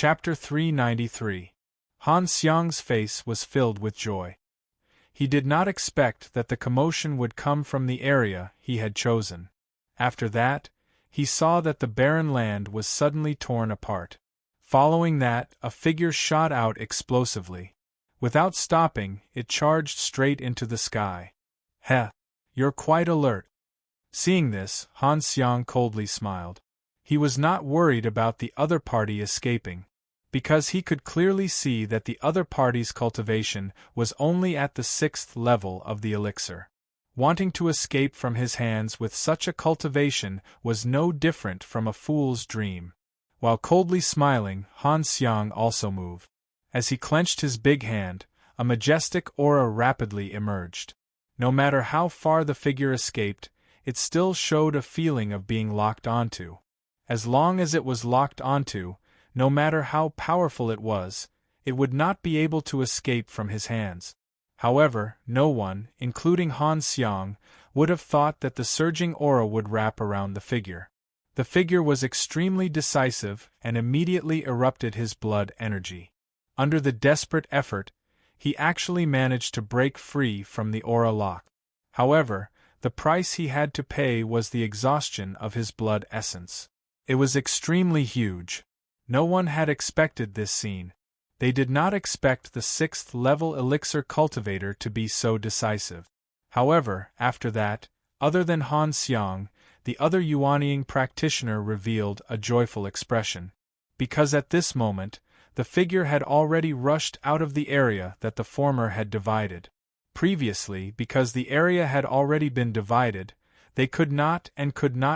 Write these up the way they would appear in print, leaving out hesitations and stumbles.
Chapter 393. Han Xiang's face was filled with joy. He did not expect that the commotion would come from the area he had chosen. After that, he saw that the barren land was suddenly torn apart. Following that, a figure shot out explosively. Without stopping, it charged straight into the sky. Heh! You're quite alert. Seeing this, Han Xiang coldly smiled. He was not worried about the other party escaping, because he could clearly see that the other party's cultivation was only at the 6th level of the elixir. Wanting to escape from his hands with such a cultivation was no different from a fool's dream. While coldly smiling, Han Xiang also moved. As he clenched his big hand, a majestic aura rapidly emerged. No matter how far the figure escaped, it still showed a feeling of being locked onto. As long as it was locked onto, no matter how powerful it would not be able to escape from his hands. However, no one, including Han Xiang, would have thought that the surging aura would wrap around the figure. The figure was extremely decisive and immediately erupted his blood energy. Under the desperate effort, he actually managed to break free from the aura lock. However, the price he had to pay was the exhaustion of his blood essence. It was extremely huge. No one had expected this scene. They did not expect the 6th level elixir cultivator to be so decisive. However, after that, other than Han Xiang, the other Yuanying practitioner revealed a joyful expression. Because at this moment, the figure had already rushed out of the area that the former had divided. Previously, because the area had already been divided, they could not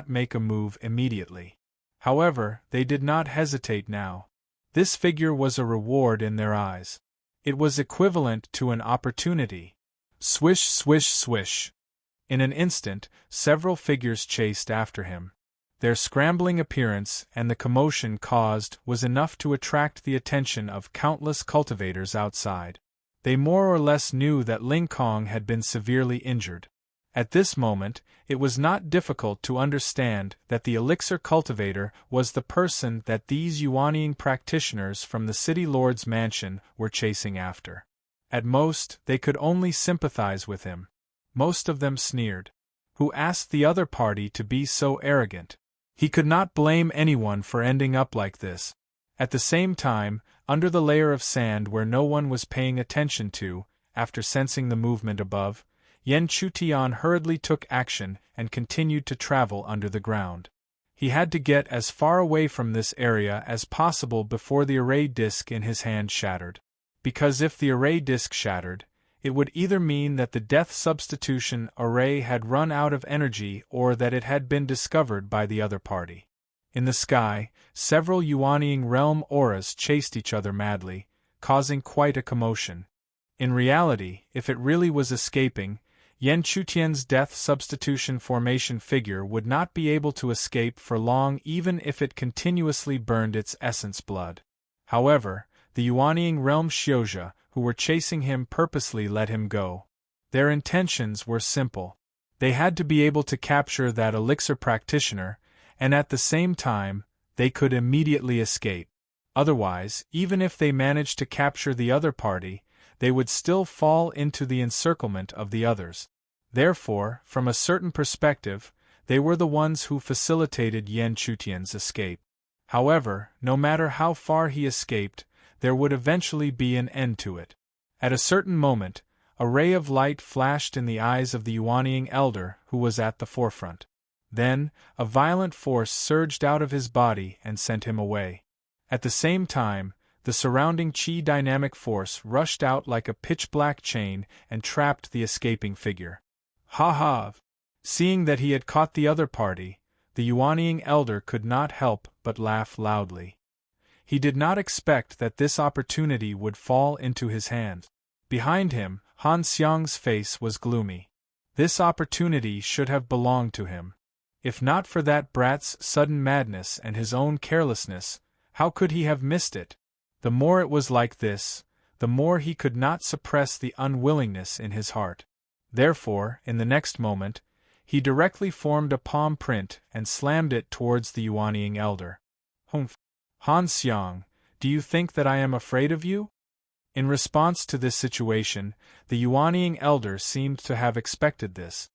make a move immediately. However, they did not hesitate now. This figure was a reward in their eyes. It was equivalent to an opportunity. Swish, swish, swish. In an instant, several figures chased after him. Their scrambling appearance and the commotion caused was enough to attract the attention of countless cultivators outside. They more or less knew that Ling Kong had been severely injured. At this moment, it was not difficult to understand that the elixir cultivator was the person that these Yuanying practitioners from the city lord's mansion were chasing after. At most, they could only sympathize with him. Most of them sneered. Who asked the other party to be so arrogant? He could not blame anyone for ending up like this. At the same time, under the layer of sand where no one was paying attention to, after sensing the movement above, Yan Chutian hurriedly took action and continued to travel under the ground. He had to get as far away from this area as possible before the array disk in his hand shattered. Because if the array disk shattered, it would either mean that the death substitution array had run out of energy or that it had been discovered by the other party. In the sky, several Yuanying realm auras chased each other madly, causing quite a commotion. In reality, if it really was escaping, Yan Chutian's death substitution formation figure would not be able to escape for long even if it continuously burned its essence blood. However, the Yuanying realm Xiuzha, who were chasing him, purposely let him go. Their intentions were simple. They had to be able to capture that elixir practitioner, and at the same time, they could immediately escape. Otherwise, even if they managed to capture the other party, they would still fall into the encirclement of the others. Therefore, from a certain perspective, they were the ones who facilitated Yan Chutian's escape. However, no matter how far he escaped, there would eventually be an end to it. At a certain moment, a ray of light flashed in the eyes of the Yuanying elder who was at the forefront. Then, a violent force surged out of his body and sent him away. At the same time, the surrounding Qi dynamic force rushed out like a pitch-black chain and trapped the escaping figure. Ha ha! Seeing that he had caught the other party, the Yuanying elder could not help but laugh loudly. He did not expect that this opportunity would fall into his hands. Behind him, Han Xiang's face was gloomy. This opportunity should have belonged to him. If not for that brat's sudden madness and his own carelessness, how could he have missed it? The more it was like this, the more he could not suppress the unwillingness in his heart. Therefore, in the next moment, he directly formed a palm print and slammed it towards the Yuanying elder. Humph! Han Xiang, Do you think that I am afraid of you? In response to this situation, the Yuanying elder seemed to have expected this.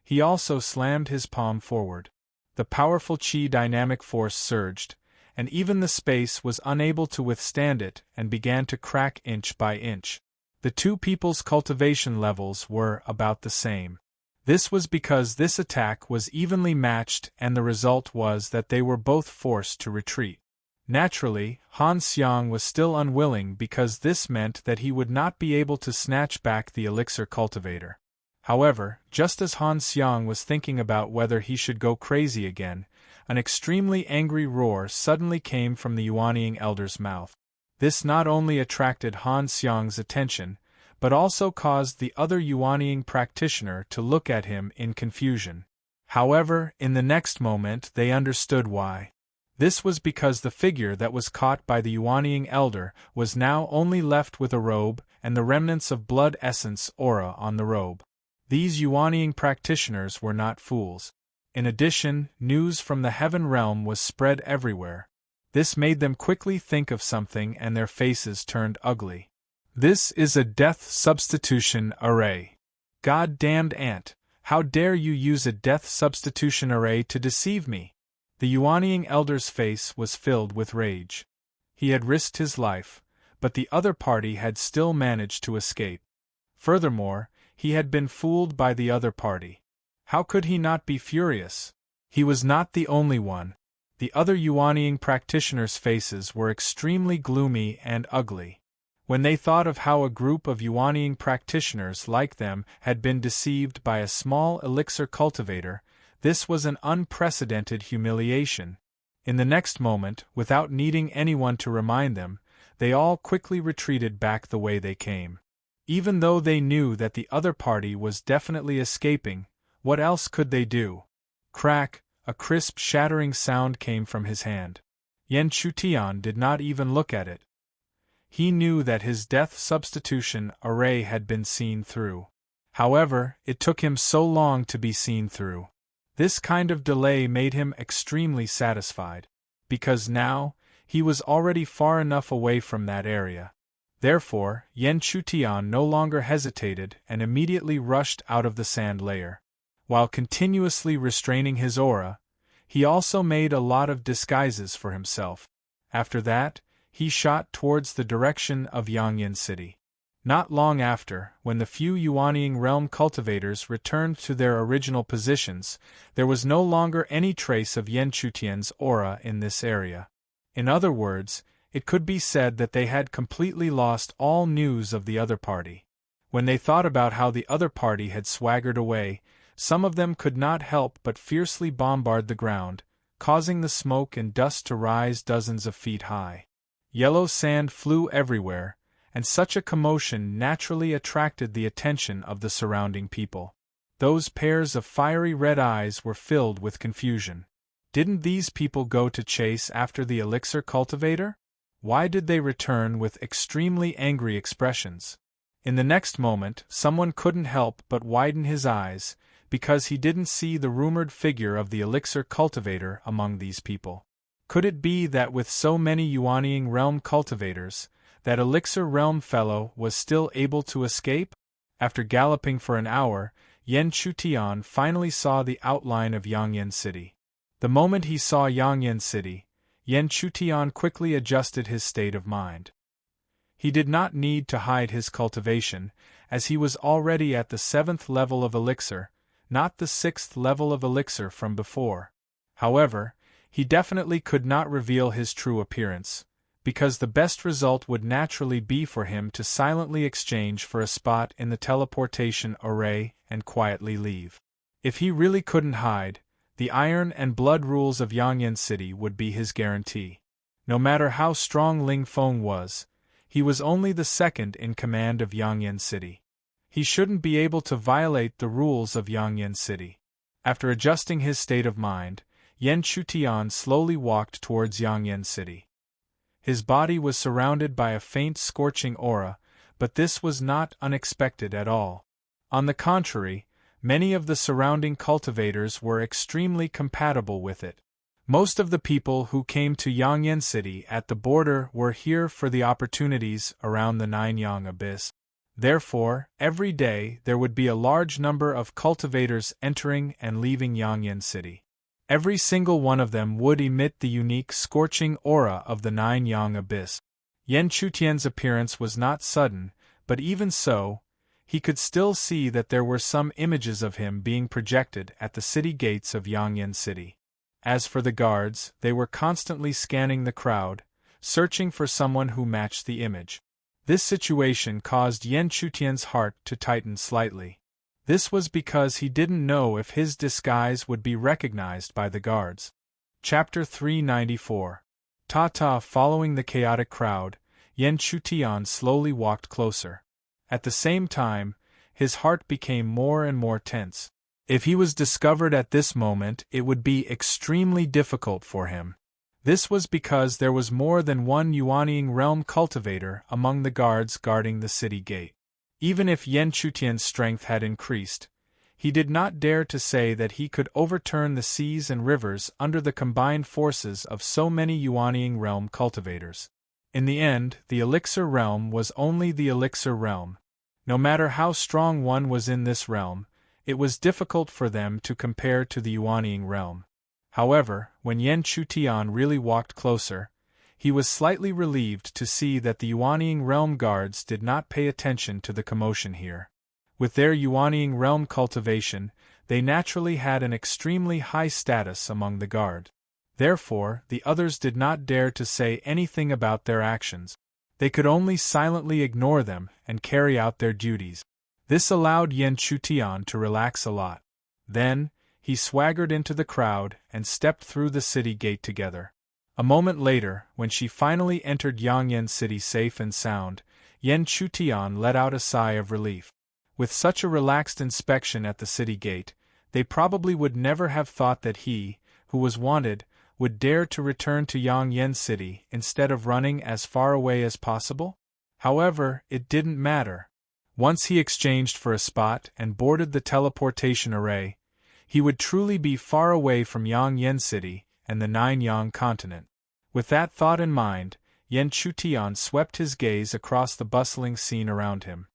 He also slammed his palm forward. The powerful qi dynamic force surged, and even the space was unable to withstand it and began to crack inch by inch. The two people's cultivation levels were about the same. This was because this attack was evenly matched, and the result was that they were both forced to retreat. Naturally, Han Xiang was still unwilling because this meant that he would not be able to snatch back the elixir cultivator. However, just as Han Xiang was thinking about whether he should go crazy again, an extremely angry roar suddenly came from the Yuanying elder's mouth. This not only attracted Han Xiang's attention, but also caused the other Yuanying practitioner to look at him in confusion. However, in the next moment they understood why. This was because the figure that was caught by the Yuanying elder was now only left with a robe and the remnants of blood essence aura on the robe. These Yuanying practitioners were not fools. In addition, news from the heaven realm was spread everywhere. This made them quickly think of something and their faces turned ugly. This is a death substitution array. God-damned ant, how dare you use a death substitution array to deceive me? The Yuanying elder's face was filled with rage. He had risked his life, but the other party had still managed to escape. Furthermore, he had been fooled by the other party. How could he not be furious? He was not the only one. The other Yuanying practitioners' faces were extremely gloomy and ugly. When they thought of how a group of Yuanying practitioners like them had been deceived by a small elixir cultivator, this was an unprecedented humiliation. In the next moment, without needing anyone to remind them, they all quickly retreated back the way they came. Even though they knew that the other party was definitely escaping, what else could they do? Crack, a crisp shattering sound came from his hand. Yan Chutian did not even look at it. He knew that his death substitution array had been seen through. However, it took him so long to be seen through. This kind of delay made him extremely satisfied, because now, he was already far enough away from that area. Therefore, Yan Chutian no longer hesitated and immediately rushed out of the sand layer. While continuously restraining his aura, he also made a lot of disguises for himself. After that, he shot towards the direction of Yangyan City. Not long after, when the few Yuanying realm cultivators returned to their original positions, there was no longer any trace of Yan Chutian's aura in this area. In other words, it could be said that they had completely lost all news of the other party. When they thought about how the other party had swaggered away, some of them could not help but fiercely bombard the ground, causing the smoke and dust to rise dozens of feet high. Yellow sand flew everywhere, and such a commotion naturally attracted the attention of the surrounding people. Those pairs of fiery red eyes were filled with confusion. Didn't these people go to chase after the elixir cultivator? Why did they return with extremely angry expressions? In the next moment, someone couldn't help but widen his eyes, because he didn't see the rumored figure of the elixir cultivator among these people. Could it be that with so many Yuanying realm cultivators, that elixir realm fellow was still able to escape? After galloping for an hour, Yan Chutian finally saw the outline of Yangyan City. The moment he saw Yangyan City, Yan Chutian quickly adjusted his state of mind. He did not need to hide his cultivation, as he was already at the 7th level of elixir, not the 6th level of elixir from before. However, he definitely could not reveal his true appearance, because the best result would naturally be for him to silently exchange for a spot in the teleportation array and quietly leave. If he really couldn't hide, the iron and blood rules of Yangyan City would be his guarantee. No matter how strong Ling Feng was, he was only the second in command of Yangyan City. He shouldn't be able to violate the rules of Yangyan City. After adjusting his state of mind, Yan Chutian slowly walked towards Yangyan City. His body was surrounded by a faint scorching aura, but this was not unexpected at all. On the contrary, many of the surrounding cultivators were extremely compatible with it. Most of the people who came to Yangyan City at the border were here for the opportunities around the Nine-Yang Abyss. Therefore, every day there would be a large number of cultivators entering and leaving Yangyan City. Every single one of them would emit the unique scorching aura of the Nine-Yang Abyss. Yan Chutian's appearance was not sudden, but even so, he could still see that there were some images of him being projected at the city gates of Yangyan City. As for the guards, they were constantly scanning the crowd, searching for someone who matched the image. This situation caused Yan Chutian's heart to tighten slightly. This was because he didn't know if his disguise would be recognized by the guards. Chapter 394. Following the chaotic crowd, Yan Chutian slowly walked closer. At the same time, his heart became more and more tense. If he was discovered at this moment, it would be extremely difficult for him. This was because there was more than one Yuanying realm cultivator among the guards guarding the city gate. Even if Yan Chutian's strength had increased, he did not dare to say that he could overturn the seas and rivers under the combined forces of so many Yuanying realm cultivators. In the end, the elixir realm was only the elixir realm. No matter how strong one was in this realm, it was difficult for them to compare to the Yuanying realm. However, when Yan Chutian really walked closer, he was slightly relieved to see that the Yuanying realm guards did not pay attention to the commotion here. With their Yuanying realm cultivation, they naturally had an extremely high status among the guard. Therefore, the others did not dare to say anything about their actions. They could only silently ignore them and carry out their duties. This allowed Yan Chutian to relax a lot. Then, he swaggered into the crowd and stepped through the city gate together. A moment later, when she finally entered Yangyan City safe and sound, Yan Chutian let out a sigh of relief. With such a relaxed inspection at the city gate, they probably would never have thought that he, who was wanted, would dare to return to Yangyan City instead of running as far away as possible? However, it didn't matter. Once he exchanged for a spot and boarded the teleportation array, he would truly be far away from Yangyan City and the Nine-Yang continent. With that thought in mind, Yan Chutian swept his gaze across the bustling scene around him.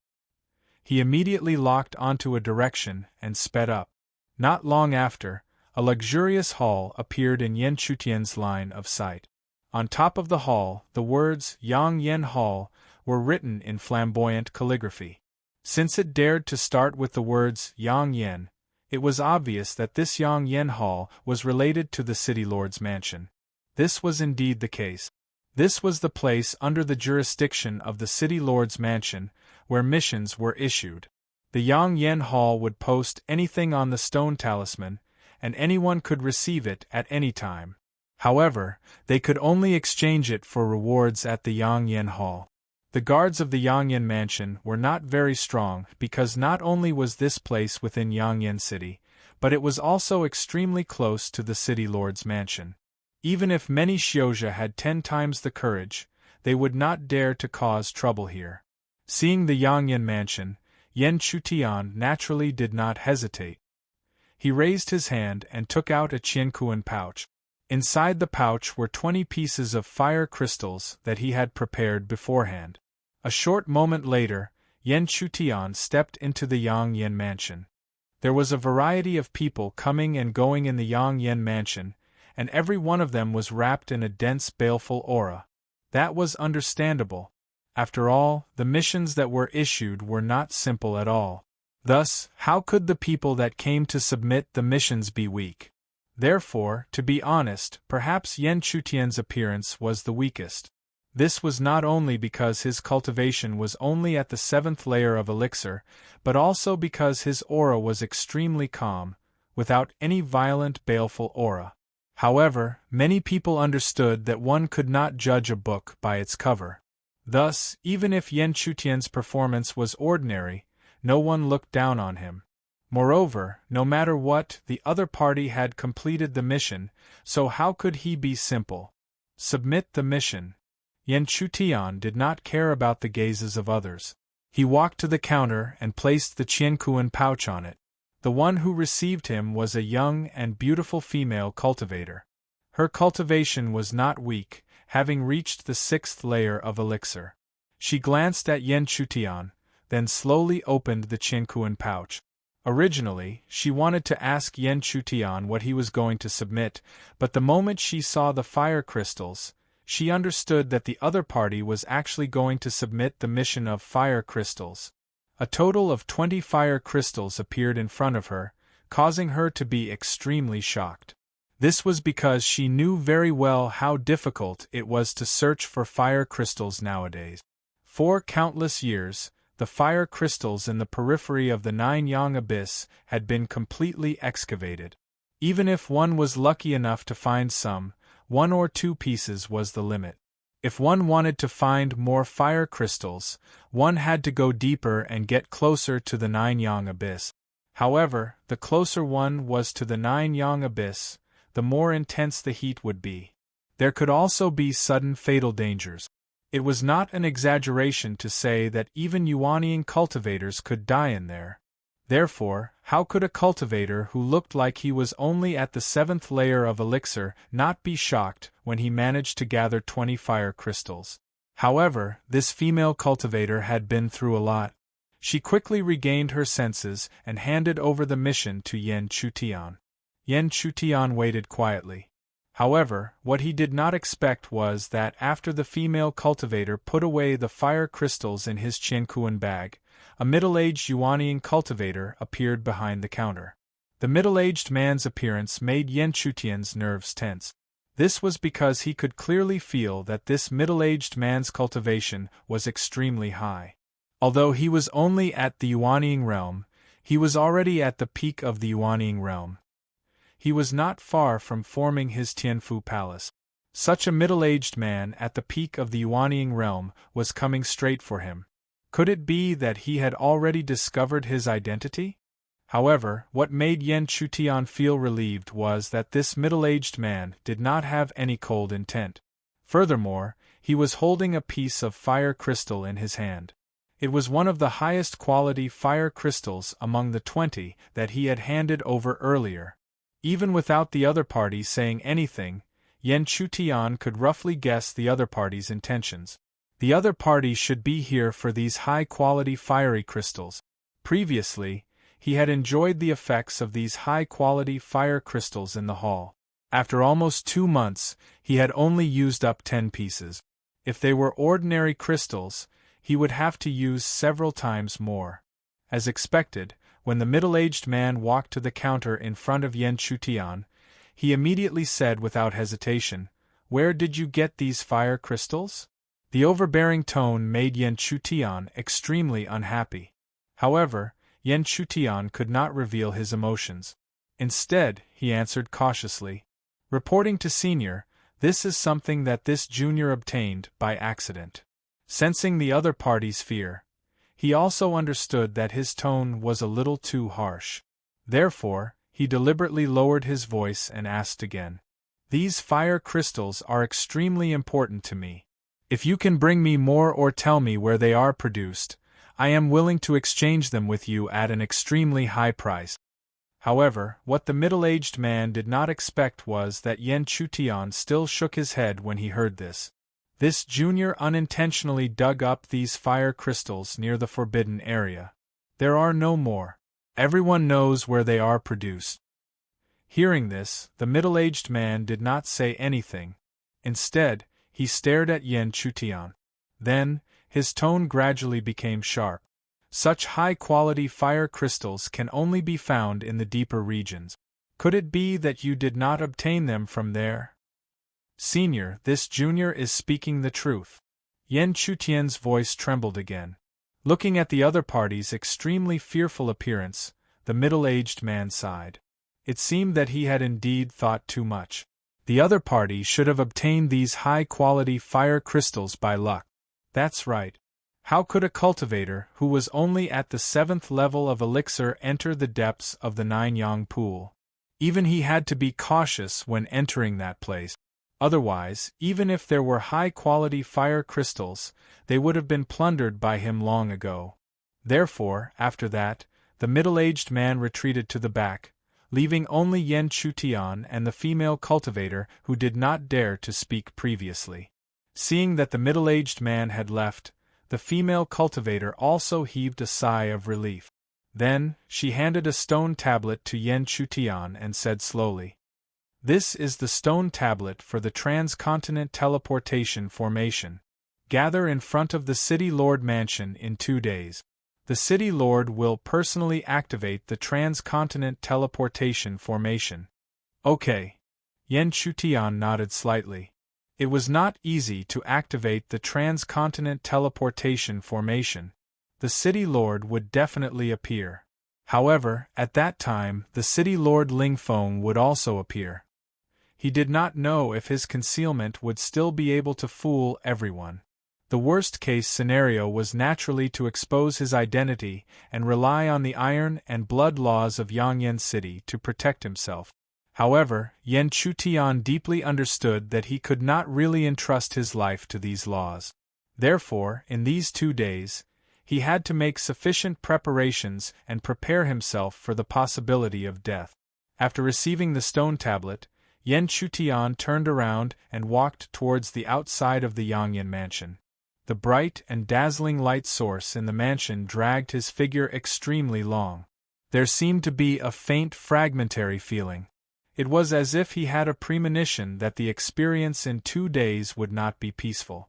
He immediately locked onto a direction and sped up. Not long after, a luxurious hall appeared in Yan Chutian's line of sight. On top of the hall, the words Yang Yen Hall were written in flamboyant calligraphy. Since it dared to start with the words Yang Yen, it was obvious that this Yang Yen Hall was related to the City Lord's mansion. This was indeed the case. This was the place under the jurisdiction of the City Lord's mansion, where missions were issued. The Yang Yen Hall would post anything on the stone talisman, and anyone could receive it at any time. However, they could only exchange it for rewards at the Yang Yen Hall. The guards of the Yangyan mansion were not very strong because not only was this place within Yangyan City, but it was also extremely close to the City Lord's mansion. Even if many Xiozha had 10 times the courage, they would not dare to cause trouble here. Seeing the Yangyan mansion, Yan Chutian naturally did not hesitate. He raised his hand and took out a Qiankuan pouch. Inside the pouch were 20 pieces of fire crystals that he had prepared beforehand. A short moment later, Yan Chutian stepped into the Yang Yen mansion. There was a variety of people coming and going in the Yang Yen mansion, and every one of them was wrapped in a dense baleful aura. That was understandable. After all, the missions that were issued were not simple at all. Thus, how could the people that came to submit the missions be weak? Therefore, to be honest, perhaps Yan Chutian's appearance was the weakest. This was not only because his cultivation was only at the 7th layer of elixir, but also because his aura was extremely calm, without any violent baleful aura. However, many people understood that one could not judge a book by its cover. Thus, even if Yan Chutian's performance was ordinary, no one looked down on him. Moreover, no matter what, the other party had completed the mission, so how could he be simple? Submit the mission. Yan Chutian did not care about the gazes of others. He walked to the counter and placed the Qiankuan pouch on it. The one who received him was a young and beautiful female cultivator. Her cultivation was not weak, having reached the 6th layer of elixir. She glanced at Yen Chutian, then slowly opened the Qiankuan pouch. Originally, she wanted to ask Yen Chutian what he was going to submit, but the moment she saw the fire crystals, she understood that the other party was actually going to submit the mission of fire crystals. A total of 20 fire crystals appeared in front of her, causing her to be extremely shocked. This was because she knew very well how difficult it was to search for fire crystals nowadays. For countless years, the fire crystals in the periphery of the Nine-Yang Abyss had been completely excavated. Even if one was lucky enough to find some, 1 or 2 pieces was the limit. If one wanted to find more fire crystals, one had to go deeper and get closer to the Nine-Yang Abyss. However, the closer one was to the Nine-Yang Abyss, the more intense the heat would be. There could also be sudden fatal dangers. It was not an exaggeration to say that even Yuanian cultivators could die in there. Therefore, how could a cultivator who looked like he was only at the 7th layer of elixir not be shocked when he managed to gather 20 fire crystals? However, this female cultivator had been through a lot. She quickly regained her senses and handed over the mission to Yen Chutian. Yen Chutian waited quietly. However, what he did not expect was that after the female cultivator put away the fire crystals in his Qiankuan bag, a middle-aged Yuanian cultivator appeared behind the counter. The middle-aged man's appearance made Yen Chutian's nerves tense. This was because he could clearly feel that this middle-aged man's cultivation was extremely high. Although he was only at the Yuanian realm, he was already at the peak of the Yuanian realm. He was not far from forming his Tianfu palace. Such a middle-aged man at the peak of the Yuanian realm was coming straight for him. Could it be that he had already discovered his identity? However, what made Yen Chutian feel relieved was that this middle-aged man did not have any cold intent. Furthermore, he was holding a piece of fire crystal in his hand. It was one of the highest quality fire crystals among the 20 that he had handed over earlier. Even without the other party saying anything, Yen Chutian could roughly guess the other party's intentions. The other party should be here for these high-quality fiery crystals. Previously, he had enjoyed the effects of these high-quality fire crystals in the hall. After almost 2 months, he had only used up 10 pieces. If they were ordinary crystals, he would have to use several times more. As expected, when the middle-aged man walked to the counter in front of Yen Chutian, he immediately said without hesitation, "Where did you get these fire crystals?" The overbearing tone made Yen Chutian extremely unhappy. However, Yen Chutian could not reveal his emotions. Instead, he answered cautiously, "Reporting to Senior, this is something that this junior obtained by accident." Sensing the other party's fear, he also understood that his tone was a little too harsh. Therefore, he deliberately lowered his voice and asked again, "These fire crystals are extremely important to me. If you can bring me more or tell me where they are produced, I am willing to exchange them with you at an extremely high price." However, what the middle-aged man did not expect was that Yen Chutian still shook his head when he heard this. This junior unintentionally dug up these fire crystals near the forbidden area. There are no more. Everyone knows where they are produced. Hearing this, the middle-aged man did not say anything. Instead, he stared at Yen Chutian. Then, his tone gradually became sharp. Such high-quality fire crystals can only be found in the deeper regions. Could it be that you did not obtain them from there? Senior, this junior is speaking the truth. Yen Chutian's voice trembled again. Looking at the other party's extremely fearful appearance, the middle-aged man sighed. It seemed that he had indeed thought too much. The other party should have obtained these high-quality fire crystals by luck. That's right. How could a cultivator who was only at the 7th level of elixir enter the depths of the Nine-Yang pool? Even he had to be cautious when entering that place. Otherwise, even if there were high-quality fire crystals, they would have been plundered by him long ago. Therefore, after that, the middle-aged man retreated to the back, leaving only Yen Chutian and the female cultivator who did not dare to speak previously. Seeing that the middle-aged man had left, the female cultivator also heaved a sigh of relief. Then, she handed a stone tablet to Yen Chutian and said slowly, "This is the stone tablet for the transcontinent teleportation formation. Gather in front of the City Lord Mansion in 2 days. The City Lord will personally activate the transcontinent teleportation formation." "Okay." Yen Chutian nodded slightly. It was not easy to activate the transcontinent teleportation formation. The City Lord would definitely appear. However, at that time, the City Lord Ling Feng would also appear. He did not know if his concealment would still be able to fool everyone. The worst-case scenario was naturally to expose his identity and rely on the iron and blood laws of Yangyan City to protect himself. However, Yen Chutian deeply understood that he could not really entrust his life to these laws. Therefore, in these 2 days, he had to make sufficient preparations and prepare himself for the possibility of death. After receiving the stone tablet, Yen Chutian turned around and walked towards the outside of the Yangyan mansion. The bright and dazzling light source in the mansion dragged his figure extremely long. There seemed to be a faint fragmentary feeling. It was as if he had a premonition that the experience in 2 days would not be peaceful.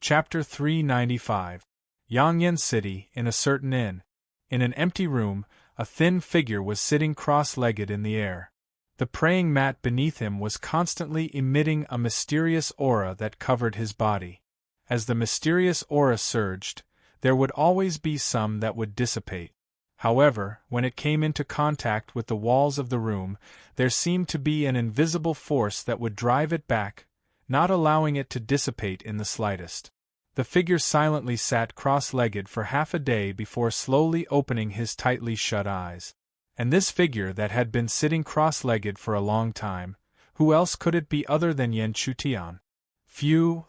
Chapter 395. Yangyan City, in a certain inn. In an empty room, a thin figure was sitting cross-legged in the air. The praying mat beneath him was constantly emitting a mysterious aura that covered his body. As the mysterious aura surged, there would always be some that would dissipate. However, when it came into contact with the walls of the room, there seemed to be an invisible force that would drive it back, not allowing it to dissipate in the slightest. The figure silently sat cross-legged for half a day before slowly opening his tightly shut eyes. And this figure that had been sitting cross-legged for a long time, who else could it be other than Yen Chutian?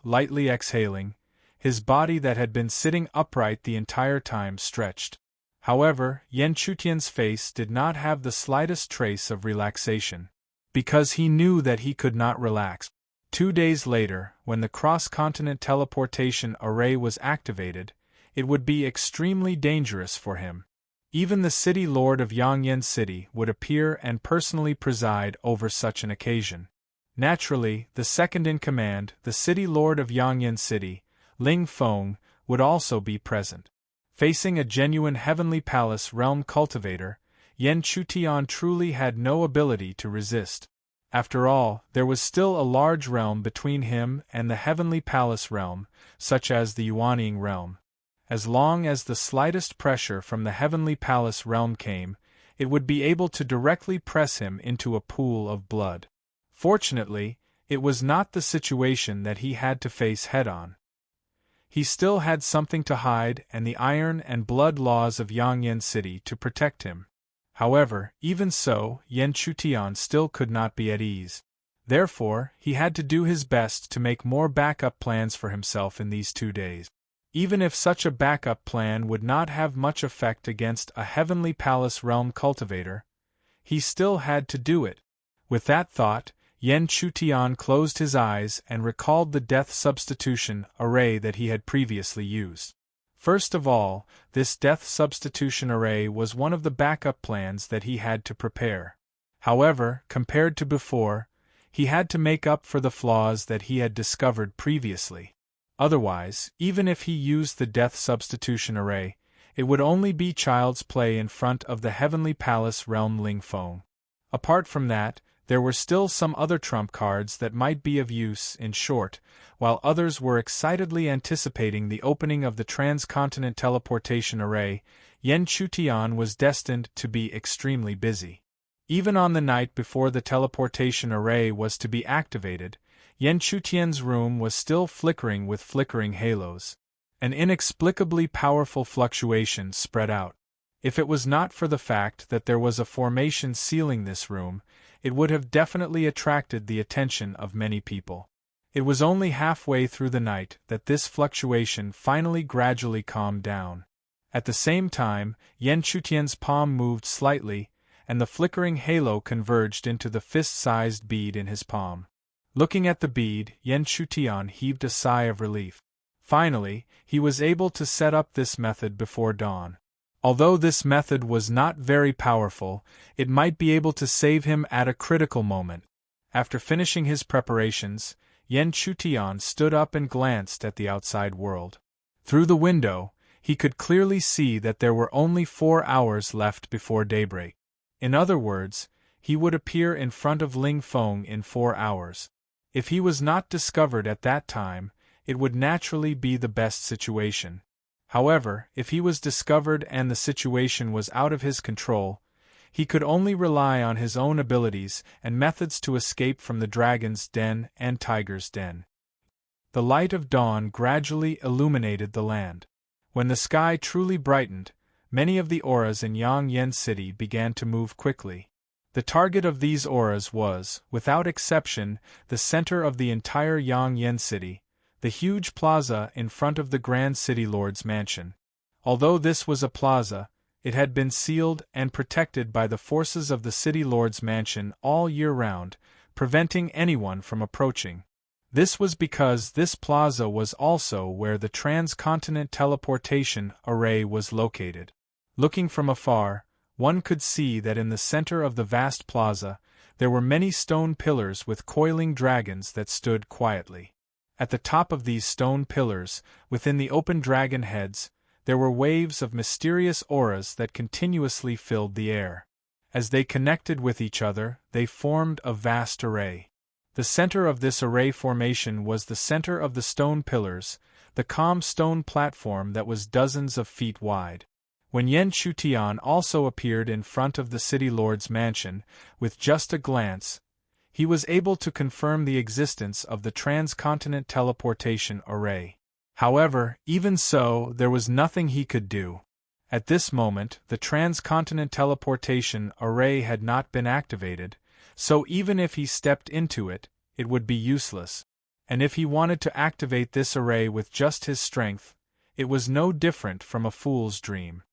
Lightly exhaling, his body that had been sitting upright the entire time stretched. However, Yen Chutian's face did not have the slightest trace of relaxation. Because he knew that he could not relax. 2 days later, when the cross-continent teleportation array was activated, it would be extremely dangerous for him. Even the City Lord of Yangyan City would appear and personally preside over such an occasion. Naturally, the second-in-command, the City Lord of Yangyan City, Ling Feng, would also be present. Facing a genuine Heavenly Palace realm cultivator, Yen Chutian truly had no ability to resist. After all, there was still a large realm between him and the Heavenly Palace realm, such as the Yuanying realm. As long as the slightest pressure from the Heavenly Palace realm came, it would be able to directly press him into a pool of blood. Fortunately, it was not the situation that he had to face head-on. He still had something to hide and the iron and blood laws of Yangyan City to protect him. However, even so, Yen Chutian still could not be at ease. Therefore, he had to do his best to make more backup plans for himself in these 2 days. Even if such a backup plan would not have much effect against a Heavenly Palace realm cultivator, he still had to do it. With that thought, Yen Chutian closed his eyes and recalled the death substitution array that he had previously used. First of all, this death substitution array was one of the backup plans that he had to prepare. However, compared to before, he had to make up for the flaws that he had discovered previously. Otherwise, even if he used the death substitution array, it would only be child's play in front of the Heavenly Palace realm Ling Feng. Apart from that, there were still some other trump cards that might be of use. In short, while others were excitedly anticipating the opening of the transcontinent teleportation array, Yen Chutian was destined to be extremely busy. Even on the night before the teleportation array was to be activated, Yen Chutian's room was still flickering with flickering halos. An inexplicably powerful fluctuation spread out. If it was not for the fact that there was a formation sealing this room, it would have definitely attracted the attention of many people. It was only halfway through the night that this fluctuation finally gradually calmed down. At the same time, Yen Chutian's palm moved slightly, and the flickering halo converged into the fist-sized bead in his palm. Looking at the bead, Yan Chutian heaved a sigh of relief. Finally, he was able to set up this method before dawn. Although this method was not very powerful, it might be able to save him at a critical moment. After finishing his preparations, Yan Chutian stood up and glanced at the outside world. Through the window, he could clearly see that there were only 4 hours left before daybreak. In other words, he would appear in front of Ling Feng in 4 hours. If he was not discovered at that time, it would naturally be the best situation. However, if he was discovered and the situation was out of his control, he could only rely on his own abilities and methods to escape from the dragon's den and tiger's den. The light of dawn gradually illuminated the land. When the sky truly brightened, many of the auras in Yang Yen City began to move quickly. The target of these auras was, without exception, the center of the entire Yang Yen City, the huge plaza in front of the Grand City Lord's mansion. Although this was a plaza, it had been sealed and protected by the forces of the City Lord's mansion all year round, preventing anyone from approaching. This was because this plaza was also where the transcontinent teleportation array was located. Looking from afar, one could see that in the center of the vast plaza, there were many stone pillars with coiling dragons that stood quietly. At the top of these stone pillars, within the open dragon heads, there were waves of mysterious auras that continuously filled the air. As they connected with each other, they formed a vast array. The center of this array formation was the center of the stone pillars, the calm stone platform that was dozens of feet wide. When Yan Chutian also appeared in front of the City Lord's mansion, with just a glance, he was able to confirm the existence of the transcontinent teleportation array. However, even so, there was nothing he could do. At this moment, the transcontinent teleportation array had not been activated, so even if he stepped into it, it would be useless. And if he wanted to activate this array with just his strength, it was no different from a fool's dream.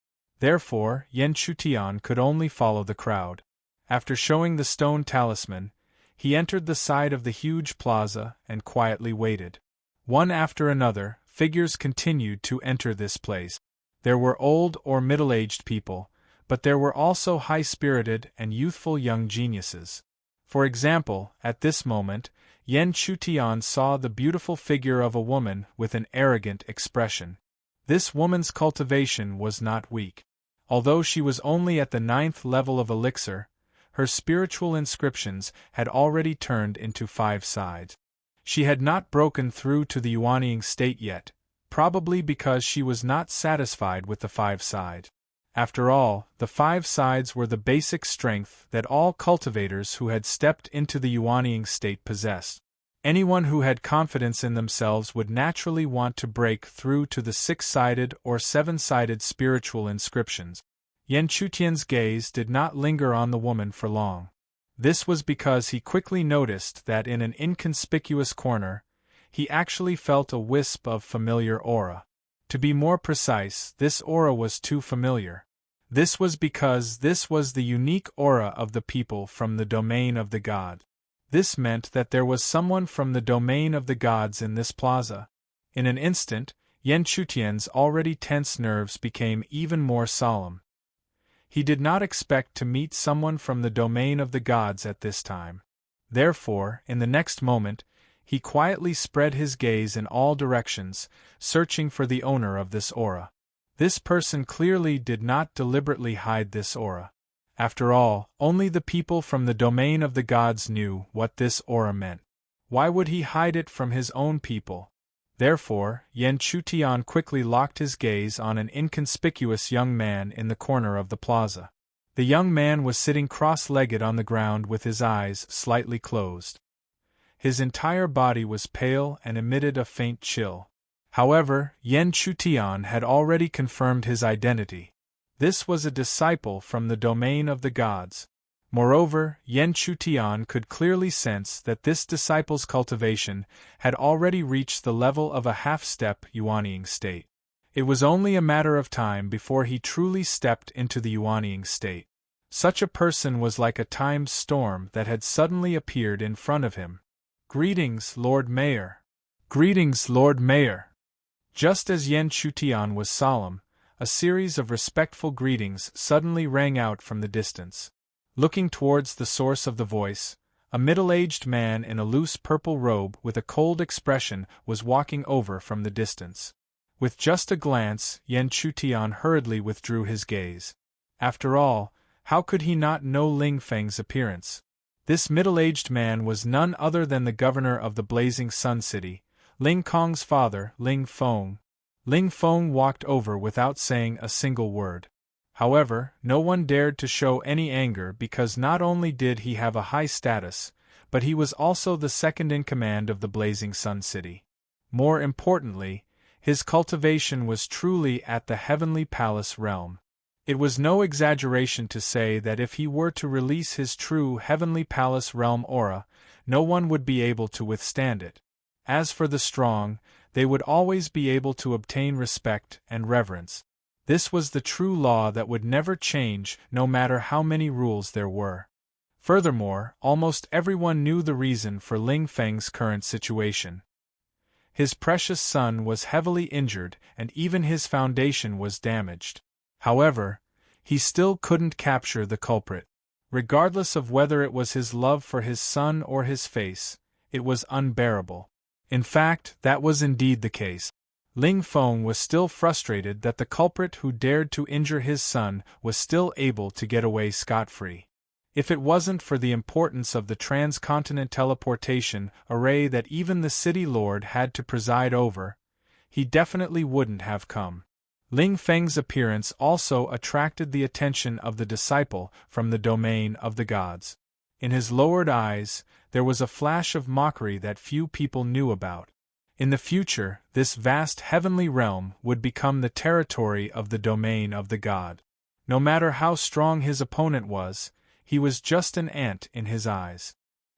Therefore, Yan Chutian could only follow the crowd. After showing the stone talisman, he entered the side of the huge plaza and quietly waited. One after another, figures continued to enter this place. There were old or middle-aged people, but there were also high-spirited and youthful young geniuses. For example, at this moment, Yan Chutian saw the beautiful figure of a woman with an arrogant expression. This woman's cultivation was not weak. Although she was only at the 9th level of elixir, her spiritual inscriptions had already turned into 5 sides. She had not broken through to the Yuanying state yet, probably because she was not satisfied with the 5 sides. After all, the 5 sides were the basic strength that all cultivators who had stepped into the Yuanying state possessed. Anyone who had confidence in themselves would naturally want to break through to the 6-sided or 7-sided spiritual inscriptions. Yan Chutian's gaze did not linger on the woman for long. This was because he quickly noticed that in an inconspicuous corner, he actually felt a wisp of familiar aura. To be more precise, this aura was too familiar. This was because this was the unique aura of the people from the domain of the god. This meant that there was someone from the domain of the gods in this plaza. In an instant, Yan Chutian's already tense nerves became even more solemn. He did not expect to meet someone from the domain of the gods at this time. Therefore, in the next moment, he quietly spread his gaze in all directions, searching for the owner of this aura. This person clearly did not deliberately hide this aura. After all, only the people from the domain of the gods knew what this aura meant. Why would he hide it from his own people? Therefore, Yan Chutian quickly locked his gaze on an inconspicuous young man in the corner of the plaza. The young man was sitting cross-legged on the ground with his eyes slightly closed. His entire body was pale and emitted a faint chill. However, Yan Chutian had already confirmed his identity. This was a disciple from the domain of the gods. Moreover, Yan Chutian could clearly sense that this disciple's cultivation had already reached the level of a half-step Yuanying state. It was only a matter of time before he truly stepped into the Yuanying state. Such a person was like a timed storm that had suddenly appeared in front of him. "Greetings, Lord Mayor." "Greetings, Lord Mayor." Just as Yen Chutian was solemn, a series of respectful greetings suddenly rang out from the distance. Looking towards the source of the voice, a middle-aged man in a loose purple robe with a cold expression was walking over from the distance. With just a glance, Yen Chutian hurriedly withdrew his gaze. After all, how could he not know Ling Feng's appearance? This middle-aged man was none other than the governor of the Blazing Sun City, Ling Kong's father, Ling Feng. Ling Feng walked over without saying a single word. However, no one dared to show any anger because not only did he have a high status, but he was also the second in command of the Blazing Sun City. More importantly, his cultivation was truly at the Heavenly Palace realm. It was no exaggeration to say that if he were to release his true Heavenly Palace realm aura, no one would be able to withstand it. As for the strong, they would always be able to obtain respect and reverence. This was the true law that would never change, no matter how many rules there were. Furthermore, almost everyone knew the reason for Ling Feng's current situation. His precious son was heavily injured and even his foundation was damaged. However, he still couldn't capture the culprit. Regardless of whether it was his love for his son or his face, it was unbearable. In fact, that was indeed the case. Ling Feng was still frustrated that the culprit who dared to injure his son was still able to get away scot-free. If it wasn't for the importance of the transcontinent teleportation array that even the city lord had to preside over, he definitely wouldn't have come. Ling Feng's appearance also attracted the attention of the disciple from the domain of the gods. In his lowered eyes, there was a flash of mockery that few people knew about. In the future, this vast heavenly realm would become the territory of the domain of the god. No matter how strong his opponent was, he was just an ant in his eyes.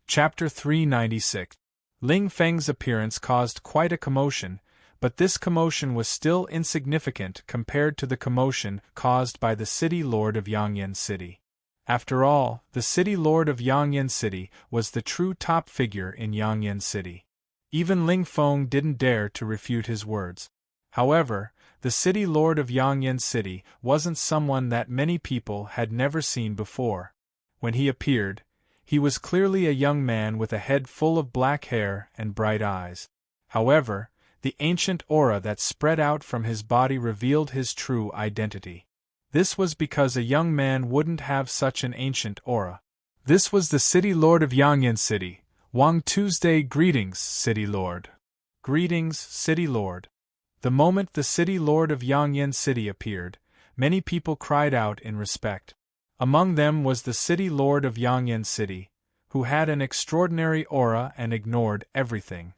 Chapter 396. Ling Feng's appearance caused quite a commotion, but this commotion was still insignificant compared to the commotion caused by the city lord of Yangyan City. After all, the city lord of Yangyan City was the true top figure in Yangyan City. Even Ling Feng didn't dare to refute his words. However, the city lord of Yangyan City wasn't someone that many people had never seen before. When he appeared, he was clearly a young man with a head full of black hair and bright eyes. However, the ancient aura that spread out from his body revealed his true identity. This was because a young man wouldn't have such an ancient aura. This was the city lord of Yangyan City, Wang Tuesday. Greetings, city lord. Greetings, city lord. The moment the city lord of Yangyan City appeared, many people cried out in respect. Among them was the city lord of Yangyan City, who had an extraordinary aura and ignored everything.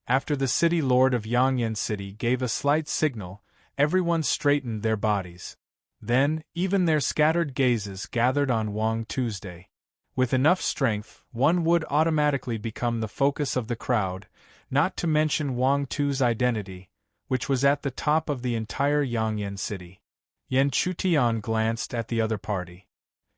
After the city lord of Yangyan City gave a slight signal, everyone straightened their bodies. Then, even their scattered gazes gathered on Wang Tuesday. With enough strength, one would automatically become the focus of the crowd, not to mention Wang Tu's identity, which was at the top of the entire Yangyan City. Yen Chutian glanced at the other party.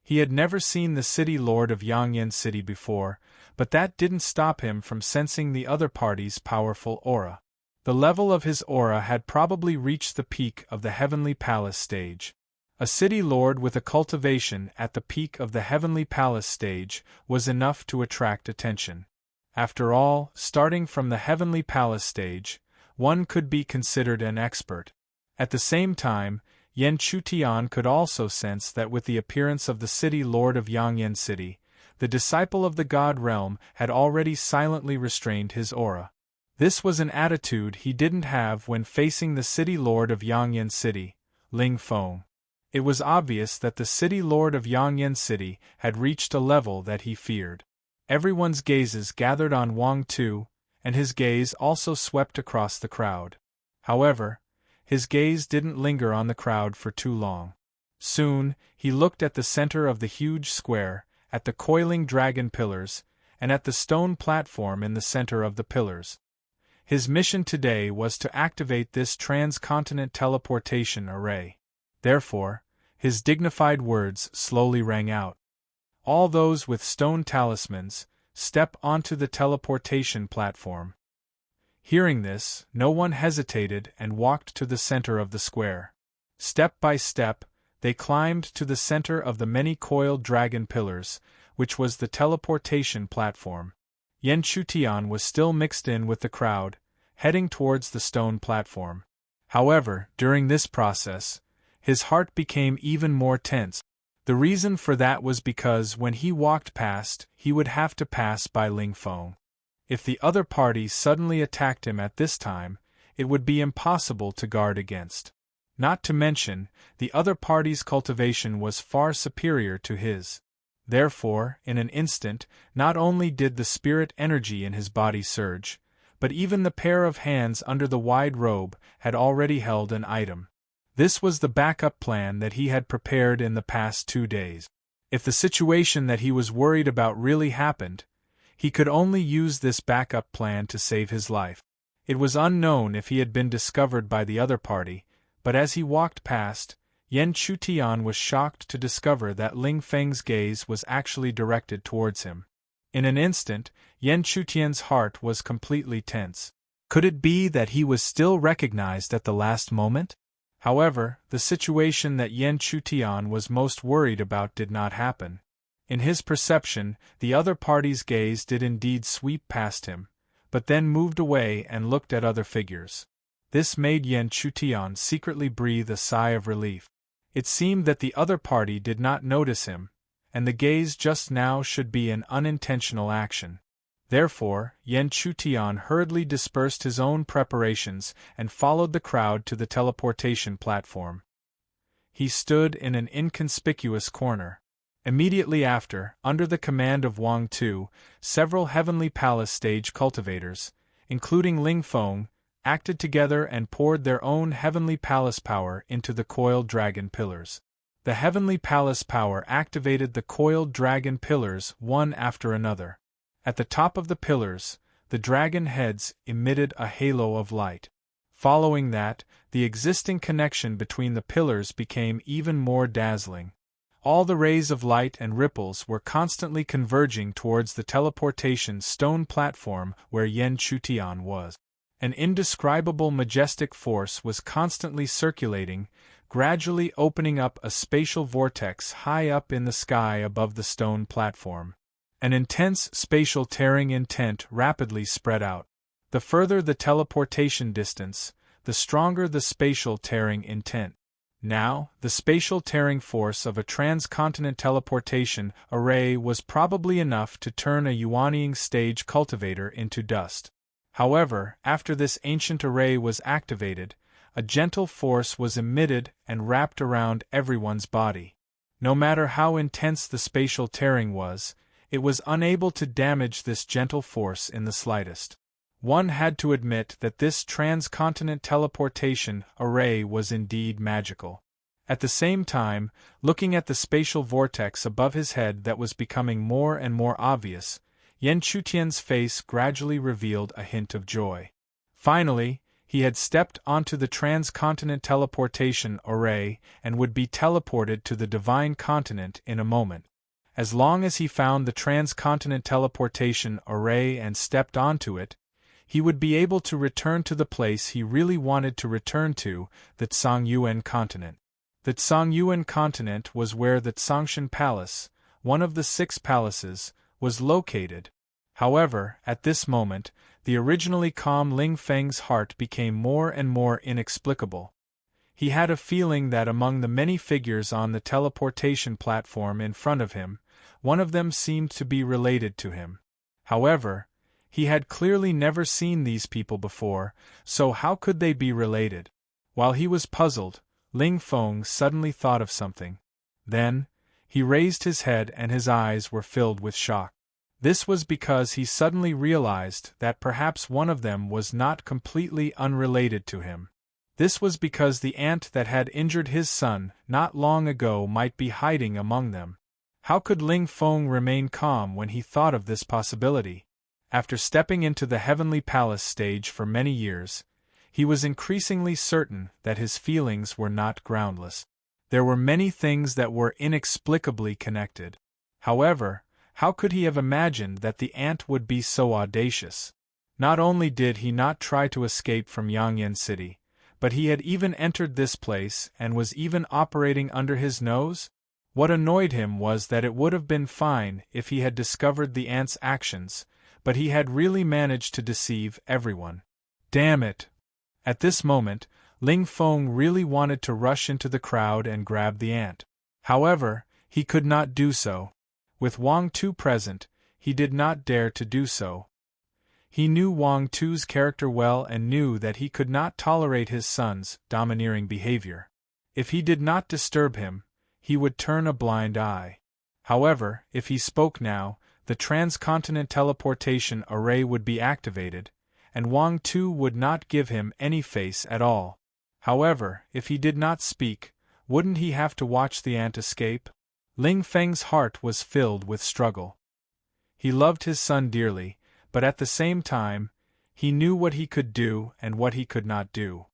He had never seen the city lord of Yangyan City before, but that didn't stop him from sensing the other party's powerful aura. The level of his aura had probably reached the peak of the Heavenly Palace stage. A city lord with a cultivation at the peak of the Heavenly Palace stage was enough to attract attention. After all, starting from the Heavenly Palace stage, one could be considered an expert. At the same time, Yen Chutian could also sense that with the appearance of the city lord of Yangyan City, the disciple of the god realm had already silently restrained his aura. This was an attitude he didn't have when facing the city lord of Yangyan City, Ling Feng. It was obvious that the city lord of Yangyan City had reached a level that he feared. Everyone's gazes gathered on Wang Tu, and his gaze also swept across the crowd. However, his gaze didn't linger on the crowd for too long. Soon, he looked at the center of the huge square, at the coiling dragon pillars, and at the stone platform in the center of the pillars. His mission today was to activate this transcontinent teleportation array. Therefore, His dignified words slowly rang out. All those with stone talismans, step onto the teleportation platform. Hearing this, no one hesitated and walked to the center of the square. Step by step, they climbed to the center of the many coiled dragon pillars, which was the teleportation platform. Yan Chutian was still mixed in with the crowd, heading towards the stone platform. However, during this process, his heart became even more tense. The reason for that was because when he walked past, he would have to pass by Ling Feng. If the other party suddenly attacked him at this time, it would be impossible to guard against. Not to mention, the other party's cultivation was far superior to his. Therefore, in an instant, not only did the spirit energy in his body surge, but even the pair of hands under the wide robe had already held an item. This was the backup plan that he had prepared in the past 2 days. If the situation that he was worried about really happened, he could only use this backup plan to save his life. It was unknown if he had been discovered by the other party, but as he walked past, Yan Chutian was shocked to discover that Ling Feng's gaze was actually directed towards him. In an instant, Yan Chutian's heart was completely tense. Could it be that he was still recognized at the last moment? However, the situation that Yan Chutian was most worried about did not happen. In his perception, the other party's gaze did indeed sweep past him, but then moved away and looked at other figures. This made Yan Chutian secretly breathe a sigh of relief. It seemed that the other party did not notice him, and the gaze just now should be an unintentional action. Therefore, Yan Chutian hurriedly dispersed his own preparations and followed the crowd to the teleportation platform. He stood in an inconspicuous corner. Immediately after, under the command of Wang Tu, several Heavenly Palace stage cultivators, including Ling Feng, acted together and poured their own Heavenly Palace power into the coiled dragon pillars. The Heavenly Palace power activated the coiled dragon pillars one after another. At the top of the pillars, the dragon heads emitted a halo of light. Following that, the existing connection between the pillars became even more dazzling. All the rays of light and ripples were constantly converging towards the teleportation stone platform where Yan Chutian was. An indescribable majestic force was constantly circulating, gradually opening up a spatial vortex high up in the sky above the stone platform. An intense spatial tearing intent rapidly spread out. The further the teleportation distance, the stronger the spatial tearing intent. Now, the spatial tearing force of a transcontinent teleportation array was probably enough to turn a Yuanying stage cultivator into dust. However, after this ancient array was activated, a gentle force was emitted and wrapped around everyone's body. No matter how intense the spatial tearing was, it was unable to damage this gentle force in the slightest. One had to admit that this transcontinent teleportation array was indeed magical. At the same time, looking at the spatial vortex above his head that was becoming more and more obvious, Yan Chutian's face gradually revealed a hint of joy. Finally, he had stepped onto the transcontinent teleportation array and would be teleported to the divine continent in a moment. As long as he found the transcontinent teleportation array and stepped onto it, he would be able to return to the place he really wanted to return to, the Tsangyuan continent. The Tsangyuan continent was where the Tsangshan Palace, one of the 6 palaces, was located. However, at this moment, the originally calm Ling Feng's heart became more and more inexplicable. He had a feeling that among the many figures on the teleportation platform in front of him, one of them seemed to be related to him. However, he had clearly never seen these people before, so how could they be related? While he was puzzled, Ling Feng suddenly thought of something. Then, he raised his head and his eyes were filled with shock. This was because he suddenly realized that perhaps one of them was not completely unrelated to him. This was because the ant that had injured his son not long ago might be hiding among them. How could Ling Feng remain calm when he thought of this possibility? After stepping into the Heavenly Palace stage for many years, he was increasingly certain that his feelings were not groundless. There were many things that were inexplicably connected. However, how could he have imagined that the ant would be so audacious? Not only did he not try to escape from Yangyan City, but he had even entered this place and was even operating under his nose? What annoyed him was that it would have been fine if he had discovered the ant's actions, but he had really managed to deceive everyone. Damn it! At this moment, Ling Feng really wanted to rush into the crowd and grab the ant. However, he could not do so. With Wang Tu present, he did not dare to do so. He knew Wang Tu's character well and knew that he could not tolerate his son's domineering behavior. If he did not disturb him, he would turn a blind eye. However, if he spoke now, the transcontinent teleportation array would be activated, and Wang Tu would not give him any face at all. However, if he did not speak, wouldn't he have to watch the ant escape? Ling Feng's heart was filled with struggle. He loved his son dearly, but at the same time, he knew what he could do and what he could not do.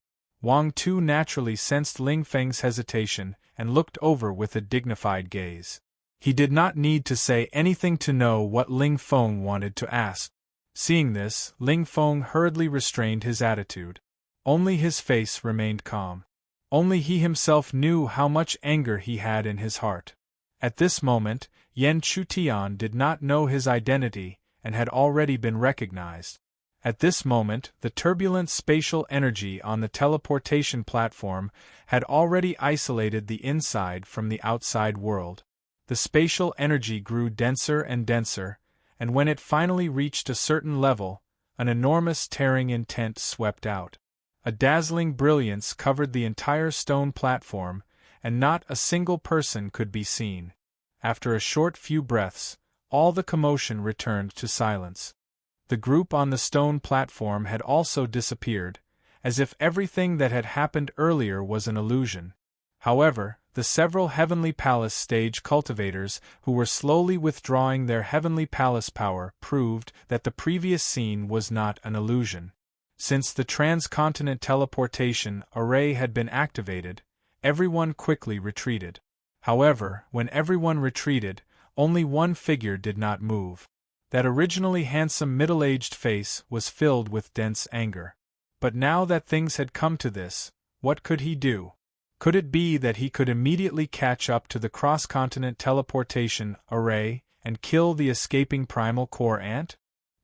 Wang Tu naturally sensed Ling Feng's hesitation and looked over with a dignified gaze. He did not need to say anything to know what Ling Feng wanted to ask. Seeing this, Ling Feng hurriedly restrained his attitude. Only his face remained calm. Only he himself knew how much anger he had in his heart. At this moment, Yan Chutian did not know his identity and had already been recognized. At this moment, the turbulent spatial energy on the teleportation platform had already isolated the inside from the outside world. The spatial energy grew denser and denser, and when it finally reached a certain level, an enormous tearing intent swept out. A dazzling brilliance covered the entire stone platform, and not a single person could be seen. After a short few breaths, all the commotion returned to silence. The group on the stone platform had also disappeared, as if everything that had happened earlier was an illusion. However, the several Heavenly Palace stage cultivators who were slowly withdrawing their Heavenly Palace power proved that the previous scene was not an illusion. Since the transcontinent teleportation array had been activated, everyone quickly retreated. However, when everyone retreated, only one figure did not move. That originally handsome middle-aged face was filled with dense anger. But now that things had come to this, what could he do? Could it be that he could immediately catch up to the cross-continent teleportation array and kill the escaping primal core ant?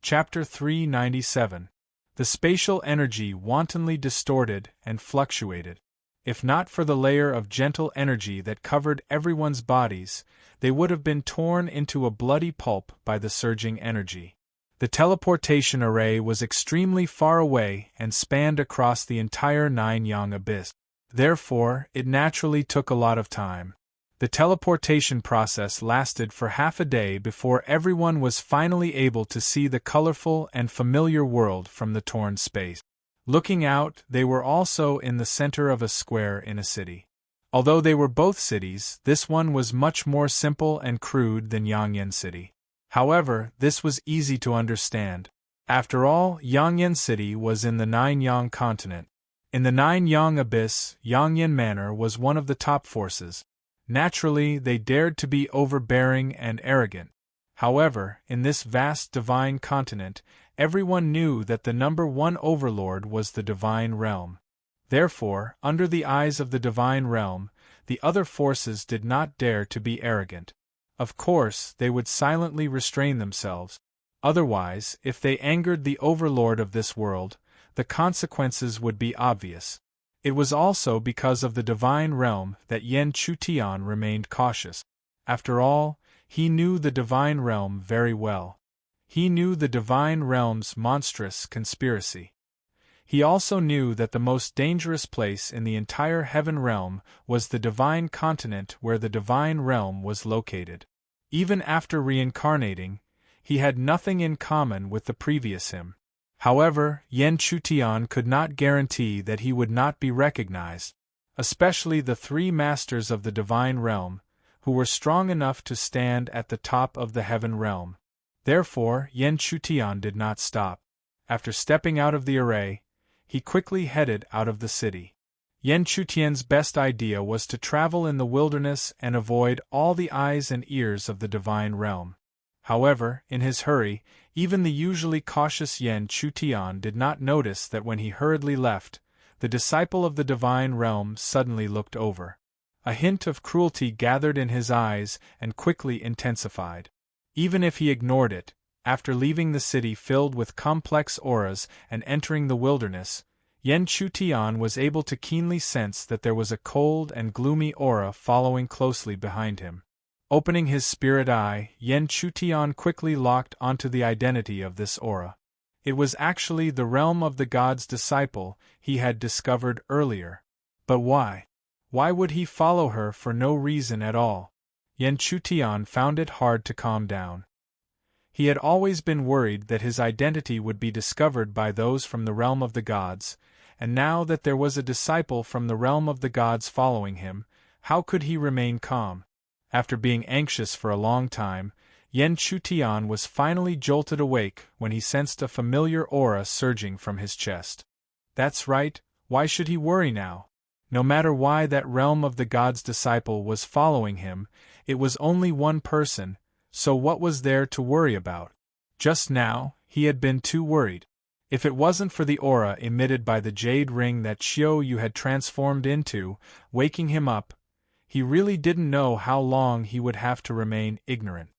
Chapter 397. The spatial energy wantonly distorted and fluctuated. If not for the layer of gentle energy that covered everyone's bodies, they would have been torn into a bloody pulp by the surging energy. The teleportation array was extremely far away and spanned across the entire Nine-Yang abyss. Therefore, it naturally took a lot of time. The teleportation process lasted for half a day before everyone was finally able to see the colorful and familiar world from the torn space. Looking out, they were also in the center of a square in a city. Although they were both cities, this one was much more simple and crude than Yangyan City. However, this was easy to understand. After all, Yangyan City was in the Nine-Yang continent. In the Nine-Yang abyss, Yangyan Manor was one of the top forces. Naturally, they dared to be overbearing and arrogant. However, in this vast divine continent, everyone knew that the number one overlord was the divine realm. Therefore, under the eyes of the divine realm, the other forces did not dare to be arrogant. Of course, they would silently restrain themselves. Otherwise, if they angered the overlord of this world, the consequences would be obvious. It was also because of the divine realm that Yan Chutian remained cautious. After all, he knew the divine realm very well. He knew the divine realm's monstrous conspiracy. He also knew that the most dangerous place in the entire heaven realm was the divine continent where the divine realm was located. Even after reincarnating, he had nothing in common with the previous him. However, Yan Chutian could not guarantee that he would not be recognized, especially the three masters of the divine realm, who were strong enough to stand at the top of the heaven realm. Therefore, Yan Chutian did not stop. After stepping out of the array, he quickly headed out of the city. Yan Chutian's best idea was to travel in the wilderness and avoid all the eyes and ears of the divine realm. However, in his hurry, even the usually cautious Yan Chutian did not notice that when he hurriedly left, the disciple of the divine realm suddenly looked over. A hint of cruelty gathered in his eyes and quickly intensified. Even if he ignored it, after leaving the city filled with complex auras and entering the wilderness, Yan Chutian was able to keenly sense that there was a cold and gloomy aura following closely behind him. Opening his spirit eye, Yan Chutian quickly locked onto the identity of this aura. It was actually the realm of the god's disciple he had discovered earlier. But why? Why would he follow her for no reason at all? Yan Chutian found it hard to calm down. He had always been worried that his identity would be discovered by those from the realm of the gods, and now that there was a disciple from the realm of the gods following him, how could he remain calm? After being anxious for a long time, Yan Chutian was finally jolted awake when he sensed a familiar aura surging from his chest. That's right, why should he worry now? No matter why that realm of the god's disciple was following him, it was only one person, so what was there to worry about? Just now, he had been too worried. If it wasn't for the aura emitted by the jade ring that Xiao Yu had transformed into, waking him up, he really didn't know how long he would have to remain ignorant.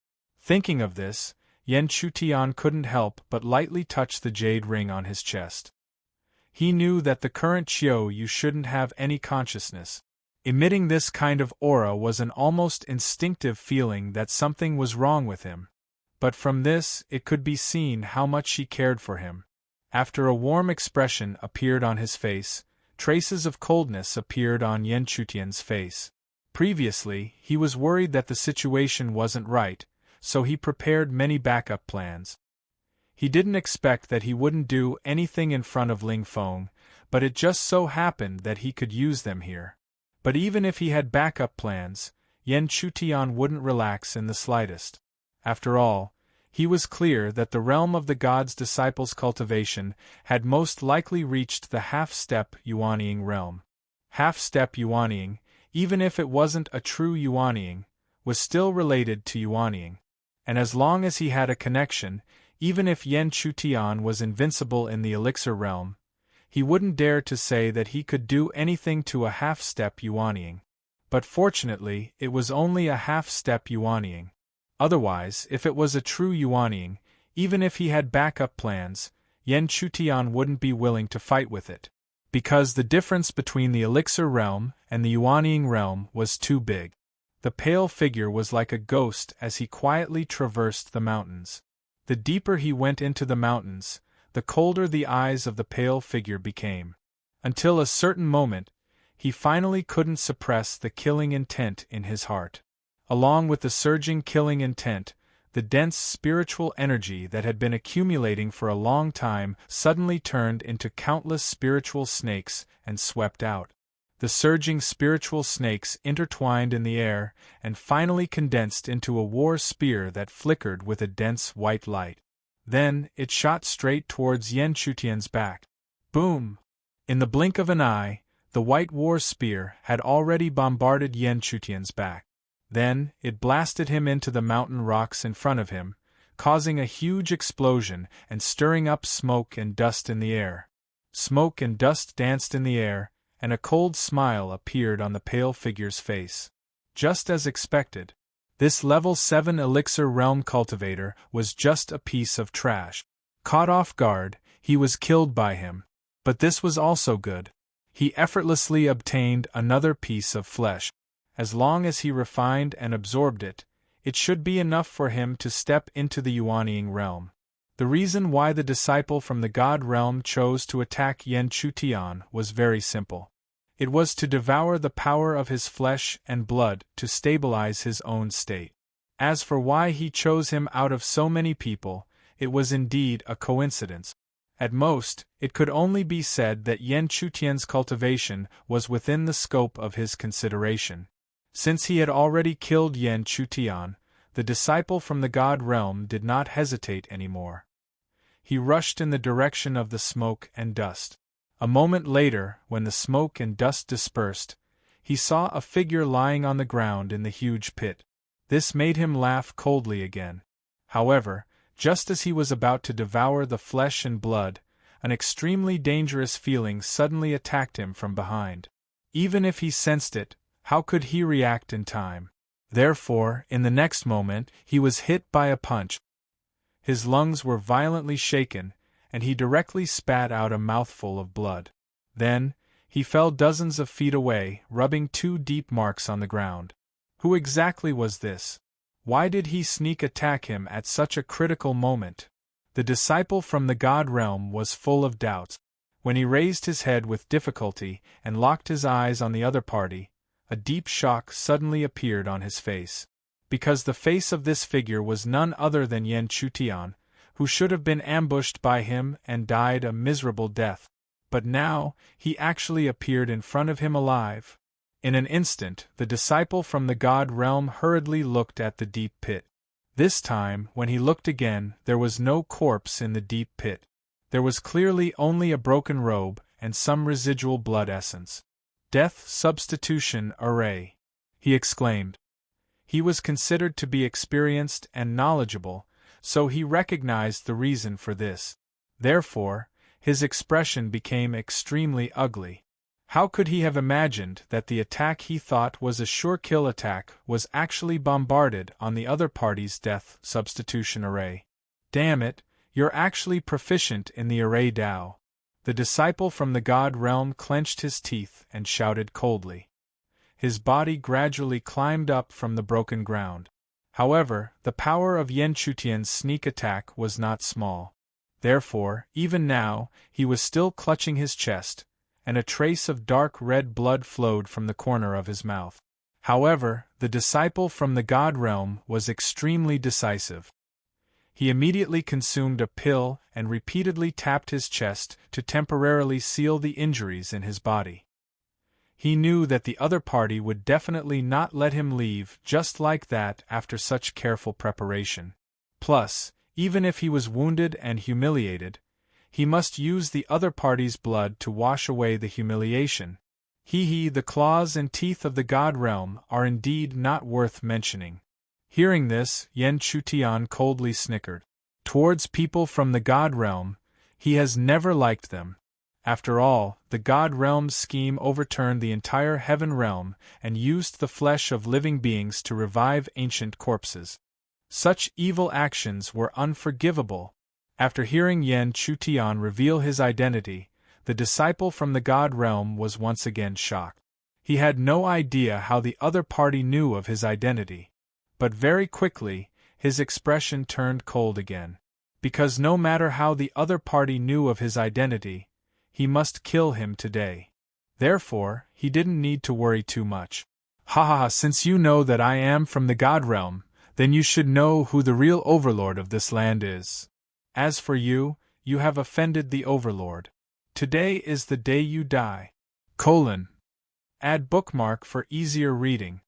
Thinking of this, Yan Chutian couldn't help but lightly touch the jade ring on his chest. He knew that the current Xiao Yu shouldn't have any consciousness. Emitting this kind of aura was an almost instinctive feeling that something was wrong with him. But from this, it could be seen how much she cared for him. After a warm expression appeared on his face, traces of coldness appeared on Yan Chutian's face. Previously, he was worried that the situation wasn't right, so he prepared many backup plans. He didn't expect that he wouldn't do anything in front of Ling Feng, but it just so happened that he could use them here. But even if he had backup plans, Yan Chutian wouldn't relax in the slightest. After all, he was clear that the realm of the god's disciples' cultivation had most likely reached the half-step Yuanying realm. Half-step Yuanying, even if it wasn't a true Yuanying, was still related to Yuanying. And as long as he had a connection, even if Yan Chutian was invincible in the elixir realm, he wouldn't dare to say that he could do anything to a half-step Yuanying. But fortunately, it was only a half-step Yuanying. Otherwise, if it was a true Yuanying, even if he had backup plans, Yan Chutian wouldn't be willing to fight with it. Because the difference between the elixir realm and the Yuanying realm was too big. The pale figure was like a ghost as he quietly traversed the mountains. The deeper he went into the mountains, the colder the eyes of the pale figure became. Until a certain moment, he finally couldn't suppress the killing intent in his heart. Along with the surging killing intent, the dense spiritual energy that had been accumulating for a long time suddenly turned into countless spiritual snakes and swept out. The surging spiritual snakes intertwined in the air and finally condensed into a war spear that flickered with a dense white light. Then, it shot straight towards Yan Chutian's back. Boom! In the blink of an eye, the white war spear had already bombarded Yan Chutian's back. Then, it blasted him into the mountain rocks in front of him, causing a huge explosion and stirring up smoke and dust in the air. Smoke and dust danced in the air, and a cold smile appeared on the pale figure's face. Just as expected, this level 7 elixir realm cultivator was just a piece of trash. Caught off guard, he was killed by him. But this was also good. He effortlessly obtained another piece of flesh. As long as he refined and absorbed it, it should be enough for him to step into the Yuanying realm. The reason why the disciple from the god realm chose to attack Yan Chutian was very simple. It was to devour the power of his flesh and blood to stabilize his own state. As for why he chose him out of so many people, it was indeed a coincidence. At most, it could only be said that Yan Chutian's cultivation was within the scope of his consideration. Since he had already killed Yan Chutian, the disciple from the god realm did not hesitate anymore. He rushed in the direction of the smoke and dust. A moment later, when the smoke and dust dispersed, he saw a figure lying on the ground in the huge pit. This made him laugh coldly again. However, just as he was about to devour the flesh and blood, an extremely dangerous feeling suddenly attacked him from behind. Even if he sensed it, how could he react in time? Therefore, in the next moment, he was hit by a punch. His lungs were violently shaken, and he directly spat out a mouthful of blood. Then, he fell dozens of feet away, rubbing 2 deep marks on the ground. Who exactly was this? Why did he sneak attack him at such a critical moment? The disciple from the God realm was full of doubts. When he raised his head with difficulty and locked his eyes on the other party, a deep shock suddenly appeared on his face. Because the face of this figure was none other than Yan Chutian, who should have been ambushed by him and died a miserable death. But now, he actually appeared in front of him alive. In an instant, the disciple from the God realm hurriedly looked at the deep pit. This time, when he looked again, there was no corpse in the deep pit. There was clearly only a broken robe and some residual blood essence. "Death substitution array," he exclaimed. He was considered to be experienced and knowledgeable, so he recognized the reason for this. Therefore, his expression became extremely ugly. How could he have imagined that the attack he thought was a sure kill attack was actually bombarded on the other party's death substitution array? Damn it, you're actually proficient in the array Dao. The disciple from the God realm clenched his teeth and shouted coldly. His body gradually climbed up from the broken ground. However, the power of Yan Chutian's sneak attack was not small. Therefore, even now, he was still clutching his chest, and a trace of dark red blood flowed from the corner of his mouth. However, the disciple from the God realm was extremely decisive. He immediately consumed a pill and repeatedly tapped his chest to temporarily seal the injuries in his body. He knew that the other party would definitely not let him leave just like that after such careful preparation. Plus, even if he was wounded and humiliated, he must use the other party's blood to wash away the humiliation. The claws and teeth of the God realm are indeed not worth mentioning. Hearing this, Yan Chutian coldly snickered. Towards people from the God realm, he has never liked them. After all, the God realm's scheme overturned the entire heaven realm and used the flesh of living beings to revive ancient corpses. Such evil actions were unforgivable. After hearing Yan Chutian reveal his identity, the disciple from the God realm was once again shocked. He had no idea how the other party knew of his identity. But very quickly, his expression turned cold again. Because no matter how the other party knew of his identity, he must kill him today. Therefore, he didn't need to worry too much. Since you know that I am from the God realm, then you should know who the real overlord of this land is. As for you, you have offended the overlord. Today is the day you die. Add bookmark for easier reading.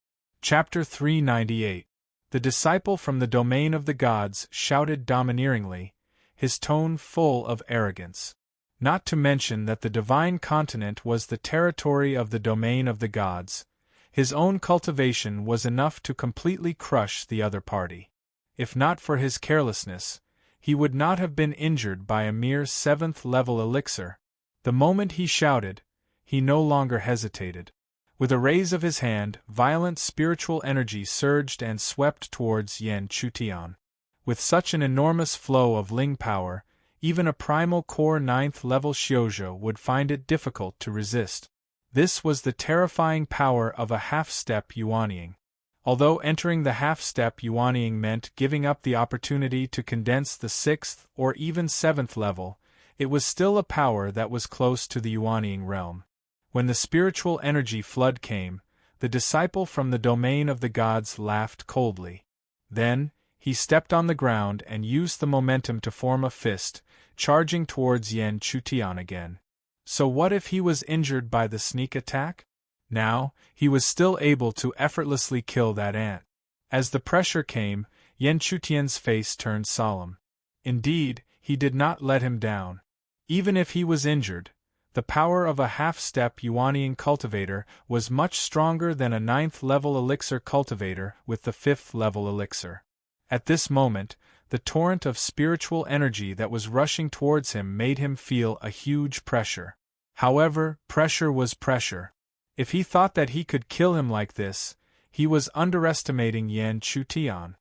Chapter 398. The disciple from the domain of the gods shouted domineeringly, his tone full of arrogance. Not to mention that the divine continent was the territory of the domain of the gods, his own cultivation was enough to completely crush the other party. If not for his carelessness, he would not have been injured by a mere 7th-level elixir. The moment he shouted, he no longer hesitated. With a raise of his hand, violent spiritual energy surged and swept towards Yan Chutian. With such an enormous flow of Ling power, even a primal core 9th-level Xiuzhou would find it difficult to resist. This was the terrifying power of a half-step Yuanying. Although entering the half-step Yuanying meant giving up the opportunity to condense the 6th or even 7th level, it was still a power that was close to the Yuanying realm. When the spiritual energy flood came, the disciple from the domain of the gods laughed coldly. Then, he stepped on the ground and used the momentum to form a fist, charging towards Yan Chutian again. So what if he was injured by the sneak attack? Now, he was still able to effortlessly kill that ant. As the pressure came, Yan Chutian's face turned solemn. Indeed, he did not let him down. Even if he was injured, The power of a half-step Yuanian cultivator was much stronger than a 9th-level elixir cultivator with the 5th-level elixir. At this moment, the torrent of spiritual energy that was rushing towards him made him feel a huge pressure. However, pressure was pressure. If he thought that he could kill him like this, he was underestimating Yan Chutian.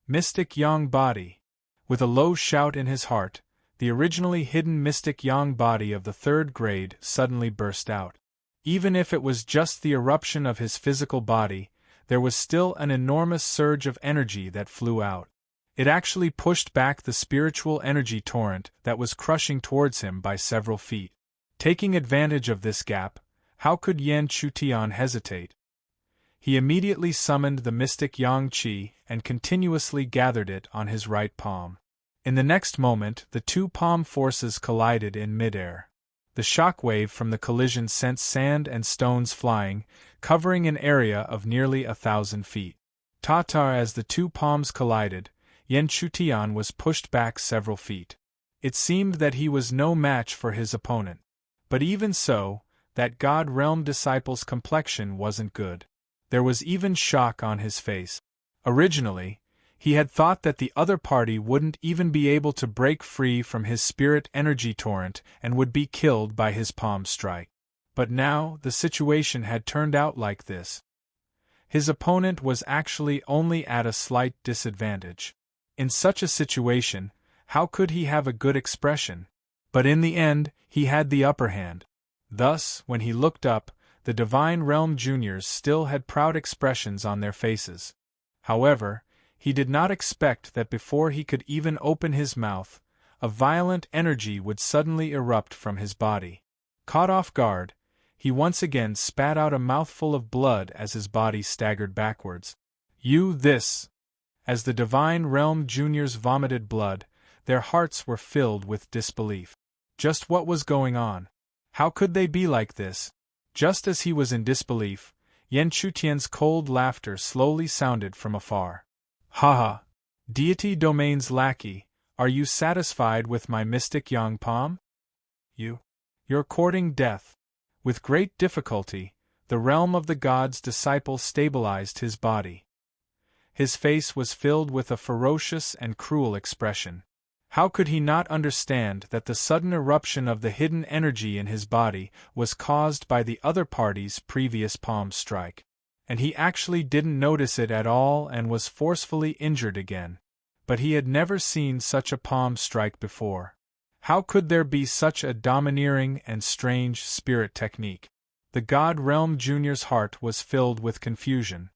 Mystic Yang Body. With a low shout in his heart, the originally hidden mystic Yang body of the 3rd grade suddenly burst out. Even if it was just the eruption of his physical body, there was still an enormous surge of energy that flew out. It actually pushed back the spiritual energy torrent that was crushing towards him by several feet. Taking advantage of this gap, how could Yan Chutian hesitate? He immediately summoned the mystic Yang Qi and continuously gathered it on his right palm. In the next moment, the two palm forces collided in midair. The shock wave from the collision sent sand and stones flying, covering an area of nearly 1,000 feet. Tatar as the two palms collided, Yan Chutian was pushed back several feet. It seemed that he was no match for his opponent. But even so, that God Realm disciple's complexion wasn't good. There was even shock on his face. Originally, he had thought that the other party wouldn't even be able to break free from his spirit energy torrent and would be killed by his palm strike. But now, the situation had turned out like this. His opponent was actually only at a slight disadvantage. In such a situation, how could he have a good expression? But in the end, he had the upper hand. Thus, when he looked up, the Divine Realm Juniors still had proud expressions on their faces. However, he did not expect that before he could even open his mouth, a violent energy would suddenly erupt from his body. Caught off guard, he once again spat out a mouthful of blood as his body staggered backwards. This! As the Divine Realm Juniors vomited blood, their hearts were filled with disbelief. Just what was going on? How could they be like this? Just as he was in disbelief, Yan Chutian's cold laughter slowly sounded from afar. Ha! Deity Domain's lackey, are you satisfied with my mystic Yang palm? You're courting death. With great difficulty, the realm of the god's disciple stabilized his body. His face was filled with a ferocious and cruel expression. How could he not understand that the sudden eruption of the hidden energy in his body was caused by the other party's previous palm strike? And he actually didn't notice it at all and was forcefully injured again. But he had never seen such a palm strike before. How could there be such a domineering and strange spirit technique? The God Realm Junior's heart was filled with confusion.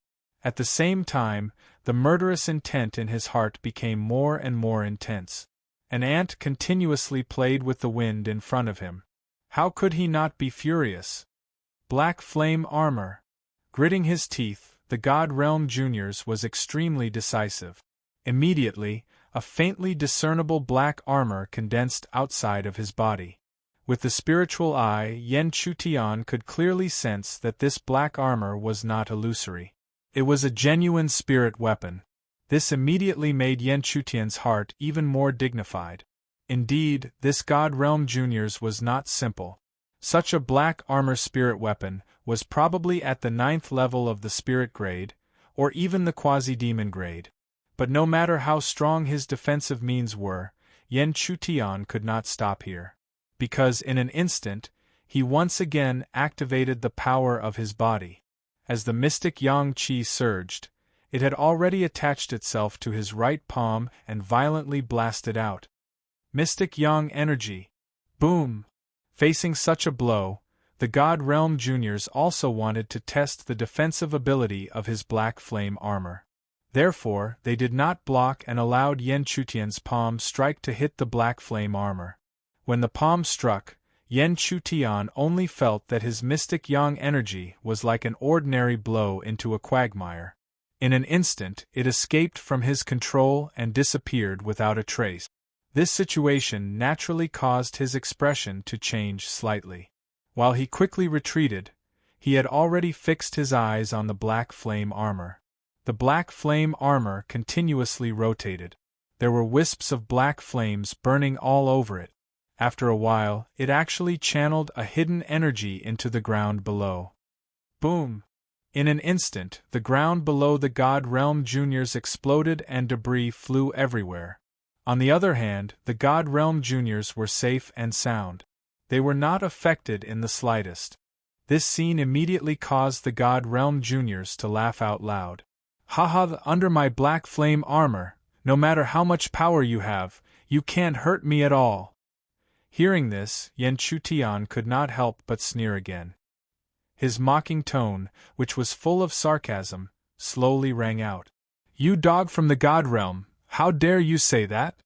At the same time, the murderous intent in his heart became more and more intense. An ant continuously played with the wind in front of him. How could he not be furious? Black flame armor. Gritting his teeth, the God Realm Juniors was extremely decisive. Immediately, a faintly discernible black armor condensed outside of his body. With the spiritual eye, Yan Chutian could clearly sense that this black armor was not illusory. It was a genuine spirit weapon. This immediately made Yan Chutian's heart even more dignified. Indeed, this God Realm Juniors was not simple. Such a black armor spirit weapon was probably at the 9th level of the spirit grade, or even the quasi-demon grade. But no matter how strong his defensive means were, Yan Chutian could not stop here. Because in an instant, he once again activated the power of his body. As the mystic Yang Qi surged, it had already attached itself to his right palm and violently blasted out. Mystic Yang energy. Boom! Facing such a blow, the God Realm Juniors also wanted to test the defensive ability of his black flame armor. Therefore, they did not block and allowed Yan Chutian's palm strike to hit the black flame armor. When the palm struck, Yan Chutian only felt that his mystic Yang energy was like an ordinary blow into a quagmire. In an instant, it escaped from his control and disappeared without a trace. This situation naturally caused his expression to change slightly. While he quickly retreated, he had already fixed his eyes on the black flame armor. The black flame armor continuously rotated. There were wisps of black flames burning all over it. After a while, it actually channeled a hidden energy into the ground below. Boom! In an instant, the ground below the God Realm Juniors exploded and debris flew everywhere. On the other hand, the God Realm Juniors were safe and sound. They were not affected in the slightest. This scene immediately caused the God Realm Juniors to laugh out loud. Haha, under my black flame armor, no matter how much power you have, you can't hurt me at all. Hearing this, Yan Chutian could not help but sneer again. His mocking tone, which was full of sarcasm, slowly rang out. You dog from the God Realm, how dare you say that?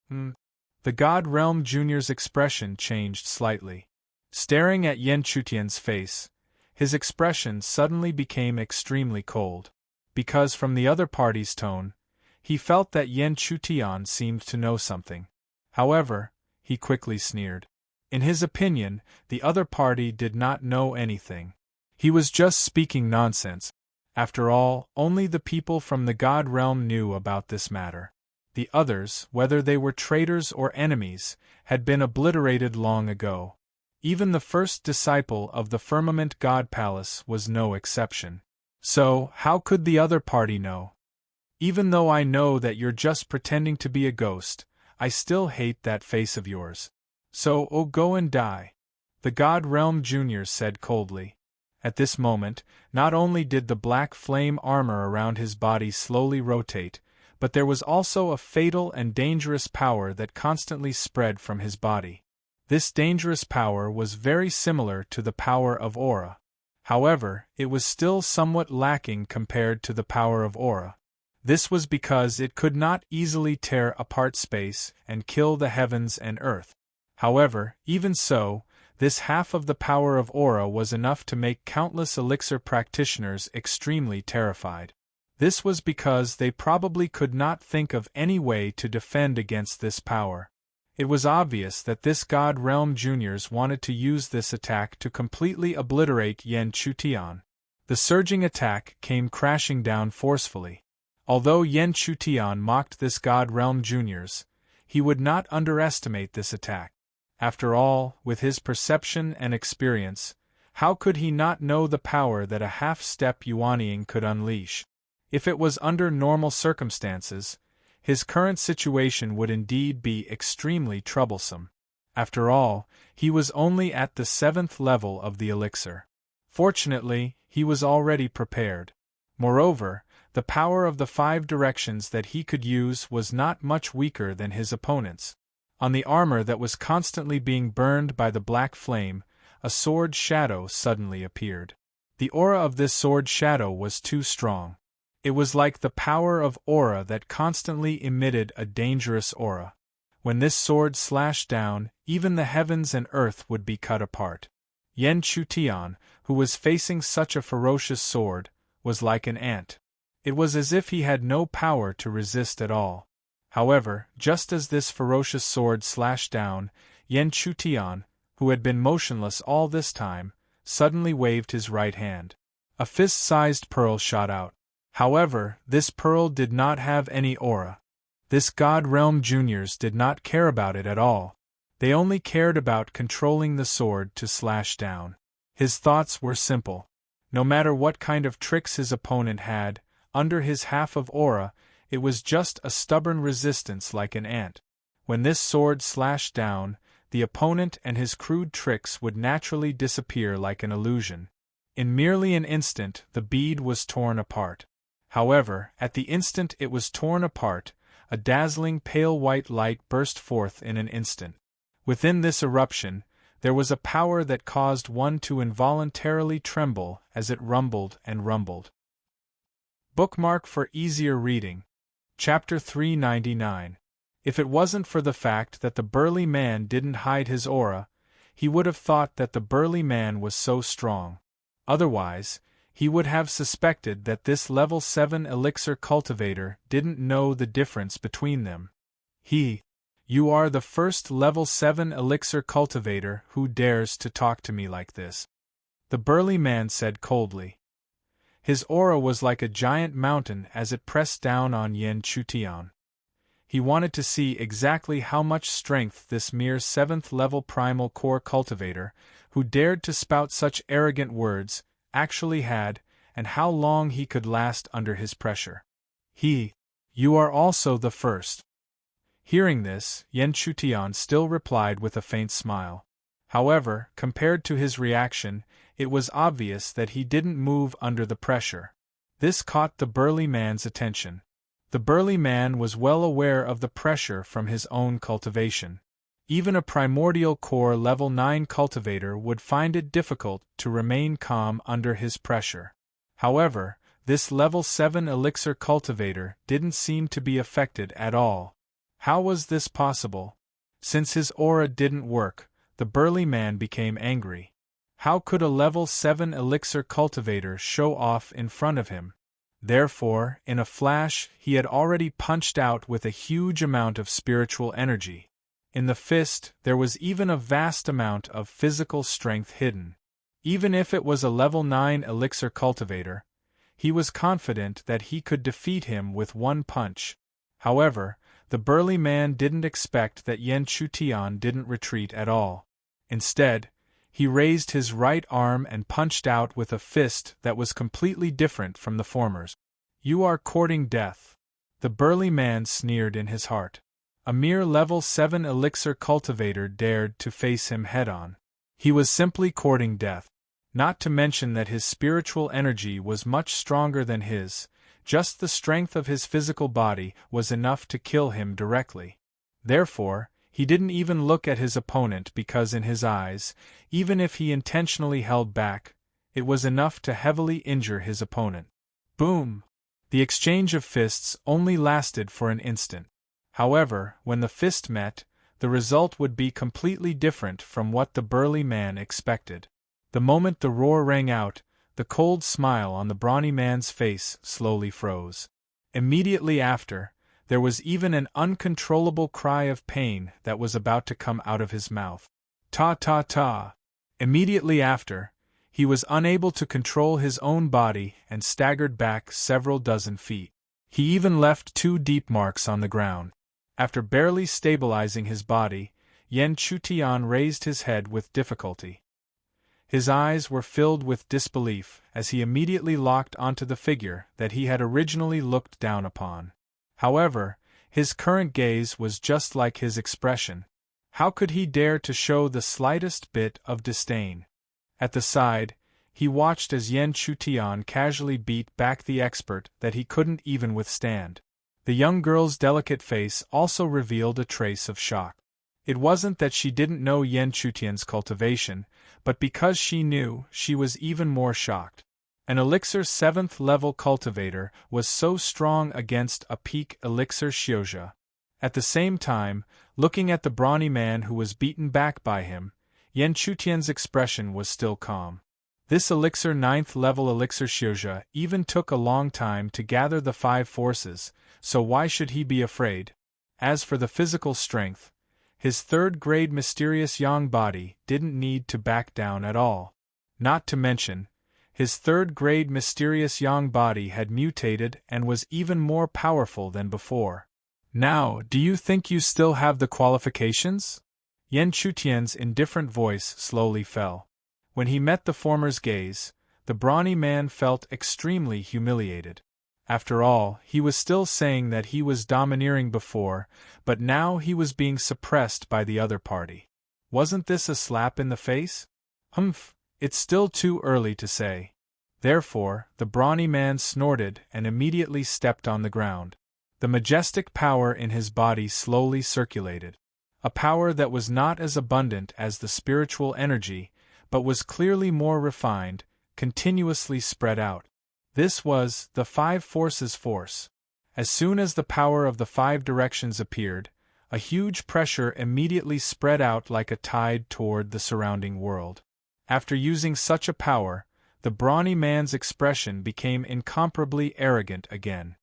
The God Realm Junior's expression changed slightly. Staring at Yan Chutian's face, his expression suddenly became extremely cold. Because from the other party's tone, he felt that Yan Chutian seemed to know something. However, he quickly sneered. In his opinion, the other party did not know anything. He was just speaking nonsense. After all, only the people from the God Realm knew about this matter. The others, whether they were traitors or enemies, had been obliterated long ago. Even the first disciple of the Firmament God Palace was no exception. So, how could the other party know? Even though I know that you're just pretending to be a ghost, I still hate that face of yours. So, go and die. The God Realm Juniors said coldly. At this moment, not only did the black flame armor around his body slowly rotate, but there was also a fatal and dangerous power that constantly spread from his body. This dangerous power was very similar to the power of aura. However, it was still somewhat lacking compared to the power of aura. This was because it could not easily tear apart space and kill the heavens and earth. However, even so, this half of the power of aura was enough to make countless elixir practitioners extremely terrified. This was because they probably could not think of any way to defend against this power. It was obvious that this God Realm Juniors wanted to use this attack to completely obliterate Yan Chutian. The surging attack came crashing down forcefully. Although Yan Chutian mocked this God Realm Juniors, he would not underestimate this attack. After all, with his perception and experience, how could he not know the power that a half-step Yuanying could unleash? If it was under normal circumstances, his current situation would indeed be extremely troublesome. After all, he was only at the 7th level of the elixir. Fortunately, he was already prepared. Moreover, the power of the 5 directions that he could use was not much weaker than his opponent's. On the armor that was constantly being burned by the black flame, a sword shadow suddenly appeared. The aura of this sword shadow was too strong. It was like the power of aura that constantly emitted a dangerous aura. When this sword slashed down, even the heavens and earth would be cut apart. Yan Chutian, who was facing such a ferocious sword, was like an ant. It was as if he had no power to resist at all. However, just as this ferocious sword slashed down, Yan Chutian, who had been motionless all this time, suddenly waved his right hand. A fist-sized pearl shot out. However, this pearl did not have any aura. This God Realm Juniors did not care about it at all. They only cared about controlling the sword to slash down. His thoughts were simple. No matter what kind of tricks his opponent had, under his half of aura, it was just a stubborn resistance like an ant. When this sword slashed down, the opponent and his crude tricks would naturally disappear like an illusion. In merely an instant, the bead was torn apart. However, at the instant it was torn apart, a dazzling pale white light burst forth in an instant. Within this eruption, there was a power that caused one to involuntarily tremble as it rumbled and rumbled. Bookmark for easier reading. Chapter 399. If it wasn't for the fact that the burly man didn't hide his aura, he would have thought that the burly man was so strong. Otherwise, he would have suspected that this level 7 elixir cultivator didn't know the difference between them. You are the first level 7 elixir cultivator who dares to talk to me like this, the burly man said coldly. His aura was like a giant mountain as it pressed down on Yan Chutian. He wanted to see exactly how much strength this mere 7th-level primal core cultivator, who dared to spout such arrogant words, actually had, and how long he could last under his pressure. You are also the first. Hearing this, Yen Chutian still replied with a faint smile. However, compared to his reaction, it was obvious that he didn't move under the pressure. This caught the burly man's attention. The burly man was well aware of the pressure from his own cultivation. Even a primordial core level 9 cultivator would find it difficult to remain calm under his pressure. However, this level 7 elixir cultivator didn't seem to be affected at all. How was this possible? Since his aura didn't work, the burly man became angry. How could a level 7 elixir cultivator show off in front of him? Therefore, in a flash, he had already punched out with a huge amount of spiritual energy. In the fist, there was even a vast amount of physical strength hidden. Even if it was a level 9 elixir cultivator, he was confident that he could defeat him with one punch. However, the burly man didn't expect that Yen Chutian didn't retreat at all. Instead, he raised his right arm and punched out with a fist that was completely different from the former's. You are courting death. The burly man sneered in his heart. A mere level 7 elixir cultivator dared to face him head-on. He was simply courting death. Not to mention that his spiritual energy was much stronger than his, just the strength of his physical body was enough to kill him directly. Therefore, he didn't even look at his opponent because in his eyes, even if he intentionally held back, it was enough to heavily injure his opponent. Boom! The exchange of fists only lasted for an instant. However, when the fist met, the result would be completely different from what the burly man expected. The moment the roar rang out, the cold smile on the brawny man's face slowly froze. Immediately after, there was even an uncontrollable cry of pain that was about to come out of his mouth. Ta ta ta! Immediately after, he was unable to control his own body and staggered back several dozen feet. He even left 2 deep marks on the ground. After barely stabilizing his body, Yen Chutian raised his head with difficulty. His eyes were filled with disbelief as he immediately locked onto the figure that he had originally looked down upon. However, his current gaze was just like his expression. How could he dare to show the slightest bit of disdain? At the side, he watched as Yen Chutian casually beat back the expert that he couldn't even withstand. The young girl's delicate face also revealed a trace of shock. It wasn't that she didn't know Yen Chutian's cultivation, but because she knew, she was even more shocked. An elixir 7th level cultivator was so strong against a peak elixir Xiozha. At the same time, looking at the brawny man who was beaten back by him, Yen Chutian's expression was still calm. This elixir 9th level elixir Xiozha even took a long time to gather the 5 forces, so why should he be afraid? As for the physical strength, his 3rd grade mysterious yang body didn't need to back down at all. Not to mention, his 3rd grade mysterious yang body had mutated and was even more powerful than before. Now, do you think you still have the qualifications? Yen Chutian's indifferent voice slowly fell. When he met the former's gaze, the brawny man felt extremely humiliated. After all, he was still saying that he was domineering before, but now he was being suppressed by the other party. Wasn't this a slap in the face? It's still too early to say. Therefore, the brawny man snorted and immediately stepped on the ground. The majestic power in his body slowly circulated. A power that was not as abundant as the spiritual energy, but was clearly more refined, continuously spread out. This was the 5 forces force. As soon as the power of the 5 directions appeared, a huge pressure immediately spread out like a tide toward the surrounding world. After using such a power, the brawny man's expression became incomparably arrogant again.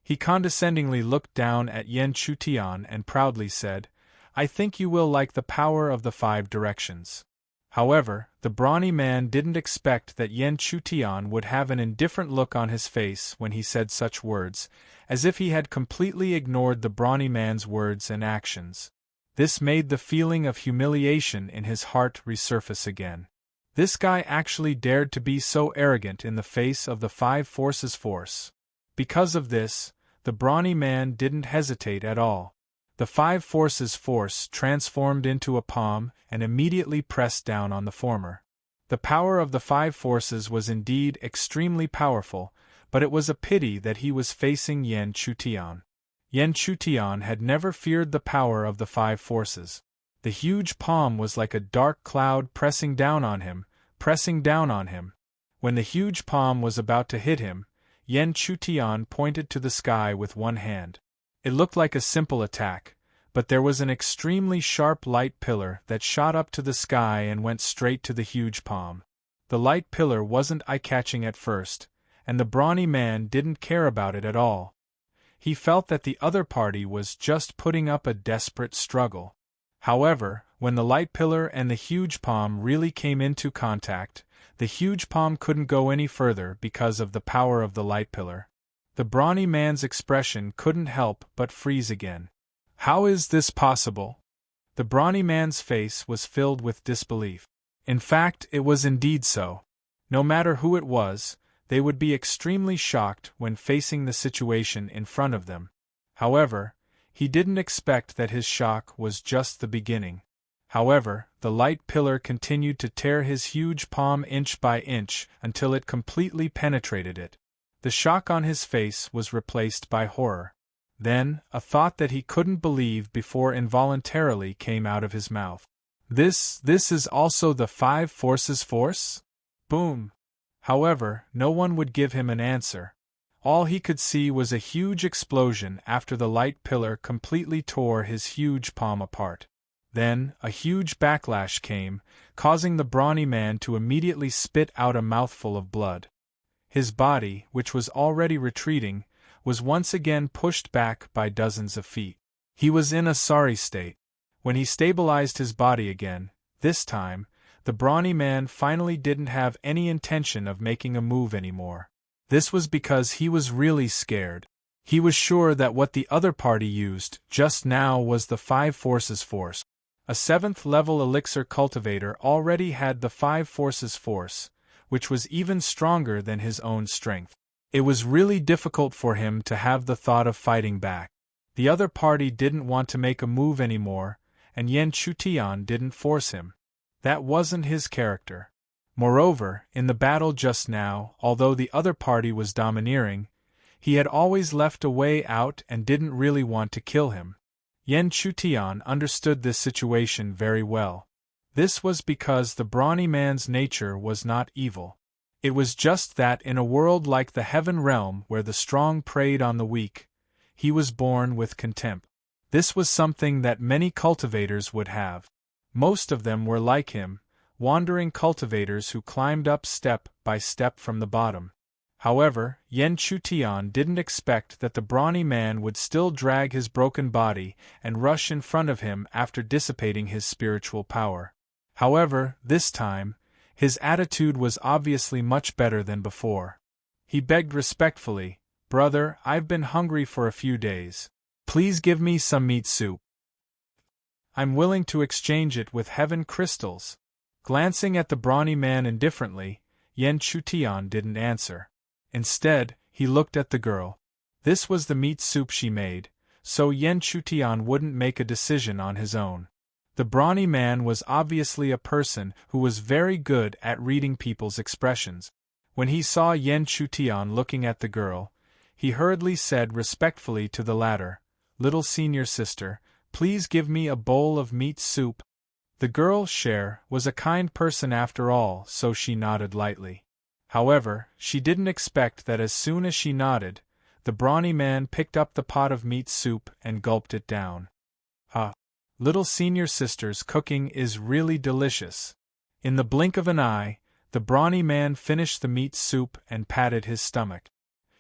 He condescendingly looked down at Yen Chutian and proudly said, "I think you will like the power of the 5 directions." However, the brawny man didn't expect that Yen Chutian would have an indifferent look on his face when he said such words, as if he had completely ignored the brawny man's words and actions. This made the feeling of humiliation in his heart resurface again. This guy actually dared to be so arrogant in the face of the five forces force. Because of this, the brawny man didn't hesitate at all. The five forces force transformed into a palm and immediately pressed down on the former. The power of the five forces was indeed extremely powerful, but it was a pity that he was facing Yen Chutian. Yen Chutian had never feared the power of the five forces. The huge palm was like a dark cloud pressing down on him, pressing down on him. When the huge palm was about to hit him, Yen Chutian pointed to the sky with one hand. It looked like a simple attack, but there was an extremely sharp light pillar that shot up to the sky and went straight to the huge palm. The light pillar wasn't eye-catching at first, and the brawny man didn't care about it at all. He felt that the other party was just putting up a desperate struggle. However, when the light pillar and the huge palm really came into contact, the huge palm couldn't go any further because of the power of the light pillar. The brawny man's expression couldn't help but freeze again. How is this possible? The brawny man's face was filled with disbelief. In fact, it was indeed so. No matter who it was, they would be extremely shocked when facing the situation in front of them. However, he didn't expect that his shock was just the beginning. However, the light pillar continued to tear his huge palm inch by inch until it completely penetrated it. The shock on his face was replaced by horror. Then, a thought that he couldn't believe before involuntarily came out of his mouth. This is also the five forces force? Boom! However, no one would give him an answer. All he could see was a huge explosion after the light pillar completely tore his huge palm apart. Then, a huge backlash came, causing the brawny man to immediately spit out a mouthful of blood. His body, which was already retreating, was once again pushed back by dozens of feet. He was in a sorry state. When he stabilized his body again, this time, the brawny man finally didn't have any intention of making a move anymore. This was because he was really scared. He was sure that what the other party used just now was the five forces force. A 7th level elixir cultivator already had the five forces force, which was even stronger than his own strength. It was really difficult for him to have the thought of fighting back. The other party didn't want to make a move anymore, and Yen Chutian didn't force him. That wasn't his character. Moreover, in the battle just now, although the other party was domineering, he had always left a way out and didn't really want to kill him. Yen Chutian understood this situation very well. This was because the brawny man's nature was not evil. It was just that in a world like the heaven realm where the strong preyed on the weak, he was born with contempt. This was something that many cultivators would have. Most of them were like him, wandering cultivators who climbed up step by step from the bottom. However, Yen Chutian didn't expect that the brawny man would still drag his broken body and rush in front of him after dissipating his spiritual power. However, this time, his attitude was obviously much better than before. He begged respectfully, "Brother, I've been hungry for a few days. Please give me some meat soup. I'm willing to exchange it with heaven crystals." Glancing at the brawny man indifferently, Yen Chutian didn't answer. Instead, he looked at the girl. This was the meat soup she made, so Yen Chutian wouldn't make a decision on his own. The brawny man was obviously a person who was very good at reading people's expressions. When he saw Yen Chutian looking at the girl, he hurriedly said respectfully to the latter, "Little senior sister, please give me a bowl of meat soup." The girl, Cher, was a kind person after all, so she nodded lightly. However, she didn't expect that as soon as she nodded, the brawny man picked up the pot of meat soup and gulped it down. Little senior sister's cooking is really delicious. In the blink of an eye, the brawny man finished the meat soup and patted his stomach.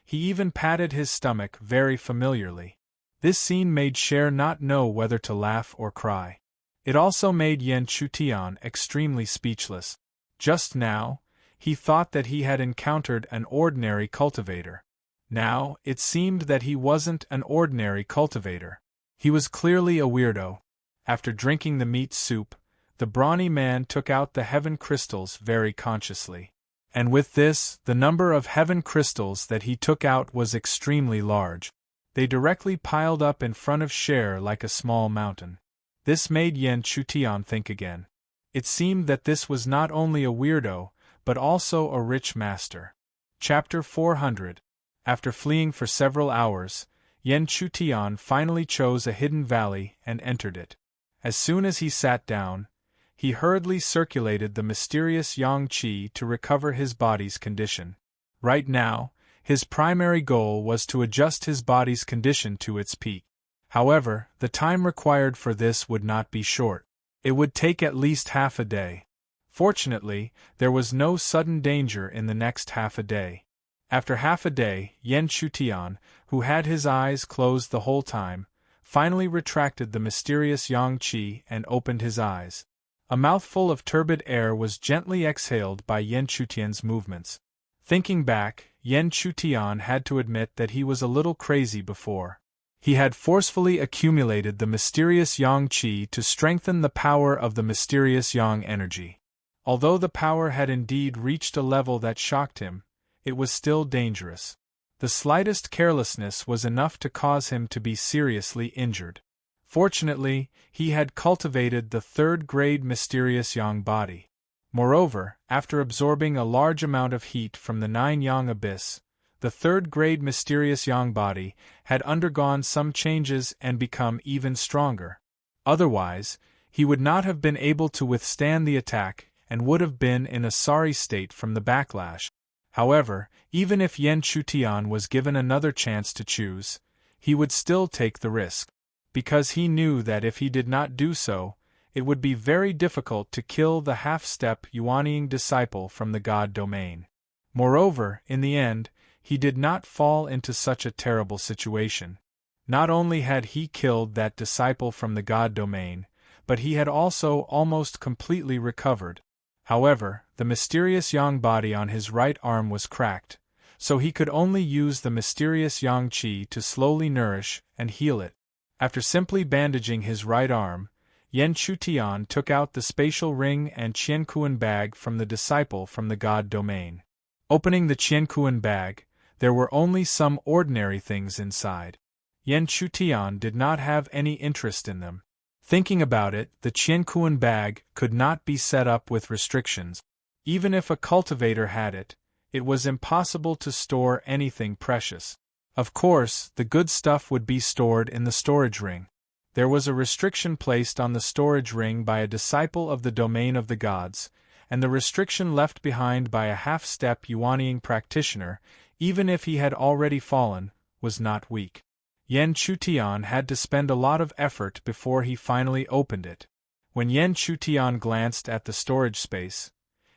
He even patted his stomach very familiarly. This scene made Cher not know whether to laugh or cry. It also made Yen Chutian extremely speechless. Just now, he thought that he had encountered an ordinary cultivator. Now, it seemed that he wasn't an ordinary cultivator. He was clearly a weirdo. After drinking the meat soup, the brawny man took out the heaven crystals very consciously. And with this, the number of heaven crystals that he took out was extremely large. They directly piled up in front of Cher like a small mountain. This made Yen Chutian think again. It seemed that this was not only a weirdo, but also a rich master. Chapter 400. After fleeing for several hours, Yen Chutian finally chose a hidden valley and entered it. As soon as he sat down, he hurriedly circulated the mysterious yang qi to recover his body's condition. Right now, his primary goal was to adjust his body's condition to its peak. However, the time required for this would not be short. It would take at least half a day. Fortunately, there was no sudden danger in the next half a day. After half a day, Yen Chutian, who had his eyes closed the whole time, finally retracted the mysterious yang qi and opened his eyes. A mouthful of turbid air was gently exhaled by Yen Chutian's movements. Thinking back, Yen Chutian had to admit that he was a little crazy before. He had forcefully accumulated the mysterious yang qi to strengthen the power of the mysterious yang energy. Although the power had indeed reached a level that shocked him, it was still dangerous. The slightest carelessness was enough to cause him to be seriously injured. Fortunately, he had cultivated the third-grade mysterious yang body. Moreover, after absorbing a large amount of heat from the 9-yang abyss, the third-grade mysterious yang body had undergone some changes and become even stronger. Otherwise, he would not have been able to withstand the attack and would have been in a sorry state from the backlash. However, even if Yen Chutian was given another chance to choose, he would still take the risk. Because he knew that if he did not do so, it would be very difficult to kill the half-step Yuanying disciple from the God domain. Moreover, in the end, he did not fall into such a terrible situation. Not only had he killed that disciple from the God domain, but he had also almost completely recovered. However, the mysterious yang body on his right arm was cracked, so he could only use the mysterious yang qi to slowly nourish and heal it. After simply bandaging his right arm, Yen Chutian took out the spatial ring and Qiankuan bag from the disciple from the God domain. Opening the Qiankuan bag, there were only some ordinary things inside. Yen Chutian did not have any interest in them. Thinking about it, the Qiankuan bag could not be set up with restrictions. Even if a cultivator had it, it was impossible to store anything precious. Of course, the good stuff would be stored in the storage ring. There was a restriction placed on the storage ring by a disciple of the domain of the gods, and the restriction left behind by a half-step Yuanying practitioner, even if he had already fallen, was not weak. Yen Chutian had to spend a lot of effort before he finally opened it. When Yen Chutian glanced at the storage space,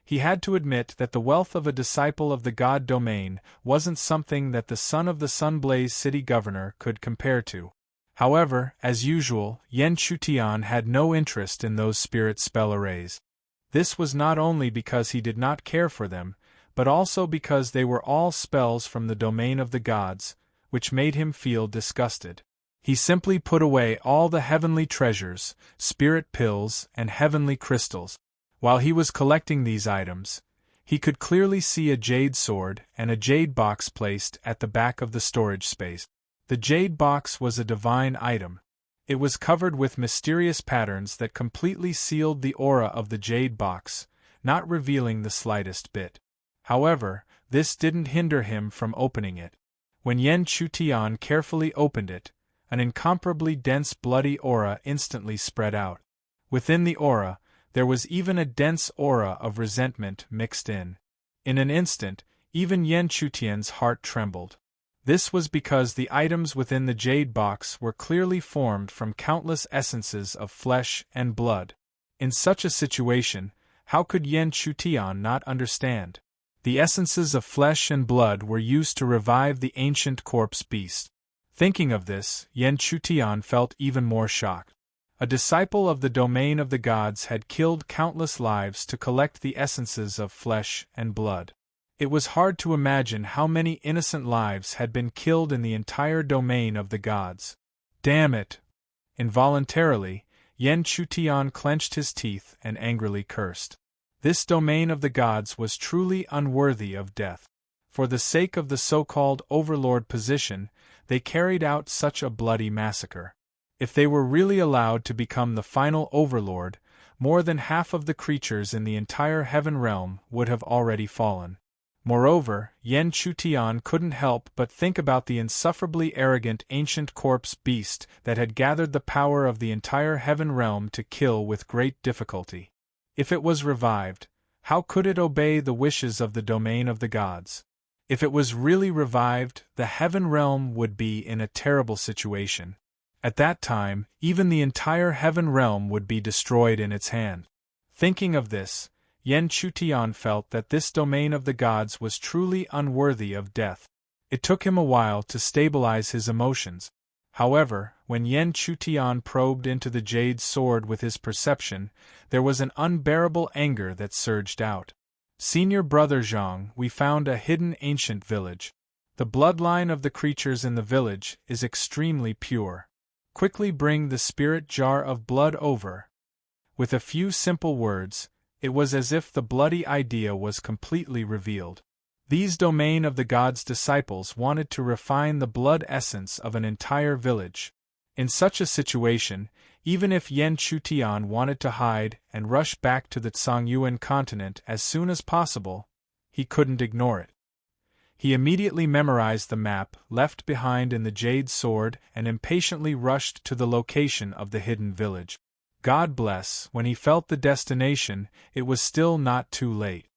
he had to admit that the wealth of a disciple of the God domain wasn't something that the son of the Sunblaze city governor could compare to. However, as usual, Yen Chutian had no interest in those spirit spell arrays. This was not only because he did not care for them, but also because they were all spells from the domain of the gods, which made him feel disgusted. He simply put away all the heavenly treasures, spirit pills, and heavenly crystals. While he was collecting these items, he could clearly see a jade sword and a jade box placed at the back of the storage space. The jade box was a divine item. It was covered with mysterious patterns that completely sealed the aura of the jade box, not revealing the slightest bit. However, this didn't hinder him from opening it. When Yen Chutian carefully opened it, an incomparably dense bloody aura instantly spread out. Within the aura, there was even a dense aura of resentment mixed in. In an instant, even Yen Chutian's heart trembled. This was because the items within the jade box were clearly formed from countless essences of flesh and blood. In such a situation, how could Yen Chutian not understand? The essences of flesh and blood were used to revive the ancient corpse beast. Thinking of this, Yen Chutian felt even more shocked. A disciple of the domain of the gods had killed countless lives to collect the essences of flesh and blood. It was hard to imagine how many innocent lives had been killed in the entire domain of the gods. Damn it! Involuntarily, Yen Chutian clenched his teeth and angrily cursed. This domain of the gods was truly unworthy of death. For the sake of the so-called overlord position, they carried out such a bloody massacre. If they were really allowed to become the final overlord, more than half of the creatures in the entire heaven realm would have already fallen. Moreover, Yen Chutian couldn't help but think about the insufferably arrogant ancient corpse beast that had gathered the power of the entire heaven realm to kill with great difficulty. If it was revived, how could it obey the wishes of the domain of the gods? If it was really revived, the heaven realm would be in a terrible situation. At that time, even the entire heaven realm would be destroyed in its hand. Thinking of this, Yen Chutian felt that this domain of the gods was truly unworthy of death. It took him a while to stabilize his emotions. However, when Yen Chutian probed into the jade sword with his perception, there was an unbearable anger that surged out. Senior Brother Zhang, we found a hidden ancient village. The bloodline of the creatures in the village is extremely pure. Quickly bring the spirit jar of blood over. With a few simple words, it was as if the bloody idea was completely revealed. These domain of the gods' disciples wanted to refine the blood essence of an entire village. In such a situation, even if Yen Chutian wanted to hide and rush back to the Tsongyuan continent as soon as possible, he couldn't ignore it. He immediately memorized the map left behind in the jade sword and impatiently rushed to the location of the hidden village. God bless, when he felt the destination, it was still not too late.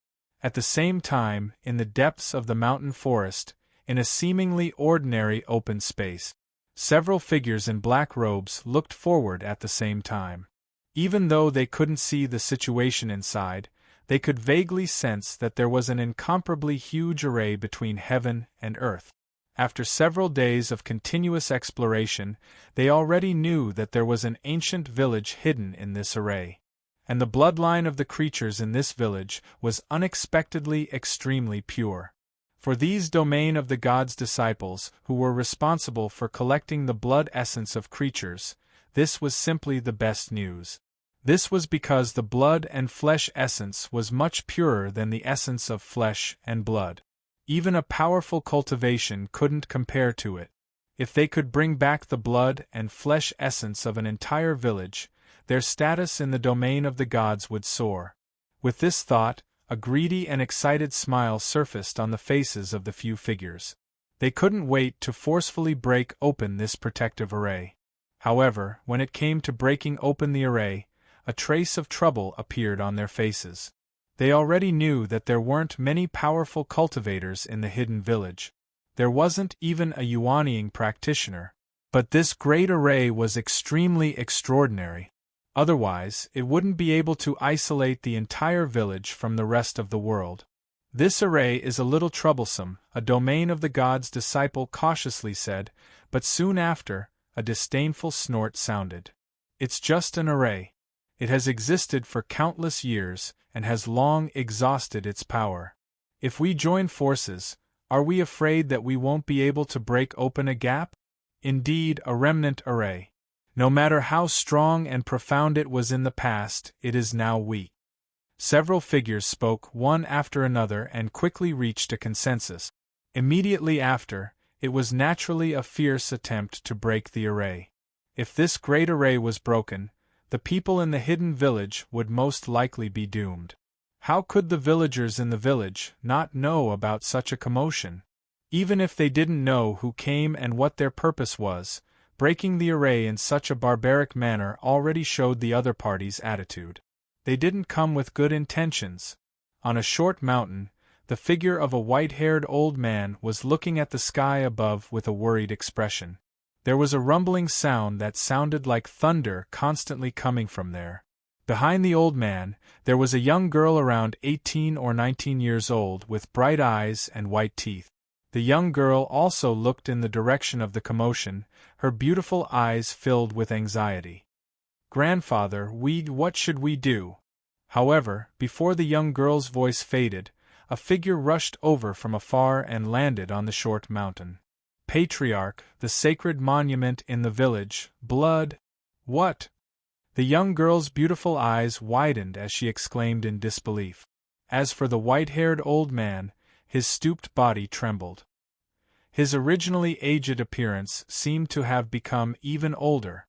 At the same time, in the depths of the mountain forest, in a seemingly ordinary open space, several figures in black robes looked forward at the same time. Even though they couldn't see the situation inside, they could vaguely sense that there was an incomparably huge array between heaven and earth. After several days of continuous exploration, they already knew that there was an ancient village hidden in this array. And the bloodline of the creatures in this village was unexpectedly extremely pure. For these domain of the gods' disciples, who were responsible for collecting the blood essence of creatures, this was simply the best news. This was because the blood and flesh essence was much purer than the essence of flesh and blood. Even a powerful cultivation couldn't compare to it. If they could bring back the blood and flesh essence of an entire village, their status in the domain of the gods would soar. With this thought, a greedy and excited smile surfaced on the faces of the few figures. They couldn't wait to forcefully break open this protective array. However, when it came to breaking open the array, a trace of trouble appeared on their faces. They already knew that there weren't many powerful cultivators in the hidden village. There wasn't even a Yuanying practitioner. But this great array was extremely extraordinary. Otherwise, it wouldn't be able to isolate the entire village from the rest of the world. This array is a little troublesome, a domain of the gods' disciple cautiously said, but soon after, a disdainful snort sounded. It's just an array. It has existed for countless years, and has long exhausted its power. If we join forces, are we afraid that we won't be able to break open a gap? Indeed, a remnant array. No matter how strong and profound it was in the past, it is now weak. Several figures spoke one after another and quickly reached a consensus. Immediately after, it was naturally a fierce attempt to break the array. If this great array was broken, the people in the hidden village would most likely be doomed. How could the villagers in the village not know about such a commotion? Even if they didn't know who came and what their purpose was, breaking the array in such a barbaric manner already showed the other party's attitude. They didn't come with good intentions. On a short mountain, the figure of a white-haired old man was looking at the sky above with a worried expression. There was a rumbling sound that sounded like thunder constantly coming from there. Behind the old man, there was a young girl around 18 or 19 years old with bright eyes and white teeth. The young girl also looked in the direction of the commotion, her beautiful eyes filled with anxiety. "Grandfather, what should we do?" However, before the young girl's voice faded, a figure rushed over from afar and landed on the short mountain. "Patriarch, the sacred monument in the village, blood." "What?" The young girl's beautiful eyes widened as she exclaimed in disbelief. As for the white-haired old man, his stooped body trembled. His originally aged appearance seemed to have become even older.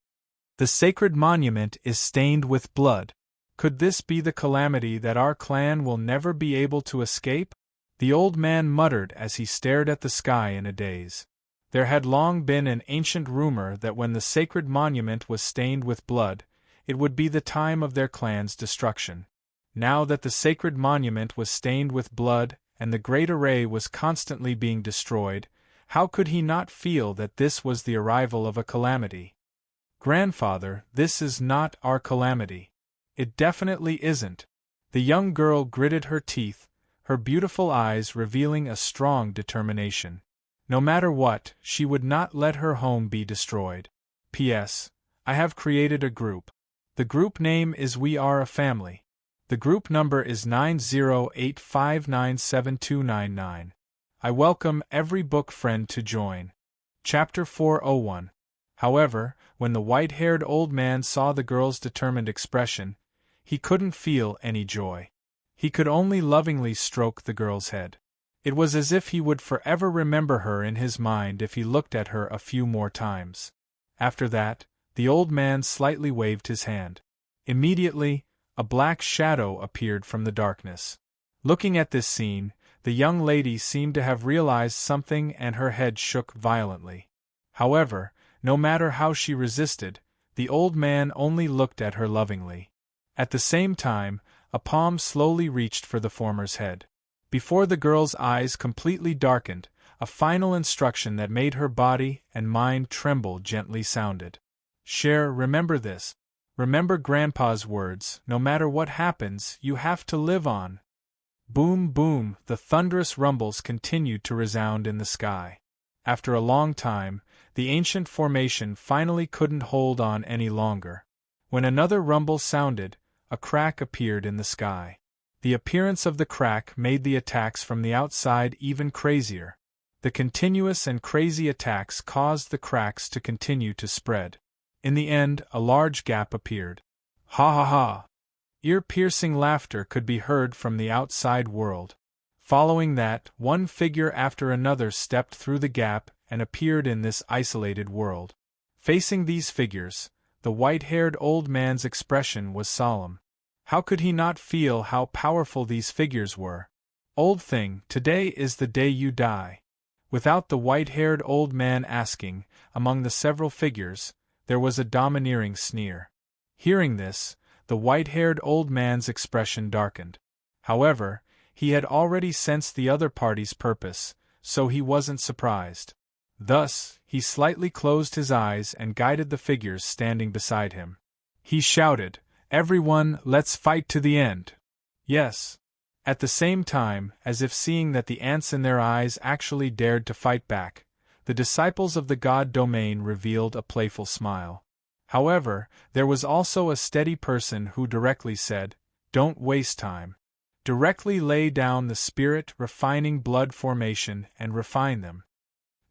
"The sacred monument is stained with blood. Could this be the calamity that our clan will never be able to escape?" The old man muttered as he stared at the sky in a daze. There had long been an ancient rumor that when the sacred monument was stained with blood, it would be the time of their clan's destruction. Now that the sacred monument was stained with blood and the great array was constantly being destroyed, how could he not feel that this was the arrival of a calamity? "Grandfather, this is not our calamity. It definitely isn't." The young girl gritted her teeth, her beautiful eyes revealing a strong determination. No matter what, she would not let her home be destroyed. P.S. I have created a group. The group name is We Are a Family. The group number is 9085972299. I welcome every book friend to join. Chapter 401. However, when the white-haired old man saw the girl's determined expression, he couldn't feel any joy. He could only lovingly stroke the girl's head. It was as if he would forever remember her in his mind if he looked at her a few more times. After that, the old man slightly waved his hand. Immediately, a black shadow appeared from the darkness. Looking at this scene, the young lady seemed to have realized something and her head shook violently. However, no matter how she resisted, the old man only looked at her lovingly. At the same time, a palm slowly reached for the former's head. Before the girl's eyes completely darkened, a final instruction that made her body and mind tremble gently sounded. "Cher, remember this. Remember Grandpa's words, no matter what happens, you have to live on." Boom, boom, the thunderous rumbles continued to resound in the sky. After a long time, the ancient formation finally couldn't hold on any longer. When another rumble sounded, a crack appeared in the sky. The appearance of the crack made the attacks from the outside even crazier. The continuous and crazy attacks caused the cracks to continue to spread. In the end, a large gap appeared. Ha ha ha! Ear-piercing laughter could be heard from the outside world. Following that, one figure after another stepped through the gap and appeared in this isolated world. Facing these figures, the white-haired old man's expression was solemn. How could he not feel how powerful these figures were? "Old thing, today is the day you die." Without the white-haired old man asking, among the several figures, there was a domineering sneer. Hearing this, the white-haired old man's expression darkened. However, he had already sensed the other party's purpose, so he wasn't surprised. Thus, he slightly closed his eyes and guided the figures standing beside him. He shouted, "Everyone, let's fight to the end." "Yes." At the same time, as if seeing that the ants in their eyes actually dared to fight back, the disciples of the god domain revealed a playful smile. However, there was also a steady person who directly said, "Don't waste time. Directly lay down the spirit refining blood formation and refine them."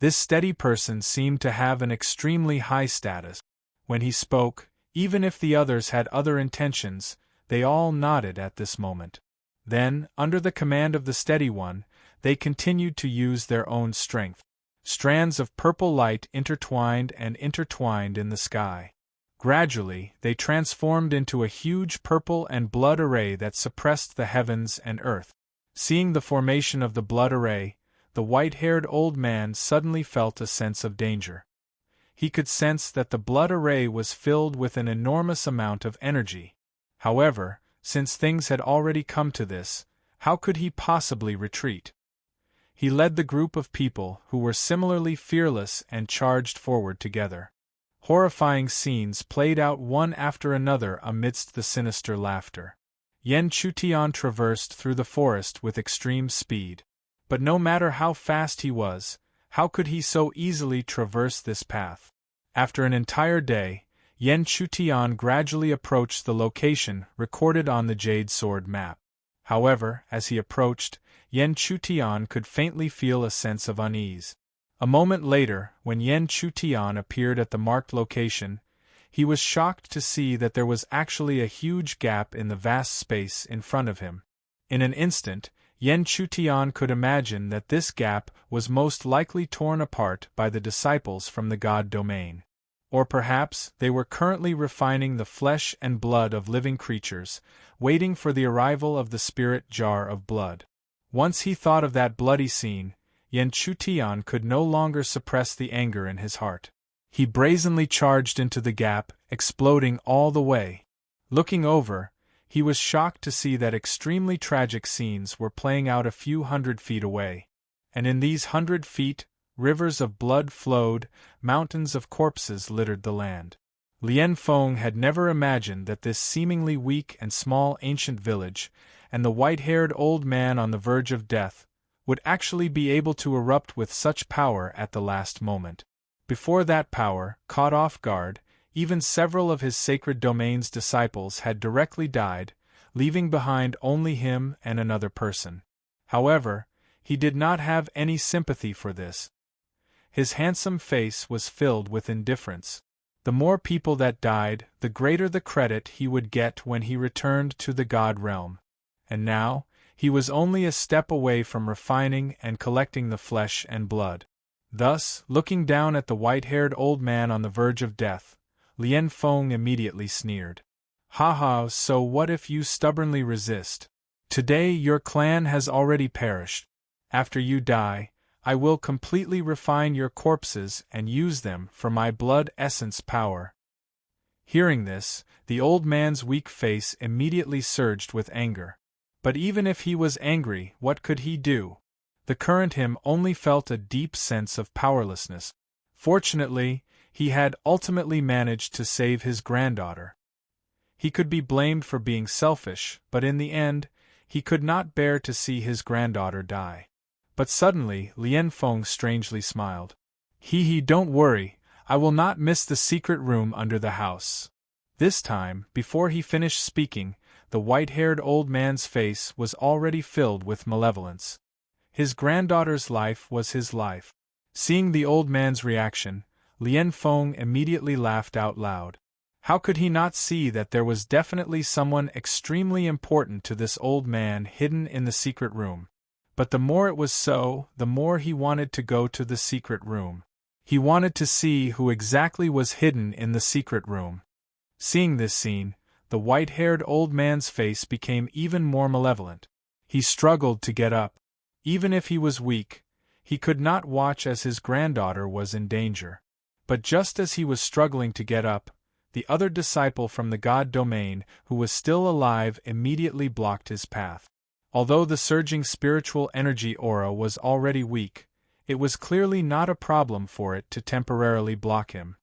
This steady person seemed to have an extremely high status. When he spoke, even if the others had other intentions, they all nodded at this moment. Then, under the command of the steady one, they continued to use their own strength. Strands of purple light intertwined and intertwined in the sky. Gradually, they transformed into a huge purple and blood array that suppressed the heavens and earth. Seeing the formation of the blood array, the white-haired old man suddenly felt a sense of danger. He could sense that the blood array was filled with an enormous amount of energy. However, since things had already come to this, how could he possibly retreat? He led the group of people who were similarly fearless and charged forward together. Horrifying scenes played out one after another amidst the sinister laughter. Yen Chutian traversed through the forest with extreme speed. But no matter how fast he was, how could he so easily traverse this path? After an entire day, Yen Chutian gradually approached the location recorded on the Jade Sword map. However, as he approached, Yen Chutian could faintly feel a sense of unease. A moment later, when Yen Chutian appeared at the marked location, he was shocked to see that there was actually a huge gap in the vast space in front of him. In an instant, Yen Chutian could imagine that this gap was most likely torn apart by the disciples from the God domain. Or perhaps they were currently refining the flesh and blood of living creatures, waiting for the arrival of the spirit jar of blood. Once he thought of that bloody scene, Yen Chutian could no longer suppress the anger in his heart. He brazenly charged into the gap, exploding all the way. Looking over, he was shocked to see that extremely tragic scenes were playing out a few 100 feet away. And in these 100 feet, rivers of blood flowed, mountains of corpses littered the land. Lien Feng had never imagined that this seemingly weak and small ancient village, and the white-haired old man on the verge of death, would actually be able to erupt with such power at the last moment. Before that power, caught off guard, even several of his sacred domain's disciples had directly died, leaving behind only him and another person. However, he did not have any sympathy for this. His handsome face was filled with indifference. The more people that died, the greater the credit he would get when he returned to the God realm. And now, he was only a step away from refining and collecting the flesh and blood. Thus, looking down at the white-haired old man on the verge of death, Lien Feng immediately sneered. "Ha ha, so what if you stubbornly resist? Today your clan has already perished. After you die, I will completely refine your corpses and use them for my blood essence power." Hearing this, the old man's weak face immediately surged with anger. But even if he was angry, what could he do? The current him only felt a deep sense of powerlessness. Fortunately, he had ultimately managed to save his granddaughter. He could be blamed for being selfish, but in the end, he could not bear to see his granddaughter die. But suddenly, Lien Feng strangely smiled. He, don't worry, I will not miss the secret room under the house." This time, before he finished speaking, the white-haired old man's face was already filled with malevolence. His granddaughter's life was his life. Seeing the old man's reaction, Lien Feng immediately laughed out loud. How could he not see that there was definitely someone extremely important to this old man hidden in the secret room? But the more it was so, the more he wanted to go to the secret room. He wanted to see who exactly was hidden in the secret room. Seeing this scene, the white-haired old man's face became even more malevolent. He struggled to get up. Even if he was weak, he could not watch as his granddaughter was in danger. But just as he was struggling to get up, the other disciple from the God domain, who was still alive, immediately blocked his path. Although the surging spiritual energy aura was already weak, it was clearly not a problem for it to temporarily block him.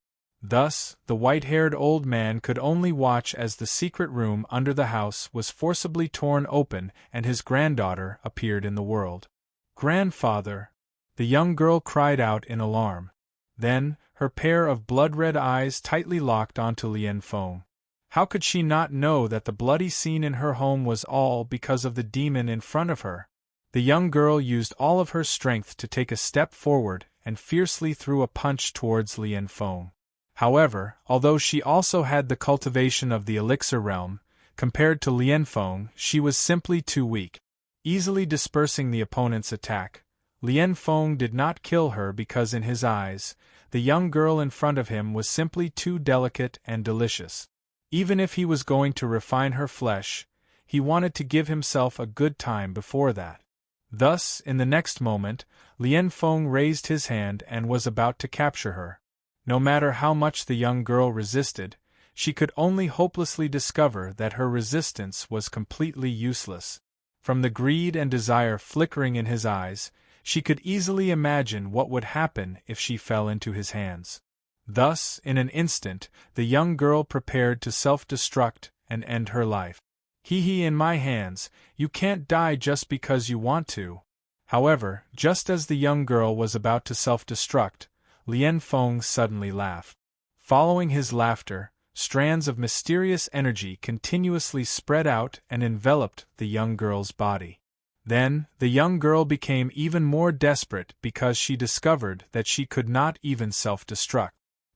Thus, the white-haired old man could only watch as the secret room under the house was forcibly torn open and his granddaughter appeared in the world. "Grandfather!" the young girl cried out in alarm. Then, her pair of blood-red eyes tightly locked onto Lien Feng. How could she not know that the bloody scene in her home was all because of the demon in front of her? The young girl used all of her strength to take a step forward and fiercely threw a punch towards Lien Feng. However, although she also had the cultivation of the elixir realm, compared to Lien Feng, she was simply too weak. Easily dispersing the opponent's attack, Lien Feng did not kill her because in his eyes, the young girl in front of him was simply too delicate and delicious. Even if he was going to refine her flesh, he wanted to give himself a good time before that. Thus, in the next moment, Lien Feng raised his hand and was about to capture her. No matter how much the young girl resisted, she could only hopelessly discover that her resistance was completely useless. From the greed and desire flickering in his eyes, she could easily imagine what would happen if she fell into his hands. Thus, in an instant, the young girl prepared to self-destruct and end her life. In my hands, you can't die just because you want to." However, just as the young girl was about to self-destruct, Lien Feng suddenly laughed. Following his laughter, Strands of mysterious energy continuously spread out and enveloped the young girl's body. Then, the young girl became even more desperate because she discovered that she could not even self-destruct.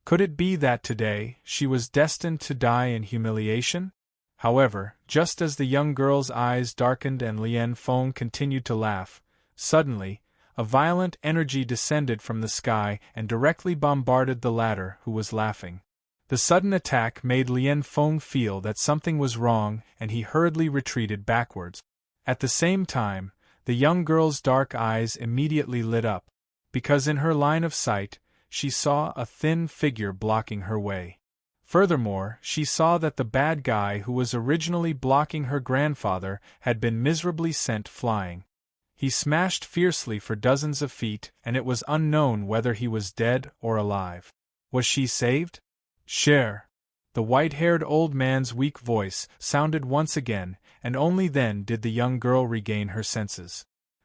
Could it be that today she was destined to die in humiliation? However, just as the young girl's eyes darkened and Lian Feng continued to laugh, suddenly, a violent energy descended from the sky and directly bombarded the latter who was laughing. The sudden attack made Lian Feng feel that something was wrong and he hurriedly retreated backwards. At the same time, the young girl's dark eyes immediately lit up, because in her line of sight, she saw a thin figure blocking her way. Furthermore, she saw that the bad guy who was originally blocking her grandfather had been miserably sent flying. He smashed fiercely for dozens of feet, and it was unknown whether he was dead or alive. Was she saved? Cher. The white-haired old man's weak voice sounded once again, and only then did the young girl regain her senses.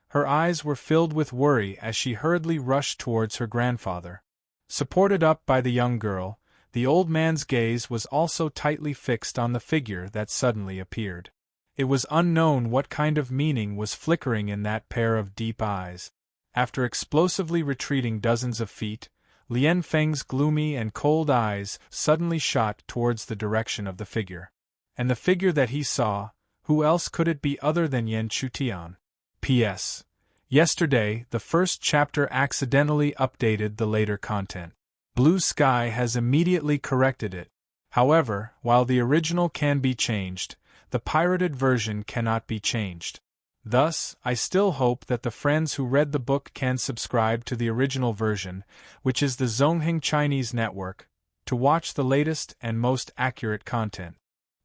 Her eyes were filled with worry as she hurriedly rushed towards her grandfather. Supported up by the young girl, the old man's gaze was also tightly fixed on the figure that suddenly appeared. It was unknown what kind of meaning was flickering in that pair of deep eyes. After explosively retreating dozens of feet, Lian Feng's gloomy and cold eyes suddenly shot towards the direction of the figure. And the figure that he saw, who else could it be other than Yan Chutian? P.S. Yesterday, the first chapter accidentally updated the later content. Blue Sky has immediately corrected it. However, while the original can be changed, the pirated version cannot be changed. Thus, I still hope that the friends who read the book can subscribe to the original version, which is the Zongheng Chinese Network, to watch the latest and most accurate content.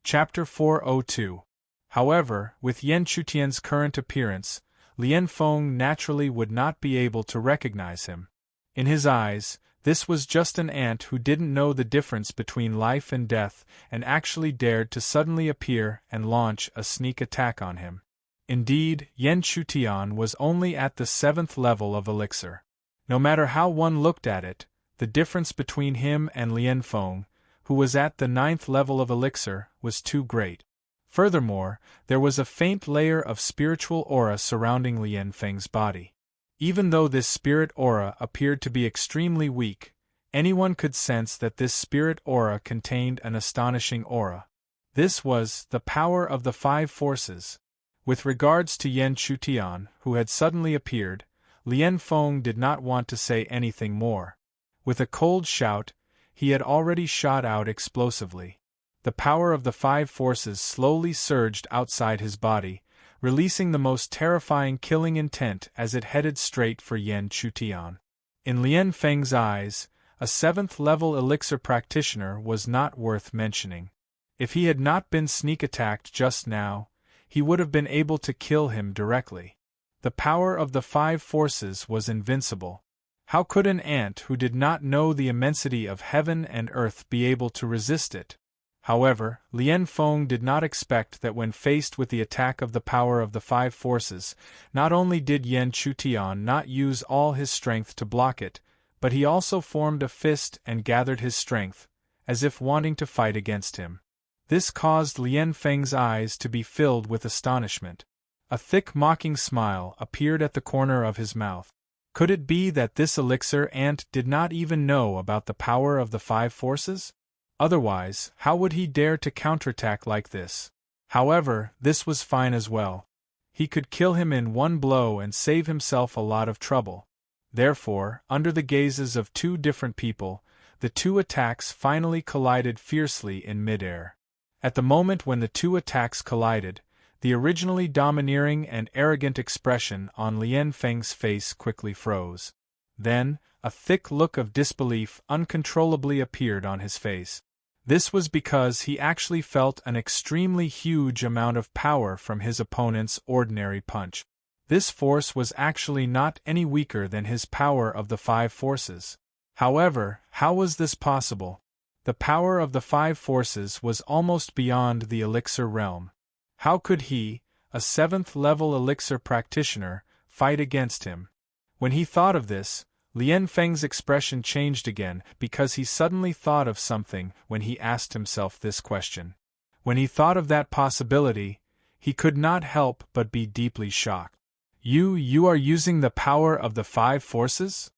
Chapter 402. However, with Yan Chutian's current appearance, Lian Feng naturally would not be able to recognize him. In his eyes, this was just an ant who didn't know the difference between life and death and actually dared to suddenly appear and launch a sneak attack on him. Indeed, Yan Chutian was only at the 7th level of elixir. No matter how one looked at it, the difference between him and Lian Feng, who was at the 9th level of elixir, was too great. Furthermore, there was a faint layer of spiritual aura surrounding Lian Feng's body. Even though this spirit aura appeared to be extremely weak, anyone could sense that this spirit aura contained an astonishing aura. This was the power of the 5 forces. With regards to Yan Chutian, who had suddenly appeared, Lian Feng did not want to say anything more. With a cold shout, he had already shot out explosively. The power of the 5 forces slowly surged outside his body, releasing the most terrifying killing intent as it headed straight for Yan Chutian. In Lian Feng's eyes, a 7th-level elixir practitioner was not worth mentioning. If he had not been sneak attacked just now, he would have been able to kill him directly. The power of the 5 forces was invincible. How could an ant who did not know the immensity of heaven and earth be able to resist it? However, Lian Feng did not expect that when faced with the attack of the power of the 5 forces, not only did Yan Chutian not use all his strength to block it, but he also formed a fist and gathered his strength, as if wanting to fight against him. This caused Lian Feng's eyes to be filled with astonishment. A thick mocking smile appeared at the corner of his mouth. Could it be that this elixir ant did not even know about the power of the 5 forces? Otherwise, how would he dare to counterattack like this? However, this was fine as well. He could kill him in one blow and save himself a lot of trouble. Therefore, under the gazes of 2 different people, the 2 attacks finally collided fiercely in midair. At the moment when the 2 attacks collided, the originally domineering and arrogant expression on Lian Feng's face quickly froze. Then, a thick look of disbelief uncontrollably appeared on his face. This was because he actually felt an extremely huge amount of power from his opponent's ordinary punch. This force was actually not any weaker than his power of the 5 forces. However, how was this possible? The power of the 5 forces was almost beyond the elixir realm. How could he, a 7th-level elixir practitioner, fight against him? When he thought of this, Lien Feng's expression changed again because he suddenly thought of something when he asked himself this question. When he thought of that possibility, he could not help but be deeply shocked. You are using the power of the five forces?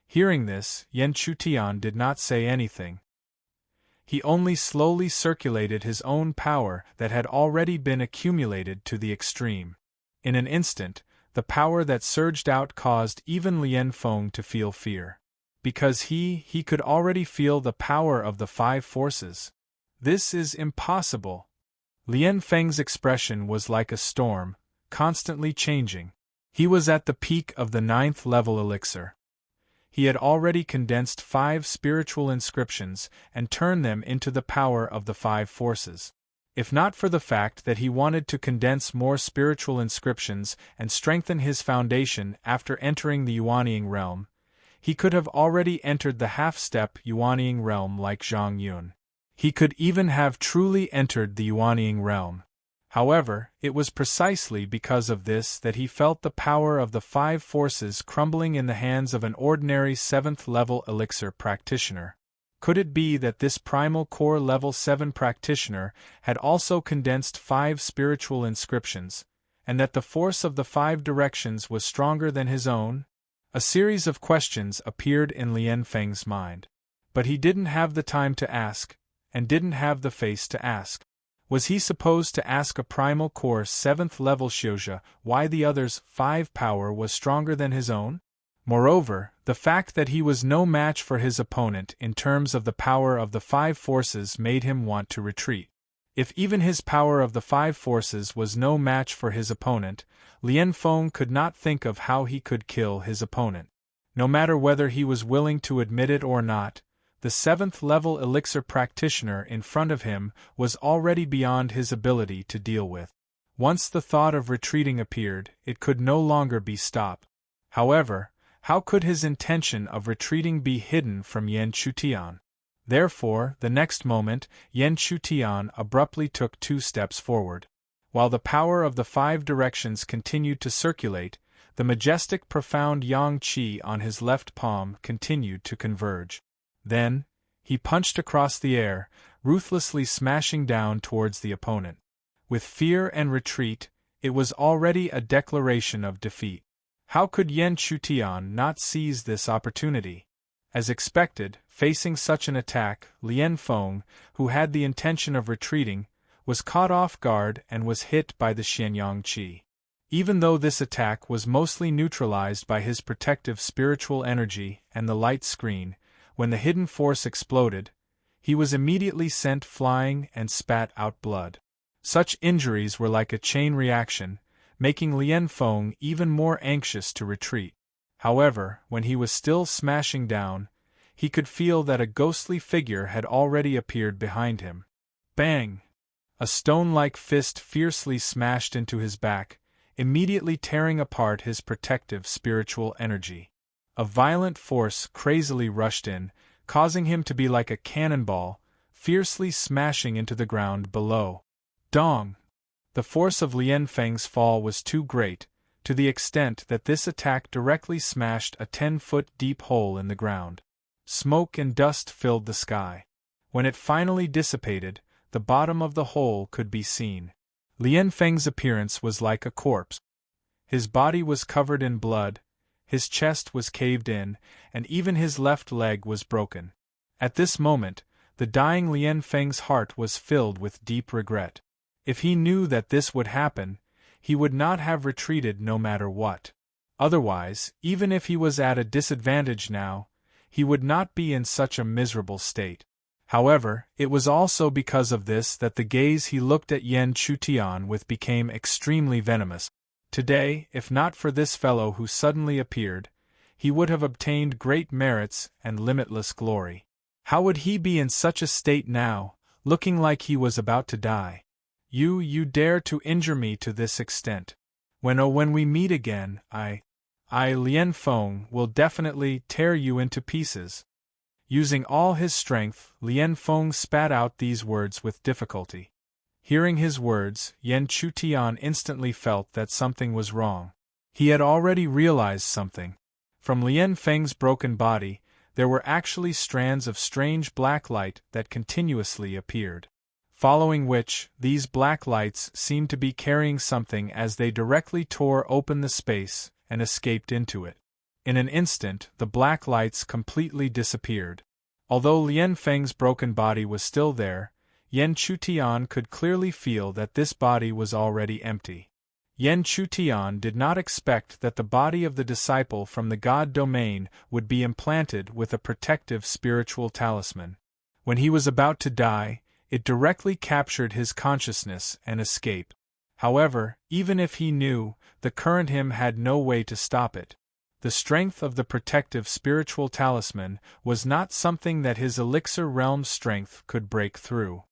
Hearing this, Yan Chutian did not say anything. He only slowly circulated his own power that had already been accumulated to the extreme. In an instant, the power that surged out caused even Lien Feng to feel fear. Because he could already feel the power of the five forces. This is impossible. Lien Feng's expression was like a storm, constantly changing. He was at the peak of the 9th level elixir. He had already condensed 5 spiritual inscriptions and turned them into the power of the 5 forces. If not for the fact that he wanted to condense more spiritual inscriptions and strengthen his foundation after entering the Yuanying realm, he could have already entered the half-step Yuanying realm like Zhang Yun. He could even have truly entered the Yuanying realm. However, it was precisely because of this that he felt the power of the 5 forces crumbling in the hands of an ordinary 7th-level elixir practitioner. Could it be that this primal core level 7 practitioner had also condensed 5 spiritual inscriptions, and that the force of the 5 directions was stronger than his own? A series of questions appeared in Lien Feng's mind. But he didn't have the time to ask, and didn't have the face to ask. Was he supposed to ask a primal core 7th level Xiuzhe why the other's 5 power was stronger than his own? Moreover, the fact that he was no match for his opponent in terms of the power of the 5 forces made him want to retreat. If even his power of the 5 forces was no match for his opponent, Lien Feng could not think of how he could kill his opponent. No matter whether he was willing to admit it or not, the 7th-level elixir practitioner in front of him was already beyond his ability to deal with. Once the thought of retreating appeared, it could no longer be stopped. However, how could his intention of retreating be hidden from Yan Chutian? Therefore, the next moment, Yan Chutian abruptly took 2 steps forward. While the power of the 5 directions continued to circulate, the majestic profound yang qi on his left palm continued to converge. Then, he punched across the air, ruthlessly smashing down towards the opponent. With fear and retreat, it was already a declaration of defeat. How could Yan Chutian not seize this opportunity? As expected, facing such an attack, Lien Feng, who had the intention of retreating, was caught off guard and was hit by the Xianyang Qi. Even though this attack was mostly neutralized by his protective spiritual energy and the light screen, when the hidden force exploded, he was immediately sent flying and spat out blood. Such injuries were like a chain reaction, making Lien Feng even more anxious to retreat. However, when he was still smashing down, he could feel that a ghostly figure had already appeared behind him. Bang! A stone-like fist fiercely smashed into his back, immediately tearing apart his protective spiritual energy. A violent force crazily rushed in, causing him to be like a cannonball, fiercely smashing into the ground below. Dong! The force of Lien Feng's fall was too great, to the extent that this attack directly smashed a 10-foot deep hole in the ground. Smoke and dust filled the sky. When it finally dissipated, the bottom of the hole could be seen. Lien Feng's appearance was like a corpse. His body was covered in blood, his chest was caved in, and even his left leg was broken. At this moment, the dying Lien Feng's heart was filled with deep regret. If he knew that this would happen, he would not have retreated no matter what. Otherwise, even if he was at a disadvantage now, he would not be in such a miserable state. However, it was also because of this that the gaze he looked at Yan Chutian with became extremely venomous. Today, if not for this fellow who suddenly appeared, he would have obtained great merits and limitless glory. How would he be in such a state now, looking like he was about to die? You dare to injure me to this extent. When we meet again, I, Lien Feng, will definitely tear you into pieces. Using all his strength, Lien Feng spat out these words with difficulty. Hearing his words, Yan Chutian instantly felt that something was wrong. He had already realized something. From Lien Feng's broken body, there were actually strands of strange black light that continuously appeared. Following which, these black lights seemed to be carrying something as they directly tore open the space and escaped into it. In an instant, the black lights completely disappeared. Although Lien Feng's broken body was still there, Yan Chutian could clearly feel that this body was already empty. Yan Chutian did not expect that the body of the disciple from the God domain would be implanted with a protective spiritual talisman. When he was about to die, it directly captured his consciousness and escaped. However, even if he knew, the current him had no way to stop it. The strength of the protective spiritual talisman was not something that his elixir realm strength could break through.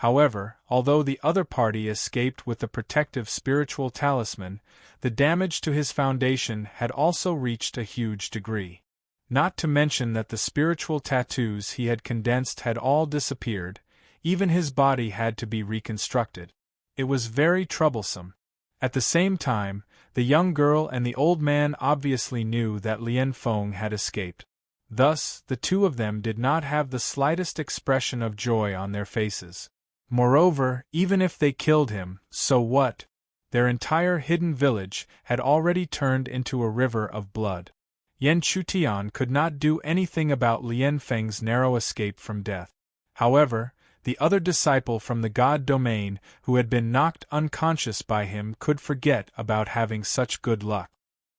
However, although the other party escaped with the protective spiritual talisman, the damage to his foundation had also reached a huge degree. Not to mention that the spiritual tattoos he had condensed had all disappeared. Even his body had to be reconstructed. It was very troublesome. At the same time, the young girl and the old man obviously knew that Lien Feng had escaped. Thus, the two of them did not have the slightest expression of joy on their faces. Moreover, even if they killed him, so what? Their entire hidden village had already turned into a river of blood. Yan Chutian could not do anything about Lien Feng's narrow escape from death. However, the other disciple from the God domain who had been knocked unconscious by him could forget about having such good luck.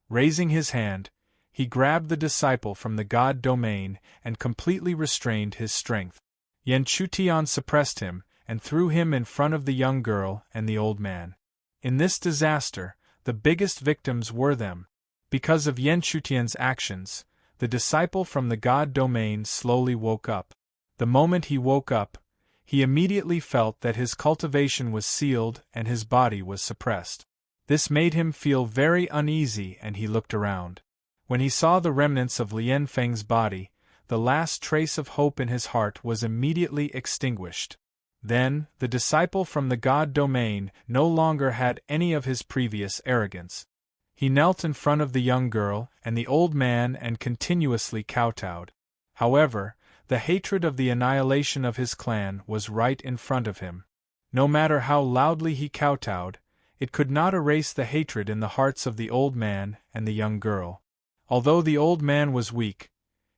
Raising his hand, he grabbed the disciple from the God domain and completely restrained his strength. Yan Chutian suppressed him and threw him in front of the young girl and the old man. In this disaster, the biggest victims were them. Because of Yan Chutian's actions, the disciple from the God domain slowly woke up. The moment he woke up, he immediately felt that his cultivation was sealed and his body was suppressed. This made him feel very uneasy and he looked around. When he saw the remnants of Lien Feng's body, the last trace of hope in his heart was immediately extinguished. Then, the disciple from the God domain no longer had any of his previous arrogance. He knelt in front of the young girl and the old man and continuously kowtowed. However, the hatred of the annihilation of his clan was right in front of him. No matter how loudly he kowtowed, it could not erase the hatred in the hearts of the old man and the young girl. Although the old man was weak,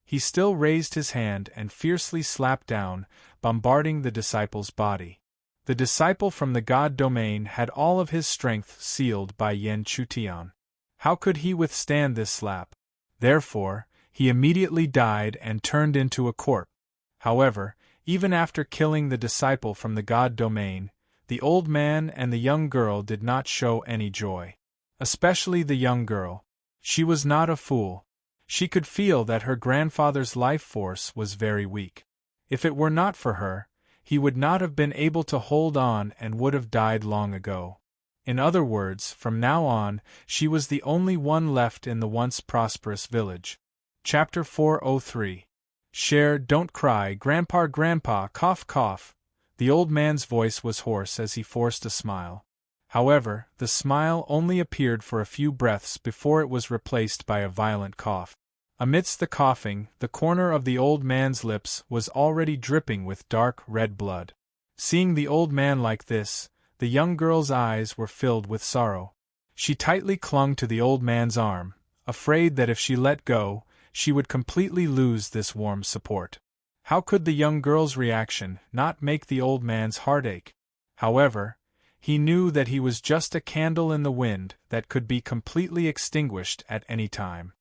he still raised his hand and fiercely slapped down, bombarding the disciple's body. The disciple from the God domain had all of his strength sealed by Yan Chutian. How could he withstand this slap? Therefore, he immediately died and turned into a corpse. However, even after killing the disciple from the God domain, the old man and the young girl did not show any joy. Especially the young girl. She was not a fool. She could feel that her grandfather's life force was very weak. If it were not for her, he would not have been able to hold on and would have died long ago. In other words, from now on, she was the only one left in the once prosperous village. Chapter 403. Share, don't cry, grandpa, cough, cough. The old man's voice was hoarse as he forced a smile. However, the smile only appeared for a few breaths before it was replaced by a violent cough. Amidst the coughing, the corner of the old man's lips was already dripping with dark red blood. Seeing the old man like this, the young girl's eyes were filled with sorrow. She tightly clung to the old man's arm, afraid that if she let go, she would completely lose this warm support. How could the young girl's reaction not make the old man's heart ache? However, he knew that he was just a candle in the wind that could be completely extinguished at any time.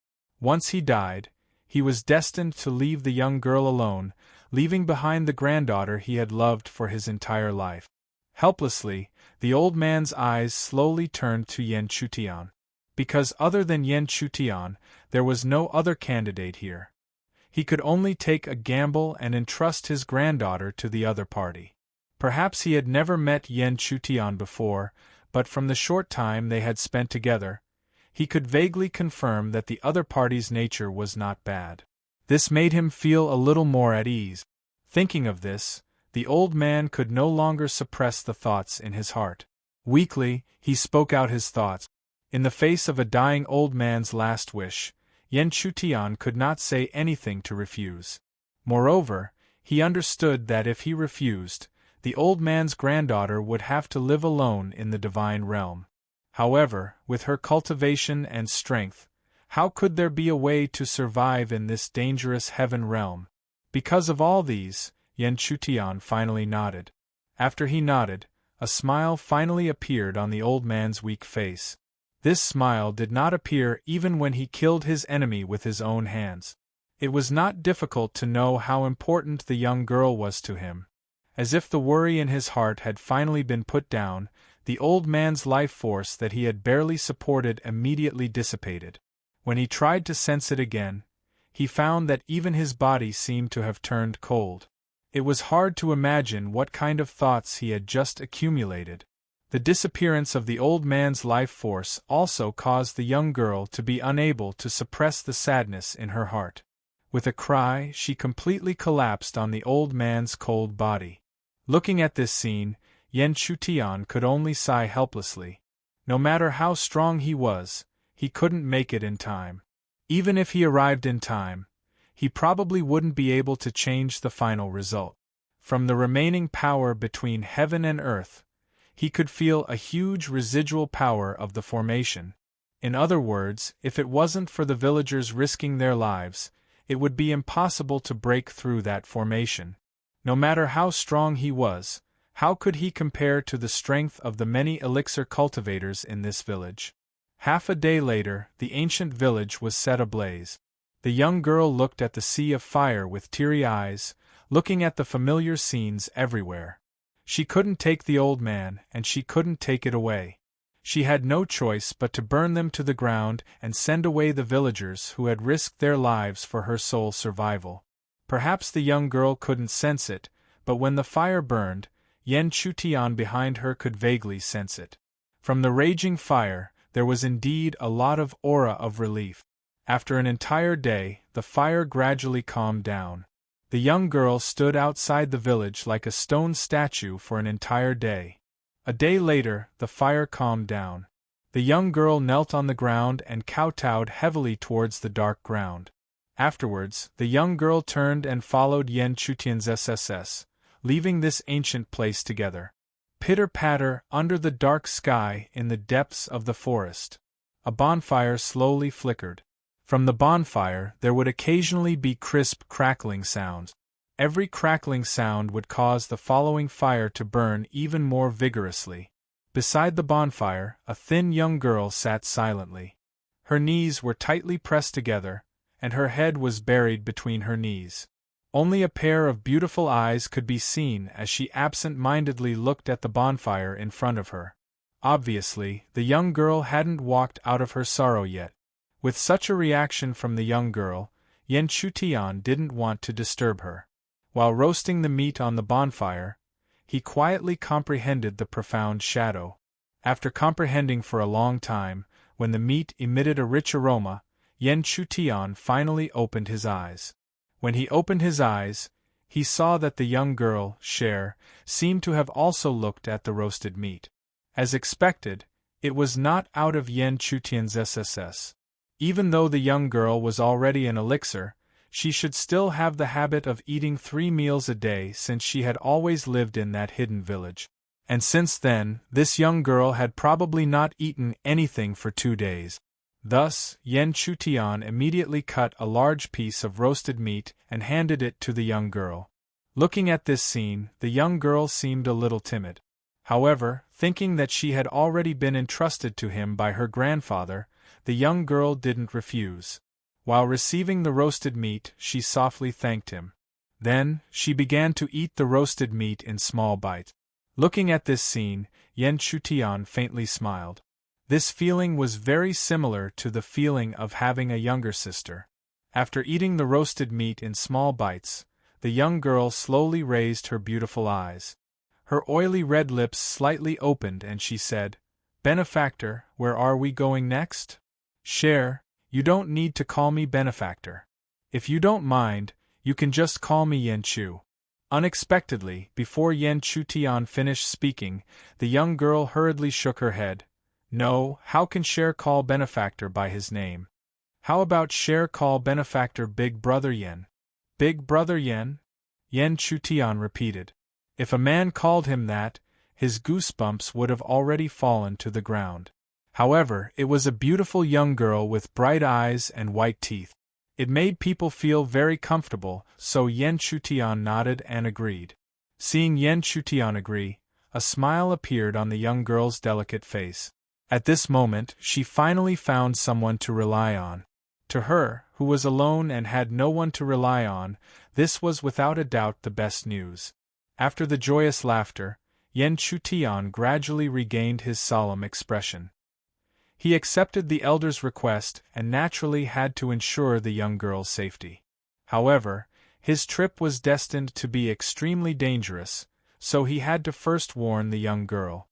Once he died, he was destined to leave the young girl alone, leaving behind the granddaughter he had loved for his entire life. Helplessly, the old man's eyes slowly turned to Yan Chutian. Because other than Yan Chutian, there was no other candidate here. He could only take a gamble and entrust his granddaughter to the other party. Perhaps he had never met Yan Chutian before, but from the short time they had spent together, he could vaguely confirm that the other party's nature was not bad. This made him feel a little more at ease. Thinking of this, the old man could no longer suppress the thoughts in his heart. Weakly, he spoke out his thoughts. In the face of a dying old man's last wish, Yen Chutian could not say anything to refuse. Moreover, he understood that if he refused, the old man's granddaughter would have to live alone in the divine realm. However, with her cultivation and strength, how could there be a way to survive in this dangerous heaven realm? Because of all these, Yen Chutian finally nodded. After he nodded, a smile finally appeared on the old man's weak face. This smile did not appear even when he killed his enemy with his own hands. It was not difficult to know how important the young girl was to him. As if the worry in his heart had finally been put down, the old man's life force that he had barely supported immediately dissipated. When he tried to sense it again, he found that even his body seemed to have turned cold. It was hard to imagine what kind of thoughts he had just accumulated. The disappearance of the old man's life force also caused the young girl to be unable to suppress the sadness in her heart. With a cry, she completely collapsed on the old man's cold body. Looking at this scene, Yen Chutian could only sigh helplessly. No matter how strong he was, he couldn't make it in time. Even if he arrived in time, he probably wouldn't be able to change the final result. From the remaining power between heaven and earth, he could feel a huge residual power of the formation. In other words, if it wasn't for the villagers risking their lives, it would be impossible to break through that formation. No matter how strong he was, how could he compare to the strength of the many elixir cultivators in this village? Half a day later, the ancient village was set ablaze. The young girl looked at the sea of fire with teary eyes, looking at the familiar scenes everywhere. She couldn't take the old man, and she couldn't take it away. She had no choice but to burn them to the ground and send away the villagers who had risked their lives for her soul's survival. Perhaps the young girl couldn't sense it, but when the fire burned, Yen Chutian behind her could vaguely sense it. From the raging fire, there was indeed a lot of aura of relief. After an entire day, the fire gradually calmed down. The young girl stood outside the village like a stone statue for an entire day. A day later, the fire calmed down. The young girl knelt on the ground and kowtowed heavily towards the dark ground. Afterwards, the young girl turned and followed Yen Chutian's SSS, leaving this ancient place together. Pitter-patter under the dark sky in the depths of the forest. A bonfire slowly flickered. From the bonfire, there would occasionally be crisp crackling sounds. Every crackling sound would cause the following fire to burn even more vigorously. Beside the bonfire, a thin young girl sat silently. Her knees were tightly pressed together, and her head was buried between her knees. Only a pair of beautiful eyes could be seen as she absent-mindedly looked at the bonfire in front of her. Obviously, the young girl hadn't walked out of her sorrow yet. With such a reaction from the young girl, Yen Chutian didn't want to disturb her. While roasting the meat on the bonfire, he quietly comprehended the profound shadow. After comprehending for a long time, when the meat emitted a rich aroma, Yen Chutian finally opened his eyes. When he opened his eyes, he saw that the young girl, Cher, seemed to have also looked at the roasted meat. As expected, it was not out of Yen Chutian's SSS. Even though the young girl was already an elixir, she should still have the habit of eating 3 meals a day since she had always lived in that hidden village. And since then, this young girl had probably not eaten anything for 2 days. Thus, Yen Chutian immediately cut a large piece of roasted meat and handed it to the young girl. Looking at this scene, the young girl seemed a little timid. However, thinking that she had already been entrusted to him by her grandfather, the young girl didn't refuse. While receiving the roasted meat, she softly thanked him. Then, she began to eat the roasted meat in small bites. Looking at this scene, Yen Chutian faintly smiled. This feeling was very similar to the feeling of having a younger sister. After eating the roasted meat in small bites, the young girl slowly raised her beautiful eyes. Her oily red lips slightly opened and she said, "Benefactor, where are we going next?" "Cher, you don't need to call me benefactor. If you don't mind, you can just call me Yen Chu." Unexpectedly, before Yen Chutian finished speaking, the young girl hurriedly shook her head. "No, how can Cher call benefactor by his name? How about Share call benefactor Big Brother Yen? Big Brother Yen? Yen Chutian repeated. If a man called him that, his goosebumps would have already fallen to the ground. However, it was a beautiful young girl with bright eyes and white teeth. It made people feel very comfortable, so Yen Chutian nodded and agreed. Seeing Yen Chutian agree, a smile appeared on the young girl's delicate face. At this moment, she finally found someone to rely on. To her, who was alone and had no one to rely on, this was without a doubt the best news. After the joyous laughter, Yen Chutian gradually regained his solemn expression. He accepted the elder's request and naturally had to ensure the young girl's safety. However, his trip was destined to be extremely dangerous, so he had to first warn the young girl.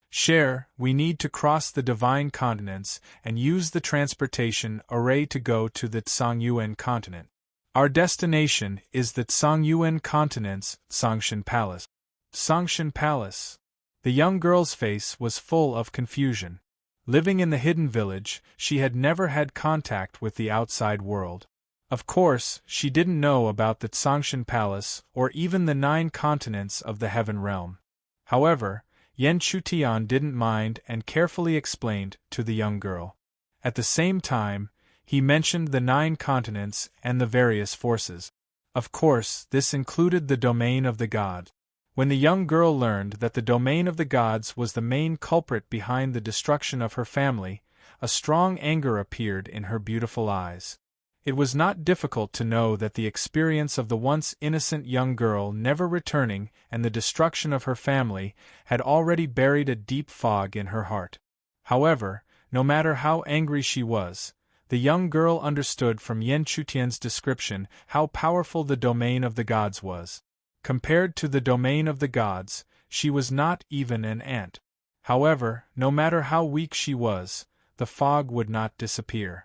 Share, we need to cross the divine continents and use the transportation array to go to the Tsangyuan continent. Our destination is the Tsangyuan continent's Tsangshan Palace. Tsangshan Palace. The young girl's face was full of confusion. Living in the hidden village, she had never had contact with the outside world. Of course, she didn't know about the Tsangshan Palace or even the 9 continents of the Heaven Realm. However, Yen Chutian didn't mind and carefully explained to the young girl. At the same time, he mentioned the 9 continents and the various forces. Of course, this included the domain of the gods. When the young girl learned that the domain of the gods was the main culprit behind the destruction of her family, a strong anger appeared in her beautiful eyes. It was not difficult to know that the experience of the once innocent young girl never returning and the destruction of her family had already buried a deep fog in her heart. However, no matter how angry she was, the young girl understood from Yen Chutian's description how powerful the domain of the gods was. Compared to the domain of the gods, she was not even an ant. However, no matter how weak she was, the fog would not disappear.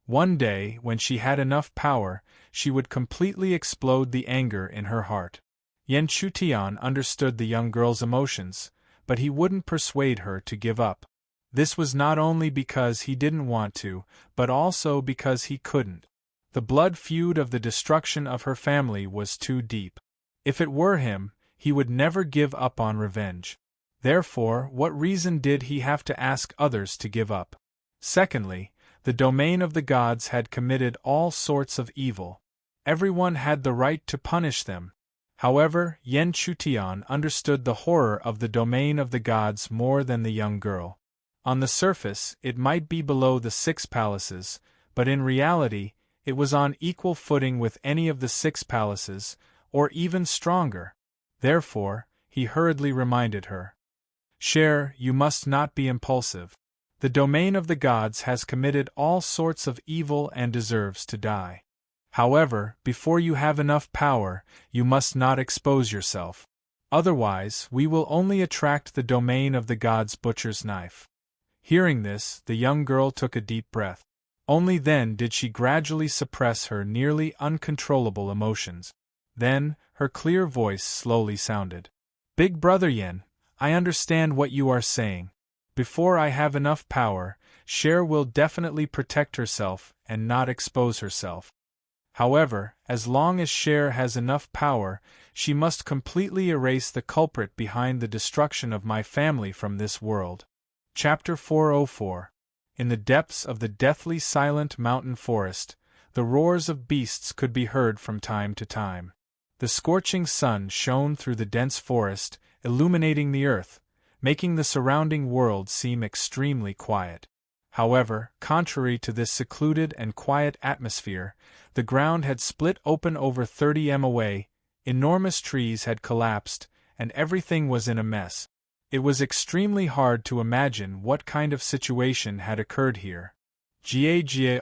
One day, when she had enough power, she would completely explode the anger in her heart. Yen Chutian understood the young girl's emotions, but he wouldn't persuade her to give up. This was not only because he didn't want to, but also because he couldn't. The blood feud of the destruction of her family was too deep. If it were him, he would never give up on revenge. Therefore, what reason did he have to ask others to give up? Secondly, the domain of the gods had committed all sorts of evil. Everyone had the right to punish them. However, Yen Chutian understood the horror of the domain of the gods more than the young girl. On the surface, it might be below the 6 palaces, but in reality, it was on equal footing with any of the 6 palaces, or even stronger. Therefore, he hurriedly reminded her. Share, you must not be impulsive. The domain of the gods has committed all sorts of evil and deserves to die. However, before you have enough power, you must not expose yourself. Otherwise, we will only attract the domain of the gods' butcher's knife. Hearing this, the young girl took a deep breath. Only then did she gradually suppress her nearly uncontrollable emotions. Then, her clear voice slowly sounded. Big Brother Yen, I understand what you are saying. Before I have enough power, Share will definitely protect herself and not expose herself. However, as long as Share has enough power, she must completely erase the culprit behind the destruction of my family from this world. Chapter 404. In the depths of the deathly silent mountain forest, the roars of beasts could be heard from time to time. The scorching sun shone through the dense forest, illuminating the earth, making the surrounding world seem extremely quiet. However, contrary to this secluded and quiet atmosphere, the ground had split open over 30 m away, enormous trees had collapsed, and everything was in a mess. It was extremely hard to imagine what kind of situation had occurred here.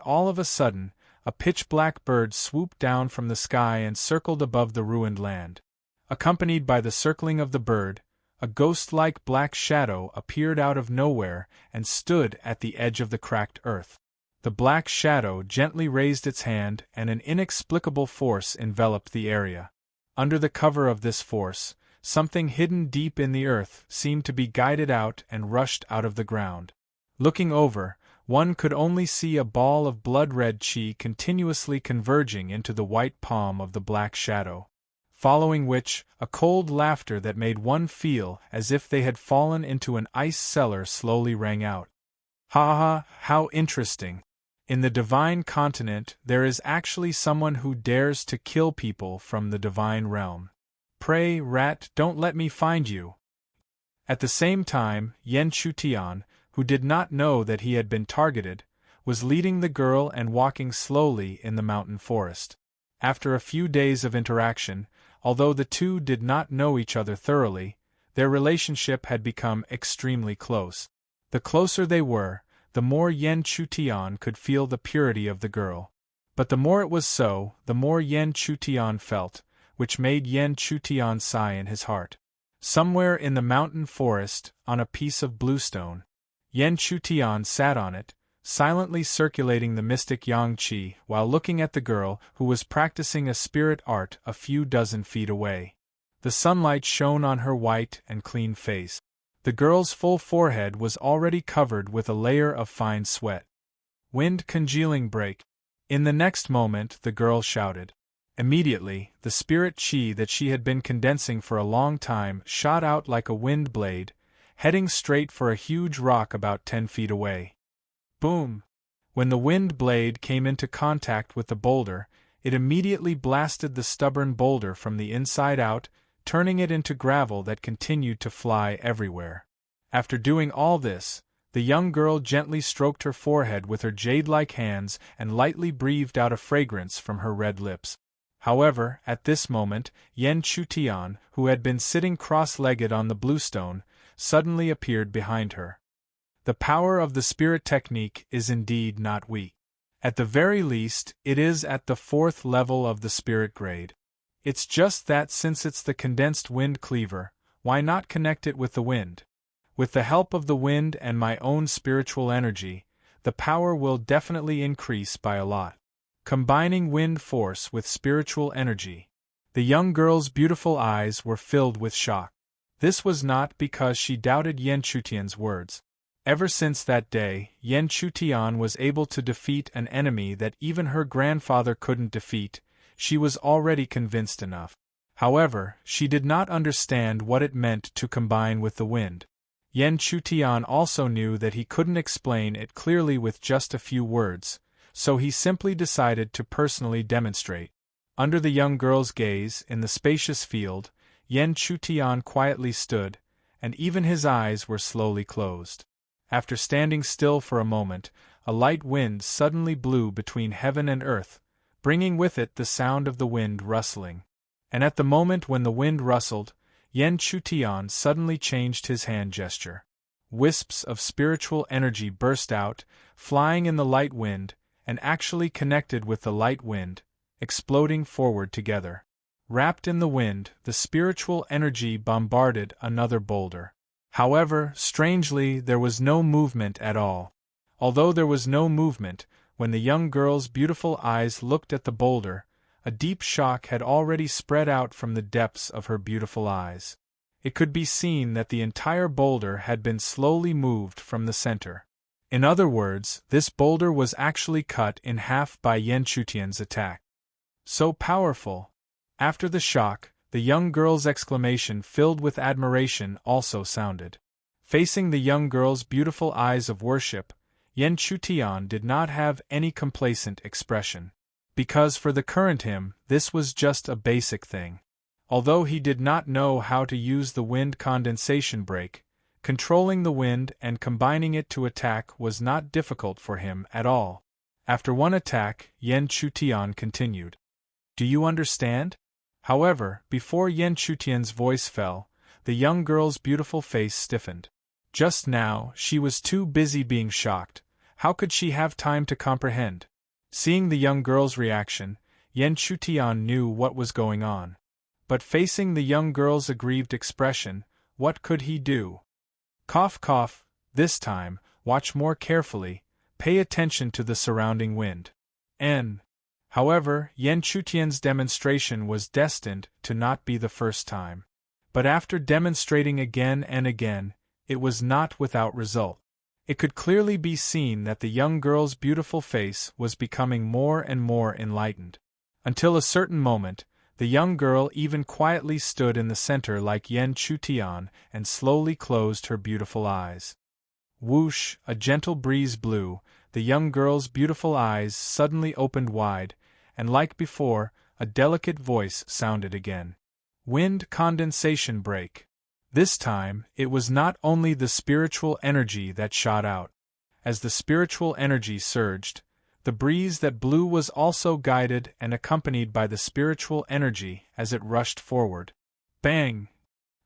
All of a sudden, a pitch-black bird swooped down from the sky and circled above the ruined land. Accompanied by the circling of the bird, a ghost-like black shadow appeared out of nowhere and stood at the edge of the cracked earth. The black shadow gently raised its hand and an inexplicable force enveloped the area. Under the cover of this force, something hidden deep in the earth seemed to be guided out and rushed out of the ground. Looking over, one could only see a ball of blood-red chi continuously converging into the white palm of the black shadow, following which, a cold laughter that made one feel as if they had fallen into an ice cellar slowly rang out. Ha ha, how interesting! In the divine continent there is actually someone who dares to kill people from the divine realm. Pray, rat, don't let me find you! At the same time, Yan Chutian, who did not know that he had been targeted, was leading the girl and walking slowly in the mountain forest. After a few days of interaction, although the two did not know each other thoroughly, their relationship had become extremely close. The closer they were, the more Yan Chutian could feel the purity of the girl. But the more it was so, the more Yan Chutian felt, which made Yan Chutian sigh in his heart. Somewhere in the mountain forest, on a piece of bluestone, Yan Chutian sat on it, silently circulating the mystic yang qi while looking at the girl who was practicing a spirit art a few dozen feet away. The sunlight shone on her white and clean face. The girl's full forehead was already covered with a layer of fine sweat. Wind congealing break. In the next moment the girl shouted. Immediately, the spirit chi that she had been condensing for a long time shot out like a wind blade, heading straight for a huge rock about 10 feet away. Boom! When the wind blade came into contact with the boulder, it immediately blasted the stubborn boulder from the inside out, turning it into gravel that continued to fly everywhere. After doing all this, the young girl gently stroked her forehead with her jade-like hands and lightly breathed out a fragrance from her red lips. However, at this moment, Yan Chutian, who had been sitting cross-legged on the bluestone, suddenly appeared behind her. The power of the spirit technique is indeed not weak. At the very least, it is at the 4th level of the spirit grade. It's just that since it's the condensed wind cleaver, why not connect it with the wind? With the help of the wind and my own spiritual energy, the power will definitely increase by a lot. Combining wind force with spiritual energy. The young girl's beautiful eyes were filled with shock. This was not because she doubted Yan Chutian's words. Ever since that day, Yan Chutian was able to defeat an enemy that even her grandfather couldn't defeat. She was already convinced enough. However, she did not understand what it meant to combine with the wind. Yan Chutian also knew that he couldn't explain it clearly with just a few words, so he simply decided to personally demonstrate. Under the young girl's gaze, in the spacious field, Yan Chutian quietly stood, and even his eyes were slowly closed. After standing still for a moment, a light wind suddenly blew between heaven and earth, bringing with it the sound of the wind rustling. And at the moment when the wind rustled, Yan Chutian suddenly changed his hand gesture. Wisps of spiritual energy burst out, flying in the light wind, and actually connected with the light wind, exploding forward together. Wrapped in the wind, the spiritual energy bombarded another boulder. However, strangely, there was no movement at all. Although there was no movement, when the young girl's beautiful eyes looked at the boulder, a deep shock had already spread out from the depths of her beautiful eyes. It could be seen that the entire boulder had been slowly moved from the center. In other words, this boulder was actually cut in half by Yan Chutian's attack. So powerful! After the shock, the young girl's exclamation filled with admiration also sounded. Facing the young girl's beautiful eyes of worship, Yan Chutian did not have any complacent expression. Because for the current him, this was just a basic thing. Although he did not know how to use the wind condensation break, controlling the wind and combining it to attack was not difficult for him at all. After one attack, Yan Chutian continued. Do you understand? However, before Yan Chutian's voice fell, the young girl's beautiful face stiffened. Just now, she was too busy being shocked. How could she have time to comprehend? Seeing the young girl's reaction, Yan Chutian knew what was going on. But facing the young girl's aggrieved expression, what could he do? Cough cough, this time, watch more carefully, pay attention to the surrounding wind. However, Yan Chutian's demonstration was destined to not be the first time. But after demonstrating again and again, it was not without result. It could clearly be seen that the young girl's beautiful face was becoming more and more enlightened. Until a certain moment, the young girl even quietly stood in the center like Yen Chutian and slowly closed her beautiful eyes. Whoosh, a gentle breeze blew, the young girl's beautiful eyes suddenly opened wide, and like before, a delicate voice sounded again. Wind condensation break. This time, it was not only the spiritual energy that shot out. As the spiritual energy surged, the breeze that blew was also guided and accompanied by the spiritual energy as it rushed forward. Bang!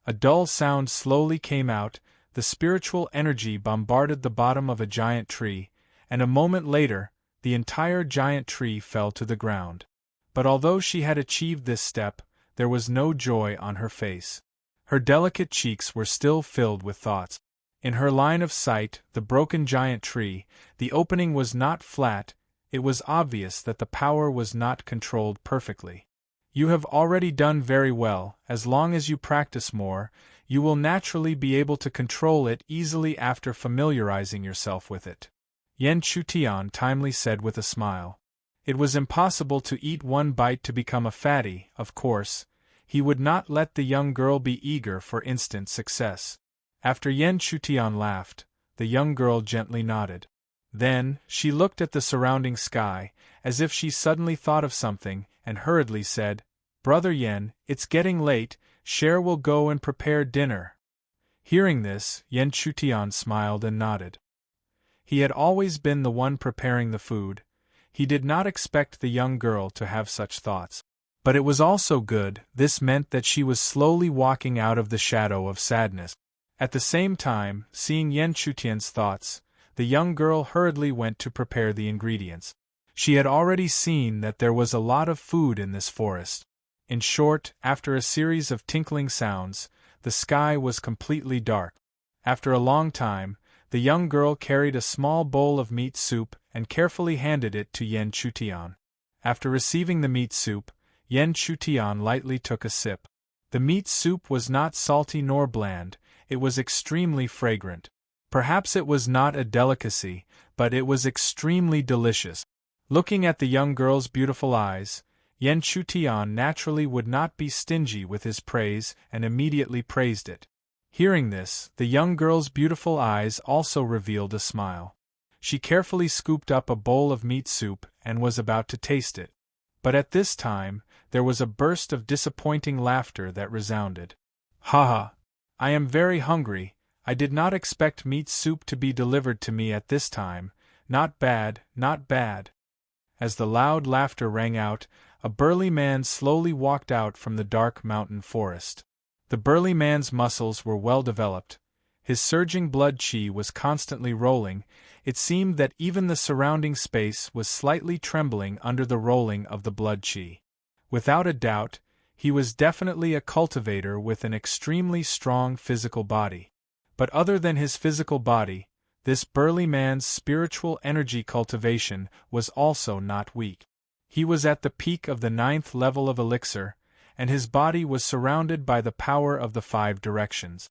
A dull sound slowly came out, the spiritual energy bombarded the bottom of a giant tree, and a moment later, the entire giant tree fell to the ground. But although she had achieved this step, there was no joy on her face. Her delicate cheeks were still filled with thoughts. In her line of sight, the broken giant tree, the opening was not flat, it was obvious that the power was not controlled perfectly. You have already done very well. As long as you practice more, you will naturally be able to control it easily after familiarizing yourself with it. Yen Chutian timely said with a smile. It was impossible to eat one bite to become a fatty, of course. He would not let the young girl be eager for instant success. After Yen Chutian laughed, the young girl gently nodded. Then, she looked at the surrounding sky, as if she suddenly thought of something, and hurriedly said, "Brother Yen, it's getting late, Cher will go and prepare dinner." Hearing this, Yen Chutian smiled and nodded. He had always been the one preparing the food. He did not expect the young girl to have such thoughts. But it was also good, this meant that she was slowly walking out of the shadow of sadness. At the same time, seeing Yen Chutian's thoughts, the young girl hurriedly went to prepare the ingredients. She had already seen that there was a lot of food in this forest. In short, after a series of tinkling sounds, the sky was completely dark. After a long time, the young girl carried a small bowl of meat soup and carefully handed it to Yen Chutian. After receiving the meat soup, Yen Chutian lightly took a sip. The meat soup was not salty nor bland, it was extremely fragrant. Perhaps it was not a delicacy, but it was extremely delicious. Looking at the young girl's beautiful eyes, Yen Chutian naturally would not be stingy with his praise and immediately praised it. Hearing this, the young girl's beautiful eyes also revealed a smile. She carefully scooped up a bowl of meat soup and was about to taste it. But at this time, there was a burst of disappointing laughter that resounded. "Ha ha! I am very hungry. I did not expect meat soup to be delivered to me at this time. Not bad, not bad." As the loud laughter rang out, a burly man slowly walked out from the dark mountain forest. The burly man's muscles were well developed. His surging blood chi was constantly rolling. It seemed that even the surrounding space was slightly trembling under the rolling of the blood chi. Without a doubt, he was definitely a cultivator with an extremely strong physical body. But other than his physical body, this burly man's spiritual energy cultivation was also not weak. He was at the peak of the 9th level of elixir, and his body was surrounded by the power of the 5 directions.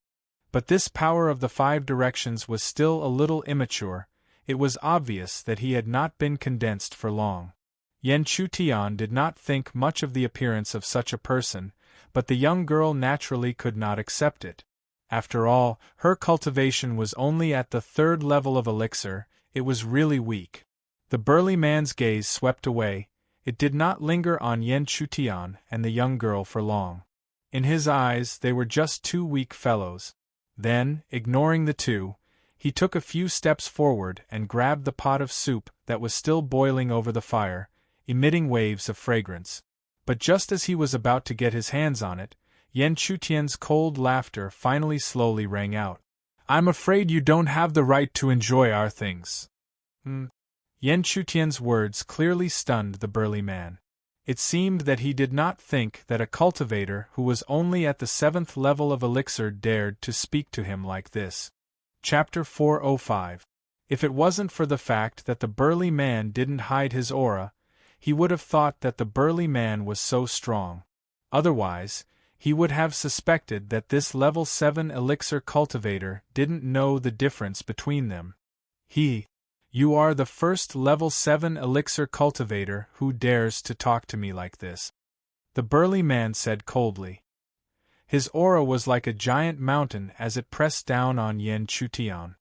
But this power of the 5 directions was still a little immature. It was obvious that he had not been condensed for long. Yen Chutian did not think much of the appearance of such a person, but the young girl naturally could not accept it. After all, her cultivation was only at the 3rd level of elixir, it was really weak. The burly man's gaze swept away. It did not linger on Yen Chutian and the young girl for long. In his eyes, they were just 2 weak fellows. Then, ignoring the two, he took a few steps forward and grabbed the pot of soup that was still boiling over the fire, emitting waves of fragrance. But just as he was about to get his hands on it, Yen Chutian's cold laughter finally slowly rang out. "I'm afraid you don't have the right to enjoy our things." Yen Chutian's words clearly stunned the burly man. It seemed that he did not think that a cultivator who was only at the 7th level of elixir dared to speak to him like this. Chapter 405. If it wasn't for the fact that the burly man didn't hide his aura, he would have thought that the burly man was so strong. Otherwise, he would have suspected that this level 7 elixir cultivator didn't know the difference between them. You are the first level 7 elixir cultivator who dares to talk to me like this," the burly man said coldly. His aura was like a giant mountain as it pressed down on Yan Chutian.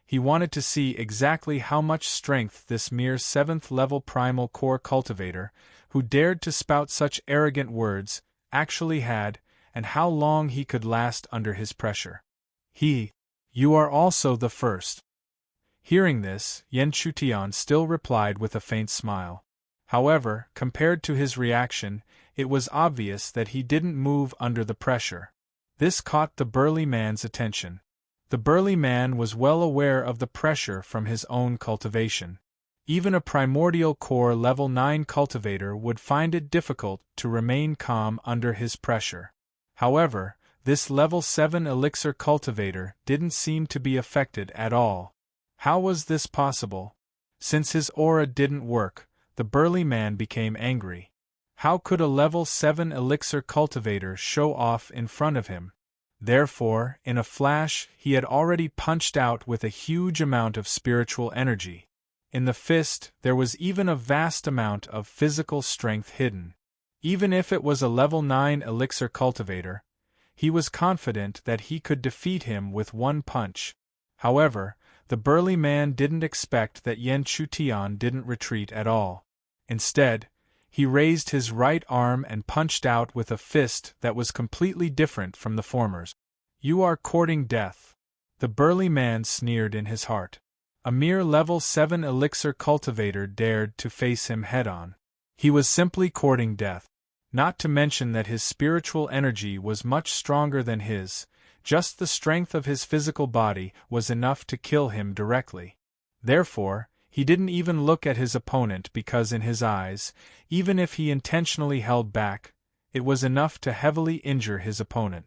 He wanted to see exactly how much strength this mere 7th level primal core cultivator, who dared to spout such arrogant words, actually had, and how long he could last under his pressure. You are also the first." Hearing this, Yan Chutian still replied with a faint smile. However, compared to his reaction, it was obvious that he didn't move under the pressure. This caught the burly man's attention. The burly man was well aware of the pressure from his own cultivation. Even a primordial core level 9 cultivator would find it difficult to remain calm under his pressure. However, this level 7 elixir cultivator didn't seem to be affected at all. How was this possible? Since his aura didn't work, the burly man became angry. How could a level 7 elixir cultivator show off in front of him? Therefore, in a flash, he had already punched out with a huge amount of spiritual energy. In the fist, there was even a vast amount of physical strength hidden. Even if it was a level 9 elixir cultivator, he was confident that he could defeat him with one punch. However, the burly man didn't expect that Yan Chutian didn't retreat at all. Instead, he raised his right arm and punched out with a fist that was completely different from the former's. "You are courting death," the burly man sneered in his heart. A mere level 7 elixir cultivator dared to face him head-on. He was simply courting death. Not to mention that his spiritual energy was much stronger than his. Just the strength of his physical body was enough to kill him directly. Therefore, he didn't even look at his opponent because in his eyes, even if he intentionally held back, it was enough to heavily injure his opponent.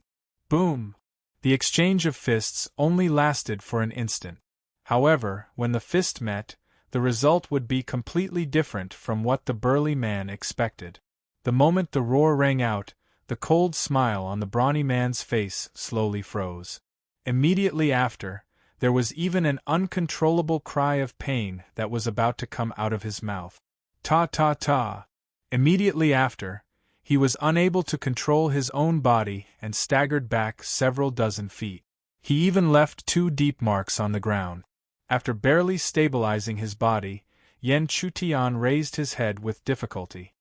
Boom! The exchange of fists only lasted for an instant. However, when the fist met, the result would be completely different from what the burly man expected. The moment the roar rang out, the cold smile on the brawny man's face slowly froze. Immediately after, there was even an uncontrollable cry of pain that was about to come out of his mouth. Ta ta ta! Immediately after, he was unable to control his own body and staggered back several dozen feet. He even left 2 deep marks on the ground. After barely stabilizing his body, Yan Chutian raised his head with difficulty.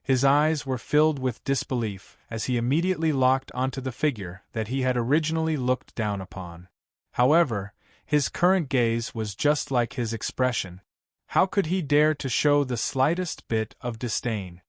His eyes were filled with disbelief as he immediately locked onto the figure that he had originally looked down upon. However, his current gaze was just like his expression. How could he dare to show the slightest bit of disdain?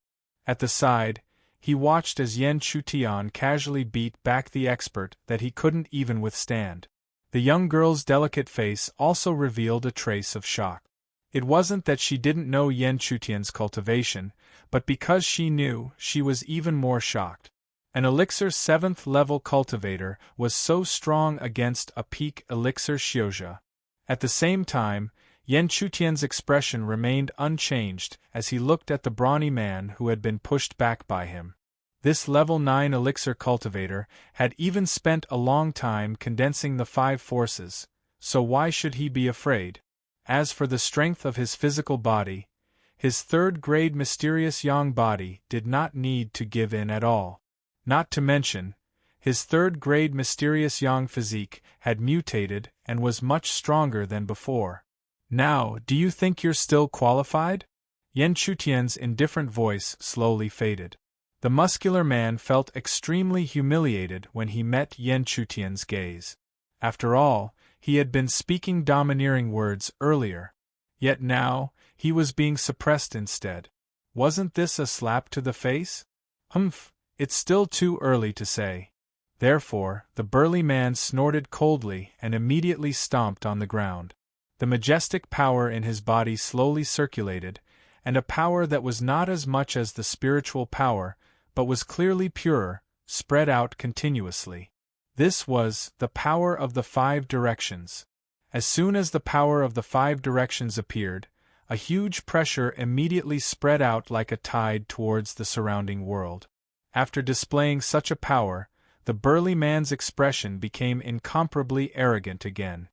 At the side, he watched as Yan Chutian casually beat back the expert that he couldn't even withstand. The young girl's delicate face also revealed a trace of shock. It wasn't that she didn't know Yan Chutian's cultivation, but because she knew, she was even more shocked. An elixir 7th level cultivator was so strong against a peak elixir Xiuzha. At the same time, Yan Chutian's expression remained unchanged as he looked at the brawny man who had been pushed back by him. This level 9 elixir cultivator had even spent a long time condensing the 5 forces, so why should he be afraid? As for the strength of his physical body, his 3rd-grade mysterious yang body did not need to give in at all. Not to mention, his 3rd-grade mysterious yang physique had mutated and was much stronger than before. "Now, do you think you're still qualified?" Yan Chutian's indifferent voice slowly faded. The muscular man felt extremely humiliated when he met Yan Chutian's gaze. After all, he had been speaking domineering words earlier. Yet now, he was being suppressed instead. Wasn't this a slap to the face? Humph, it's still too early to say. Therefore, the burly man snorted coldly and immediately stomped on the ground. The majestic power in his body slowly circulated, and a power that was not as much as the spiritual power, but was clearly purer, spread out continuously. This was the power of the 5 directions. As soon as the power of the 5 directions appeared, a huge pressure immediately spread out like a tide towards the surrounding world. After displaying such a power, the burly man's expression became incomparably arrogant again.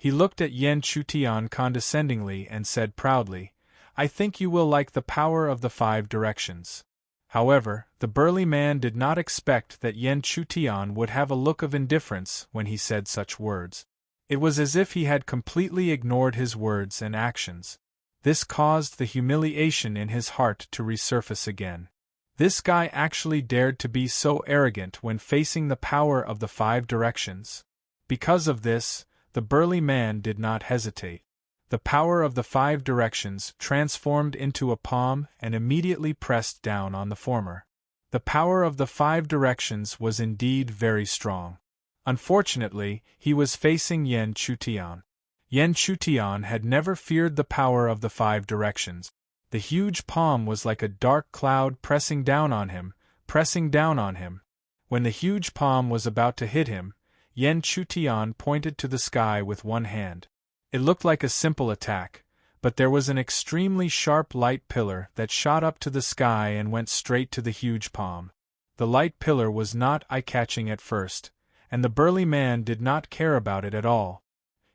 He looked at Yen Chutian condescendingly and said proudly, "I think you will like the power of the 5 directions." However, the burly man did not expect that Yen Chutian would have a look of indifference when he said such words. It was as if he had completely ignored his words and actions. This caused the humiliation in his heart to resurface again. This guy actually dared to be so arrogant when facing the power of the 5 directions. Because of this, the burly man did not hesitate. The power of the 5 directions transformed into a palm and immediately pressed down on the former. The power of the 5 directions was indeed very strong. Unfortunately, he was facing Yen Chutian. Yen Chutian had never feared the power of the 5 directions. The huge palm was like a dark cloud pressing down on him, pressing down on him. When the huge palm was about to hit him, Yen Chutian pointed to the sky with one hand. It looked like a simple attack, but there was an extremely sharp light pillar that shot up to the sky and went straight to the huge palm. The light pillar was not eye-catching at first, and the burly man did not care about it at all.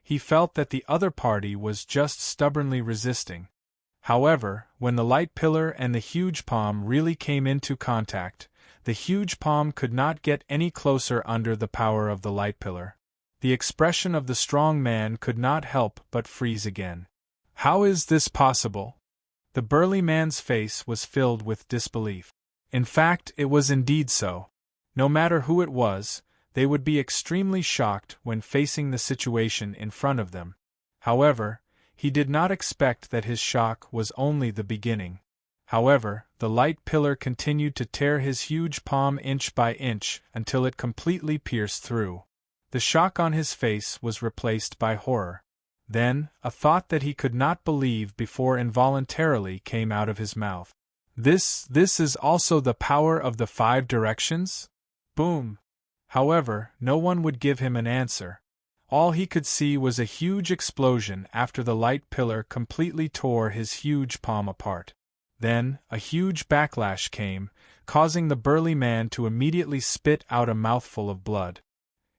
He felt that the other party was just stubbornly resisting. However, when the light pillar and the huge palm really came into contact, the huge palm could not get any closer under the power of the light pillar. The expression of the strong man could not help but freeze again. How is this possible? The burly man's face was filled with disbelief. In fact, it was indeed so. No matter who it was, they would be extremely shocked when facing the situation in front of them. However, he did not expect that his shock was only the beginning. However, the light pillar continued to tear his huge palm inch by inch until it completely pierced through. The shock on his face was replaced by horror. Then, a thought that he could not believe before involuntarily came out of his mouth. This is also the power of the 5 directions? Boom! However, no one would give him an answer. All he could see was a huge explosion after the light pillar completely tore his huge palm apart. Then, a huge backlash came, causing the burly man to immediately spit out a mouthful of blood.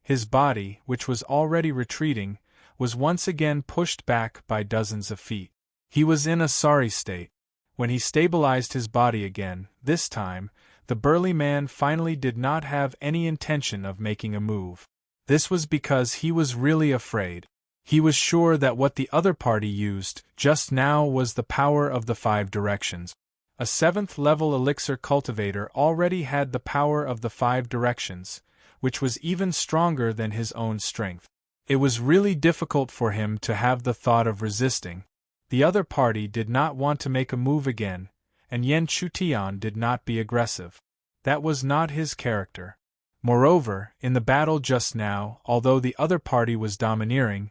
His body, which was already retreating, was once again pushed back by dozens of feet. He was in a sorry state. When he stabilized his body again, this time, the burly man finally did not have any intention of making a move. This was because he was really afraid. He was sure that what the other party used just now was the power of the 5 directions. A 7th-level elixir cultivator already had the power of the 5 directions, which was even stronger than his own strength. It was really difficult for him to have the thought of resisting. The other party did not want to make a move again, and Yen Chutian did not be aggressive. That was not his character. Moreover, in the battle just now, although the other party was domineering,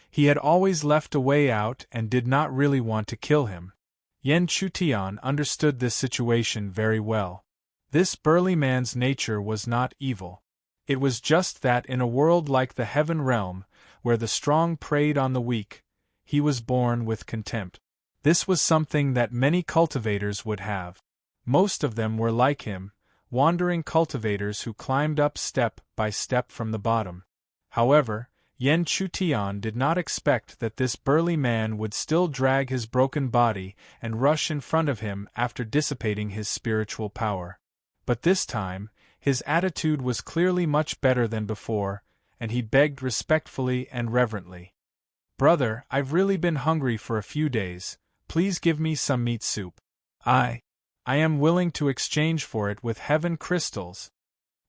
he had always left a way out and did not really want to kill him. Yen Chutian understood this situation very well. This burly man's nature was not evil. It was just that in a world like the Heaven Realm, where the strong preyed on the weak, he was born with contempt. This was something that many cultivators would have. Most of them were like him, wandering cultivators who climbed up step by step from the bottom. However, Yen Chutian did not expect that this burly man would still drag his broken body and rush in front of him after dissipating his spiritual power. But this time, his attitude was clearly much better than before, and he begged respectfully and reverently. "Brother, I've really been hungry for a few days. Please give me some meat soup. I am willing to exchange for it with heaven crystals."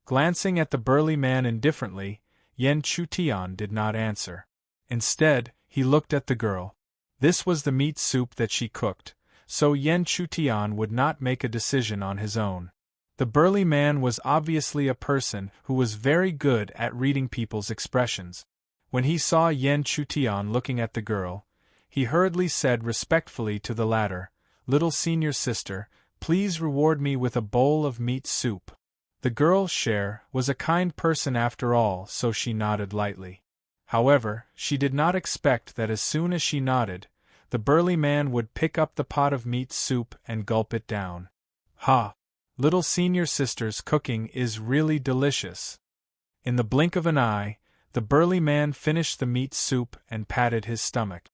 Glancing at the burly man indifferently, Yen Chutian did not answer. Instead, he looked at the girl. This was the meat soup that she cooked, so Yen Chutian would not make a decision on his own. The burly man was obviously a person who was very good at reading people's expressions. When he saw Yen Chutian looking at the girl, he hurriedly said respectfully to the latter, "Little senior sister, please reward me with a bowl of meat soup." The girl, Cher, was a kind person after all, so she nodded lightly. However, she did not expect that as soon as she nodded, the burly man would pick up the pot of meat soup and gulp it down. "Ha! Little senior sister's cooking is really delicious." In the blink of an eye, the burly man finished the meat soup and patted his stomach.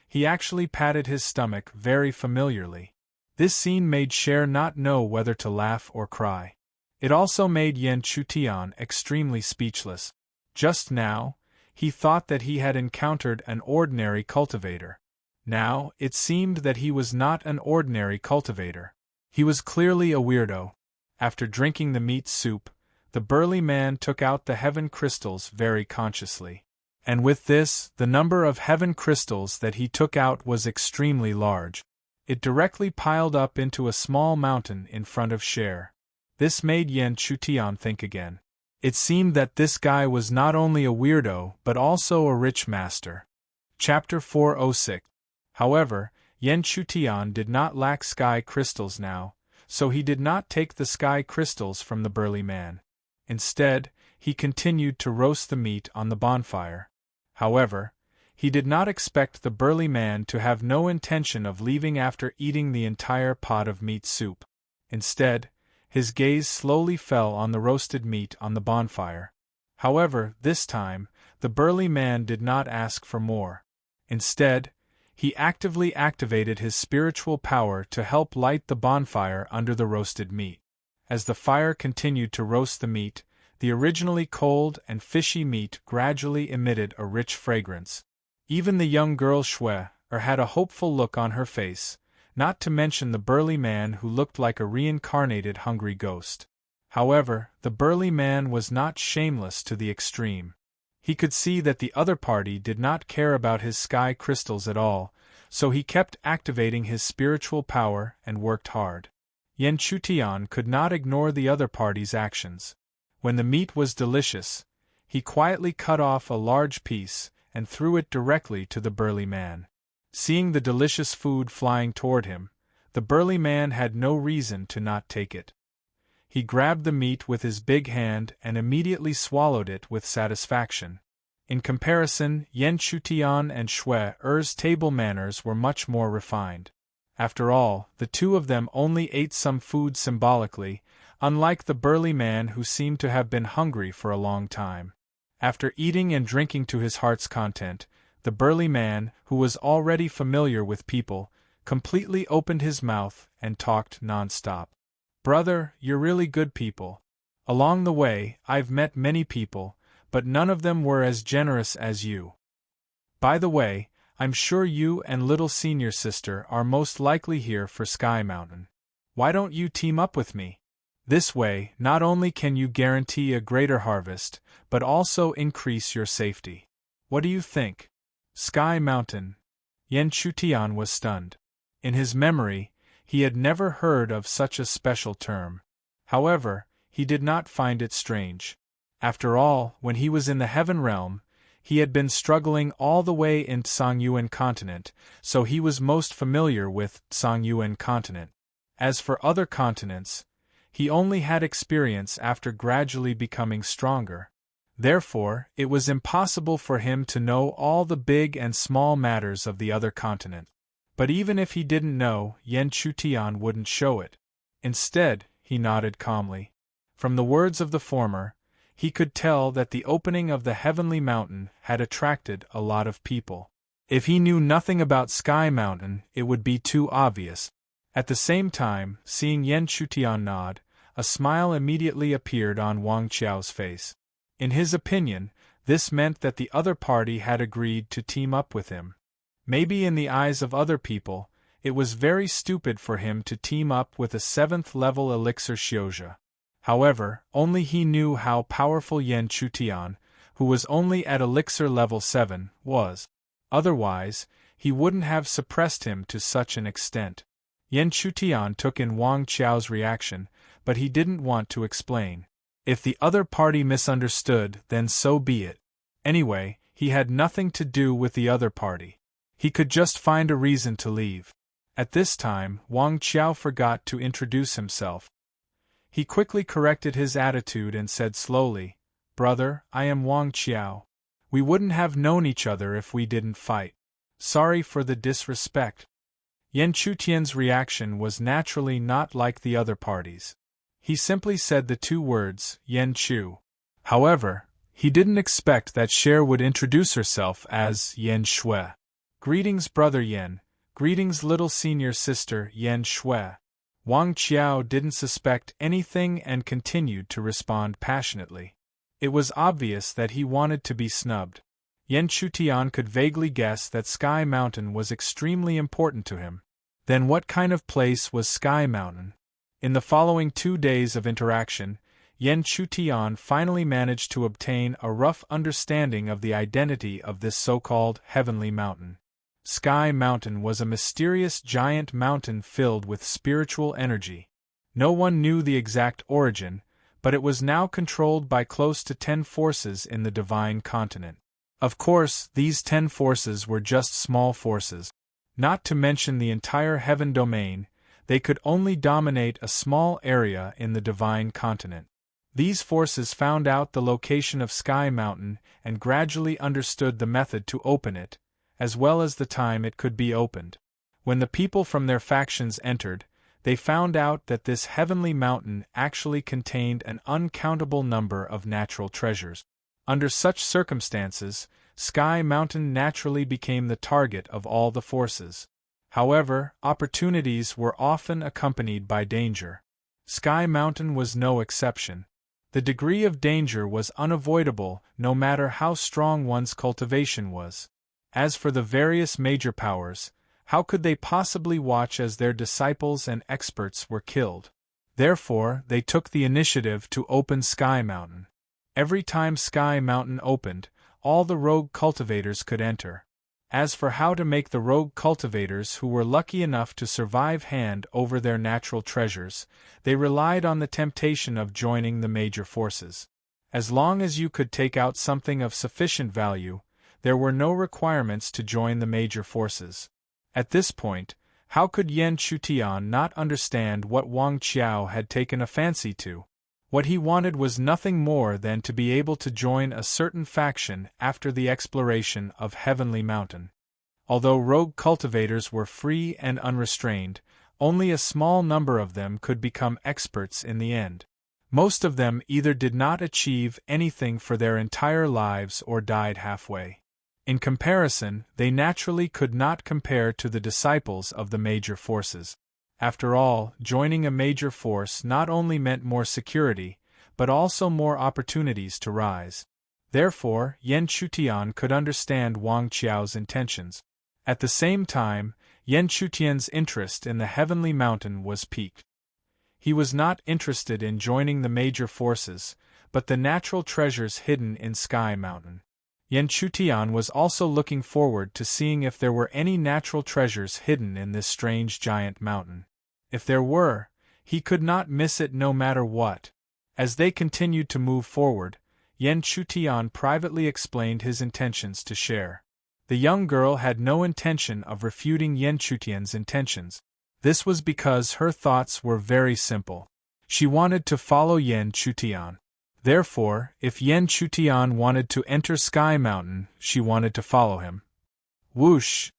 He actually patted his stomach very familiarly. This scene made Cher not know whether to laugh or cry. It also made Yan Chutian extremely speechless. Just now, he thought that he had encountered an ordinary cultivator. Now, it seemed that he was not an ordinary cultivator. He was clearly a weirdo. After drinking the meat soup, the burly man took out the heaven crystals very consciously. And with this, the number of heaven crystals that he took out was extremely large. It directly piled up into a small mountain in front of Cher. This made Yan Chutian think again. It seemed that this guy was not only a weirdo but also a rich master. Chapter 406. However, Yan Chutian did not lack sky crystals now, so he did not take the sky crystals from the burly man. Instead, he continued to roast the meat on the bonfire. However, he did not expect the burly man to have no intention of leaving after eating the entire pot of meat soup. Instead, his gaze slowly fell on the roasted meat on the bonfire. However, this time, the burly man did not ask for more. Instead, he actively activated his spiritual power to help light the bonfire under the roasted meat. As the fire continued to roast the meat, the originally cold and fishy meat gradually emitted a rich fragrance. Even the young girl Shui had a hopeful look on her face, not to mention the burly man who looked like a reincarnated hungry ghost. However, the burly man was not shameless to the extreme. He could see that the other party did not care about his sky crystals at all, so he kept activating his spiritual power and worked hard. Yan Chutian could not ignore the other party's actions. When the meat was delicious, he quietly cut off a large piece and threw it directly to the burly man. Seeing the delicious food flying toward him, the burly man had no reason to not take it. He grabbed the meat with his big hand and immediately swallowed it with satisfaction. In comparison, Yan Chutian and Shui-er's table manners were much more refined. After all, the two of them only ate some food symbolically, unlike the burly man who seemed to have been hungry for a long time. After eating and drinking to his heart's content, the burly man, who was already familiar with people, completely opened his mouth and talked non-stop. "Brother, you're really good people. Along the way, I've met many people, but none of them were as generous as you. By the way, I'm sure you and little senior sister are most likely here for Sky Mountain. Why don't you team up with me? This way, not only can you guarantee a greater harvest, but also increase your safety. What do you think?" Sky Mountain. Yan Chutian was stunned. In his memory, he had never heard of such a special term. However, he did not find it strange. After all, when he was in the Heaven Realm, he had been struggling all the way in Songyuan Continent, so he was most familiar with Songyuan Continent. As for other continents, he only had experience after gradually becoming stronger. Therefore, it was impossible for him to know all the big and small matters of the other continent. But even if he didn't know, Yan Chutian wouldn't show it. Instead, he nodded calmly. From the words of the former, he could tell that the opening of the Heavenly Mountain had attracted a lot of people. If he knew nothing about Sky Mountain, it would be too obvious. At the same time, seeing Yan Chutian nod, a smile immediately appeared on Wang Qiao's face. In his opinion, this meant that the other party had agreed to team up with him. Maybe in the eyes of other people, it was very stupid for him to team up with a 7th-level elixir Xiozha. However, only he knew how powerful Yan Chutian, who was only at elixir level 7, was. Otherwise, he wouldn't have suppressed him to such an extent. Yan Chutian took in Wang Qiao's reaction, but he didn't want to explain. If the other party misunderstood, then so be it. Anyway, he had nothing to do with the other party. He could just find a reason to leave. At this time, Wang Qiao forgot to introduce himself. He quickly corrected his attitude and said slowly, "Brother, I am Wang Qiao. We wouldn't have known each other if we didn't fight. Sorry for the disrespect." Yan Chutian's reaction was naturally not like the other parties. He simply said the two words, Yan Chu. However, He didn't expect that Cher would introduce herself as Yan Shui. Greetings, Brother Yan. Greetings, little senior sister Yan Shui. Wang Qiao didn't suspect anything and continued to respond passionately. It was obvious that he wanted to be snubbed. Yan Chutian could vaguely guess that Sky Mountain was extremely important to him. Then what kind of place was Sky Mountain? In the following 2 days of interaction, Yan Chutian finally managed to obtain a rough understanding of the identity of this so-called Heavenly Mountain. Sky Mountain was a mysterious giant mountain filled with spiritual energy. No one knew the exact origin, but it was now controlled by close to 10 forces in the divine continent. Of course, these 10 forces were just small forces. Not to mention the entire heaven domain, they could only dominate a small area in the divine continent. These forces found out the location of Sky Mountain and gradually understood the method to open it, as well as the time it could be opened. When the people from their factions entered, they found out that this heavenly mountain actually contained an uncountable number of natural treasures. Under such circumstances, Sky Mountain naturally became the target of all the forces. However, opportunities were often accompanied by danger. Sky Mountain was no exception. The degree of danger was unavoidable no matter how strong one's cultivation was. As for the various major powers, how could they possibly watch as their disciples and experts were killed? Therefore, they took the initiative to open Sky Mountain. Every time Sky Mountain opened, all the rogue cultivators could enter. As for how to make the rogue cultivators who were lucky enough to survive hand over their natural treasures, they relied on the temptation of joining the major forces. As long as you could take out something of sufficient value, there were no requirements to join the major forces. At this point, how could Yan Chutian not understand what Wang Qiao had taken a fancy to? What he wanted was nothing more than to be able to join a certain faction after the exploration of Heavenly Mountain. Although rogue cultivators were free and unrestrained, only a small number of them could become experts in the end. Most of them either did not achieve anything for their entire lives or died halfway. In comparison, they naturally could not compare to the disciples of the major forces. After all, joining a major force not only meant more security, but also more opportunities to rise. Therefore, Yan Chutian could understand Wang Qiao's intentions. At the same time, Yan Chutian's interest in the Heavenly Mountain was piqued. He was not interested in joining the major forces, but the natural treasures hidden in Sky Mountain. Yan Chutian was also looking forward to seeing if there were any natural treasures hidden in this strange giant mountain. If there were, he could not miss it no matter what. As they continued to move forward, Yan Chutian privately explained his intentions to Cher. The young girl had no intention of refuting Yan Chutian's intentions. This was because her thoughts were very simple. She wanted to follow Yan Chutian. Therefore, if Yan Chutian wanted to enter Sky Mountain, she wanted to follow him. Whoosh!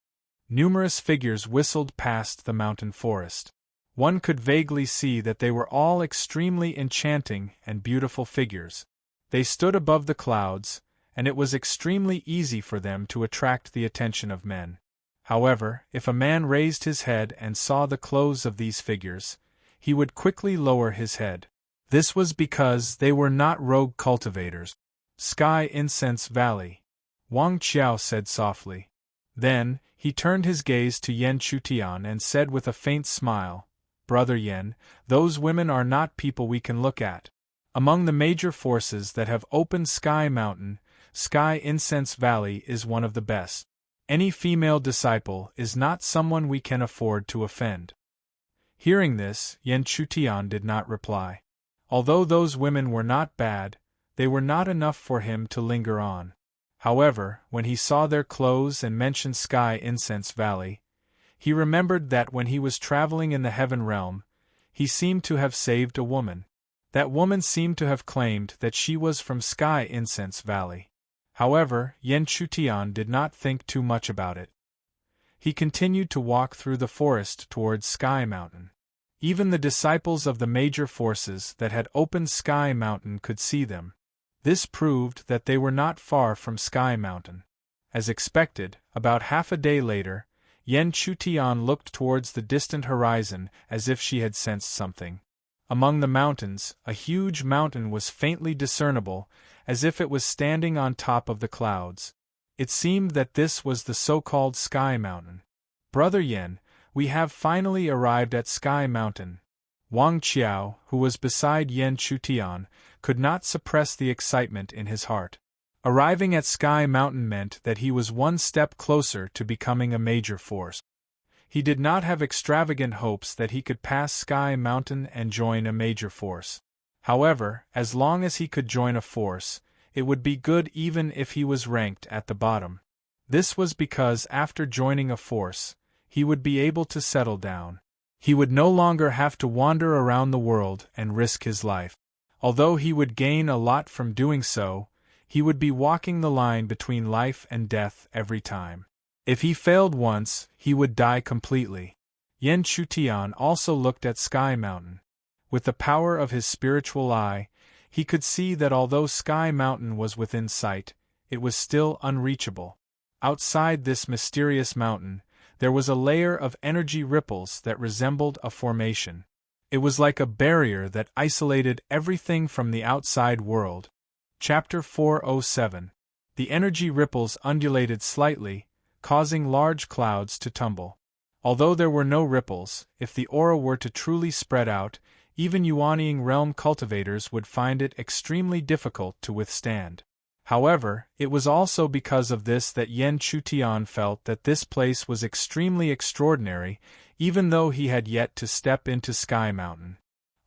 Numerous figures whistled past the mountain forest. One could vaguely see that they were all extremely enchanting and beautiful figures. They stood above the clouds, and it was extremely easy for them to attract the attention of men. However, if a man raised his head and saw the clothes of these figures, he would quickly lower his head. This was because they were not rogue cultivators. Sky Incense Valley, Wang Qiao said softly. Then, he turned his gaze to Yan Chutian and said with a faint smile, Brother Yan, those women are not people we can look at. Among the major forces that have opened Sky Mountain, Sky Incense Valley is one of the best. Any female disciple is not someone we can afford to offend. Hearing this, Yan Chutian did not reply. Although those women were not bad, they were not enough for him to linger on. However, when he saw their clothes and mentioned Sky Incense Valley, he remembered that when he was traveling in the heaven realm, he seemed to have saved a woman. That woman seemed to have claimed that she was from Sky Incense Valley. However, Yan Chutian did not think too much about it. He continued to walk through the forest towards Sky Mountain. Even the disciples of the major forces that had opened Sky Mountain could see them. This proved that they were not far from Sky Mountain. As expected, about half a day later, Yen Chutian looked towards the distant horizon as if she had sensed something. Among the mountains, a huge mountain was faintly discernible, as if it was standing on top of the clouds. It seemed that this was the so-called Sky Mountain. "Brother Yen, we have finally arrived at Sky Mountain." Wang Qiao, who was beside Yen Chutian, could not suppress the excitement in his heart. Arriving at Sky Mountain meant that he was one step closer to becoming a major force. He did not have extravagant hopes that he could pass Sky Mountain and join a major force. However, as long as he could join a force, it would be good even if he was ranked at the bottom. This was because after joining a force, he would be able to settle down. He would no longer have to wander around the world and risk his life. Although he would gain a lot from doing so, he would be walking the line between life and death every time. If he failed once, he would die completely. Yen Chutian also looked at Sky Mountain. With the power of his spiritual eye, he could see that although Sky Mountain was within sight, it was still unreachable. Outside this mysterious mountain, there was a layer of energy ripples that resembled a formation. It was like a barrier that isolated everything from the outside world. Chapter 407. The energy ripples undulated slightly, causing large clouds to tumble. Although there were no ripples, if the aura were to truly spread out, even Yuanying realm cultivators would find it extremely difficult to withstand. However, it was also because of this that Yen Chutian felt that this place was extremely extraordinary, even though he had yet to step into Sky Mountain.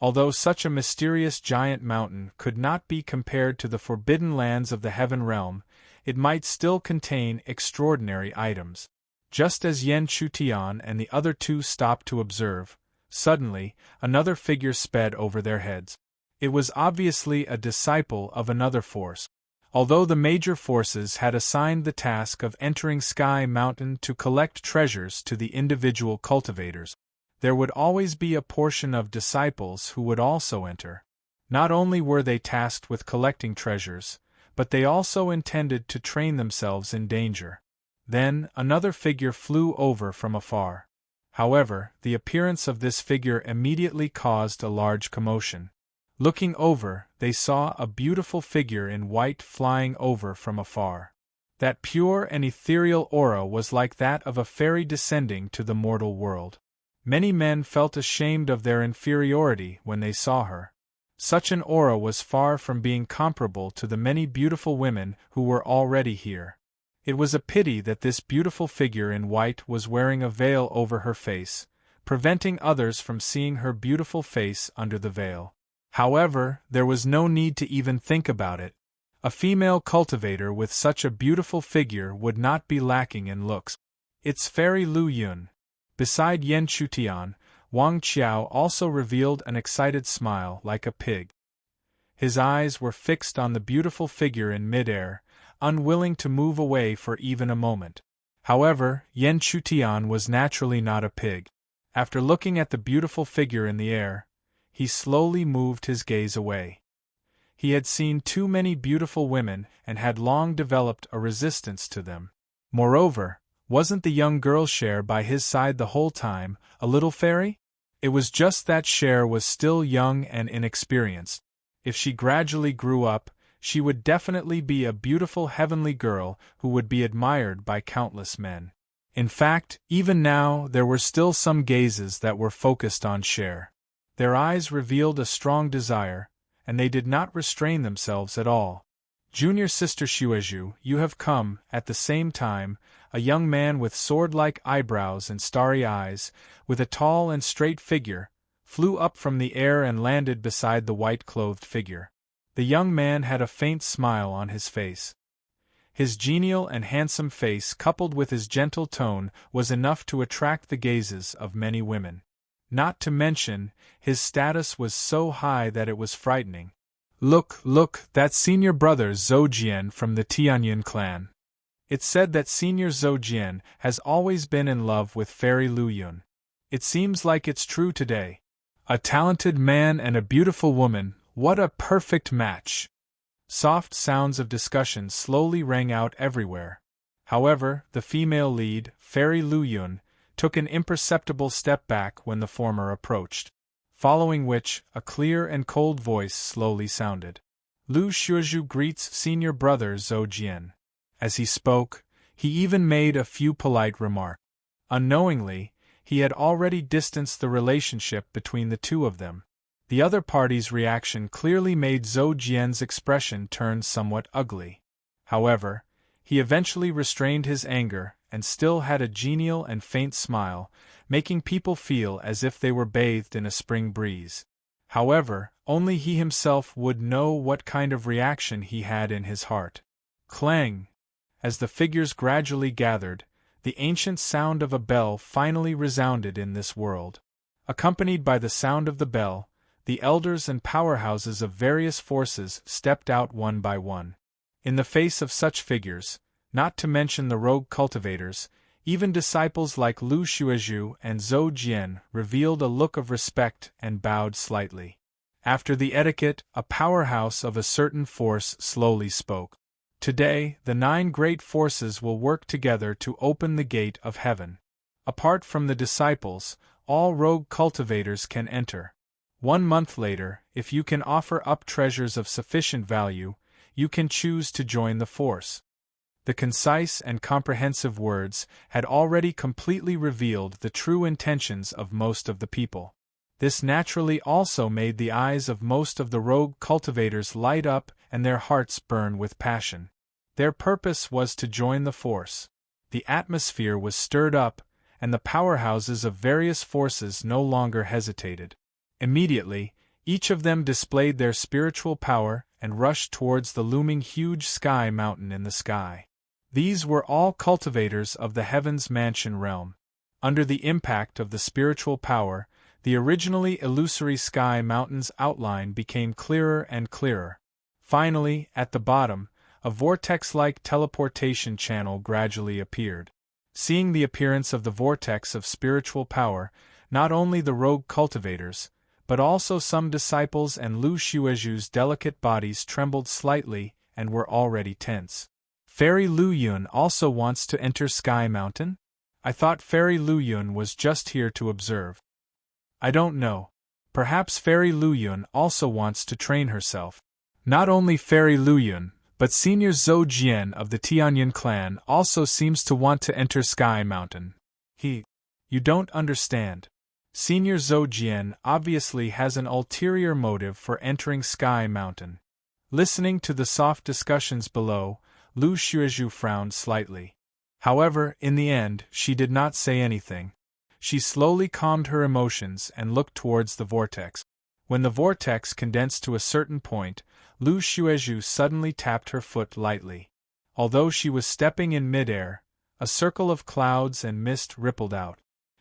Although such a mysterious giant mountain could not be compared to the forbidden lands of the Heaven Realm, it might still contain extraordinary items. Just as Yen Chutian and the other two stopped to observe, suddenly, another figure sped over their heads. It was obviously a disciple of another force. Although the major forces had assigned the task of entering Sky Mountain to collect treasures to the individual cultivators, there would always be a portion of disciples who would also enter. Not only were they tasked with collecting treasures, but they also intended to train themselves in danger. Then, another figure flew over from afar. However, the appearance of this figure immediately caused a large commotion. Looking over, they saw a beautiful figure in white flying over from afar. That pure and ethereal aura was like that of a fairy descending to the mortal world. Many men felt ashamed of their inferiority when they saw her. Such an aura was far from being comparable to the many beautiful women who were already here. It was a pity that this beautiful figure in white was wearing a veil over her face, preventing others from seeing her beautiful face under the veil. However, there was no need to even think about it. A female cultivator with such a beautiful figure would not be lacking in looks. It's Fairy Lu Yun. Beside Yen Chutian, Wang Qiao also revealed an excited smile like a pig. His eyes were fixed on the beautiful figure in mid-air, unwilling to move away for even a moment. However, Yen Chutian was naturally not a pig. After looking at the beautiful figure in the air, he slowly moved his gaze away. He had seen too many beautiful women and had long developed a resistance to them. Moreover, wasn't the young girl Cher by his side the whole time, a little fairy? It was just that Cher was still young and inexperienced. If she gradually grew up, she would definitely be a beautiful heavenly girl who would be admired by countless men. In fact, even now there were still some gazes that were focused on Cher. Their eyes revealed a strong desire, and they did not restrain themselves at all. Junior Sister Xuezhu, you have come, at the same time, a young man with sword-like eyebrows and starry eyes, with a tall and straight figure, flew up from the air and landed beside the white-clothed figure. The young man had a faint smile on his face. His genial and handsome face coupled with his gentle tone was enough to attract the gazes of many women. Not to mention, his status was so high that it was frightening. Look, that's senior brother Zhou Jian from the Tianyin clan. It's said that senior Zhou Jian has always been in love with Fairy Lu Yun. It seems like it's true today. A talented man and a beautiful woman, what a perfect match! Soft sounds of discussion slowly rang out everywhere. However, the female lead, Fairy Lu Yun, took an imperceptible step back when the former approached. Following which, a clear and cold voice slowly sounded. Lu Xuezhu greets senior brother Zhou Jian. As he spoke, he even made a few polite remarks. Unknowingly, he had already distanced the relationship between the two of them. The other party's reaction clearly made Zhou Jian's expression turn somewhat ugly. However, he eventually restrained his anger and still had a genial and faint smile, making people feel as if they were bathed in a spring breeze. However, only he himself would know what kind of reaction he had in his heart. Clang! As the figures gradually gathered, the ancient sound of a bell finally resounded in this world. Accompanied by the sound of the bell, the elders and powerhouses of various forces stepped out one by one. In the face of such figures, not to mention the rogue cultivators, even disciples like Lu Xuezhu and Zhou Jian revealed a look of respect and bowed slightly. After the etiquette, a powerhouse of a certain force slowly spoke. Today, the 9 great forces will work together to open the gate of heaven. Apart from the disciples, all rogue cultivators can enter. 1 month later, if you can offer up treasures of sufficient value, you can choose to join the force. The concise and comprehensive words had already completely revealed the true intentions of most of the people. This naturally also made the eyes of most of the rogue cultivators light up and their hearts burn with passion. Their purpose was to join the force. The atmosphere was stirred up, and the powerhouses of various forces no longer hesitated. Immediately, each of them displayed their spiritual power and rushed towards the looming huge sky mountain in the sky. These were all cultivators of the Heaven's Mansion realm. Under the impact of the spiritual power, the originally illusory sky mountain's outline became clearer and clearer. Finally, at the bottom, a vortex-like teleportation channel gradually appeared. Seeing the appearance of the vortex of spiritual power, not only the rogue cultivators, but also some disciples and Lu Xuezhu's delicate bodies trembled slightly and were already tense. Fairy Lu Yun also wants to enter Sky Mountain? I thought Fairy Lu Yun was just here to observe. I don't know. Perhaps Fairy Lu Yun also wants to train herself. Not only Fairy Lu Yun, but Senior Zhou Jian of the Tianyan clan also seems to want to enter Sky Mountain. You don't understand. Senior Zhou Jian obviously has an ulterior motive for entering Sky Mountain. Listening to the soft discussions below, Lu Xuezhu frowned slightly. However, in the end, she did not say anything. She slowly calmed her emotions and looked towards the vortex. When the vortex condensed to a certain point, Lu Xuezhu suddenly tapped her foot lightly. Although she was stepping in midair, a circle of clouds and mist rippled out.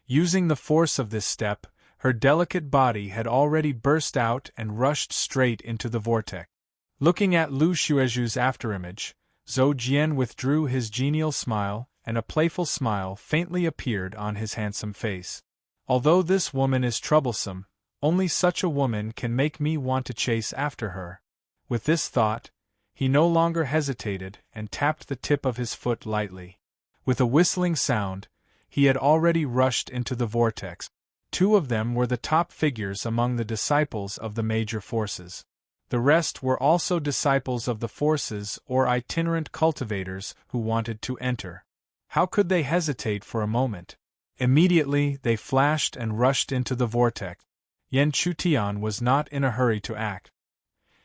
Using the force of this step, her delicate body had already burst out and rushed straight into the vortex. Looking at Lu Xuezhu's afterimage, Zhou Jian withdrew his genial smile, and a playful smile faintly appeared on his handsome face. Although this woman is troublesome, only such a woman can make me want to chase after her. With this thought, he no longer hesitated and tapped the tip of his foot lightly. With a whistling sound, he had already rushed into the vortex. 2 of them were the top figures among the disciples of the major forces. The rest were also disciples of the forces or itinerant cultivators who wanted to enter. How could they hesitate for a moment? Immediately they flashed and rushed into the vortex. Yan Chutian was not in a hurry to act.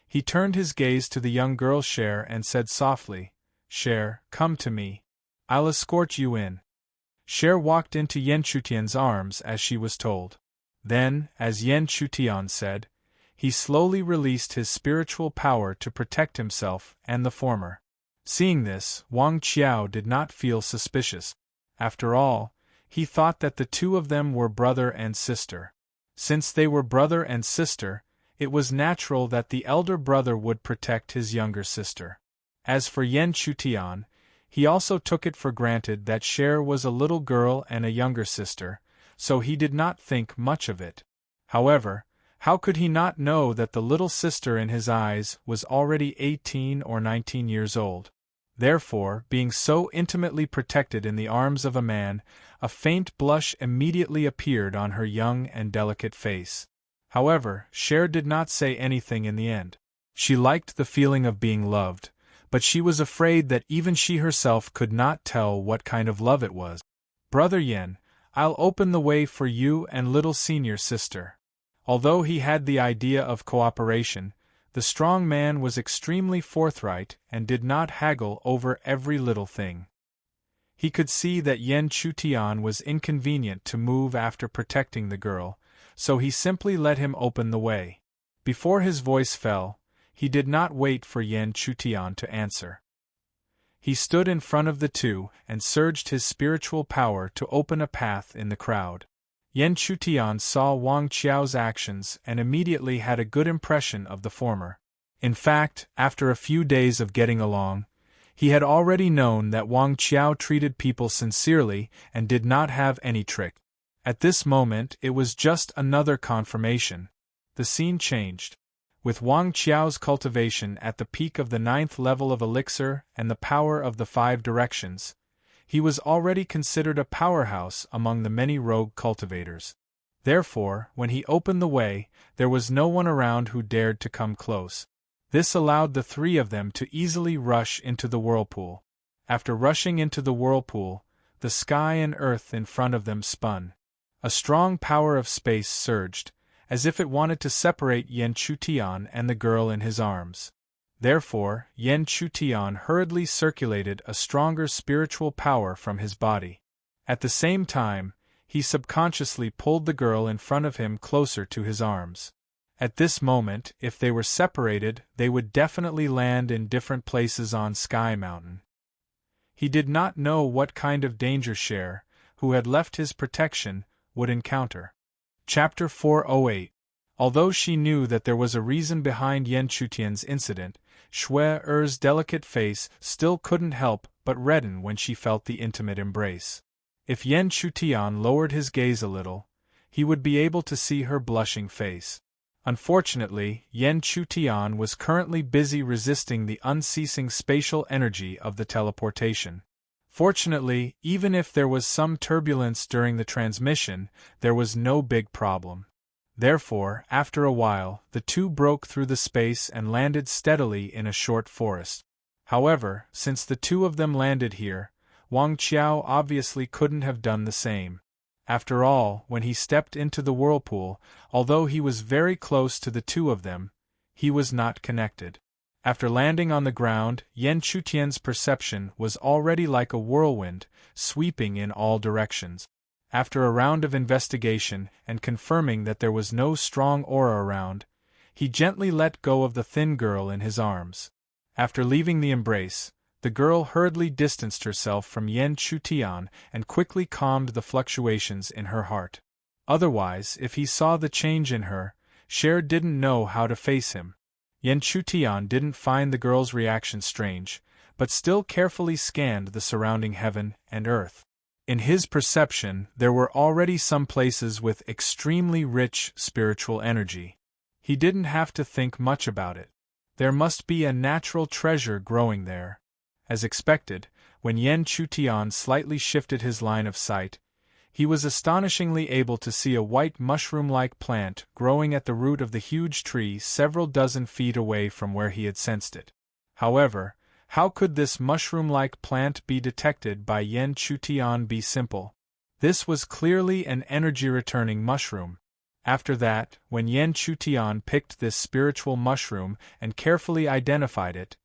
He turned his gaze to the young girl Cher and said softly, "Cher, come to me. I'll escort you in." Cher walked into Yan Chutian's arms as she was told. Then, as Yan Chutian said, he slowly released his spiritual power to protect himself and the former. Seeing this, Wang Qiao did not feel suspicious. After all, he thought that the 2 of them were brother and sister. Since they were brother and sister, it was natural that the elder brother would protect his younger sister. As for Yan Chutian, he also took it for granted that Cher was a little girl and a younger sister, so he did not think much of it. However, How could he not know that the little sister in his eyes was already 18 or 19 years old? Therefore, being so intimately protected in the arms of a man, a faint blush immediately appeared on her young and delicate face. However, Cher did not say anything in the end. She liked the feeling of being loved, but she was afraid that even she herself could not tell what kind of love it was. "Brother Yen, I'll open the way for you and little senior sister." Although he had the idea of cooperation, the strong man was extremely forthright and did not haggle over every little thing. He could see that Yen Chutian was inconvenient to move after protecting the girl, so he simply let him open the way. Before his voice fell, he did not wait for Yen Chutian to answer. He stood in front of the two and surged his spiritual power to open a path in the crowd. Yen Chutian saw Wang Qiao's actions and immediately had a good impression of the former. In fact, after a few days of getting along, he had already known that Wang Qiao treated people sincerely and did not have any trick. At this moment it was just another confirmation. The scene changed. With Wang Qiao's cultivation at the peak of the 9th level of elixir and the power of the 5 directions, he was already considered a powerhouse among the many rogue cultivators. Therefore, when he opened the way, there was no one around who dared to come close. This allowed the 3 of them to easily rush into the whirlpool. After rushing into the whirlpool, the sky and earth in front of them spun. A strong power of space surged, as if it wanted to separate Yen Chutian and the girl in his arms. Therefore, Yen Chutian hurriedly circulated a stronger spiritual power from his body. At the same time, he subconsciously pulled the girl in front of him closer to his arms. At this moment, if they were separated, they would definitely land in different places on Sky Mountain. He did not know what kind of danger Cher, who had left his protection, would encounter. Chapter 408. Although she knew that there was a reason behind Yen Chutian's incident, Shui-Er's delicate face still couldn't help but redden when she felt the intimate embrace. If Yen Chutian lowered his gaze a little, he would be able to see her blushing face. Unfortunately, Yen Chutian was currently busy resisting the unceasing spatial energy of the teleportation. Fortunately, even if there was some turbulence during the transmission, there was no big problem. Therefore, after a while, the two broke through the space and landed steadily in a short forest. However, since the 2 of them landed here, Wang Qiao obviously couldn't have done the same. After all, when he stepped into the whirlpool, although he was very close to the 2 of them, he was not connected. After landing on the ground, Yen Chutian's perception was already like a whirlwind, sweeping in all directions. After a round of investigation and confirming that there was no strong aura around, he gently let go of the thin girl in his arms. After leaving the embrace, the girl hurriedly distanced herself from Yen Chutian and quickly calmed the fluctuations in her heart. Otherwise, if he saw the change in her, Cher didn't know how to face him. Yen Chutian didn't find the girl's reaction strange, but still carefully scanned the surrounding heaven and earth. In his perception, there were already some places with extremely rich spiritual energy. He didn't have to think much about it. There must be a natural treasure growing there. As expected, when Yen Chutian slightly shifted his line of sight, he was astonishingly able to see a white mushroom-like plant growing at the root of the huge tree several dozen feet away from where he had sensed it. However, how could this mushroom-like plant be detected by Yen Chutian be simple? This was clearly an energy-returning mushroom. After that, when Yen Chutian picked this spiritual mushroom and carefully identified it,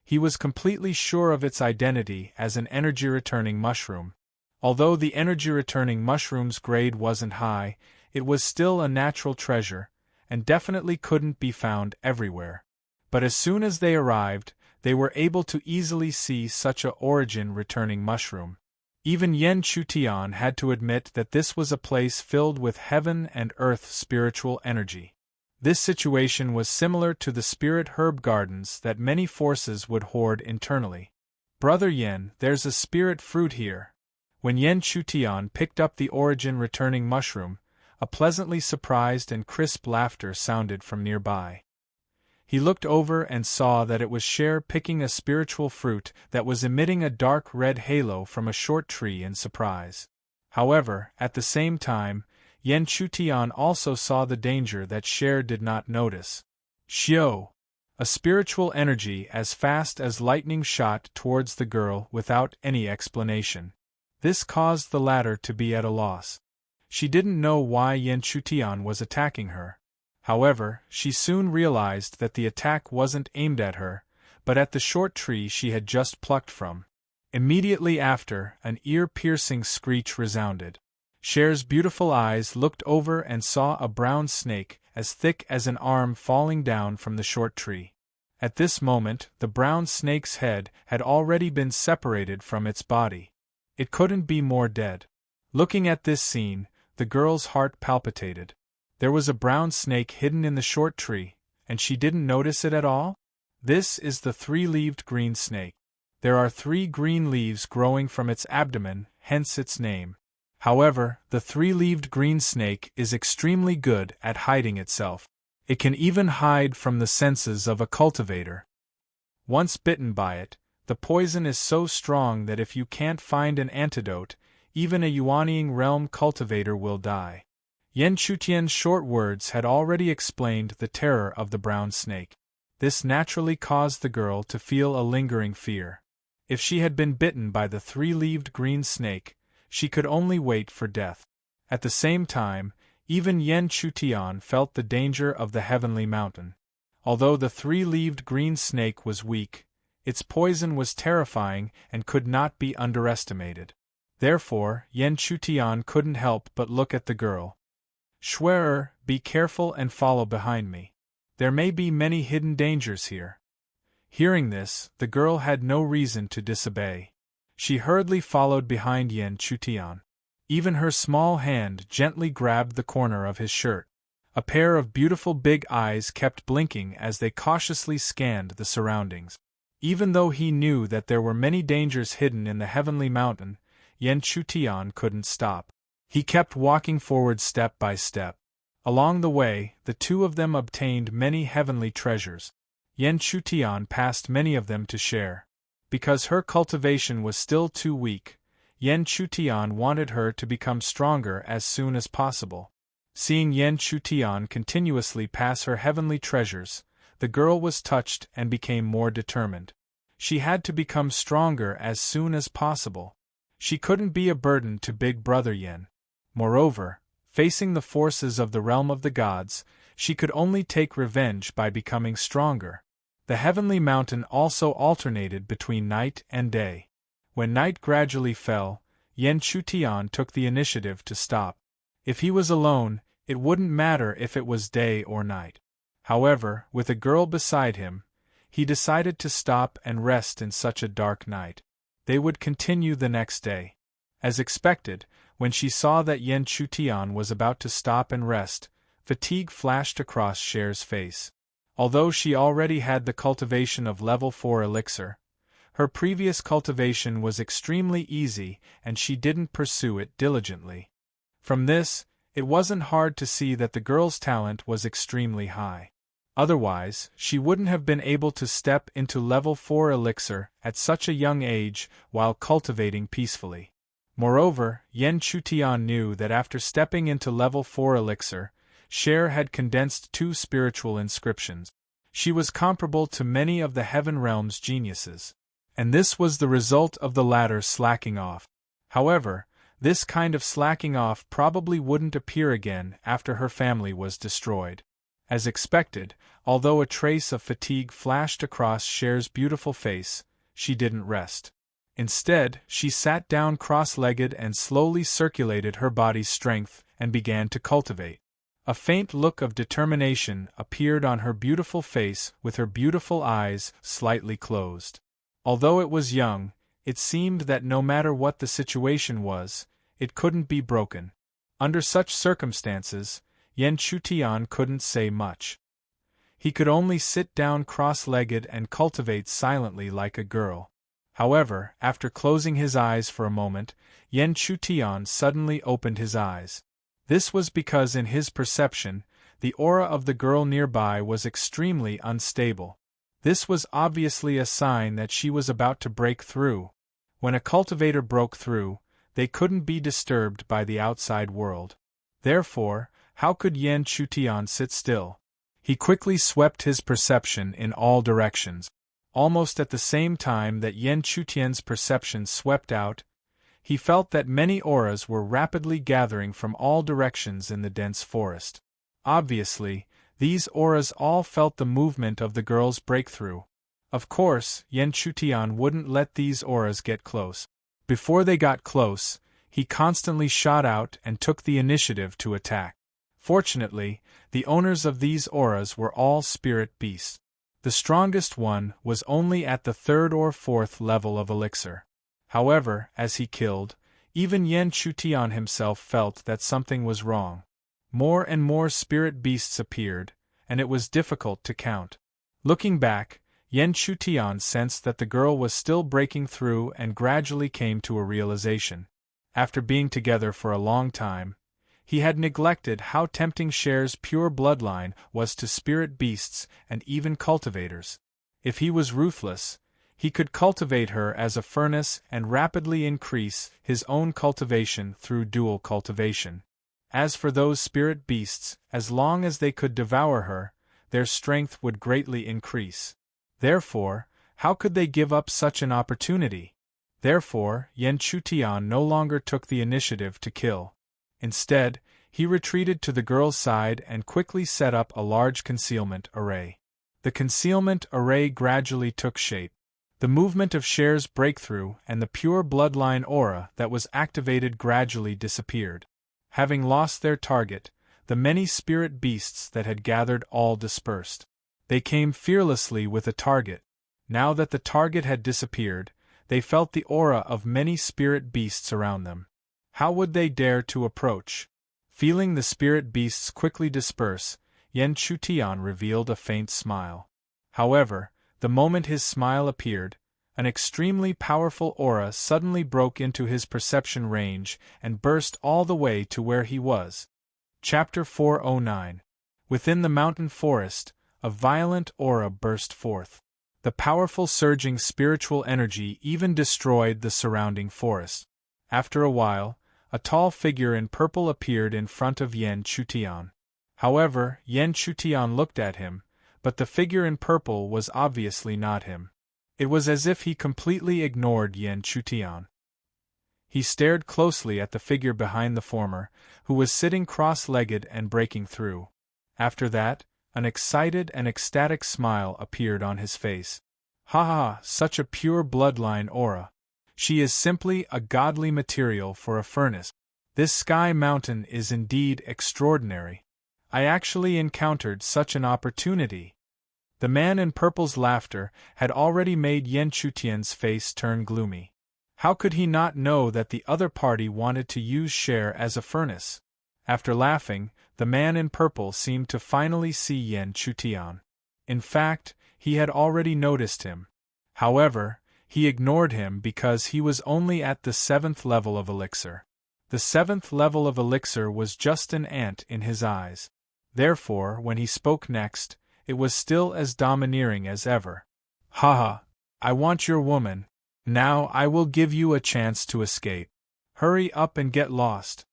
he was completely sure of its identity as an energy-returning mushroom. Although the energy-returning mushroom's grade wasn't high, it was still a natural treasure, and definitely couldn't be found everywhere. But as soon as they arrived, they were able to easily see such a origin-returning mushroom. Even Yen Chutian had to admit that this was a place filled with heaven and earth spiritual energy. This situation was similar to the spirit herb gardens that many forces would hoard internally. "Brother Yen, there's a spirit fruit here." When Yen Chutian picked up the origin-returning mushroom, A pleasantly surprised and crisp laughter sounded from nearby. He looked over and saw that it was Cher picking a spiritual fruit that was emitting a dark red halo from a short tree in surprise. However, at the same time, Yen Chutian also saw the danger that Cher did not notice. Xiao! A spiritual energy as fast as lightning shot towards the girl without any explanation. This caused the latter to be at a loss. She didn't know why Yen Chutian was attacking her. However, she soon realized that the attack wasn't aimed at her, but at the short tree she had just plucked from. Immediately after, an ear-piercing screech resounded. Cher's beautiful eyes looked over and saw a brown snake, as thick as an arm, falling down from the short tree. At this moment, the brown snake's head had already been separated from its body. It couldn't be more dead. Looking at this scene, the girl's heart palpitated. There was a brown snake hidden in the short tree, and she didn't notice it at all? This is the three-leaved green snake. There are 3 green leaves growing from its abdomen, hence its name. However, the three-leaved green snake is extremely good at hiding itself. It can even hide from the senses of a cultivator. Once bitten by it, the poison is so strong that if you can't find an antidote, even a Yuanying realm cultivator will die. Yen Chutian's short words had already explained the terror of the brown snake. This naturally caused the girl to feel a lingering fear. If she had been bitten by the three-leaved green snake, she could only wait for death. At the same time, even Yen Chutian felt the danger of the heavenly mountain. Although the three-leaved green snake was weak, its poison was terrifying and could not be underestimated. Therefore, Yen Chutian couldn't help but look at the girl. "Schwerer, be careful and follow behind me. There may be many hidden dangers here." Hearing this, the girl had no reason to disobey. She hurriedly followed behind Yen Chutian. Even her small hand gently grabbed the corner of his shirt. A pair of beautiful big eyes kept blinking as they cautiously scanned the surroundings. Even though he knew that there were many dangers hidden in the heavenly mountain, Yen Chutian couldn't stop. He kept walking forward step by step. Along the way, the two of them obtained many heavenly treasures. Yen Chutian passed many of them to Cher. Because her cultivation was still too weak, Yen Chutian wanted her to become stronger as soon as possible. Seeing Yen Chutian continuously pass her heavenly treasures, the girl was touched and became more determined. She had to become stronger as soon as possible. She couldn't be a burden to Big Brother Yen. Moreover, facing the forces of the realm of the gods, she could only take revenge by becoming stronger. The heavenly mountain also alternated between night and day. When night gradually fell, Yen Chutian took the initiative to stop. If he was alone, it wouldn't matter if it was day or night. However, with a girl beside him, he decided to stop and rest in such a dark night. They would continue the next day. As expected, when she saw that Yen Chutian was about to stop and rest, fatigue flashed across Cher's face. Although she already had the cultivation of level 4 elixir, her previous cultivation was extremely easy and she didn't pursue it diligently. From this, it wasn't hard to see that the girl's talent was extremely high. Otherwise, she wouldn't have been able to step into level 4 elixir at such a young age while cultivating peacefully. Moreover, Yen Chutian knew that after stepping into level 4 elixir, Cher had condensed 2 spiritual inscriptions. She was comparable to many of the Heaven Realm's geniuses. And this was the result of the latter slacking off. However, this kind of slacking off probably wouldn't appear again after her family was destroyed. As expected, although a trace of fatigue flashed across Cher's beautiful face, she didn't rest. Instead, she sat down cross-legged and slowly circulated her body's strength and began to cultivate. A faint look of determination appeared on her beautiful face with her beautiful eyes slightly closed. Although it was young, it seemed that no matter what the situation was, it couldn't be broken. Under such circumstances, Yen Chutian couldn't say much. He could only sit down cross-legged and cultivate silently like a girl. However, after closing his eyes for a moment, Yen Chutian suddenly opened his eyes. This was because in his perception, the aura of the girl nearby was extremely unstable. This was obviously a sign that she was about to break through. When a cultivator broke through, they couldn't be disturbed by the outside world. Therefore, how could Yan Chutian sit still? He quickly swept his perception in all directions. Almost at the same time that Yan Chutian's perception swept out, he felt that many auras were rapidly gathering from all directions in the dense forest. Obviously, these auras all felt the movement of the girl's breakthrough. Of course, Yan Chutian wouldn't let these auras get close. Before they got close, he constantly shot out and took the initiative to attack. Fortunately, the owners of these auras were all spirit beasts. The strongest one was only at the 3rd or 4th level of elixir. However, as he killed, even Yan Chutian himself felt that something was wrong. More and more spirit beasts appeared, and it was difficult to count. Looking back, Yan Chutian sensed that the girl was still breaking through and gradually came to a realization. After being together for a long time, he had neglected how tempting Cher's pure bloodline was to spirit beasts and even cultivators. If he was ruthless, he could cultivate her as a furnace and rapidly increase his own cultivation through dual cultivation. As for those spirit beasts, as long as they could devour her, their strength would greatly increase. Therefore, how could they give up such an opportunity? Therefore, Yan Chutian no longer took the initiative to kill. Instead, he retreated to the girl's side and quickly set up a large concealment array. The concealment array gradually took shape. The movement of Cher's breakthrough and the pure bloodline aura that was activated gradually disappeared. Having lost their target, the many spirit beasts that had gathered all dispersed. They came fearlessly with a target. Now that the target had disappeared, they felt the aura of many spirit beasts around them. How would they dare to approach? Feeling the spirit beasts quickly disperse, Yan Chutian revealed a faint smile. However, the moment his smile appeared, an extremely powerful aura suddenly broke into his perception range and burst all the way to where he was. Chapter 409. Within the mountain forest, a violent aura burst forth. The powerful surging spiritual energy even destroyed the surrounding forest. After a while, a tall figure in purple appeared in front of Yan Chutian. However, Yan Chutian looked at him, but the figure in purple was obviously not him. It was as if he completely ignored Yan Chutian. He stared closely at the figure behind the former, who was sitting cross-legged and breaking through. After that, an excited and ecstatic smile appeared on his face. Ha ha, such a pure bloodline aura. She is simply a godly material for a furnace. This sky mountain is indeed extraordinary. I actually encountered such an opportunity. The man in purple's laughter had already made Yan Chutian's face turn gloomy. How could he not know that the other party wanted to use Cher as a furnace? After laughing, the man in purple seemed to finally see Yan Chutian. In fact, he had already noticed him. However, he ignored him because he was only at the 7th level of elixir. The 7th level of elixir was just an ant in his eyes. Therefore, when he spoke next, it was still as domineering as ever. Haha, I want your woman. Now I will give you a chance to escape. Hurry up and get lost.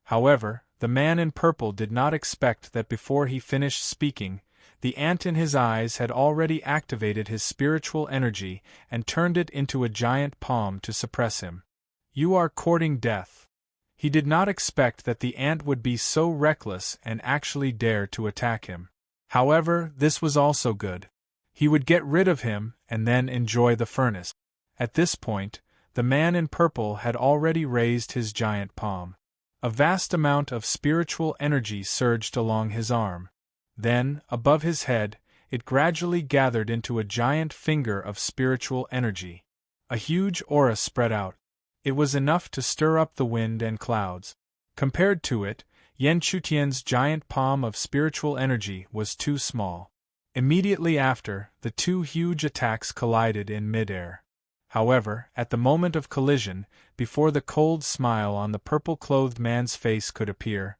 However, the man in purple did not expect that before he finished speaking, the ant in his eyes had already activated his spiritual energy and turned it into a giant palm to suppress him. You are courting death. He did not expect that the ant would be so reckless and actually dare to attack him. However, this was also good. He would get rid of him and then enjoy the furnace. At this point, the man in purple had already raised his giant palm. A vast amount of spiritual energy surged along his arm. Then, above his head, it gradually gathered into a giant finger of spiritual energy. A huge aura spread out. It was enough to stir up the wind and clouds. Compared to it, Yan Chutian's giant palm of spiritual energy was too small. Immediately after, the two huge attacks collided in mid-air. However, at the moment of collision, before the cold smile on the purple-clothed man's face could appear,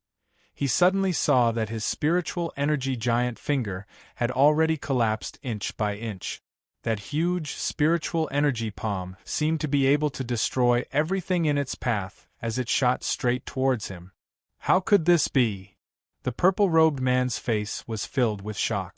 he suddenly saw that his spiritual energy giant finger had already collapsed inch by inch. That huge spiritual energy palm seemed to be able to destroy everything in its path as it shot straight towards him. How could this be? The purple-robed man's face was filled with shock.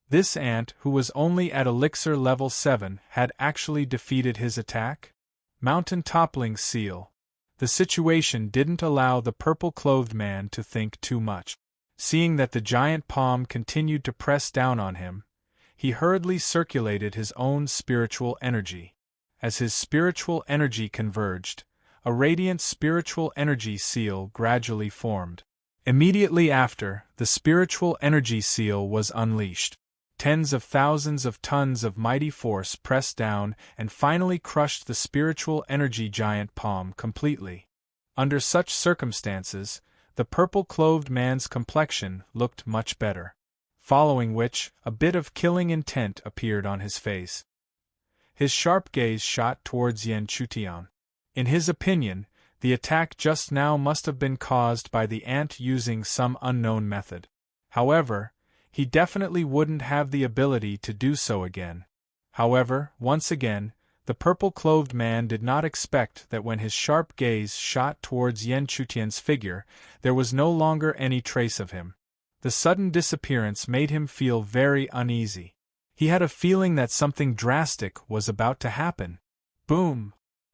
This ant, who was only at elixir level 7, had actually defeated his attack? Mountain-toppling seal. The situation didn't allow the purple-clothed man to think too much. Seeing that the giant palm continued to press down on him, he hurriedly circulated his own spiritual energy. As his spiritual energy converged, a radiant spiritual energy seal gradually formed. Immediately after, the spiritual energy seal was unleashed. Tens of thousands of tons of mighty force pressed down and finally crushed the spiritual energy giant palm completely. Under such circumstances, the purple-clothed man's complexion looked much better. Following which, a bit of killing intent appeared on his face. His sharp gaze shot towards Yan Chutian. In his opinion, the attack just now must have been caused by the ant using some unknown method. However, he definitely wouldn't have the ability to do so again. However, once again, the purple-clothed man did not expect that when his sharp gaze shot towards Yan Chutian's figure, there was no longer any trace of him. The sudden disappearance made him feel very uneasy. He had a feeling that something drastic was about to happen. Boom!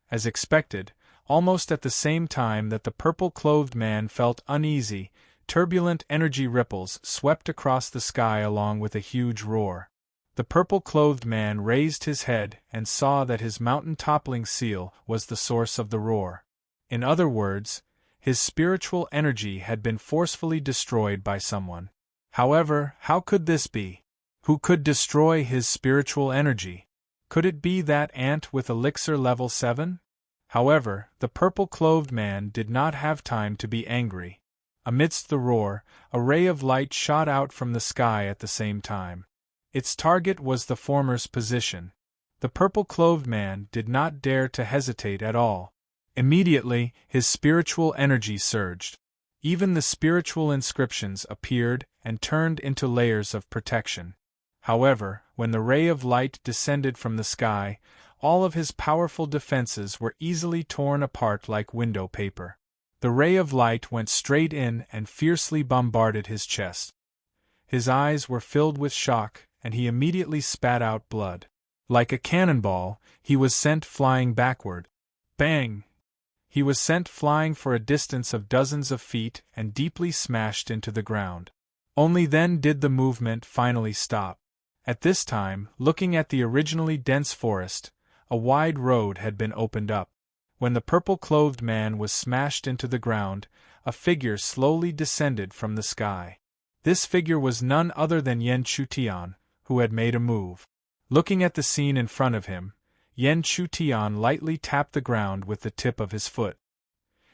As expected, almost at the same time that the purple-clothed man felt uneasy, turbulent energy ripples swept across the sky along with a huge roar. The purple-clothed man raised his head and saw that his mountain-toppling seal was the source of the roar. In other words, his spiritual energy had been forcefully destroyed by someone. However, how could this be? Who could destroy his spiritual energy? Could it be that ant with elixir level 7? However, the purple-clothed man did not have time to be angry. Amidst the roar, a ray of light shot out from the sky at the same time. Its target was the former's position. The purple-clothed man did not dare to hesitate at all. Immediately, his spiritual energy surged. Even the spiritual inscriptions appeared and turned into layers of protection. However, when the ray of light descended from the sky, all of his powerful defenses were easily torn apart like window paper. The ray of light went straight in and fiercely bombarded his chest. His eyes were filled with shock, and he immediately spat out blood. Like a cannonball, he was sent flying backward. Bang! He was sent flying for a distance of dozens of feet and deeply smashed into the ground. Only then did the movement finally stop. At this time, looking at the originally dense forest, a wide road had been opened up. When the purple-clothed man was smashed into the ground, a figure slowly descended from the sky. This figure was none other than Yan Chutian, who had made a move. Looking at the scene in front of him, Yan Chutian lightly tapped the ground with the tip of his foot.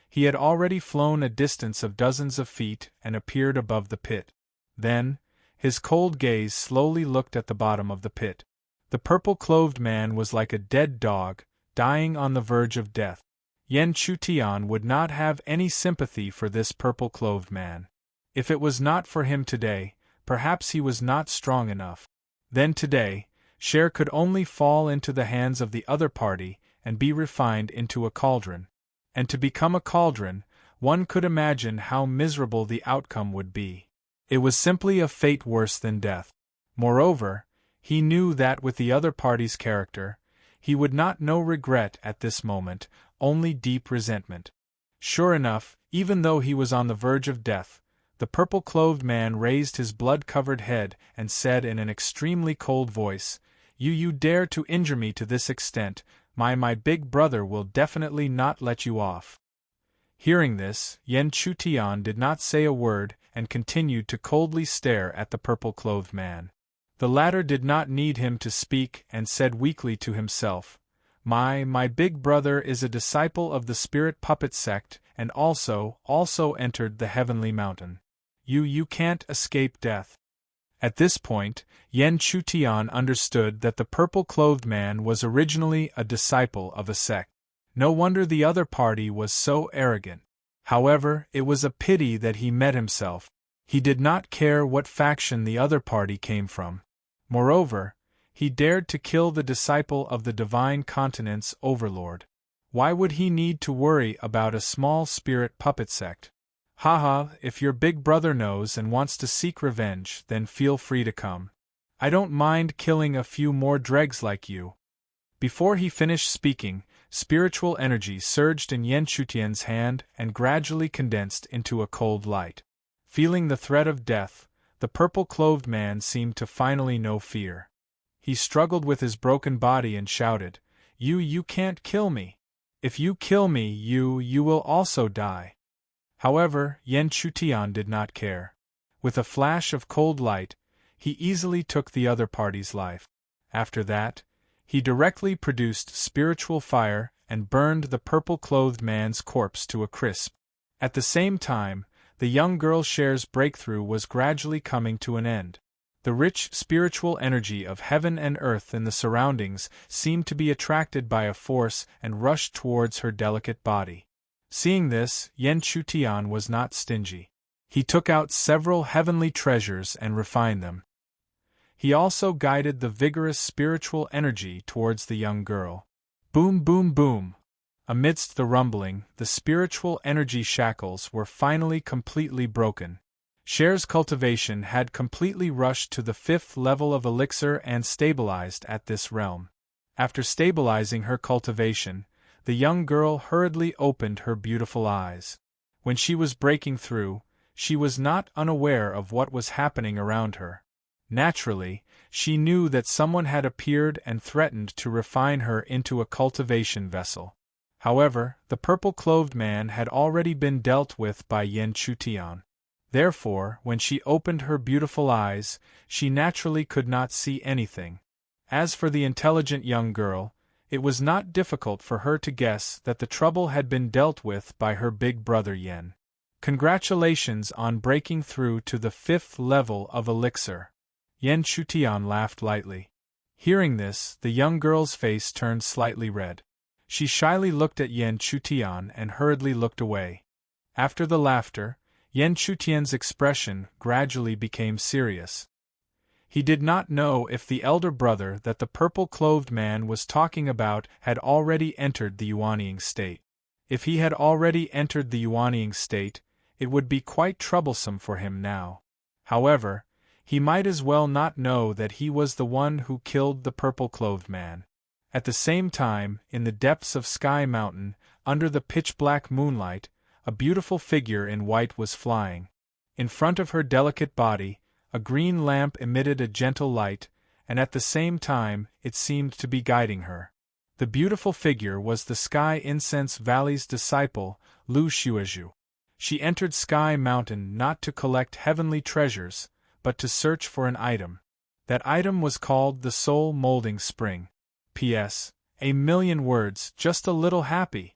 He had already flown a distance of dozens of feet and appeared above the pit. Then, his cold gaze slowly looked at the bottom of the pit. The purple-clothed man was like a dead dog, dying on the verge of death. Yan Chutian would not have any sympathy for this purple-clothed man. If it was not for him today, perhaps he was not strong enough. Then today, Cher could only fall into the hands of the other party and be refined into a cauldron. And to become a cauldron, one could imagine how miserable the outcome would be. It was simply a fate worse than death. Moreover, he knew that with the other party's character, he would not know regret at this moment, only deep resentment. Sure enough, even though he was on the verge of death, the purple-clothed man raised his blood-covered head and said in an extremely cold voice, You dare to injure me to this extent, my big brother will definitely not let you off." Hearing this, Yan Chutian did not say a word and continued to coldly stare at the purple-clothed man. The latter did not need him to speak and said weakly to himself, My big brother is a disciple of the spirit puppet sect and also entered the heavenly mountain. You can't escape death." At this point, Yan Chutian understood that the purple-clothed man was originally a disciple of a sect. No wonder the other party was so arrogant. However, it was a pity that he met himself. He did not care what faction the other party came from. Moreover, he dared to kill the disciple of the Divine Continent's overlord. Why would he need to worry about a small spirit puppet sect? Haha, if your big brother knows and wants to seek revenge, then feel free to come. I don't mind killing a few more dregs like you. Before he finished speaking, spiritual energy surged in Yan Chutian's hand and gradually condensed into a cold light. Feeling the threat of death, the purple-clothed man seemed to finally know fear. He struggled with his broken body and shouted, You can't kill me. If you kill me, you will also die." However, Yan Chutian did not care. With a flash of cold light, he easily took the other party's life. After that, he directly produced spiritual fire and burned the purple-clothed man's corpse to a crisp. At the same time, the young girl Cher's breakthrough was gradually coming to an end. The rich spiritual energy of heaven and earth in the surroundings seemed to be attracted by a force and rushed towards her delicate body. Seeing this, Yan Chutian was not stingy. He took out several heavenly treasures and refined them. He also guided the vigorous spiritual energy towards the young girl. Boom, boom, boom! Amidst the rumbling, the spiritual energy shackles were finally completely broken. Cher's cultivation had completely rushed to the 5th level of elixir and stabilized at this realm. After stabilizing her cultivation, the young girl hurriedly opened her beautiful eyes. When she was breaking through, she was not unaware of what was happening around her. Naturally, she knew that someone had appeared and threatened to refine her into a cultivation vessel. However, the purple-clothed man had already been dealt with by Yan Chutian. Therefore, when she opened her beautiful eyes, she naturally could not see anything. As for the intelligent young girl, it was not difficult for her to guess that the trouble had been dealt with by her big brother Yan. Congratulations on breaking through to the 5th level of elixir. Yan Chutian laughed lightly. Hearing this, the young girl's face turned slightly red. She shyly looked at Yan Chutian and hurriedly looked away. After the laughter, Yan Chutian's expression gradually became serious. He did not know if the elder brother that the purple-clothed man was talking about had already entered the Yuanying state. If he had already entered the Yuanying state, it would be quite troublesome for him now. However, he might as well not know that he was the one who killed the purple-clothed man. At the same time, in the depths of Sky Mountain, under the pitch-black moonlight, a beautiful figure in white was flying. In front of her delicate body, a green lamp emitted a gentle light, and at the same time, it seemed to be guiding her. The beautiful figure was the Sky Incense Valley's disciple, Lu Xuezhu. She entered Sky Mountain not to collect heavenly treasures, but to search for an item. That item was called the Soul Molding Spring. P.S. A million words, just a little happy.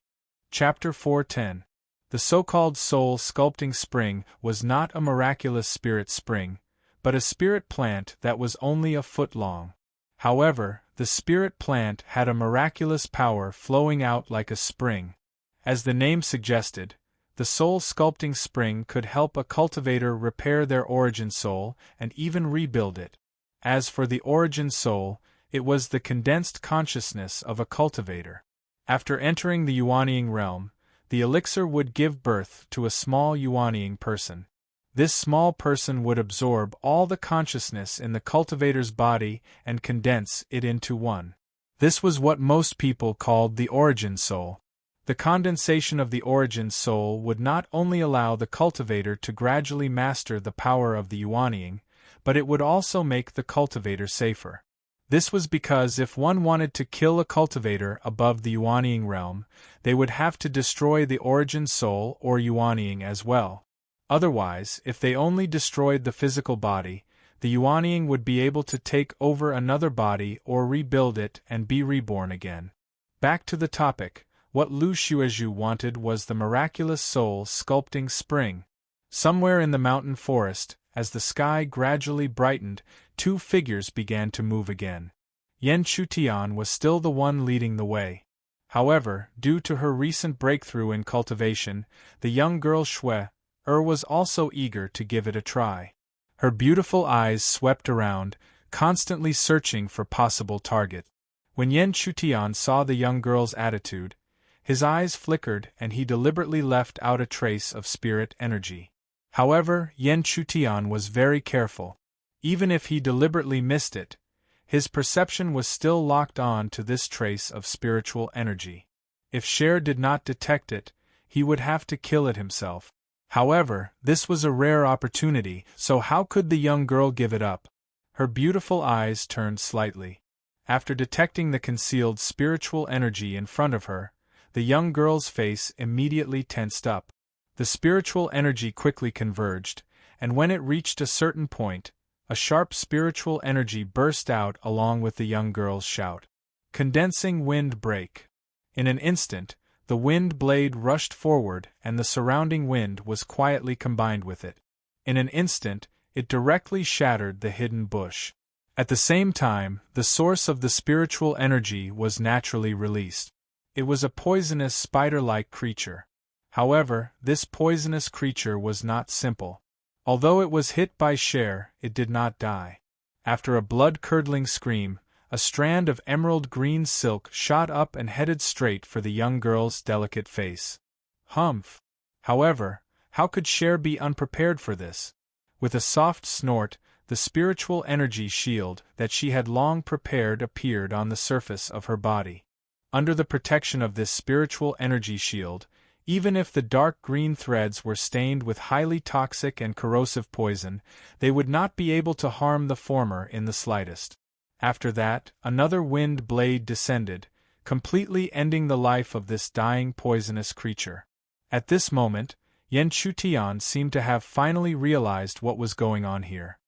Chapter 410. The so-called Soul Sculpting Spring was not a miraculous spirit spring, but a spirit plant that was only a foot long. However, the spirit plant had a miraculous power flowing out like a spring. As the name suggested, the Soul Sculpting Spring could help a cultivator repair their origin soul and even rebuild it. As for the origin soul, it was the condensed consciousness of a cultivator. After entering the Yuanying realm, the elixir would give birth to a small Yuanying person. This small person would absorb all the consciousness in the cultivator's body and condense it into one. This was what most people called the origin soul. The condensation of the origin soul would not only allow the cultivator to gradually master the power of the Yuanying, but it would also make the cultivator safer. This was because if one wanted to kill a cultivator above the Yuanying realm, they would have to destroy the origin soul or Yuanying as well. Otherwise, if they only destroyed the physical body, the Yuanying would be able to take over another body or rebuild it and be reborn again. Back to the topic, what Lu Xuezhu wanted was the miraculous soul sculpting spring. Somewhere in the mountain forest, as the sky gradually brightened, two figures began to move again. Yan Chutian was still the one leading the way. However, due to her recent breakthrough in cultivation, the young girl was also eager to give it a try. Her beautiful eyes swept around, constantly searching for possible targets. When Yen Chutian saw the young girl's attitude, his eyes flickered and he deliberately left out a trace of spirit energy. However, Yen Chutian was very careful. Even if he deliberately missed it, his perception was still locked on to this trace of spiritual energy. If Cher did not detect it, he would have to kill it himself. However, this was a rare opportunity, so how could the young girl give it up? Her beautiful eyes turned slightly. After detecting the concealed spiritual energy in front of her, the young girl's face immediately tensed up. The spiritual energy quickly converged, and when it reached a certain point, a sharp spiritual energy burst out along with the young girl's shout. Condensing wind break. In an instant, the wind blade rushed forward and the surrounding wind was quietly combined with it. In an instant, it directly shattered the hidden bush. At the same time, the source of the spiritual energy was naturally released. It was a poisonous spider-like creature. However, this poisonous creature was not simple. Although it was hit by Cher, it did not die. After a blood-curdling scream, a strand of emerald green silk shot up and headed straight for the young girl's delicate face. Humph! However, how could Cher be unprepared for this? With a soft snort, the spiritual energy shield that she had long prepared appeared on the surface of her body. Under the protection of this spiritual energy shield, even if the dark green threads were stained with highly toxic and corrosive poison, they would not be able to harm the former in the slightest. After that, another wind blade descended, completely ending the life of this dying poisonous creature. At this moment, Yen Chutian seemed to have finally realized what was going on here.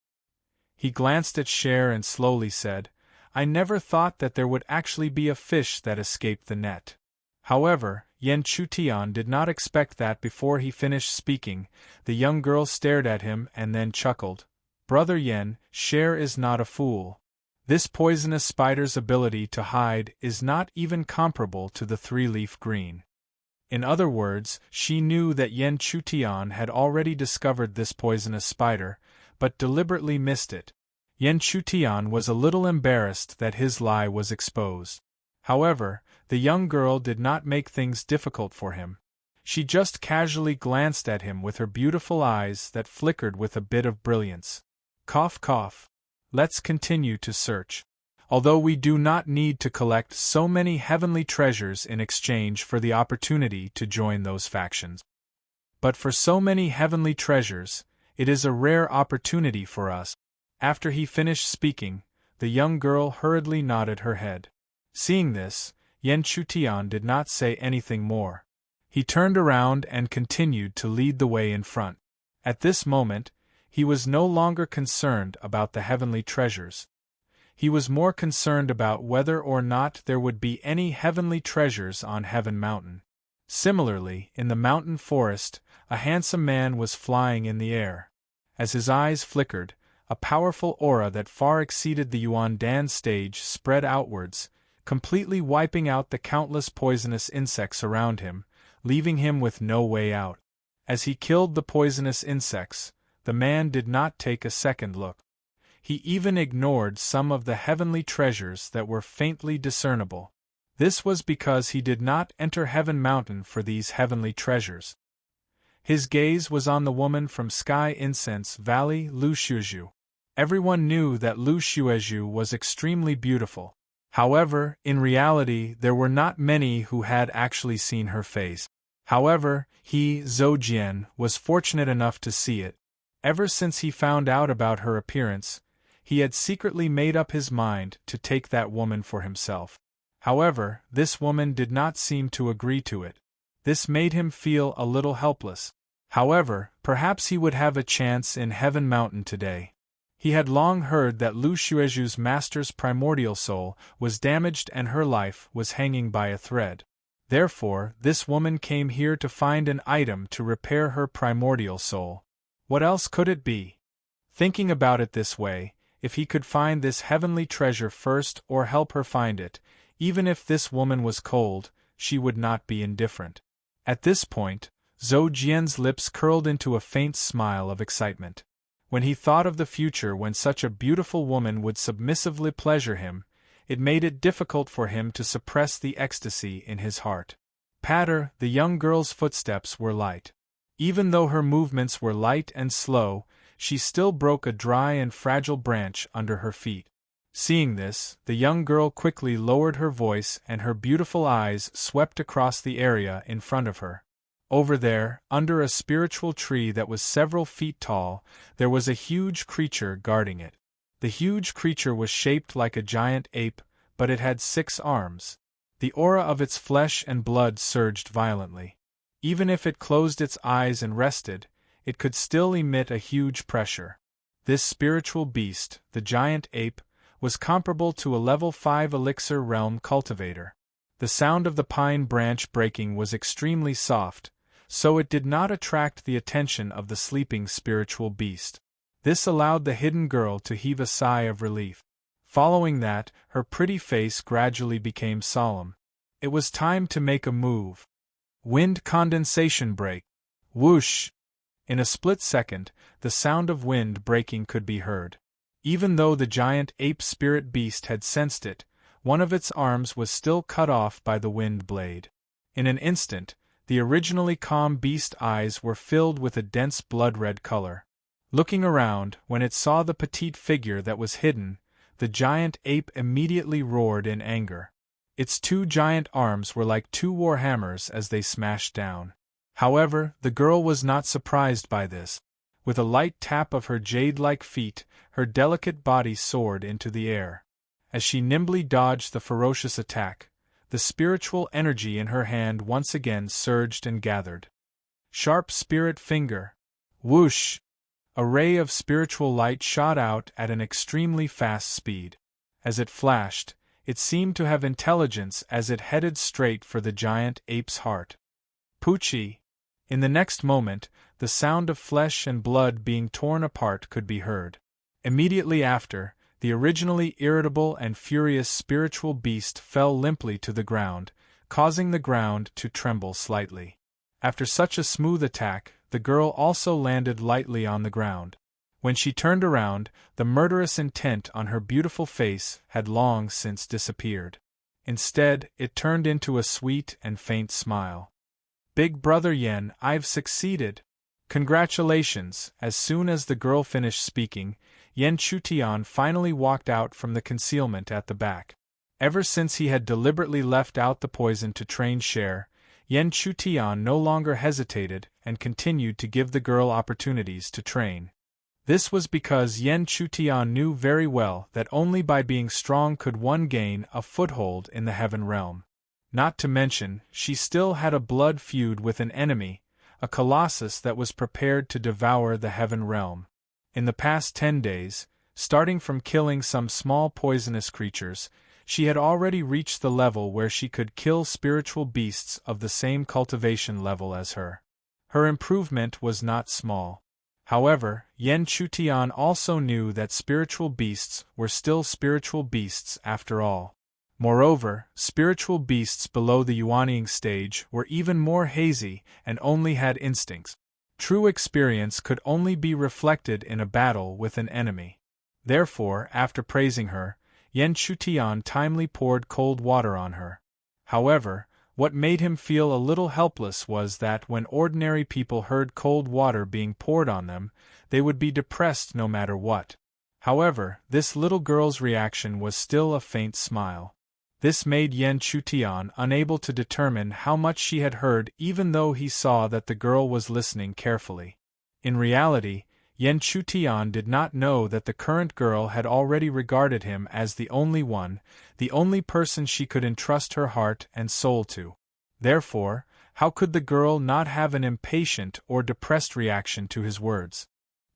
He glanced at Cher and slowly said, "I never thought that there would actually be a fish that escaped the net." However, Yen Chutian did not expect that. Before he finished speaking, the young girl stared at him and then chuckled. "Brother Yen, Cher is not a fool. This poisonous spider's ability to hide is not even comparable to the three-leaf green." In other words, she knew that Yen Chutian had already discovered this poisonous spider, but deliberately missed it. Yen Chutian was a little embarrassed that his lie was exposed. However, the young girl did not make things difficult for him. She just casually glanced at him with her beautiful eyes that flickered with a bit of brilliance. Cough cough. Let's continue to search. Although we do not need to collect so many heavenly treasures in exchange for the opportunity to join those factions. But for so many heavenly treasures, it is a rare opportunity for us. After he finished speaking, the young girl hurriedly nodded her head. Seeing this, Yen Chutian did not say anything more. He turned around and continued to lead the way in front. At this moment, he was no longer concerned about the heavenly treasures. He was more concerned about whether or not there would be any heavenly treasures on Heaven Mountain. Similarly, in the mountain forest, a handsome man was flying in the air. As his eyes flickered, a powerful aura that far exceeded the Yuan Dan stage spread outwards, completely wiping out the countless poisonous insects around him, leaving him with no way out. As he killed the poisonous insects, the man did not take a second look. He even ignored some of the heavenly treasures that were faintly discernible. This was because he did not enter Heaven Mountain for these heavenly treasures. His gaze was on the woman from Sky Incense Valley, Lu Xuezhu. Everyone knew that Lu Xuezhu was extremely beautiful. However, in reality there were not many who had actually seen her face. However, he, Zhou Jian, was fortunate enough to see it. Ever since he found out about her appearance, he had secretly made up his mind to take that woman for himself. However, this woman did not seem to agree to it. This made him feel a little helpless. However, perhaps he would have a chance in Heaven Mountain today. He had long heard that Lu Xuezhu's master's primordial soul was damaged and her life was hanging by a thread. Therefore, this woman came here to find an item to repair her primordial soul. What else could it be? Thinking about it this way, if he could find this heavenly treasure first or help her find it, even if this woman was cold, she would not be indifferent. At this point, Zhou Jian's lips curled into a faint smile of excitement. When he thought of the future when such a beautiful woman would submissively pleasure him, it made it difficult for him to suppress the ecstasy in his heart. Patter, the young girl's footsteps were light. Even though her movements were light and slow, she still broke a dry and fragile branch under her feet. Seeing this, the young girl quickly lowered her voice and her beautiful eyes swept across the area in front of her. Over there, under a spiritual tree that was several feet tall, there was a huge creature guarding it. The huge creature was shaped like a giant ape, but it had 6 arms. The aura of its flesh and blood surged violently. Even if it closed its eyes and rested, it could still emit a huge pressure. This spiritual beast, the giant ape, was comparable to a level 5 elixir realm cultivator. The sound of the pine branch breaking was extremely soft, so it did not attract the attention of the sleeping spiritual beast. This allowed the hidden girl to heave a sigh of relief. Following that, her pretty face gradually became solemn. It was time to make a move. Wind condensation break. Whoosh! In a split second, the sound of wind breaking could be heard. Even though the giant ape spirit beast had sensed it, one of its arms was still cut off by the wind blade. In an instant, the originally calm beast eyes were filled with a dense blood-red color. Looking around, when it saw the petite figure that was hidden, the giant ape immediately roared in anger. Its 2 giant arms were like 2 war hammers as they smashed down. However, the girl was not surprised by this. With a light tap of her jade-like feet, her delicate body soared into the air. As she nimbly dodged the ferocious attack, the spiritual energy in her hand once again surged and gathered. Sharp spirit finger. Whoosh! A ray of spiritual light shot out at an extremely fast speed. As it flashed, it seemed to have intelligence as it headed straight for the giant ape's heart. Poochie! In the next moment, the sound of flesh and blood being torn apart could be heard. Immediately after, the originally irritable and furious spiritual beast fell limply to the ground, causing the ground to tremble slightly. After such a smooth attack, the girl also landed lightly on the ground. When she turned around, the murderous intent on her beautiful face had long since disappeared. Instead, it turned into a sweet and faint smile. Big Brother Yen, I've succeeded. Congratulations! As soon as the girl finished speaking, Yen Chutian finally walked out from the concealment at the back. Ever since he had deliberately left out the poison to train Cher, Yen Chutian no longer hesitated and continued to give the girl opportunities to train. This was because Yen Chutian knew very well that only by being strong could one gain a foothold in the heaven realm. Not to mention, she still had a blood feud with an enemy, a colossus that was prepared to devour the heaven realm. In the past 10 days, starting from killing some small poisonous creatures, she had already reached the level where she could kill spiritual beasts of the same cultivation level as her. Her improvement was not small. However, Yen Chutian also knew that spiritual beasts were still spiritual beasts after all. Moreover, spiritual beasts below the Yuanying stage were even more hazy and only had instincts. True experience could only be reflected in a battle with an enemy. Therefore, after praising her, Yen Chutian timely poured cold water on her. However, what made him feel a little helpless was that when ordinary people heard cold water being poured on them, they would be depressed no matter what. However, this little girl's reaction was still a faint smile. This made Yen Chutian unable to determine how much she had heard even though he saw that the girl was listening carefully. In reality, Yen Chutian did not know that the current girl had already regarded him as the only one, the only person she could entrust her heart and soul to. Therefore, how could the girl not have an impatient or depressed reaction to his words?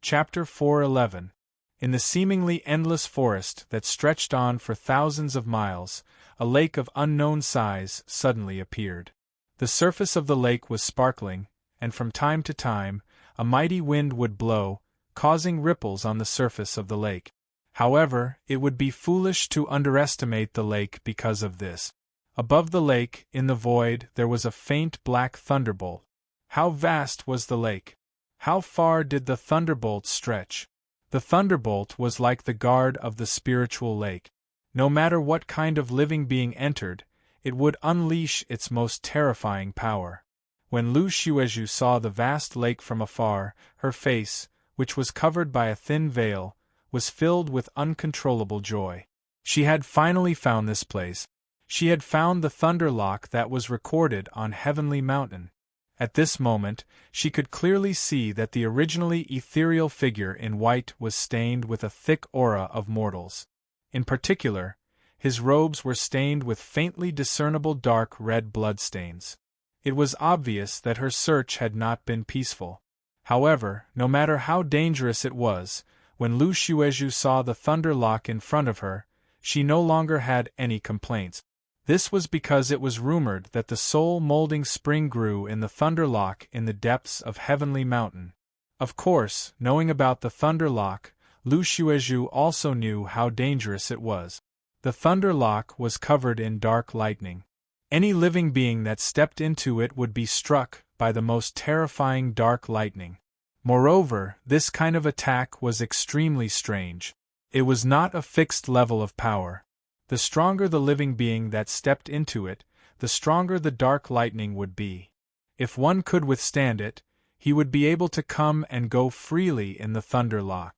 Chapter 4:11. In the seemingly endless forest that stretched on for thousands of miles, a lake of unknown size suddenly appeared. The surface of the lake was sparkling, and from time to time, a mighty wind would blow, causing ripples on the surface of the lake. However, it would be foolish to underestimate the lake because of this. Above the lake, in the void, there was a faint black thunderbolt. How vast was the lake! How far did the thunderbolt stretch? The thunderbolt was like the guard of the spiritual lake. No matter what kind of living being entered, it would unleash its most terrifying power. When Lu Xuezhu saw the vast lake from afar, her face, which was covered by a thin veil, was filled with uncontrollable joy. She had finally found this place. She had found the thunder lock that was recorded on Heavenly Mountain. At this moment, she could clearly see that the originally ethereal figure in white was stained with a thick aura of mortals. In particular, his robes were stained with faintly discernible dark red bloodstains. It was obvious that her search had not been peaceful. However, no matter how dangerous it was, when Lu Xuezhu saw the thunder lock in front of her, she no longer had any complaints. This was because it was rumored that the soul-molding spring grew in the thunder lock in the depths of Heavenly Mountain. Of course, knowing about the thunder lock, Lu Xuezhu also knew how dangerous it was. The thunder lock was covered in dark lightning. Any living being that stepped into it would be struck by the most terrifying dark lightning. Moreover, this kind of attack was extremely strange. It was not a fixed level of power. The stronger the living being that stepped into it, the stronger the dark lightning would be. If one could withstand it, he would be able to come and go freely in the thunder lock.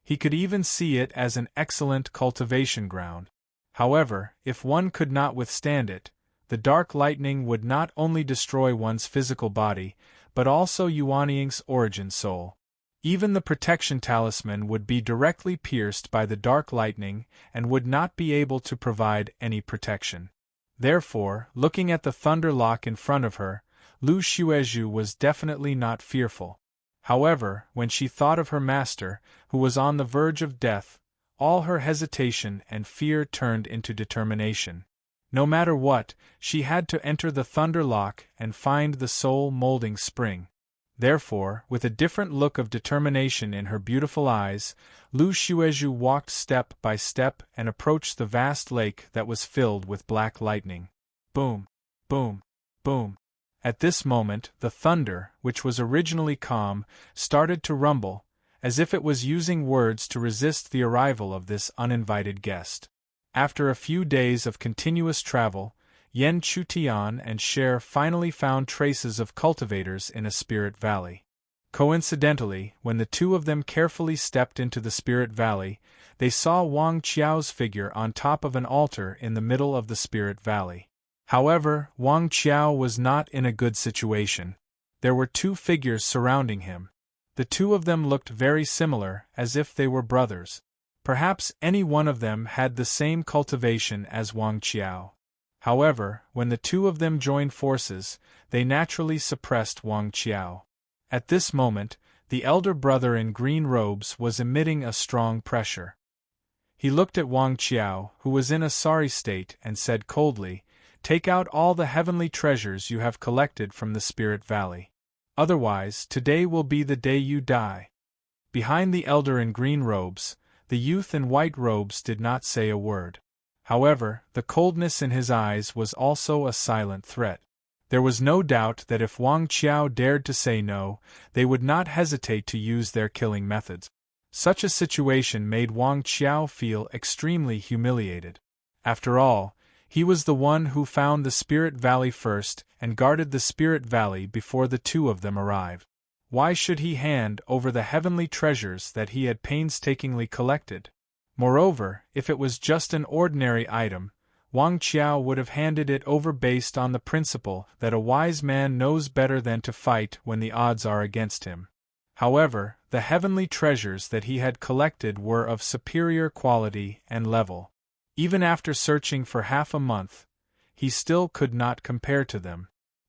He could even see it as an excellent cultivation ground. However, if one could not withstand it, the dark lightning would not only destroy one's physical body, but also Yuan Ying's origin soul. Even the protection talisman would be directly pierced by the dark lightning and would not be able to provide any protection. Therefore, looking at the thunder lock in front of her, Lu Xuezhu was definitely not fearful. However, when she thought of her master, who was on the verge of death, all her hesitation and fear turned into determination. No matter what, she had to enter the thunder lock and find the soul-molding spring. Therefore, with a different look of determination in her beautiful eyes, Lu Xuezhu walked step by step and approached the vast lake that was filled with black lightning. Boom! Boom! Boom! At this moment, the thunder, which was originally calm, started to rumble, as if it was using words to resist the arrival of this uninvited guest. After a few days of continuous travel, Yen Chutian and Sher finally found traces of cultivators in a spirit valley. Coincidentally, when the two of them carefully stepped into the spirit valley, they saw Wang Qiao's figure on top of an altar in the middle of the spirit valley. However, Wang Qiao was not in a good situation. There were two figures surrounding him. The two of them looked very similar, as if they were brothers. Perhaps any one of them had the same cultivation as Wang Qiao. However, when the two of them joined forces, they naturally suppressed Wang Qiao. At this moment, the elder brother in green robes was emitting a strong pressure. He looked at Wang Qiao, who was in a sorry state, and said coldly, "Take out all the heavenly treasures you have collected from the Spirit Valley. Otherwise, today will be the day you die." Behind the elder in green robes, the youth in white robes did not say a word. However, the coldness in his eyes was also a silent threat. There was no doubt that if Wang Qiao dared to say no, they would not hesitate to use their killing methods. Such a situation made Wang Qiao feel extremely humiliated. After all, he was the one who found the Spirit Valley first and guarded the Spirit Valley before the two of them arrived. Why should he hand over the heavenly treasures that he had painstakingly collected? Moreover, if it was just an ordinary item, Wang Qiao would have handed it over based on the principle that a wise man knows better than to fight when the odds are against him. However, the heavenly treasures that he had collected were of superior quality and level. Even after searching for half a month, he still could not compare to them.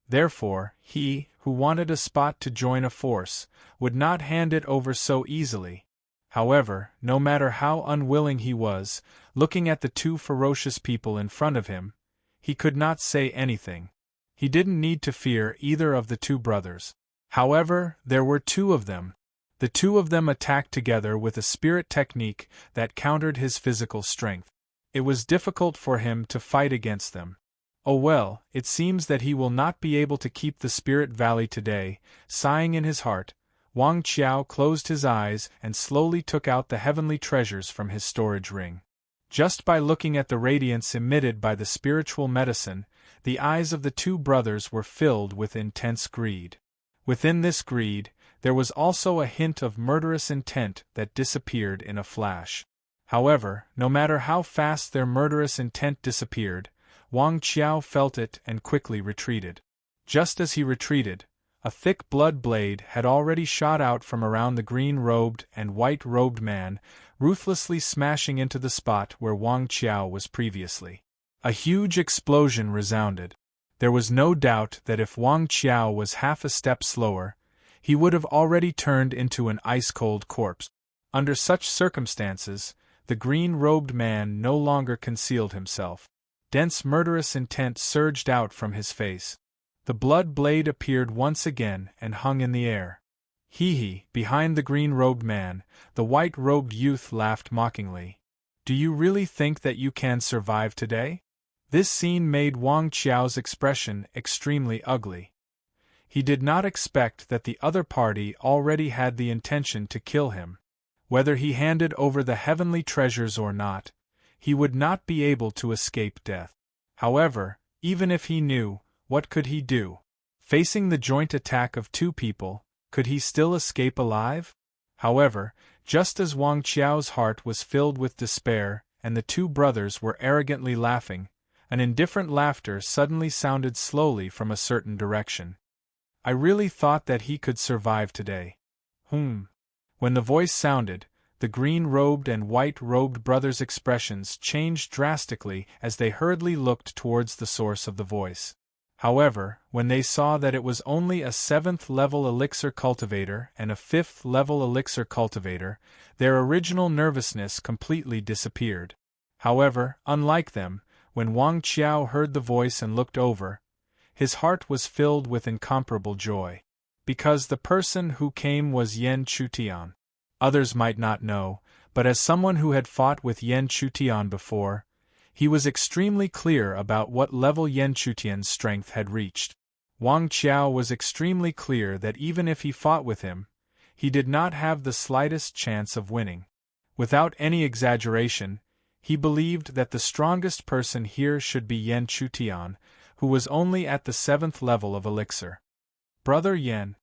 Therefore, he, who wanted a spot to join a force, would not hand it over so easily. However, no matter how unwilling he was, looking at the two ferocious people in front of him, he could not say anything. He didn't need to fear either of the two brothers. However, there were two of them. The two of them attacked together with a spirit technique that countered his physical strength. It was difficult for him to fight against them. Oh well, it seems that he will not be able to keep the Spirit Valley today. Sighing in his heart, Wang Qiao closed his eyes and slowly took out the heavenly treasures from his storage ring. Just by looking at the radiance emitted by the spiritual medicine, the eyes of the two brothers were filled with intense greed. Within this greed, there was also a hint of murderous intent that disappeared in a flash. However, no matter how fast their murderous intent disappeared, Wang Qiao felt it and quickly retreated. Just as he retreated, a thick blood blade had already shot out from around the green-robed and white-robed man, ruthlessly smashing into the spot where Wang Qiao was previously. A huge explosion resounded. There was no doubt that if Wang Qiao was half a step slower, he would have already turned into an ice-cold corpse. Under such circumstances, the green-robed man no longer concealed himself. Dense murderous intent surged out from his face. The blood blade appeared once again and hung in the air. Hee, behind the green-robed man, the white-robed youth laughed mockingly. Do you really think that you can survive today? This scene made Wang Qiao's expression extremely ugly. He did not expect that the other party already had the intention to kill him. Whether he handed over the heavenly treasures or not, he would not be able to escape death. However, even if he knew, what could he do? Facing the joint attack of two people, could he still escape alive? However, just as Wang Qiao's heart was filled with despair and the two brothers were arrogantly laughing, an indifferent laughter suddenly sounded slowly from a certain direction. I really thought that he could survive today. When the voice sounded, the green-robed and white-robed brothers' expressions changed drastically as they hurriedly looked towards the source of the voice. However, when they saw that it was only a 7th-level elixir cultivator and a 5th-level elixir cultivator, their original nervousness completely disappeared. However, unlike them, when Wang Qiao heard the voice and looked over, his heart was filled with incomparable joy. Because the person who came was Yan Chutian. Others might not know, but as someone who had fought with Yan Chutian before, he was extremely clear about what level Yan Chutian's strength had reached. Wang Qiao was extremely clear that even if he fought with him, he did not have the slightest chance of winning. Without any exaggeration, he believed that the strongest person here should be Yan Chutian, who was only at the 7th level of elixir. Brother Yan.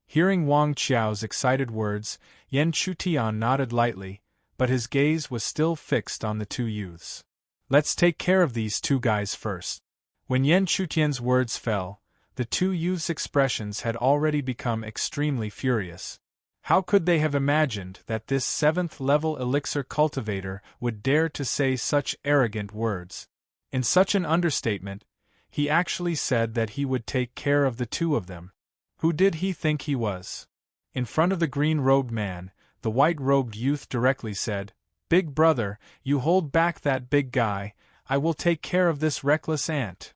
Hearing Wang Qiao's excited words, Yan Chutian nodded lightly, but his gaze was still fixed on the two youths. Let's take care of these two guys first. When Yan Chutian's words fell, the two youths' expressions had already become extremely furious. How could they have imagined that this 7th-level elixir cultivator would dare to say such arrogant words? In such an understatement, he actually said that he would take care of the two of them. Who did he think he was? In front of the green-robed man, the white-robed youth directly said, "Big brother, you hold back that big guy, I will take care of this reckless ant."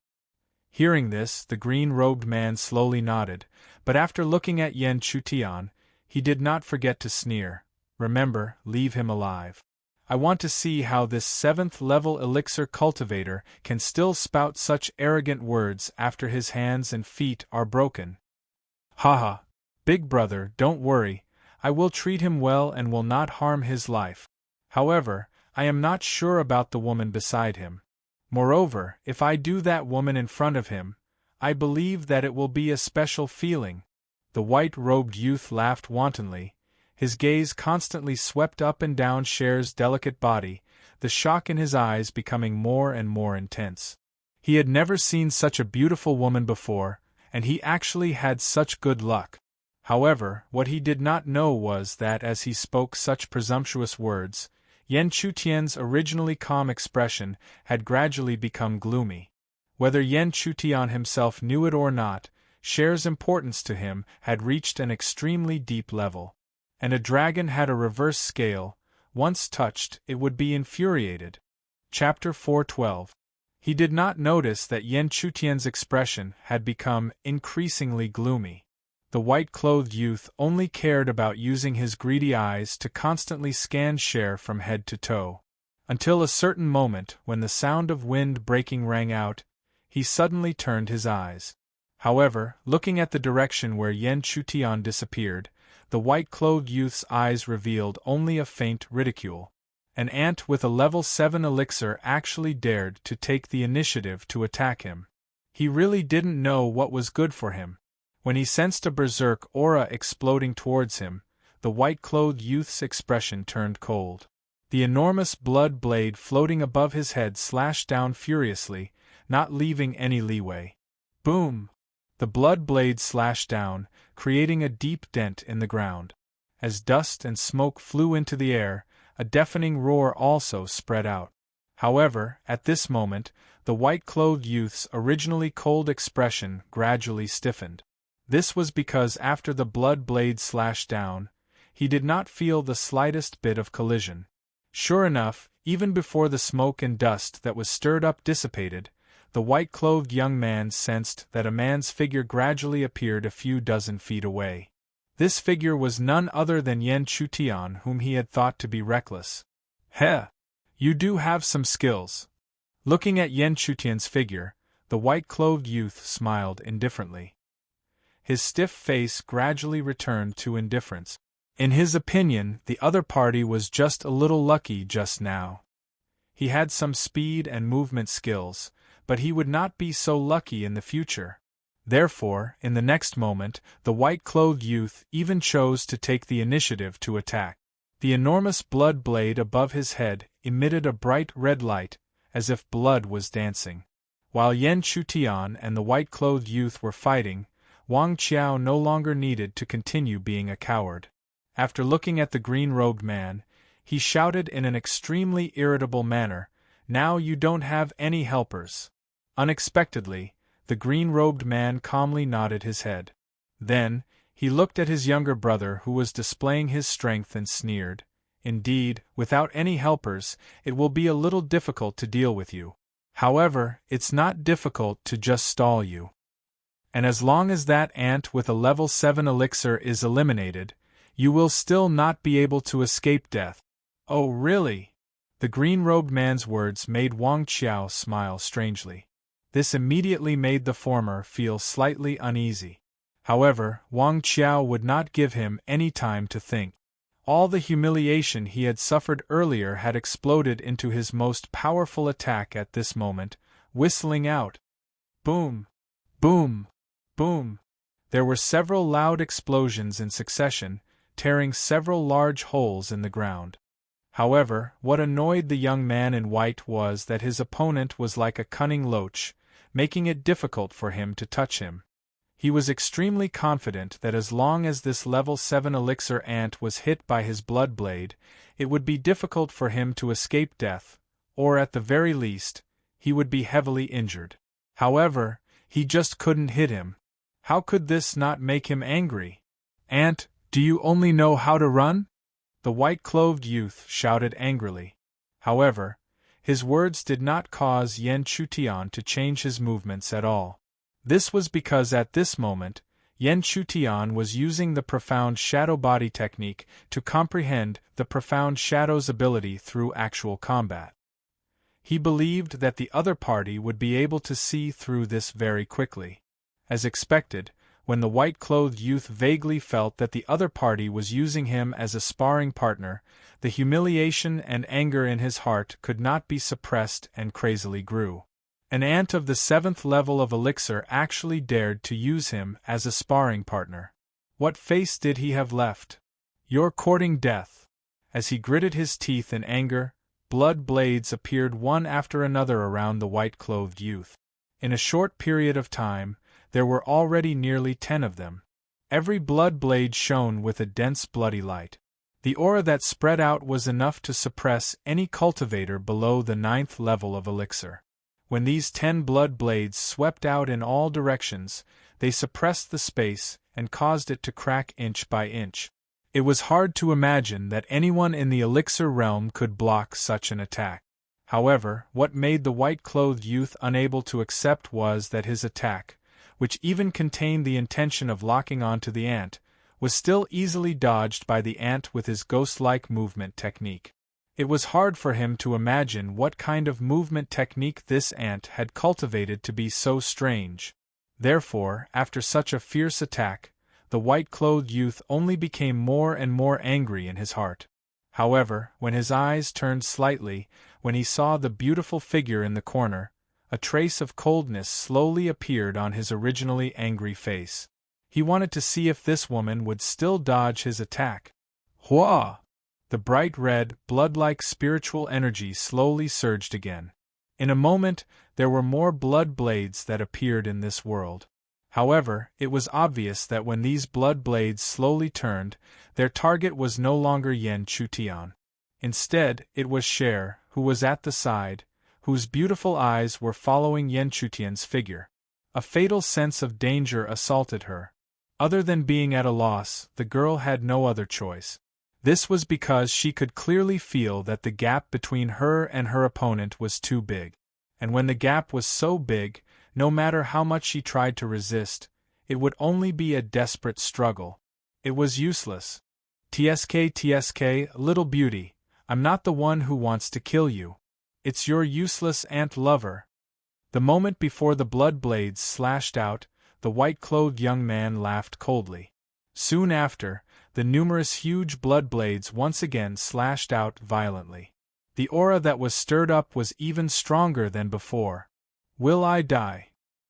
Hearing this, the green-robed man slowly nodded, but after looking at Yan Chutian, he did not forget to sneer. Remember, leave him alive. I want to see how this 7th-level elixir cultivator can still spout such arrogant words after his hands and feet are broken. Haha. Big brother, don't worry, I will treat him well and will not harm his life. However, I am not sure about the woman beside him. Moreover, if I do that woman in front of him, I believe that it will be a special feeling. The white-robed youth laughed wantonly. His gaze constantly swept up and down Cher's delicate body, the shock in his eyes becoming more and more intense. He had never seen such a beautiful woman before, and he actually had such good luck. However, what he did not know was that as he spoke such presumptuous words, Yan Chutian's originally calm expression had gradually become gloomy. Whether Yan Chutian himself knew it or not, Cher's importance to him had reached an extremely deep level. And a dragon had a reverse scale, once touched it would be infuriated. Chapter 412. He did not notice that Yan Chutian's expression had become increasingly gloomy. The white-clothed youth only cared about using his greedy eyes to constantly scan Cher from head to toe. Until a certain moment when the sound of wind breaking rang out, he suddenly turned his eyes. However, looking at the direction where Yen Chutian disappeared, the white-clothed youth's eyes revealed only a faint ridicule. An ant with a level 7 elixir actually dared to take the initiative to attack him. He really didn't know what was good for him. When he sensed a berserk aura exploding towards him, the white-clothed youth's expression turned cold. The enormous blood blade floating above his head slashed down furiously, not leaving any leeway. Boom! The blood blade slashed down, creating a deep dent in the ground. As dust and smoke flew into the air, a deafening roar also spread out. However, at this moment, the white-clothed youth's originally cold expression gradually stiffened. This was because after the blood blade slashed down, he did not feel the slightest bit of collision. Sure enough, even before the smoke and dust that was stirred up dissipated, the white-clothed young man sensed that a man's figure gradually appeared a few dozen feet away. This figure was none other than Yen Chutian, whom he had thought to be reckless. Heh! You do have some skills. Looking at Yen Chutian's figure, the white-clothed youth smiled indifferently. His stiff face gradually returned to indifference. In his opinion, the other party was just a little lucky just now. He had some speed and movement skills, but he would not be so lucky in the future. Therefore, in the next moment, the white-clothed youth even chose to take the initiative to attack. The enormous blood blade above his head emitted a bright red light, as if blood was dancing. While Yen Chutian and the white-clothed youth were fighting, Wang Qiao no longer needed to continue being a coward. After looking at the green-robed man, he shouted in an extremely irritable manner, "Now you don't have any helpers." Unexpectedly, the green-robed man calmly nodded his head. Then, he looked at his younger brother who was displaying his strength and sneered, "Indeed, without any helpers, it will be a little difficult to deal with you. However, it's not difficult to just stall you. And as long as that ant with a level 7 elixir is eliminated, you will still not be able to escape death." "Oh really?" The green-robed man's words made Wang Qiao smile strangely. This immediately made the former feel slightly uneasy. However, Wang Qiao would not give him any time to think. All the humiliation he had suffered earlier had exploded into his most powerful attack at this moment, whistling out. Boom! Boom! Boom! There were several loud explosions in succession, tearing several large holes in the ground. However, what annoyed the young man in white was that his opponent was like a cunning loach, making it difficult for him to touch him. He was extremely confident that as long as this level 7 elixir ant was hit by his blood blade, it would be difficult for him to escape death, or at the very least, he would be heavily injured. However, he just couldn't hit him. How could this not make him angry? "Ant, do you only know how to run?" the white-clothed youth shouted angrily. However, his words did not cause Yen Chutian to change his movements at all. This was because at this moment, Yen Chutian was using the profound shadow body technique to comprehend the profound shadow's ability through actual combat. He believed that the other party would be able to see through this very quickly. As expected, when the white-clothed youth vaguely felt that the other party was using him as a sparring partner, the humiliation and anger in his heart could not be suppressed and crazily grew. An ant of the 7th level of elixir actually dared to use him as a sparring partner. What face did he have left? "You're courting death." As he gritted his teeth in anger, blood blades appeared one after another around the white-clothed youth. In a short period of time, there were already nearly 10 of them. Every blood blade shone with a dense bloody light. The aura that spread out was enough to suppress any cultivator below the 9th level of elixir. When these 10 blood blades swept out in all directions, they suppressed the space and caused it to crack inch by inch. It was hard to imagine that anyone in the elixir realm could block such an attack. However, what made the white-clothed youth unable to accept was that his attack, which even contained the intention of locking onto the ant, was still easily dodged by the ant with his ghost-like movement technique. It was hard for him to imagine what kind of movement technique this ant had cultivated to be so strange. Therefore, after such a fierce attack, the white-clothed youth only became more and more angry in his heart. However, when his eyes turned slightly, when he saw the beautiful figure in the corner, a trace of coldness slowly appeared on his originally angry face. He wanted to see if this woman would still dodge his attack. Hua! The bright red, blood-like spiritual energy slowly surged again. In a moment, there were more blood blades that appeared in this world. However, it was obvious that when these blood blades slowly turned, their target was no longer Yan Chutian. Instead, it was Cher, who was at the side, whose beautiful eyes were following Yan Chutian's figure. A fatal sense of danger assaulted her. Other than being at a loss, the girl had no other choice. This was because she could clearly feel that the gap between her and her opponent was too big. And when the gap was so big, no matter how much she tried to resist, it would only be a desperate struggle. It was useless. TSK, little beauty, I'm not the one who wants to kill you. It's your useless ant lover. The moment before the blood blades slashed out, the white-clothed young man laughed coldly. Soon after, the numerous huge blood blades once again slashed out violently. The aura that was stirred up was even stronger than before. Will I die?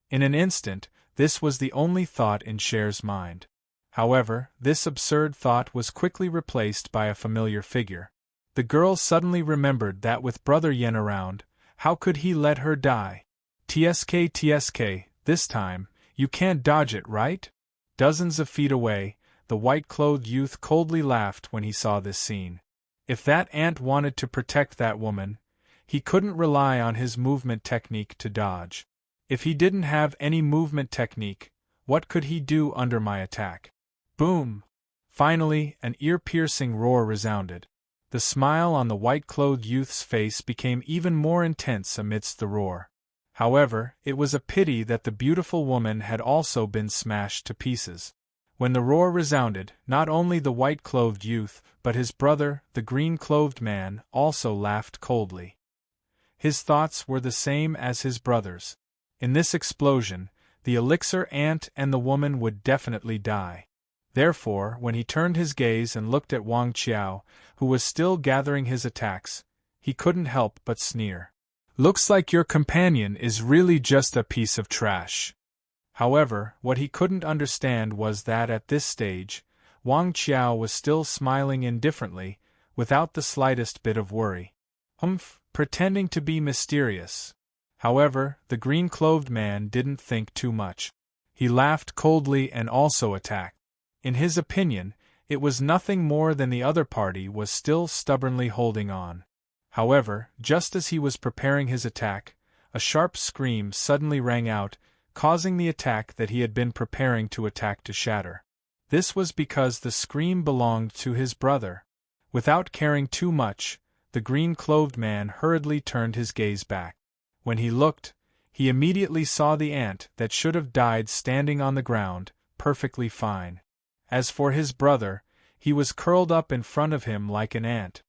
In an instant, this was the only thought in Cher's mind. However, this absurd thought was quickly replaced by a familiar figure. The girl suddenly remembered that with Brother Yen around, how could he let her die? TSK, this time, you can't dodge it, right? Dozens of feet away, the white-clothed youth coldly laughed when he saw this scene. If that ant wanted to protect that woman, he couldn't rely on his movement technique to dodge. If he didn't have any movement technique, what could he do under my attack? Boom! Finally, an ear-piercing roar resounded. The smile on the white-clothed youth's face became even more intense amidst the roar. However, it was a pity that the beautiful woman had also been smashed to pieces. When the roar resounded, not only the white-clothed youth, but his brother, the green-clothed man, also laughed coldly. His thoughts were the same as his brother's. In this explosion, the elixir ant and the woman would definitely die. Therefore, when he turned his gaze and looked at Wang Qiao, who was still gathering his attacks, he couldn't help but sneer. Looks like your companion is really just a piece of trash. However, what he couldn't understand was that at this stage, Wang Qiao was still smiling indifferently, without the slightest bit of worry. Pretending to be mysterious. However, the green-clothed man didn't think too much. He laughed coldly and also attacked. In his opinion, it was nothing more than the other party was still stubbornly holding on. However, just as he was preparing his attack, a sharp scream suddenly rang out, causing the attack that he had been preparing to attack to shatter. This was because the scream belonged to his brother. Without caring too much, the green-clothed man hurriedly turned his gaze back. When he looked, he immediately saw the ant that should have died standing on the ground, perfectly fine. As for his brother, he was curled up in front of him like an ant.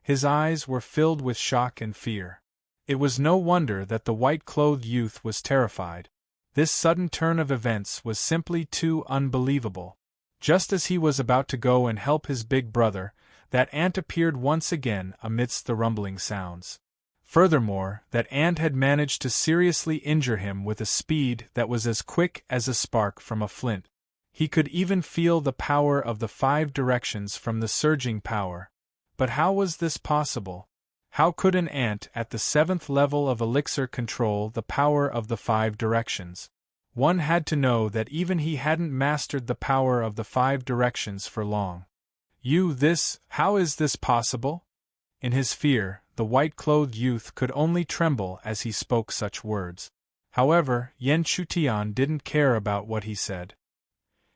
His eyes were filled with shock and fear. It was no wonder that the white-clothed youth was terrified. This sudden turn of events was simply too unbelievable. Just as he was about to go and help his big brother, that ant appeared once again amidst the rumbling sounds. Furthermore, that ant had managed to seriously injure him with a speed that was as quick as a spark from a flint. He could even feel the power of the 5 directions from the surging power. But how was this possible? How could an ant at the 7th level of elixir control the power of the 5 directions? One had to know that even he hadn't mastered the power of the 5 directions for long. How is this possible? In his fear, the white-clothed youth could only tremble as he spoke such words. However, Yan Chutian didn't care about what he said.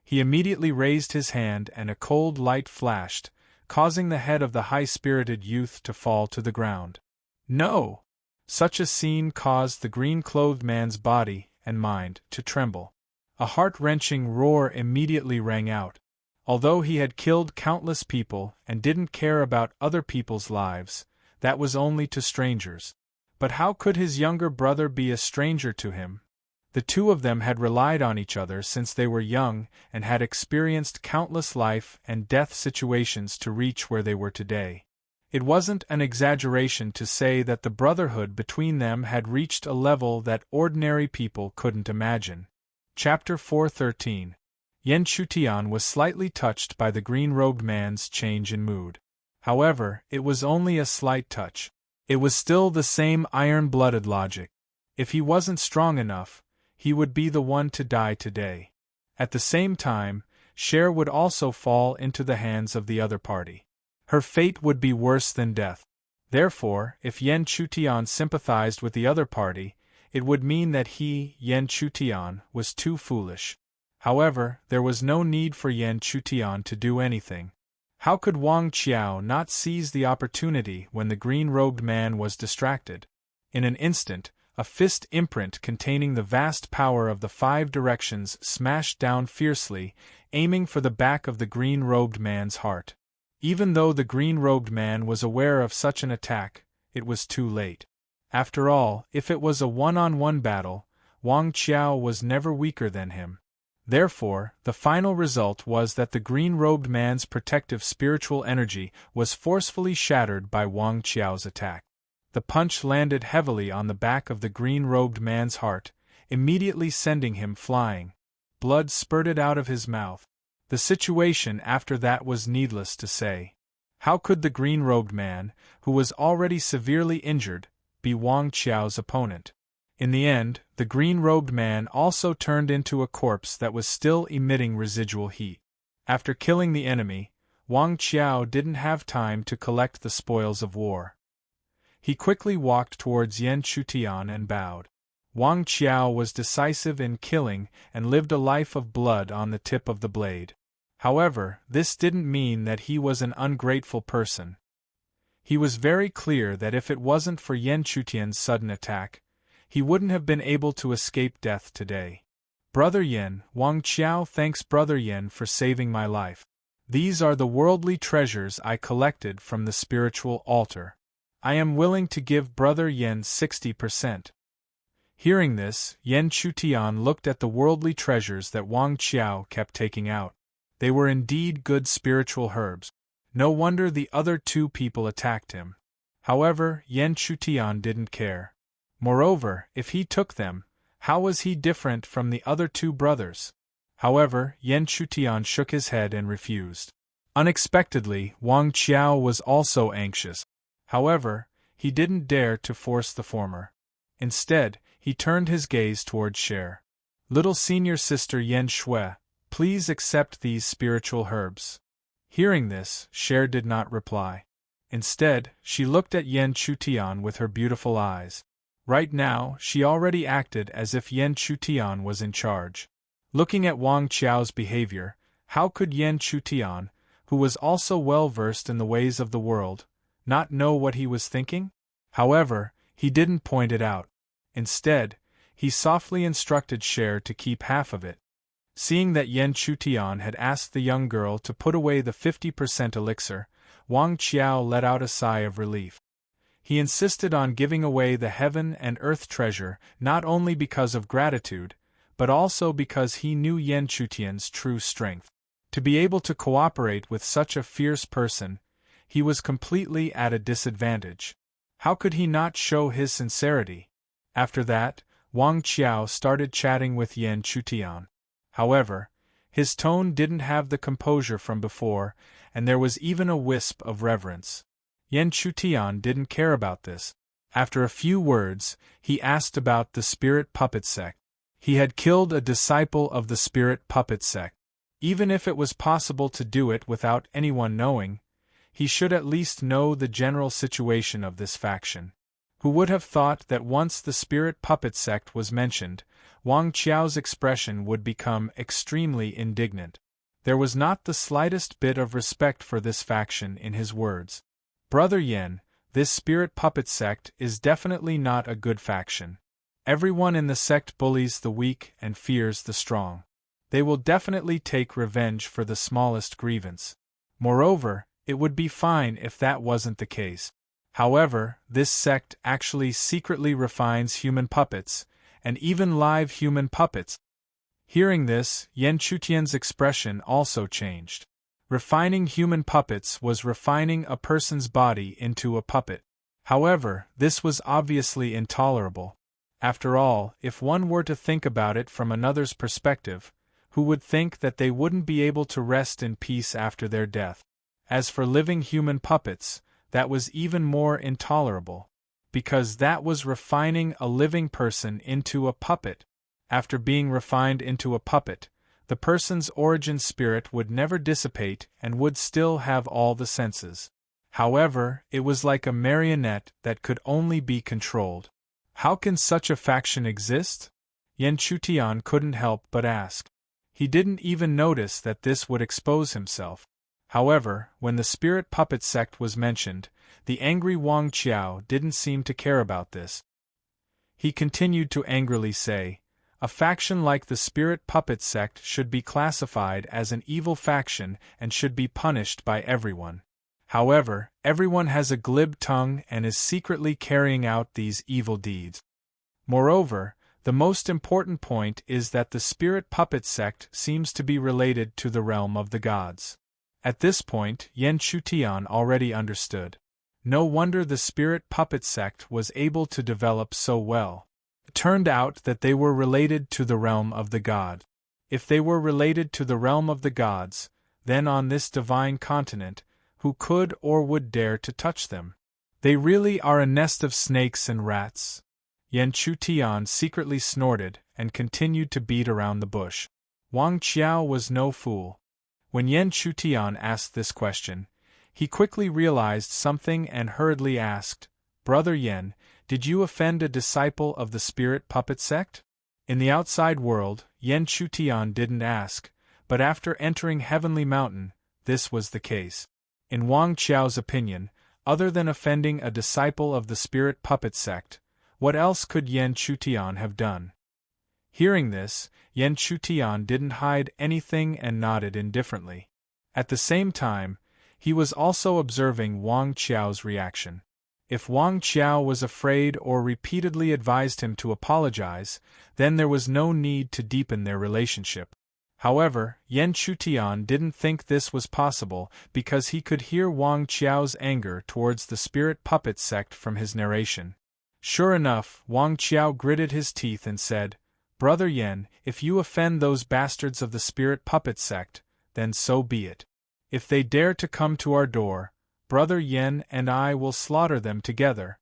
He immediately raised his hand and a cold light flashed, causing the head of the high-spirited youth to fall to the ground. No! Such a scene caused the green-clothed man's body and mind to tremble. A heart-wrenching roar immediately rang out. Although he had killed countless people and didn't care about other people's lives, that was only to strangers. But how could his younger brother be a stranger to him? The two of them had relied on each other since they were young and had experienced countless life and death situations to reach where they were today. It wasn't an exaggeration to say that the brotherhood between them had reached a level that ordinary people couldn't imagine. Chapter 4:13. Yan Chutian was slightly touched by the green-robed man's change in mood. However, it was only a slight touch. It was still the same iron-blooded logic. If he wasn't strong enough, he would be the one to die today. At the same time, Cher would also fall into the hands of the other party. Her fate would be worse than death. Therefore, if Yan Chutian sympathized with the other party, it would mean that he, Yan Chutian, was too foolish. However, there was no need for Yan Chutian to do anything. How could Wang Qiao not seize the opportunity when the green-robed man was distracted? In an instant, a fist imprint containing the vast power of the 5 directions smashed down fiercely, aiming for the back of the green-robed man's heart. Even though the green-robed man was aware of such an attack, it was too late. After all, if it was a one-on-one battle, Wang Qiao was never weaker than him. Therefore, the final result was that the green-robed man's protective spiritual energy was forcefully shattered by Wang Qiao's attack. The punch landed heavily on the back of the green-robed man's heart, immediately sending him flying. Blood spurted out of his mouth. The situation after that was needless to say. How could the green-robed man, who was already severely injured, be Wang Qiao's opponent? In the end, the green-robed man also turned into a corpse that was still emitting residual heat. After killing the enemy, Wang Qiao didn't have time to collect the spoils of war. He quickly walked towards Yan Chutian and bowed. Wang Qiao was decisive in killing and lived a life of blood on the tip of the blade. However, this didn't mean that he was an ungrateful person. He was very clear that if it wasn't for Yan Chutian's sudden attack, he wouldn't have been able to escape death today. Brother Yan, Wang Qiao thanks Brother Yan for saving my life. These are the worldly treasures I collected from the spiritual altar. I am willing to give Brother Yan 60%. Hearing this, Yan Chutian looked at the worldly treasures that Wang Qiao kept taking out. They were indeed good spiritual herbs. No wonder the other 2 people attacked him. However, Yan Chutian didn't care. Moreover, if he took them, how was he different from the other 2 brothers? However, Yan Chutian shook his head and refused. Unexpectedly, Wang Qiao was also anxious. However, he didn't dare to force the former. Instead, he turned his gaze toward Cher. Little senior sister Yan Shui, please accept these spiritual herbs. Hearing this, Cher did not reply. Instead, she looked at Yan Chutian with her beautiful eyes. Right now, she already acted as if Yan Chutian was in charge. Looking at Wang Qiao's behavior, how could Yan Chutian, who was also well versed in the ways of the world, not know what he was thinking? However, he didn't point it out. Instead, he softly instructed Cher to keep half of it. Seeing that Yan Chutian had asked the young girl to put away the 50% elixir, Wang Qiao let out a sigh of relief. He insisted on giving away the heaven and earth treasure not only because of gratitude, but also because he knew Yan Chutian's true strength. To be able to cooperate with such a fierce person, he was completely at a disadvantage. How could he not show his sincerity? After that, Wang Qiao started chatting with Yan Chutian. However, his tone didn't have the composure from before, and there was even a wisp of reverence. Yan Chutian didn't care about this. After a few words, he asked about the spirit puppet sect. He had killed a disciple of the spirit puppet sect. Even if it was possible to do it without anyone knowing, he should at least know the general situation of this faction. Who would have thought that once the spirit puppet sect was mentioned, Wang Qiao's expression would become extremely indignant. There was not the slightest bit of respect for this faction in his words. Brother Yan, this spirit puppet sect is definitely not a good faction. Everyone in the sect bullies the weak and fears the strong. They will definitely take revenge for the smallest grievance. Moreover, it would be fine if that wasn't the case. However, this sect actually secretly refines human puppets, and even live human puppets. Hearing this, Yan Chutian's expression also changed. Refining human puppets was refining a person's body into a puppet. However, this was obviously intolerable. After all, if one were to think about it from another's perspective, who would think that they wouldn't be able to rest in peace after their death? As for living human puppets, that was even more intolerable, because that was refining a living person into a puppet. After being refined into a puppet, the person's origin spirit would never dissipate and would still have all the senses. However, it was like a marionette that could only be controlled. How can such a faction exist? Yan Chutian couldn't help but ask. He didn't even notice that this would expose himself. However, when the spirit puppet sect was mentioned, the angry Wang Qiao didn't seem to care about this. He continued to angrily say, "A faction like the spirit puppet sect should be classified as an evil faction and should be punished by everyone. However, everyone has a glib tongue and is secretly carrying out these evil deeds. Moreover, the most important point is that the spirit puppet sect seems to be related to the realm of the gods." At this point, Yan Chutian already understood. No wonder the spirit puppet sect was able to develop so well. It turned out that they were related to the realm of the god. If they were related to the realm of the gods, then on this divine continent, who could or would dare to touch them? They really are a nest of snakes and rats. Yan Chutian secretly snorted and continued to beat around the bush. Wang Qiao was no fool. When Yan Chutian asked this question, he quickly realized something and hurriedly asked, "Brother Yan, did you offend a disciple of the spirit puppet sect?" In the outside world, Yan Chutian didn't ask, but after entering Heavenly Mountain, this was the case. In Wang Qiao's opinion, other than offending a disciple of the spirit puppet sect, what else could Yan Chutian have done? Hearing this, Yan Chutian didn't hide anything and nodded indifferently. At the same time, he was also observing Wang Qiao's reaction. If Wang Qiao was afraid or repeatedly advised him to apologize, then there was no need to deepen their relationship. However, Yan Chutian didn't think this was possible because he could hear Wang Qiao's anger towards the spirit puppet sect from his narration. Sure enough, Wang Qiao gritted his teeth and said, "Brother Yan, if you offend those bastards of the spirit puppet sect, then so be it. If they dare to come to our door, Brother Yan and I will slaughter them together."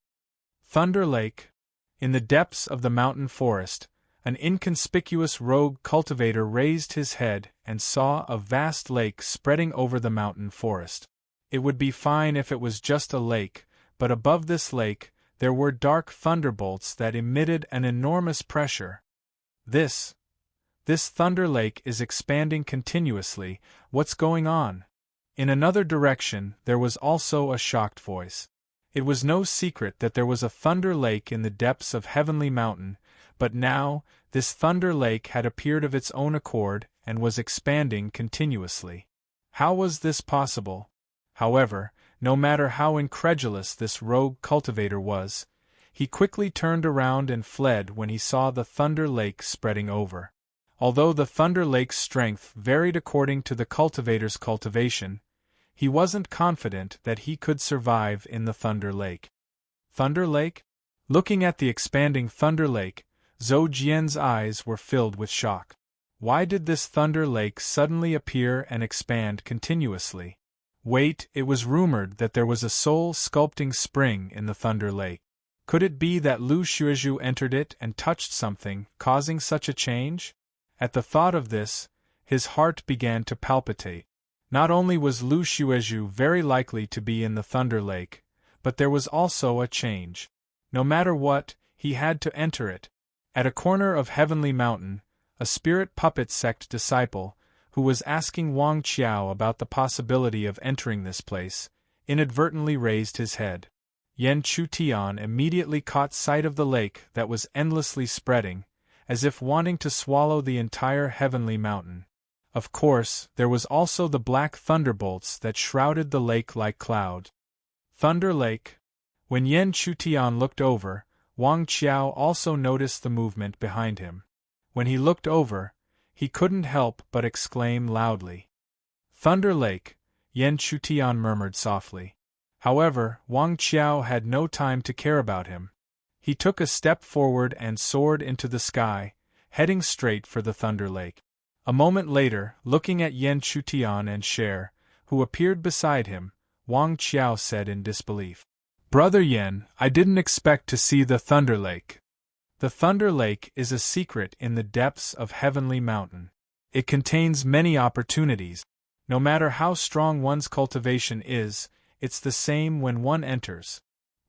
Thunder Lake. In the depths of the mountain forest, an inconspicuous rogue cultivator raised his head and saw a vast lake spreading over the mountain forest. It would be fine if it was just a lake, but above this lake, there were dark thunderbolts that emitted an enormous pressure. This thunder lake is expanding continuously. What's going on? In another direction, there was also a shocked voice. It was no secret that there was a thunder lake in the depths of Heavenly Mountain, but now, this thunder lake had appeared of its own accord and was expanding continuously. How was this possible? However, no matter how incredulous this rogue cultivator was, he quickly turned around and fled when he saw the thunder lake spreading over. Although the thunder lake's strength varied according to the cultivator's cultivation, he wasn't confident that he could survive in the Thunder Lake. Thunder Lake? Looking at the expanding Thunder Lake, Zhou Jian's eyes were filled with shock. Why did this Thunder Lake suddenly appear and expand continuously? Wait, it was rumored that there was a soul-sculpting spring in the Thunder Lake. Could it be that Lu Xuezhu entered it and touched something, causing such a change? At the thought of this, his heart began to palpitate. Not only was Lu Xuezhu very likely to be in the Thunder Lake, but there was also a change. No matter what, he had to enter it. At a corner of Heavenly Mountain, a spirit puppet sect disciple, who was asking Wang Qiao about the possibility of entering this place, inadvertently raised his head. Yan Chutian immediately caught sight of the lake that was endlessly spreading, as if wanting to swallow the entire Heavenly Mountain. Of course, there was also the black thunderbolts that shrouded the lake like cloud. Thunder Lake. When Yen Chutian looked over, Wang Qiao also noticed the movement behind him. When he looked over, he couldn't help but exclaim loudly. Thunder Lake, Yen Chutian murmured softly. However, Wang Qiao had no time to care about him. He took a step forward and soared into the sky, heading straight for the Thunder Lake. A moment later, looking at Yen Chutian and Cher, who appeared beside him, Wang Qiao said in disbelief. Brother Yen, I didn't expect to see the Thunder Lake. The Thunder Lake is a secret in the depths of Heavenly Mountain. It contains many opportunities. No matter how strong one's cultivation is, it's the same when one enters.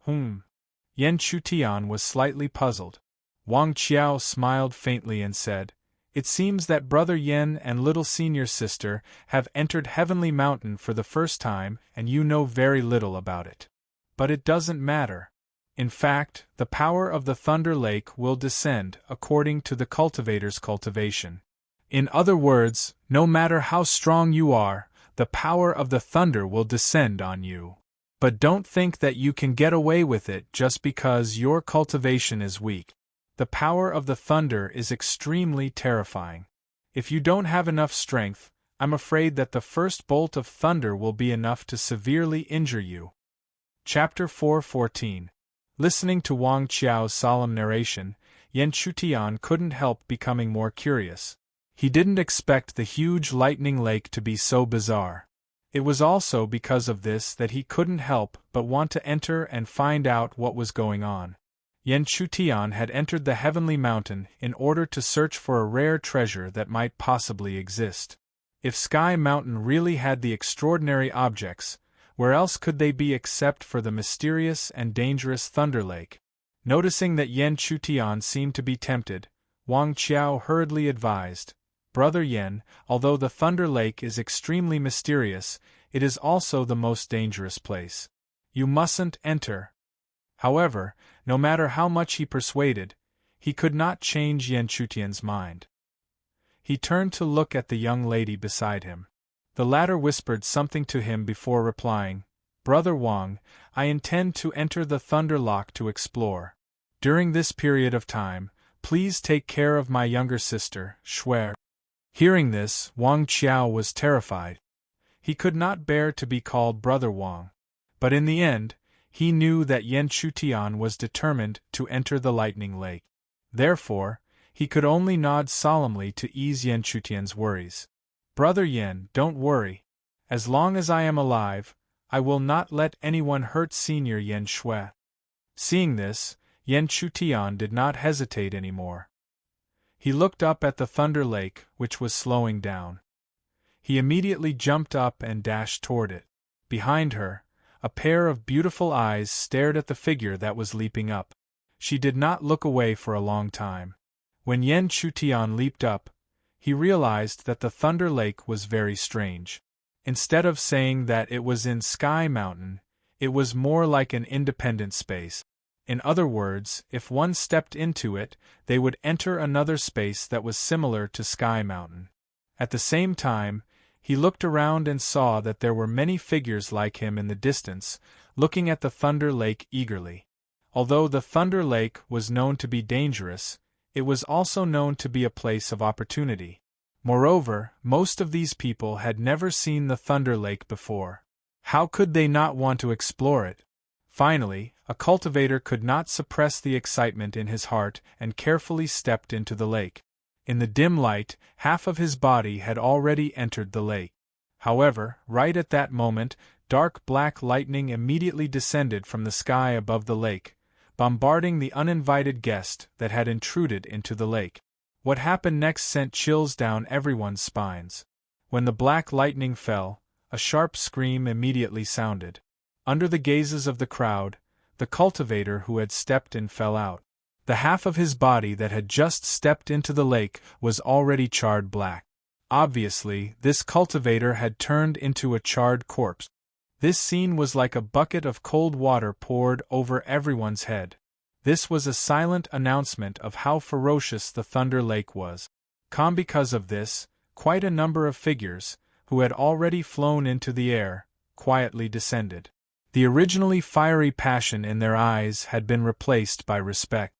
Yen Chutian was slightly puzzled. Wang Qiao smiled faintly and said, It seems that Brother Yen and little senior sister have entered Heavenly Mountain for the first time and you know very little about it. But it doesn't matter. In fact, the power of the Thunder Lake will descend according to the cultivator's cultivation. In other words, no matter how strong you are, the power of the thunder will descend on you. But don't think that you can get away with it just because your cultivation is weak. The power of the thunder is extremely terrifying. If you don't have enough strength, I'm afraid that the first bolt of thunder will be enough to severely injure you. Chapter 4:14. Listening to Wang Qiao's solemn narration, Yen Chutian couldn't help becoming more curious. He didn't expect the huge lightning lake to be so bizarre. It was also because of this that he couldn't help but want to enter and find out what was going on. Yen Chutian had entered the Heavenly Mountain in order to search for a rare treasure that might possibly exist. If Sky Mountain really had the extraordinary objects, where else could they be except for the mysterious and dangerous Thunder Lake? Noticing that Yen Chutian seemed to be tempted, Wang Qiao hurriedly advised, Brother Yen, although the Thunder Lake is extremely mysterious, it is also the most dangerous place. You mustn't enter. However, no matter how much he persuaded, he could not change Yen Chutian's mind. He turned to look at the young lady beside him. The latter whispered something to him before replying, Brother Wang, I intend to enter the Thunder Lock to explore. During this period of time, please take care of my younger sister, Shuer. Hearing this, Wang Qiao was terrified. He could not bear to be called Brother Wang. But in the end, he knew that Yen Chutian was determined to enter the Lightning Lake. Therefore, he could only nod solemnly to ease Yen Chutian's worries. Brother Yen, don't worry. As long as I am alive, I will not let anyone hurt Senior Yen Shui. Seeing this, Yen Chutian did not hesitate anymore. He looked up at the Thunder Lake, which was slowing down. He immediately jumped up and dashed toward it. Behind her, a pair of beautiful eyes stared at the figure that was leaping up. She did not look away for a long time. When Yen Chutian leaped up, he realized that the Thunder Lake was very strange. Instead of saying that it was in Sky Mountain, it was more like an independent space. In other words, if one stepped into it, they would enter another space that was similar to Sky Mountain. At the same time, he looked around and saw that there were many figures like him in the distance, looking at the Thunder Lake eagerly. Although the Thunder Lake was known to be dangerous, it was also known to be a place of opportunity. Moreover, most of these people had never seen the Thunder Lake before. How could they not want to explore it? Finally, a cultivator could not suppress the excitement in his heart and carefully stepped into the lake. In the dim light, half of his body had already entered the lake. However, right at that moment, dark black lightning immediately descended from the sky above the lake, bombarding the uninvited guest that had intruded into the lake. What happened next sent chills down everyone's spines. When the black lightning fell, a sharp scream immediately sounded. Under the gazes of the crowd, the cultivator who had stepped in fell out. The half of his body that had just stepped into the lake was already charred black. Obviously, this cultivator had turned into a charred corpse. This scene was like a bucket of cold water poured over everyone's head. This was a silent announcement of how ferocious the Thunder Lake was. Because of this, quite a number of figures, who had already flown into the air, quietly descended. The originally fiery passion in their eyes had been replaced by respect.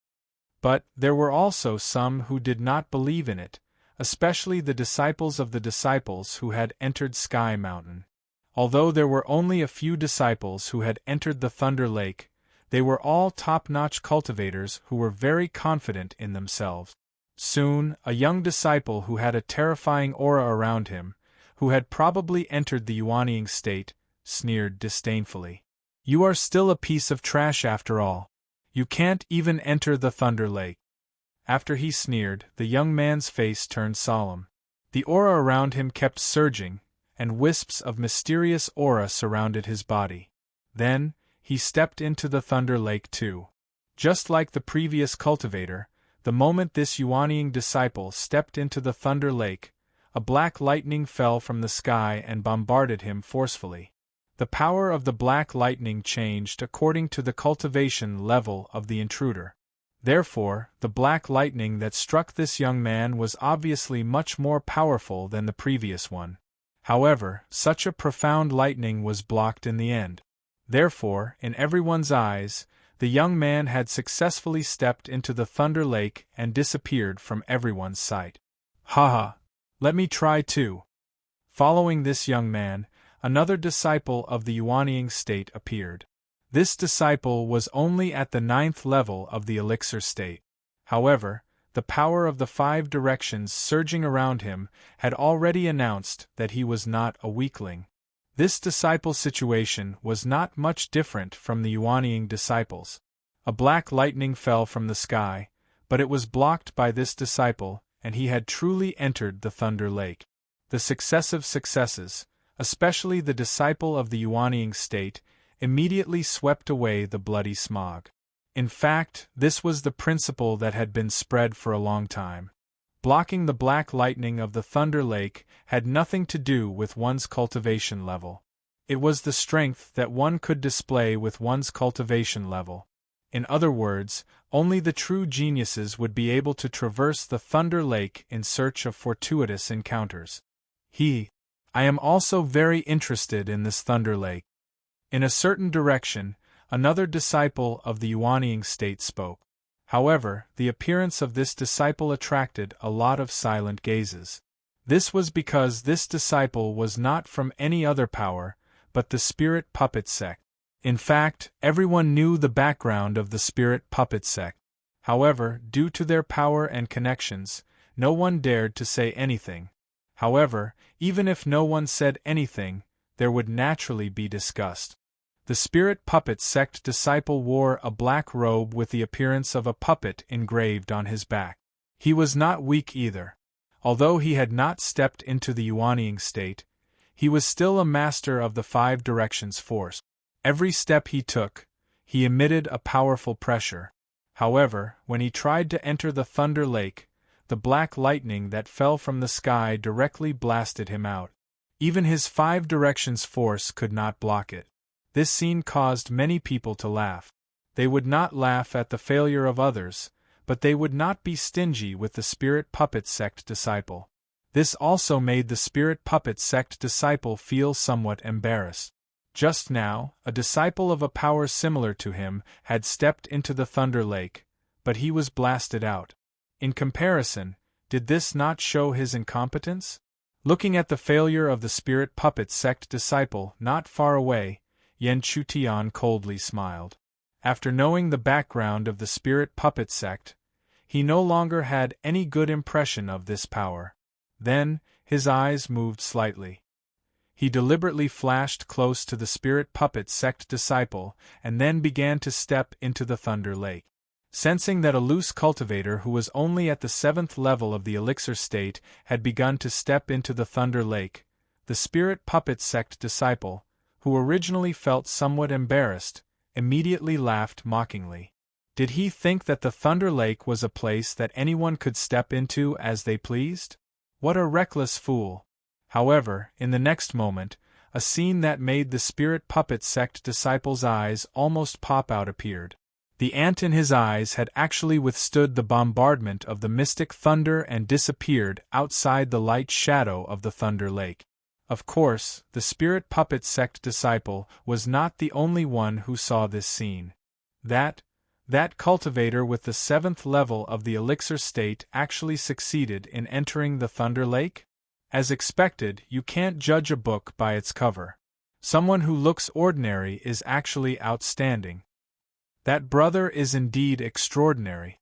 But there were also some who did not believe in it, especially the disciples of the disciples who had entered Sky Mountain. Although there were only a few disciples who had entered the Thunder Lake, they were all top-notch cultivators who were very confident in themselves. Soon, a young disciple who had a terrifying aura around him, who had probably entered the Yuanying state, sneered disdainfully. "You are still a piece of trash after all. You can't even enter the Thunder Lake." After he sneered, the young man's face turned solemn. The aura around him kept surging, and wisps of mysterious aura surrounded his body. Then, he stepped into the Thunder Lake too. Just like the previous cultivator, the moment this Yuanying disciple stepped into the Thunder Lake, a black lightning fell from the sky and bombarded him forcefully. The power of the black lightning changed according to the cultivation level of the intruder. Therefore, the black lightning that struck this young man was obviously much more powerful than the previous one. However, such a profound lightning was blocked in the end. Therefore, in everyone's eyes, the young man had successfully stepped into the Thunder Lake and disappeared from everyone's sight. "Haha! Let me try too." Following this young man, another disciple of the Yuanying state appeared. This disciple was only at the 9th level of the elixir state. However, the power of the 5 directions surging around him had already announced that he was not a weakling. This disciple's situation was not much different from the Yuanying disciples. A black lightning fell from the sky, but it was blocked by this disciple, and he had truly entered the Thunder Lake. The successive successes, especially the disciple of the Yuanying state, immediately swept away the bloody smog. In fact, this was the principle that had been spread for a long time. Blocking the black lightning of the Thunder Lake had nothing to do with one's cultivation level. It was the strength that one could display with one's cultivation level. In other words, only the true geniuses would be able to traverse the Thunder Lake in search of fortuitous encounters. I am also very interested in this Thunder Lake. In a certain direction, another disciple of the Yuanying state spoke. However, the appearance of this disciple attracted a lot of silent gazes. This was because this disciple was not from any other power, but the Spirit Puppet sect. In fact, everyone knew the background of the Spirit Puppet sect. However, due to their power and connections, no one dared to say anything. However, even if no one said anything, there would naturally be disgust. The Spirit Puppet sect disciple wore a black robe with the appearance of a puppet engraved on his back. He was not weak either. Although he had not stepped into the Yuanying state, he was still a master of the 5 directions force. Every step he took, he emitted a powerful pressure. However, when he tried to enter the Thunder Lake, the black lightning that fell from the sky directly blasted him out. Even his 5 directions force could not block it. This scene caused many people to laugh. They would not laugh at the failure of others, but they would not be stingy with the Spirit Puppet sect disciple. This also made the Spirit Puppet sect disciple feel somewhat embarrassed. Just now, a disciple of a power similar to him had stepped into the Thunder Lake, but he was blasted out. In comparison, did this not show his incompetence? Looking at the failure of the Spirit Puppet sect disciple not far away, Yan Chutian coldly smiled. After knowing the background of the Spirit Puppet sect, he no longer had any good impression of this power. Then, his eyes moved slightly. He deliberately flashed close to the Spirit Puppet sect disciple and then began to step into the Thunder Lake. Sensing that a loose cultivator who was only at the 7th level of the elixir state had begun to step into the Thunder Lake, the Spirit Puppet sect disciple, who originally felt somewhat embarrassed, immediately laughed mockingly. Did he think that the Thunder Lake was a place that anyone could step into as they pleased? What a reckless fool! However, in the next moment, a scene that made the Spirit Puppet sect disciple's eyes almost pop out appeared. The ant in his eyes had actually withstood the bombardment of the mystic thunder and disappeared outside the light shadow of the Thunder Lake. Of course, the spirit puppet sect disciple was not the only one who saw this scene. That cultivator with the 7th level of the elixir state actually succeeded in entering the Thunder Lake? As expected, you can't judge a book by its cover. Someone who looks ordinary is actually outstanding. That brother is indeed extraordinary.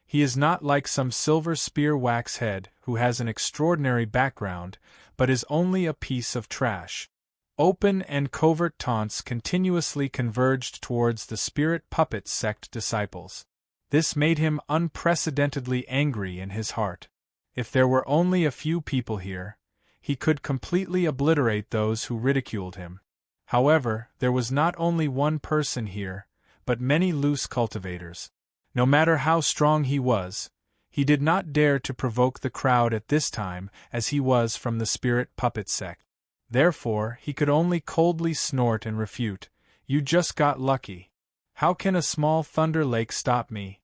He is not like some silver spear wax head who has an extraordinary background, but is only a piece of trash. Open and covert taunts continuously converged towards the spirit puppet sect disciples. This made him unprecedentedly angry in his heart. If there were only a few people here, he could completely obliterate those who ridiculed him. However, there was not only one person here, but many loose cultivators. No matter how strong he was, he did not dare to provoke the crowd at this time as he was from the spirit puppet sect. Therefore, he could only coldly snort and refute, "You just got lucky. How can a small thunder lake stop me?"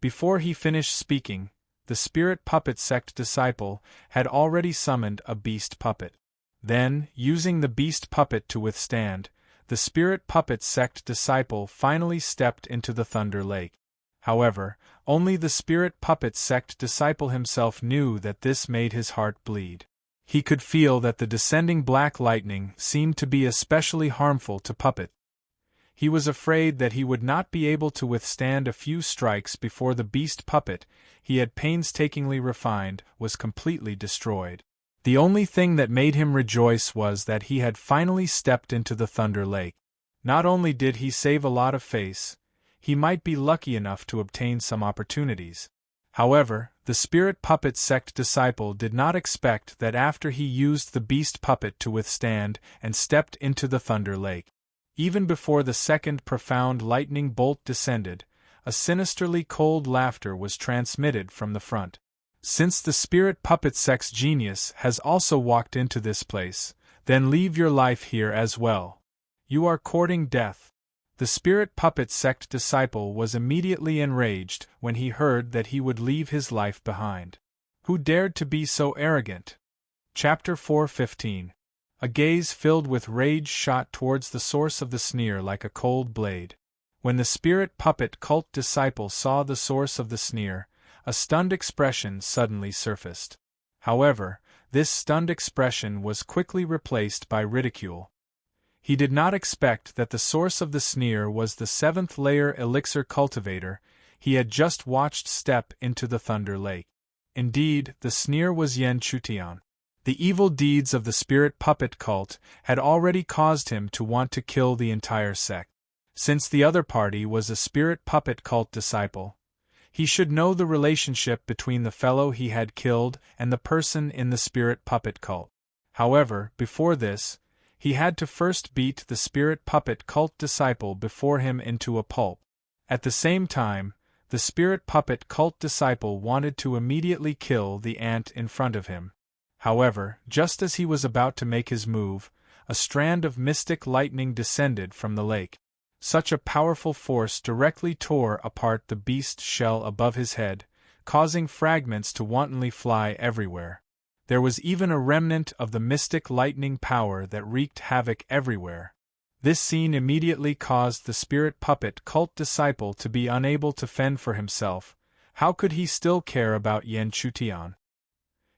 Before he finished speaking, the spirit puppet sect disciple had already summoned a beast puppet. Then, using the beast puppet to withstand, the spirit puppet sect disciple finally stepped into the Thunder Lake. However, only the spirit puppet sect disciple himself knew that this made his heart bleed. He could feel that the descending black lightning seemed to be especially harmful to Puppet. He was afraid that he would not be able to withstand a few strikes before the beast puppet he had painstakingly refined was completely destroyed. The only thing that made him rejoice was that he had finally stepped into the Thunder Lake. Not only did he save a lot of face, he might be lucky enough to obtain some opportunities. However, the spirit puppet sect disciple did not expect that after he used the beast puppet to withstand and stepped into the Thunder Lake. Even before the second profound lightning bolt descended, a sinisterly cold laughter was transmitted from the front. Since the spirit puppet sect's genius has also walked into this place, then leave your life here as well. You are courting death. The spirit puppet sect disciple was immediately enraged when he heard that he would leave his life behind. Who dared to be so arrogant? Chapter 4:15. A gaze filled with rage shot towards the source of the sneer like a cold blade. When the spirit puppet cult disciple saw the source of the sneer, a stunned expression suddenly surfaced. However, this stunned expression was quickly replaced by ridicule. He did not expect that the source of the sneer was the 7th layer elixir cultivator he had just watched step into the Thunder Lake. Indeed, the sneer was Yen Chutian. The evil deeds of the spirit puppet cult had already caused him to want to kill the entire sect. Since the other party was a spirit puppet cult disciple, he should know the relationship between the fellow he had killed and the person in the spirit puppet cult. However, before this, he had to first beat the spirit puppet cult disciple before him into a pulp. At the same time, the spirit puppet cult disciple wanted to immediately kill the ant in front of him. However, just as he was about to make his move, a strand of mystic lightning descended from the lake. Such a powerful force directly tore apart the beast's shell above his head, causing fragments to wantonly fly everywhere. There was even a remnant of the mystic lightning power that wreaked havoc everywhere. This scene immediately caused the spirit puppet cult disciple to be unable to fend for himself. How could he still care about Yen Chutian?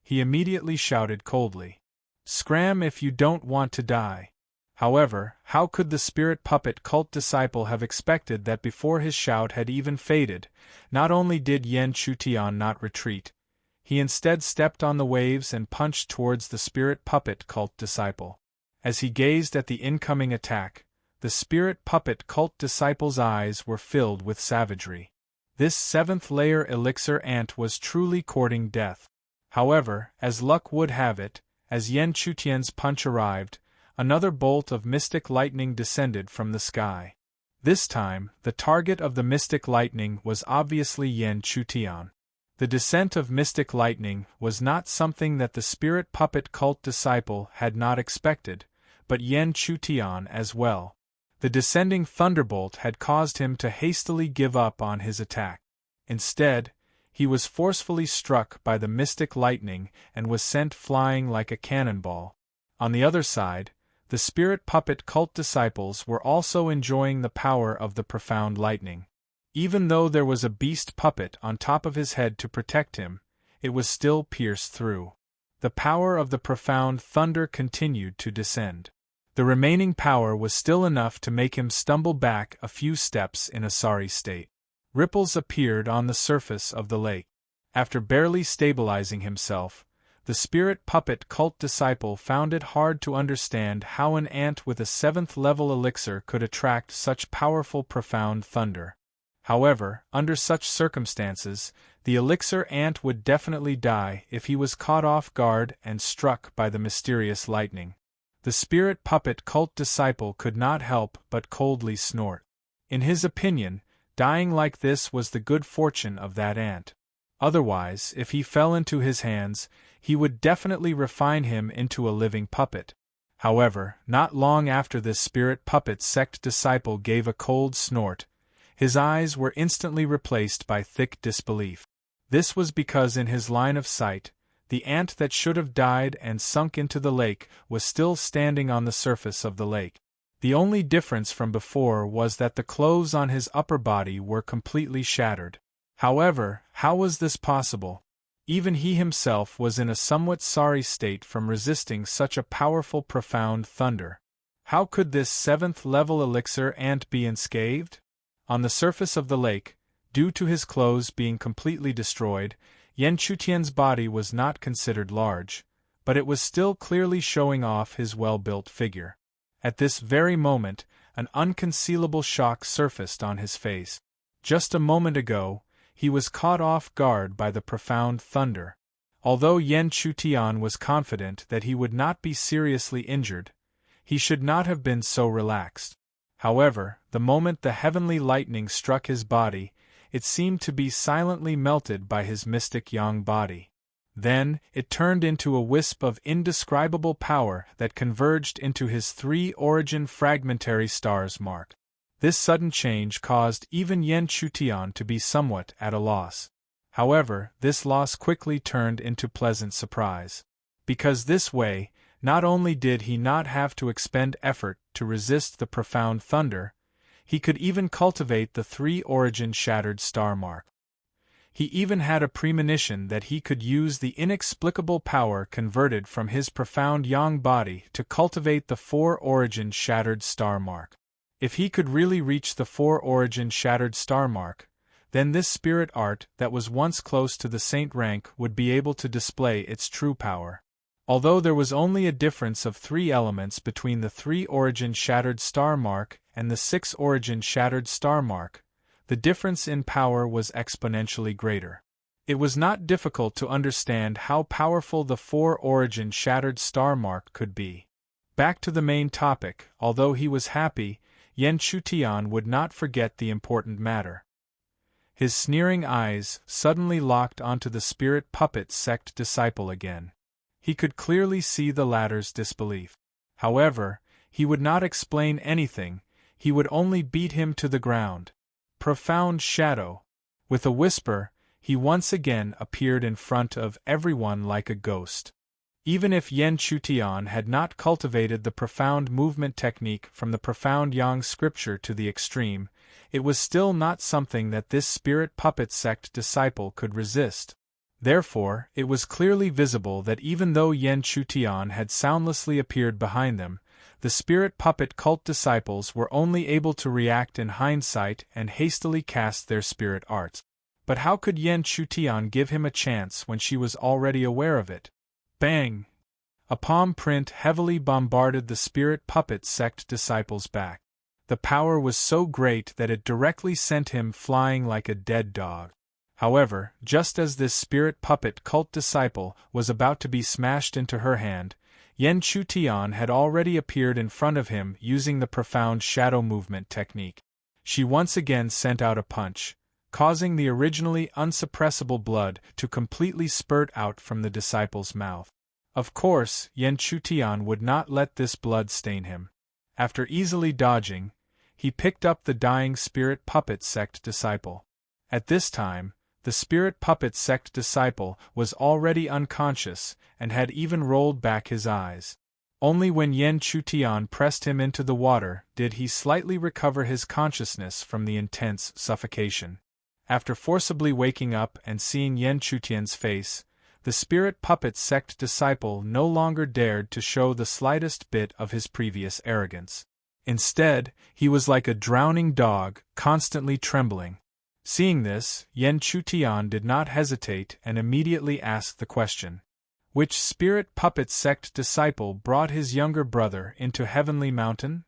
He immediately shouted coldly, "Scram if you don't want to die." However, how could the spirit puppet cult disciple have expected that before his shout had even faded, not only did Yen Chutian not retreat, he instead stepped on the waves and punched towards the spirit puppet cult disciple. As he gazed at the incoming attack, the spirit puppet cult disciple's eyes were filled with savagery. This 7th layer elixir ant was truly courting death. However, as luck would have it, as Yen Chutian's punch arrived, another bolt of mystic lightning descended from the sky. This time, the target of the mystic lightning was obviously Yen Chutian. The descent of mystic lightning was not something that the spirit puppet cult disciple had not expected, but Yen Chutian as well. The descending thunderbolt had caused him to hastily give up on his attack. Instead, he was forcefully struck by the mystic lightning and was sent flying like a cannonball. On the other side, the spirit puppet cult disciples were also enjoying the power of the profound lightning. Even though there was a beast puppet on top of his head to protect him, it was still pierced through. The power of the profound thunder continued to descend. The remaining power was still enough to make him stumble back a few steps in a sorry state. Ripples appeared on the surface of the lake. After barely stabilizing himself, the spirit puppet cult disciple found it hard to understand how an ant with a 7th-level elixir could attract such powerful profound thunder. However, under such circumstances, the elixir ant would definitely die if he was caught off guard and struck by the mysterious lightning. The spirit puppet cult disciple could not help but coldly snort. In his opinion, dying like this was the good fortune of that ant. Otherwise, if he fell into his hands, he would definitely refine him into a living puppet. However, not long after this spirit puppet sect disciple gave a cold snort, his eyes were instantly replaced by thick disbelief. This was because in his line of sight, the ant that should have died and sunk into the lake was still standing on the surface of the lake. The only difference from before was that the clothes on his upper body were completely shattered. However, how was this possible? Even he himself was in a somewhat sorry state from resisting such a powerful profound thunder. How could this 7th-level elixir ant be unscathed? On the surface of the lake, due to his clothes being completely destroyed, Yan Chutian's body was not considered large, but it was still clearly showing off his well-built figure. At this very moment, an unconcealable shock surfaced on his face. Just a moment ago, he was caught off guard by the profound thunder. Although Yan Chutian was confident that he would not be seriously injured, he should not have been so relaxed. However, the moment the heavenly lightning struck his body, it seemed to be silently melted by his mystic yang body. Then, it turned into a wisp of indescribable power that converged into his 3 origin fragmentary stars mark. This sudden change caused even Yan Chutian to be somewhat at a loss. However, this loss quickly turned into pleasant surprise. Because this way, not only did he not have to expend effort to resist the profound thunder, he could even cultivate the 3 origin shattered star mark. He even had a premonition that he could use the inexplicable power converted from his profound yang body to cultivate the 4 origin shattered star mark. If he could really reach the 4 origin shattered star mark, then this spirit art that was once close to the saint rank would be able to display its true power. Although there was only a difference of 3 elements between the 3 origin shattered star mark and the 6 origin shattered star mark, the difference in power was exponentially greater. It was not difficult to understand how powerful the 4 origin shattered star mark could be. Back to the main topic, although he was happy, Yan Chutian would not forget the important matter. His sneering eyes suddenly locked onto the spirit puppet sect disciple again. He could clearly see the latter's disbelief. However, he would not explain anything, he would only beat him to the ground. Profound shadow. With a whisper, he once again appeared in front of everyone like a ghost. Even if Yan Chutian had not cultivated the profound movement technique from the profound yang scripture to the extreme, it was still not something that this spirit puppet sect disciple could resist. Therefore, it was clearly visible that even though Yan Chutian had soundlessly appeared behind them, the spirit puppet cult disciples were only able to react in hindsight and hastily cast their spirit arts. But how could Yan Chutian give him a chance when she was already aware of it? Bang! A palm print heavily bombarded the spirit puppet sect disciple's back. The power was so great that it directly sent him flying like a dead dog. However, just as this spirit puppet cult disciple was about to be smashed into her hand, Yan Chutian had already appeared in front of him using the profound shadow movement technique. She once again sent out a punch, causing the originally unsuppressible blood to completely spurt out from the disciple's mouth. Of course, Yan Chutian would not let this blood stain him. After easily dodging, he picked up the dying spirit puppet sect disciple. At this time, the spirit puppet sect disciple was already unconscious and had even rolled back his eyes. Only when Yen Chutian pressed him into the water did he slightly recover his consciousness from the intense suffocation. After forcibly waking up and seeing Yen Chutian's face, the spirit puppet sect disciple no longer dared to show the slightest bit of his previous arrogance. Instead, he was like a drowning dog, constantly trembling. Seeing this, Yen Chutian did not hesitate and immediately asked the question. Which spirit puppet sect disciple brought his younger brother into Heavenly Mountain?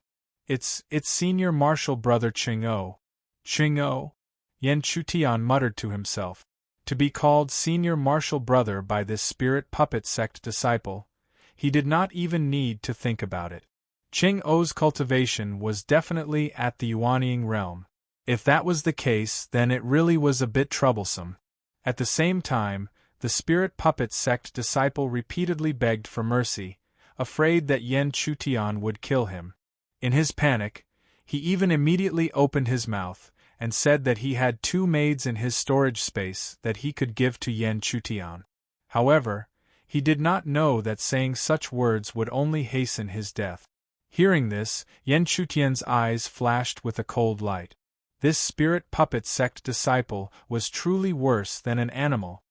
It's senior martial brother Ching-O. Ching-O? Yen Chutian muttered to himself. To be called senior martial brother by this spirit puppet sect disciple, he did not even need to think about it. Ching-O's cultivation was definitely at the Yuanying realm. If that was the case, then it really was a bit troublesome. At the same time, the spirit puppet sect disciple repeatedly begged for mercy, afraid that Yen Chutian would kill him. In his panic, he even immediately opened his mouth and said that he had 2 maids in his storage space that he could give to Yen Chutian. However, he did not know that saying such words would only hasten his death. Hearing this, Yen Chutian's eyes flashed with a cold light. This spirit puppet sect disciple was truly worse than an animal.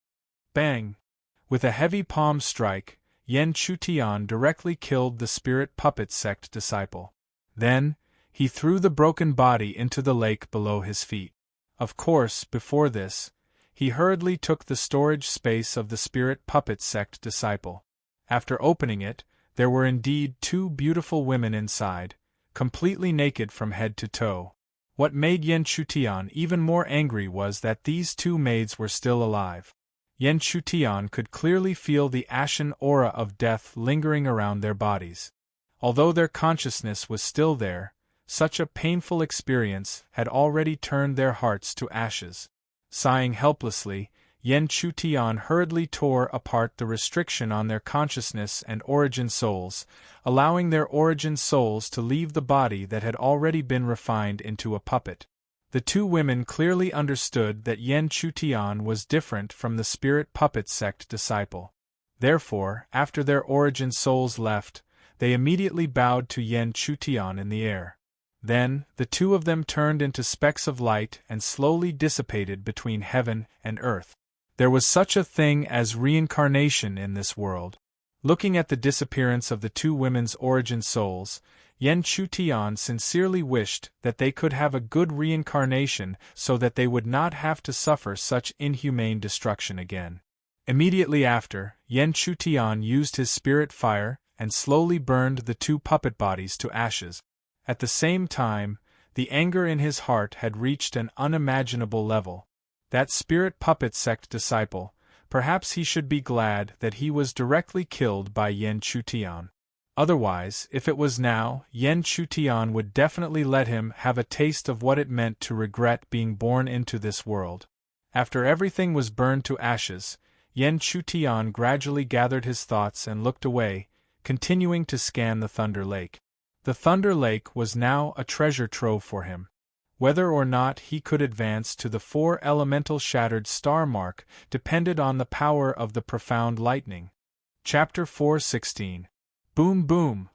Bang! With a heavy palm strike, Yen Chutian directly killed the spirit puppet sect disciple. Then, he threw the broken body into the lake below his feet. Of course, before this, he hurriedly took the storage space of the spirit puppet sect disciple. After opening it, there were indeed 2 beautiful women inside, completely naked from head to toe. What made Yen Chutian even more angry was that these 2 maids were still alive. Yen Chutian could clearly feel the ashen aura of death lingering around their bodies. Although their consciousness was still there, such a painful experience had already turned their hearts to ashes. Sighing helplessly, Yen Chutian hurriedly tore apart the restriction on their consciousness and origin souls, allowing their origin souls to leave the body that had already been refined into a puppet. The 2 women clearly understood that Yen Chutian was different from the spirit puppet sect disciple. Therefore, after their origin souls left, they immediately bowed to Yen Chutian in the air. Then, the 2 of them turned into specks of light and slowly dissipated between heaven and earth. There was such a thing as reincarnation in this world. Looking at the disappearance of the 2 women's origin souls, Yen Chutian sincerely wished that they could have a good reincarnation so that they would not have to suffer such inhumane destruction again. Immediately after, Yen Chutian used his spirit fire and slowly burned the 2 puppet bodies to ashes. At the same time, the anger in his heart had reached an unimaginable level. That spirit puppet sect disciple, perhaps he should be glad that he was directly killed by Yen Chutian. Otherwise, if it was now, Yen Chutian would definitely let him have a taste of what it meant to regret being born into this world. After everything was burned to ashes, Yen Chutian gradually gathered his thoughts and looked away, continuing to scan the Thunder Lake. The Thunder Lake was now a treasure trove for him. Whether or not he could advance to the 4 elemental shattered star mark depended on the power of the profound lightning. Chapter 4:16. Boom boom!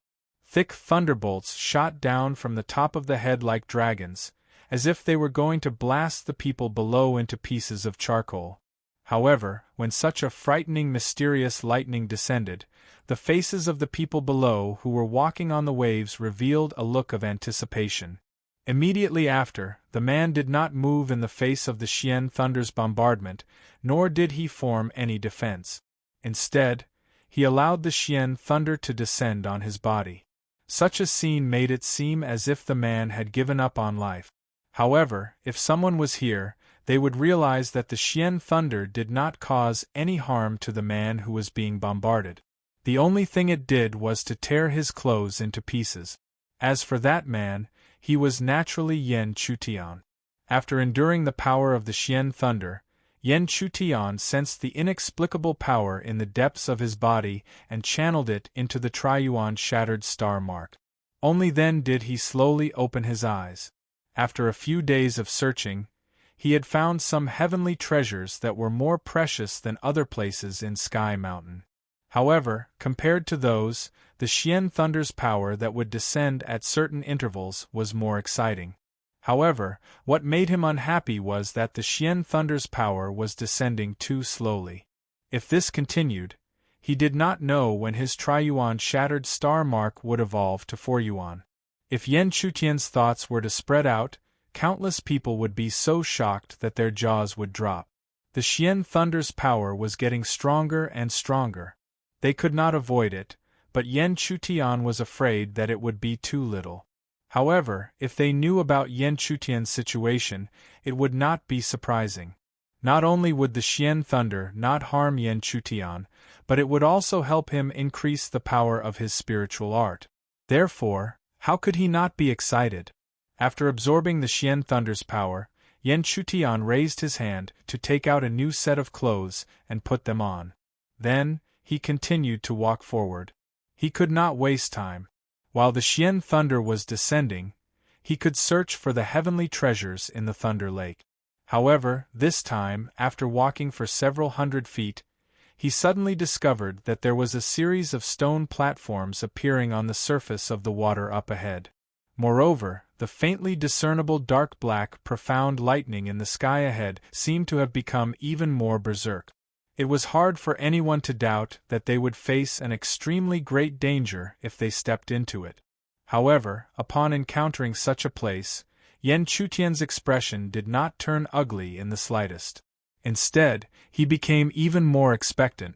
Thick thunderbolts shot down from the top of the head like dragons, as if they were going to blast the people below into pieces of charcoal. However, when such a frightening mysterious lightning descended, the faces of the people below who were walking on the waves revealed a look of anticipation. Immediately after, the man did not move in the face of the Xian Thunder's bombardment, nor did he form any defense. Instead, he allowed the Xian Thunder to descend on his body. Such a scene made it seem as if the man had given up on life. However, if someone was here, they would realize that the Xian Thunder did not cause any harm to the man who was being bombarded. The only thing it did was to tear his clothes into pieces. As for that man, he was naturally Yen Chutian. After enduring the power of the Xian Thunder, Yen Chutian sensed the inexplicable power in the depths of his body and channeled it into the Triuan shattered star mark. Only then did he slowly open his eyes. After a few days of searching, he had found some heavenly treasures that were more precious than other places in Sky Mountain. However, compared to those, the Xian Thunder's power that would descend at certain intervals was more exciting. However, what made him unhappy was that the Xian Thunder's power was descending too slowly. If this continued, he did not know when his Triyuan Shattered Star Mark would evolve to 4-yuan. If Yan Chutian's thoughts were to spread out, countless people would be so shocked that their jaws would drop. The Xian Thunder's power was getting stronger and stronger. They could not avoid it, but Yan Chutian was afraid that it would be too little. However, if they knew about Yan Chutian's situation, it would not be surprising. Not only would the Xian Thunder not harm Yan Chutian, but it would also help him increase the power of his spiritual art. Therefore, how could he not be excited? After absorbing the Xian Thunder's power, Yan Chutian raised his hand to take out a new set of clothes and put them on. Then, he continued to walk forward. He could not waste time. While the Xian Thunder was descending, he could search for the heavenly treasures in the Thunder Lake. However, this time, after walking for several hundred feet, he suddenly discovered that there was a series of stone platforms appearing on the surface of the water up ahead. Moreover, the faintly discernible dark black profound lightning in the sky ahead seemed to have become even more berserk. It was hard for anyone to doubt that they would face an extremely great danger if they stepped into it. However, upon encountering such a place, Yan Chutian's expression did not turn ugly in the slightest. Instead, he became even more expectant.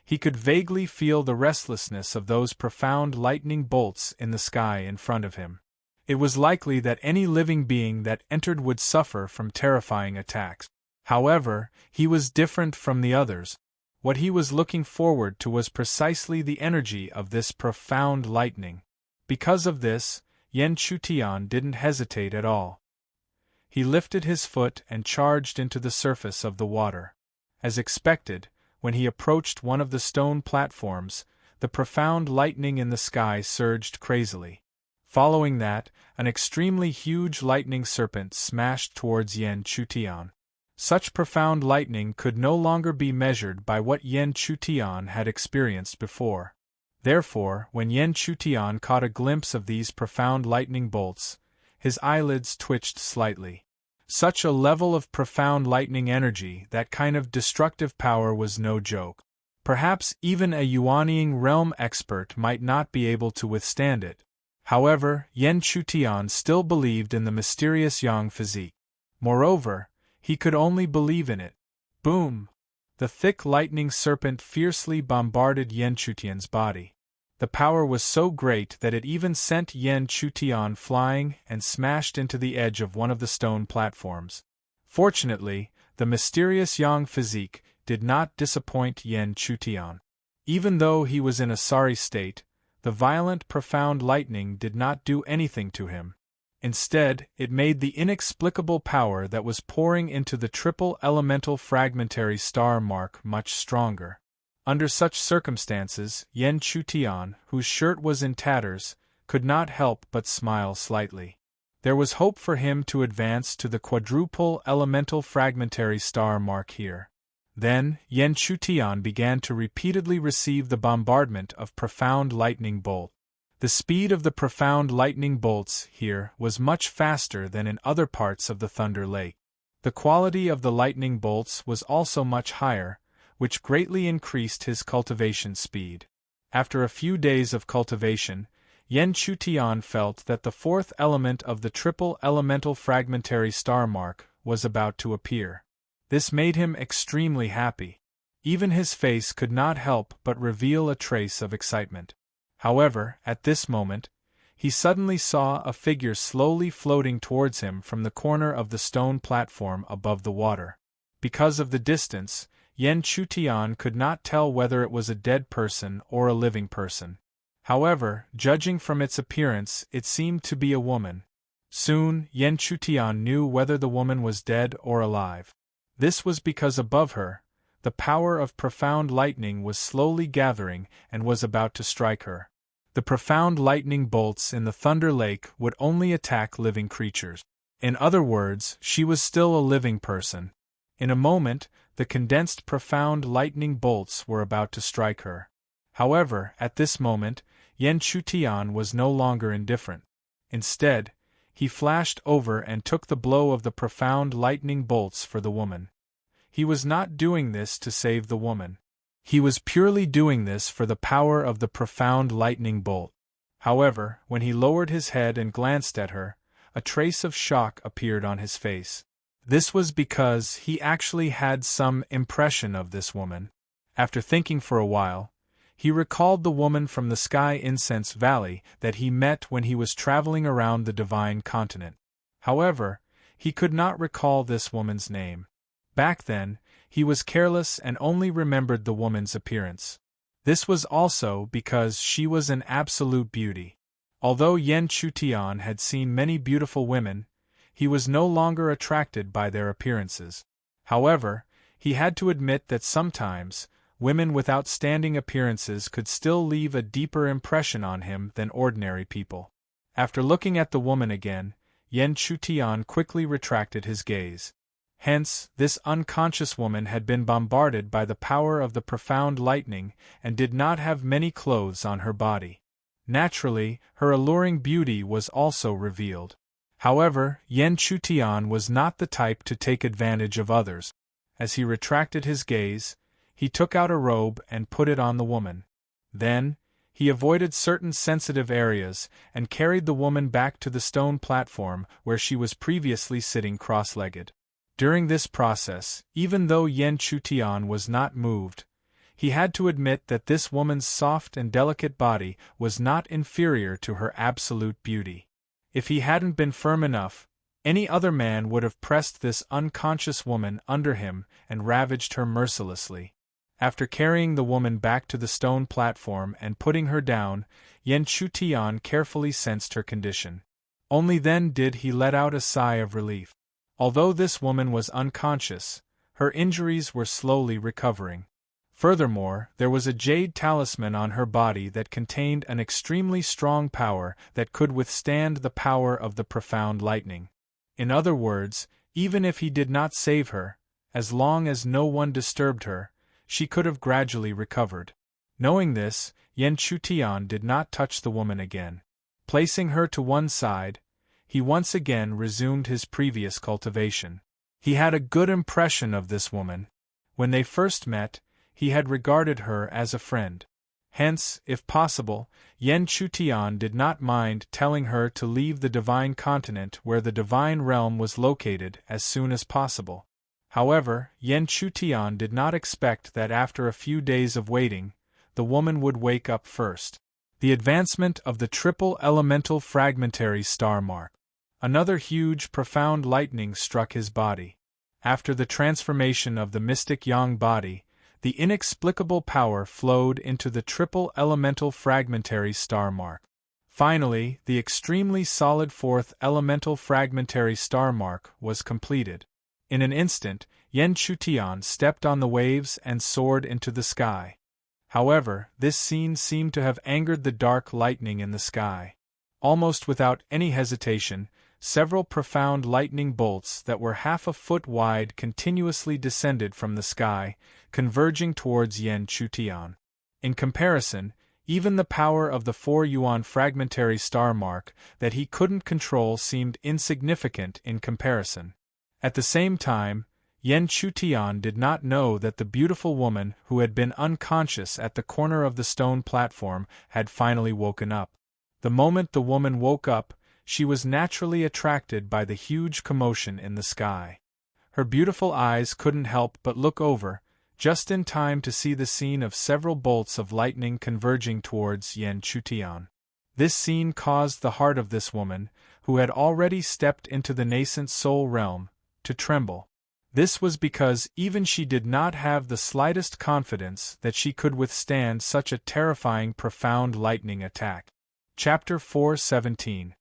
He could vaguely feel the restlessness of those profound lightning bolts in the sky in front of him. It was likely that any living being that entered would suffer from terrifying attacks. However, he was different from the others. What he was looking forward to was precisely the energy of this profound lightning. Because of this, Yan Chutian didn't hesitate at all. He lifted his foot and charged into the surface of the water. As expected, when he approached one of the stone platforms, the profound lightning in the sky surged crazily. Following that, an extremely huge lightning serpent smashed towards Yan Chutian. Such profound lightning could no longer be measured by what Yan Chutian had experienced before. Therefore, when Yan Chutian caught a glimpse of these profound lightning bolts, his eyelids twitched slightly. Such a level of profound lightning energy, that kind of destructive power, was no joke. Perhaps even a Yuanying realm expert might not be able to withstand it. However, Yan Chutian still believed in the mysterious Yang physique. Moreover, he could only believe in it. Boom! The thick lightning serpent fiercely bombarded Yan Chutian's body. The power was so great that it even sent Yan Chutian flying and smashed into the edge of one of the stone platforms. Fortunately, the mysterious Yang physique did not disappoint Yan Chutian. Even though he was in a sorry state, the violent profound lightning did not do anything to him. Instead, it made the inexplicable power that was pouring into the triple elemental fragmentary star mark much stronger. Under such circumstances, Yan Chutian, whose shirt was in tatters, could not help but smile slightly. There was hope for him to advance to the quadruple elemental fragmentary star mark here. Then, Yan Chutian began to repeatedly receive the bombardment of profound lightning bolts. The speed of the profound lightning bolts here was much faster than in other parts of the Thunder Lake. The quality of the lightning bolts was also much higher, which greatly increased his cultivation speed. After a few days of cultivation, Yan Chutian felt that the fourth element of the triple elemental fragmentary star mark was about to appear. This made him extremely happy. Even his face could not help but reveal a trace of excitement. However, at this moment, he suddenly saw a figure slowly floating towards him from the corner of the stone platform above the water. Because of the distance, Yan Chutian could not tell whether it was a dead person or a living person. However, judging from its appearance, it seemed to be a woman. Soon, Yan Chutian knew whether the woman was dead or alive. This was because above her, the power of profound lightning was slowly gathering and was about to strike her. The profound lightning bolts in the Thunder Lake would only attack living creatures. In other words, she was still a living person. In a moment, the condensed profound lightning bolts were about to strike her. However, at this moment, Yen Chutian was no longer indifferent. Instead, he flashed over and took the blow of the profound lightning bolts for the woman. He was not doing this to save the woman. He was purely doing this for the power of the profound lightning bolt. However, when he lowered his head and glanced at her, a trace of shock appeared on his face. This was because he actually had some impression of this woman. After thinking for a while, he recalled the woman from the Sky Incense Valley that he met when he was traveling around the Divine Continent. However, he could not recall this woman's name. Back then, he was careless and only remembered the woman's appearance. This was also because she was an absolute beauty. Although Yen Chutian had seen many beautiful women, he was no longer attracted by their appearances. However, he had to admit that sometimes, women with outstanding appearances could still leave a deeper impression on him than ordinary people. After looking at the woman again, Yen Chutian quickly retracted his gaze. Hence, this unconscious woman had been bombarded by the power of the profound lightning and did not have many clothes on her body. Naturally, her alluring beauty was also revealed. However, Yen Chutian was not the type to take advantage of others. As he retracted his gaze, he took out a robe and put it on the woman. Then, he avoided certain sensitive areas and carried the woman back to the stone platform where she was previously sitting cross-legged. During this process, even though Yen Chutian was not moved, he had to admit that this woman's soft and delicate body was not inferior to her absolute beauty. If he hadn't been firm enough, any other man would have pressed this unconscious woman under him and ravaged her mercilessly. After carrying the woman back to the stone platform and putting her down, Yen Chutian carefully sensed her condition. Only then did he let out a sigh of relief. Although this woman was unconscious, her injuries were slowly recovering. Furthermore, there was a jade talisman on her body that contained an extremely strong power that could withstand the power of the profound lightning. In other words, even if he did not save her, as long as no one disturbed her, she could have gradually recovered. Knowing this, Yen Chutian did not touch the woman again. Placing her to one side, he once again resumed his previous cultivation. He had a good impression of this woman. When they first met, he had regarded her as a friend. Hence, if possible, Yen Chutian did not mind telling her to leave the Divine Continent where the Divine Realm was located as soon as possible. However, Yen Chutian did not expect that after a few days of waiting, the woman would wake up first. The advancement of the triple elemental fragmentary star mark. Another huge, profound lightning struck his body. After the transformation of the mystic yang body, the inexplicable power flowed into the triple elemental fragmentary star mark. Finally, the extremely solid fourth elemental fragmentary star mark was completed. In an instant, Yen Chutian stepped on the waves and soared into the sky. However, this scene seemed to have angered the dark lightning in the sky. Almost without any hesitation, several profound lightning bolts that were half a foot wide continuously descended from the sky, converging towards Yen Chutian. In comparison, even the power of the 4-yuan fragmentary star mark that he couldn't control seemed insignificant in comparison. At the same time, Yen Chutian did not know that the beautiful woman who had been unconscious at the corner of the stone platform had finally woken up. The moment the woman woke up, she was naturally attracted by the huge commotion in the sky. Her beautiful eyes couldn't help but look over, just in time to see the scene of several bolts of lightning converging towards Yen Chutian. This scene caused the heart of this woman, who had already stepped into the nascent soul realm, to tremble. This was because even she did not have the slightest confidence that she could withstand such a terrifying profound lightning attack. Chapter 4:17.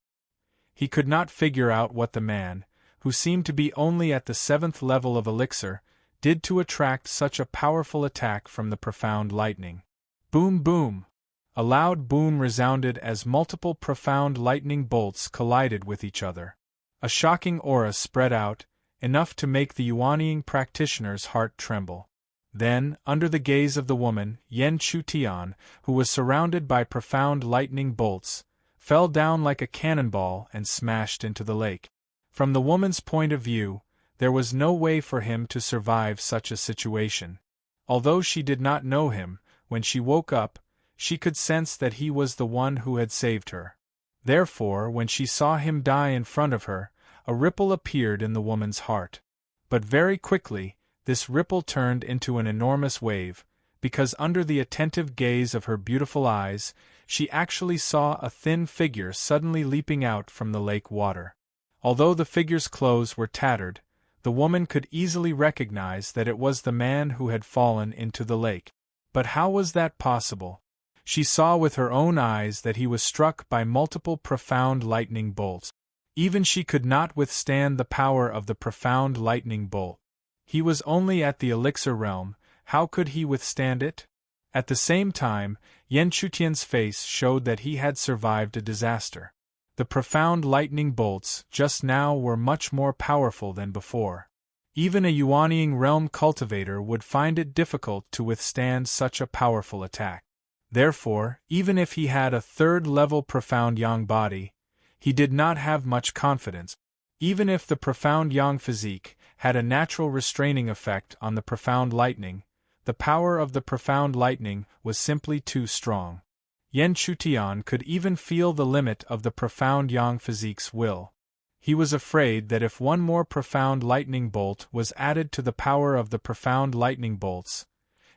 He could not figure out what the man, who seemed to be only at the 7th level of elixir, did to attract such a powerful attack from the profound lightning. Boom boom! A loud boom resounded as multiple profound lightning bolts collided with each other. A shocking aura spread out, enough to make the Yuanying practitioner's heart tremble. Then, under the gaze of the woman, Yan Chutian, who was surrounded by profound lightning bolts, fell down like a cannonball and smashed into the lake. From the woman's point of view, there was no way for him to survive such a situation. Although she did not know him, when she woke up, she could sense that he was the one who had saved her. Therefore, when she saw him die in front of her, a ripple appeared in the woman's heart. But very quickly, this ripple turned into an enormous wave, because under the attentive gaze of her beautiful eyes, she actually saw a thin figure suddenly leaping out from the lake water. Although the figure's clothes were tattered, the woman could easily recognize that it was the man who had fallen into the lake. But how was that possible? She saw with her own eyes that he was struck by multiple profound lightning bolts. Even she could not withstand the power of the profound lightning bolt. He was only at the elixir realm, how could he withstand it? At the same time, Yan Chutian's face showed that he had survived a disaster. The profound lightning bolts just now were much more powerful than before. Even a Yuanying realm cultivator would find it difficult to withstand such a powerful attack. Therefore, even if he had a third-level profound yang body, he did not have much confidence. Even if the profound yang physique had a natural restraining effect on the profound lightning, the power of the profound lightning was simply too strong. Yan Chutian could even feel the limit of the profound yang physique's will. He was afraid that if one more profound lightning bolt was added to the power of the profound lightning bolts,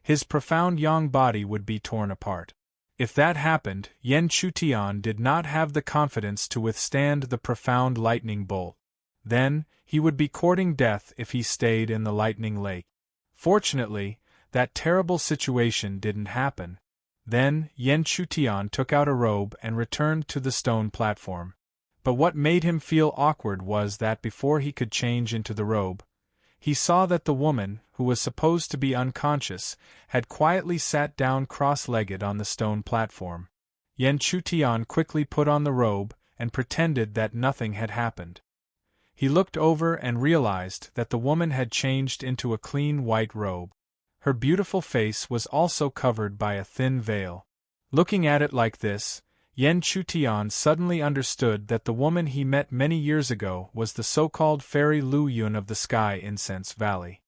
his profound yang body would be torn apart. If that happened, Yan Chutian did not have the confidence to withstand the profound lightning bolt. Then, he would be courting death if he stayed in the lightning lake. Fortunately, that terrible situation didn't happen. Then, Yan Chutian took out a robe and returned to the stone platform. But what made him feel awkward was that before he could change into the robe, he saw that the woman, who was supposed to be unconscious, had quietly sat down cross-legged on the stone platform. Yan Chutian quickly put on the robe and pretended that nothing had happened. He looked over and realized that the woman had changed into a clean white robe. Her beautiful face was also covered by a thin veil. Looking at it like this, Yan Chutian suddenly understood that the woman he met many years ago was the so-called Fairy Lu Yun of the Sky Incense Valley.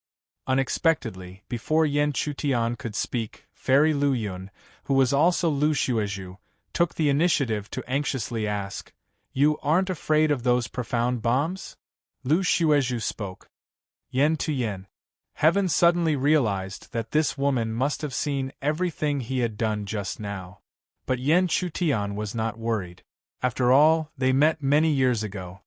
Unexpectedly, before Yan Chutian could speak, Fairy Lu Yun, who was also Lu Xuezhu, took the initiative to anxiously ask, "You aren't afraid of those profound bombs?" Lu Xuezhu spoke. Yan to Yan. Heaven suddenly realized that this woman must have seen everything he had done just now. But Yan Chutian was not worried. After all, they met many years ago.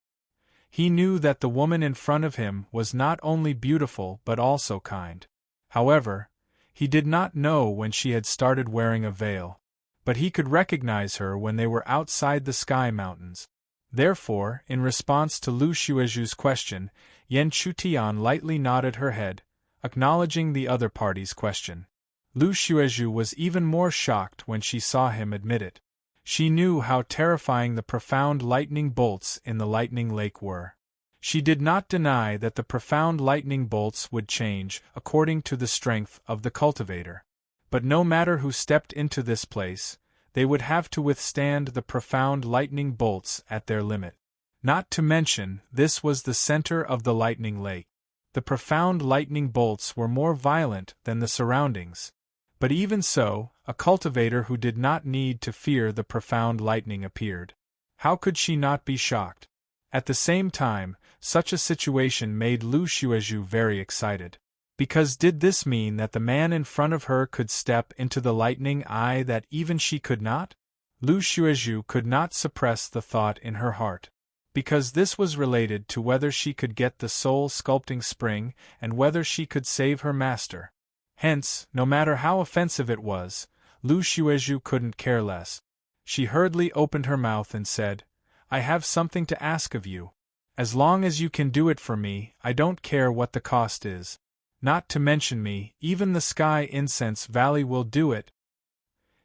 He knew that the woman in front of him was not only beautiful but also kind. However, he did not know when she had started wearing a veil. But he could recognize her when they were outside the Sky Mountains. Therefore, in response to Lu Xuezhu's question, Yan Chutian lightly nodded her head, acknowledging the other party's question. Lu Xuezhu was even more shocked when she saw him admit it. She knew how terrifying the profound lightning bolts in the lightning lake were. She did not deny that the profound lightning bolts would change according to the strength of the cultivator. But no matter who stepped into this place, they would have to withstand the profound lightning bolts at their limit. Not to mention, this was the center of the lightning lake. The profound lightning bolts were more violent than the surroundings. But even so, a cultivator who did not need to fear the profound lightning appeared. How could she not be shocked? At the same time, such a situation made Lu Xuezhu very excited. Because did this mean that the man in front of her could step into the lightning eye that even she could not? Lu Xuezhu could not suppress the thought in her heart. Because this was related to whether she could get the soul sculpting spring and whether she could save her master. Hence, no matter how offensive it was, Lu Xuezhu couldn't care less. She hurriedly opened her mouth and said, "I have something to ask of you. As long as you can do it for me, I don't care what the cost is. Not to mention me, even the Sky Incense Valley will do it."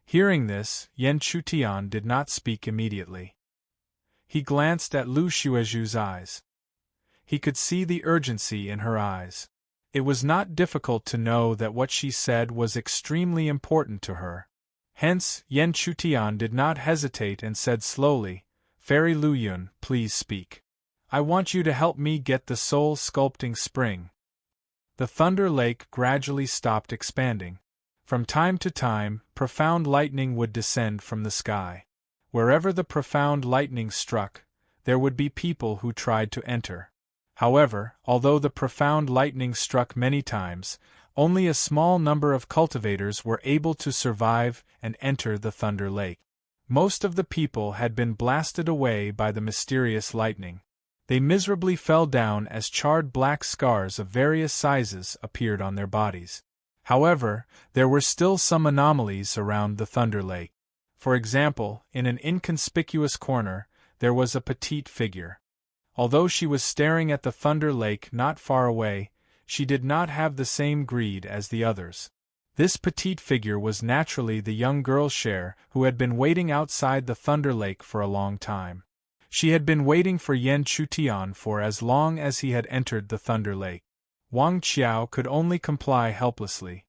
Hearing this, Yan Chutian did not speak immediately. He glanced at Lu Xuezhu's eyes. He could see the urgency in her eyes. It was not difficult to know that what she said was extremely important to her. Hence, Yen Chutian did not hesitate and said slowly, "Fairy Lu Yun, please speak. I want you to help me get the soul-sculpting spring." The Thunder Lake gradually stopped expanding. From time to time, profound lightning would descend from the sky. Wherever the profound lightning struck, there would be people who tried to enter. However, although the profound lightning struck many times, only a small number of cultivators were able to survive and enter the Thunder Lake. Most of the people had been blasted away by the mysterious lightning. They miserably fell down as charred black scars of various sizes appeared on their bodies. However, there were still some anomalies around the Thunder Lake. For example, in an inconspicuous corner, there was a petite figure. Although she was staring at the Thunder Lake not far away, she did not have the same greed as the others. This petite figure was naturally the young girl Cher, who had been waiting outside the Thunder Lake for a long time. She had been waiting for Yen Chutian for as long as he had entered the Thunder Lake. Wang Qiao could only comply helplessly.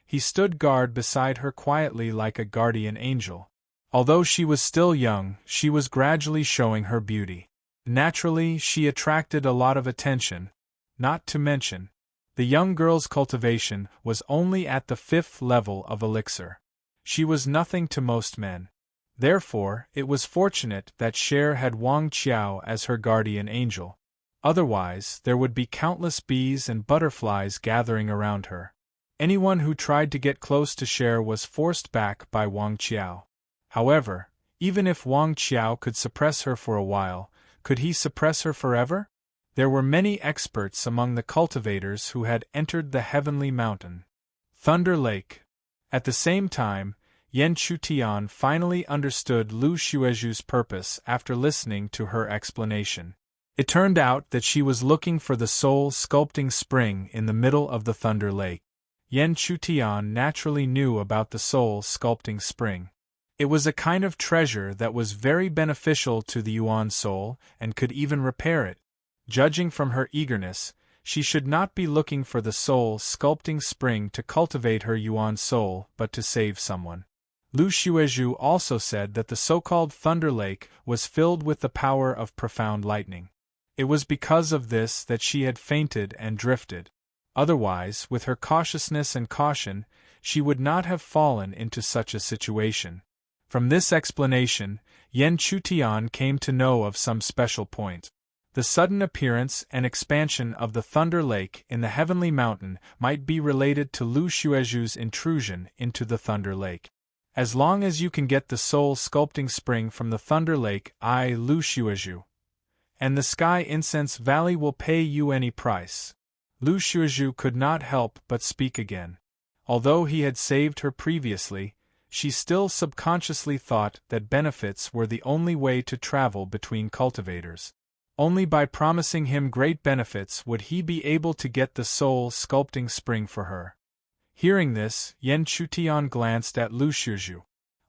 He stood guard beside her quietly like a guardian angel. Although she was still young, she was gradually showing her beauty. Naturally, she attracted a lot of attention. Not to mention, the young girl's cultivation was only at the 5th level of elixir. She was nothing to most men. Therefore, it was fortunate that Cher had Wang Qiao as her guardian angel. Otherwise, there would be countless bees and butterflies gathering around her. Anyone who tried to get close to Cher was forced back by Wang Qiao. However, even if Wang Qiao could suppress her for a while, could he suppress her forever? There were many experts among the cultivators who had entered the heavenly mountain. Thunder Lake. At the same time, Yen Chutian finally understood Lu Xueju's purpose after listening to her explanation. It turned out that she was looking for the soul-sculpting spring in the middle of the Thunder Lake. Yen Chutian naturally knew about the soul-sculpting spring. It was a kind of treasure that was very beneficial to the Yuan soul and could even repair it. Judging from her eagerness, she should not be looking for the soul-sculpting spring to cultivate her Yuan soul but to save someone. Lu Xueju also said that the so-called Thunder Lake was filled with the power of profound lightning. It was because of this that she had fainted and drifted. Otherwise, with her cautiousness and caution, she would not have fallen into such a situation. From this explanation, Yen Chutian came to know of some special point. The sudden appearance and expansion of the Thunder Lake in the heavenly mountain might be related to Lu Xueju's intrusion into the Thunder Lake. As long as you can get the soul-sculpting spring from the Thunder Lake, Lu Xueju, and the Sky Incense Valley will pay you any price. Lu Xueju could not help but speak again. Although he had saved her previously, she still subconsciously thought that benefits were the only way to travel between cultivators. Only by promising him great benefits would he be able to get the soul-sculpting spring for her. Hearing this, Yen Chutian glanced at Lu Xueju.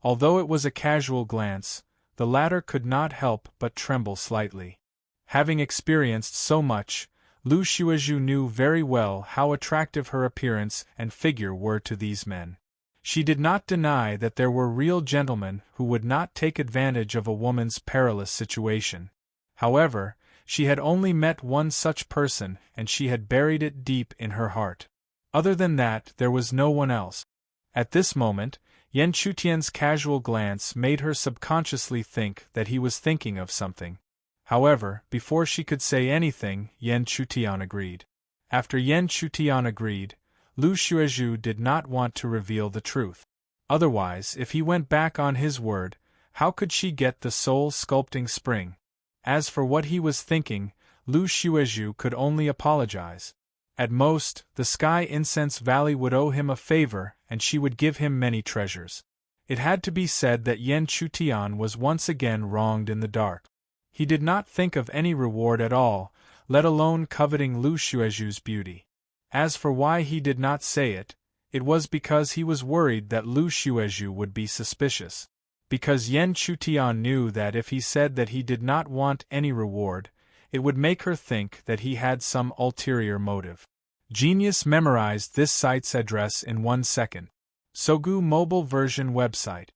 Although it was a casual glance, the latter could not help but tremble slightly. Having experienced so much, Lu Xueju knew very well how attractive her appearance and figure were to these men. She did not deny that there were real gentlemen who would not take advantage of a woman's perilous situation. However, she had only met one such person and she had buried it deep in her heart. Other than that, there was no one else. At this moment, Yen Chutian's casual glance made her subconsciously think that he was thinking of something. However, before she could say anything, Yen Chutian agreed. After Yen Chutian agreed, Lu Xueju did not want to reveal the truth. Otherwise, if he went back on his word, how could she get the soul-sculpting spring? As for what he was thinking, Lu Xueju could only apologize. At most, the Sky Incense Valley would owe him a favor and she would give him many treasures. It had to be said that Yen Chutian was once again wronged in the dark. He did not think of any reward at all, let alone coveting Lu Xueju's beauty. As for why he did not say it, it was because he was worried that Lu Xueju would be suspicious. Because Yen Chutian knew that if he said that he did not want any reward, It would make her think that he had some ulterior motive. Genius memorized this site's address in 1 second. Sogu mobile version website.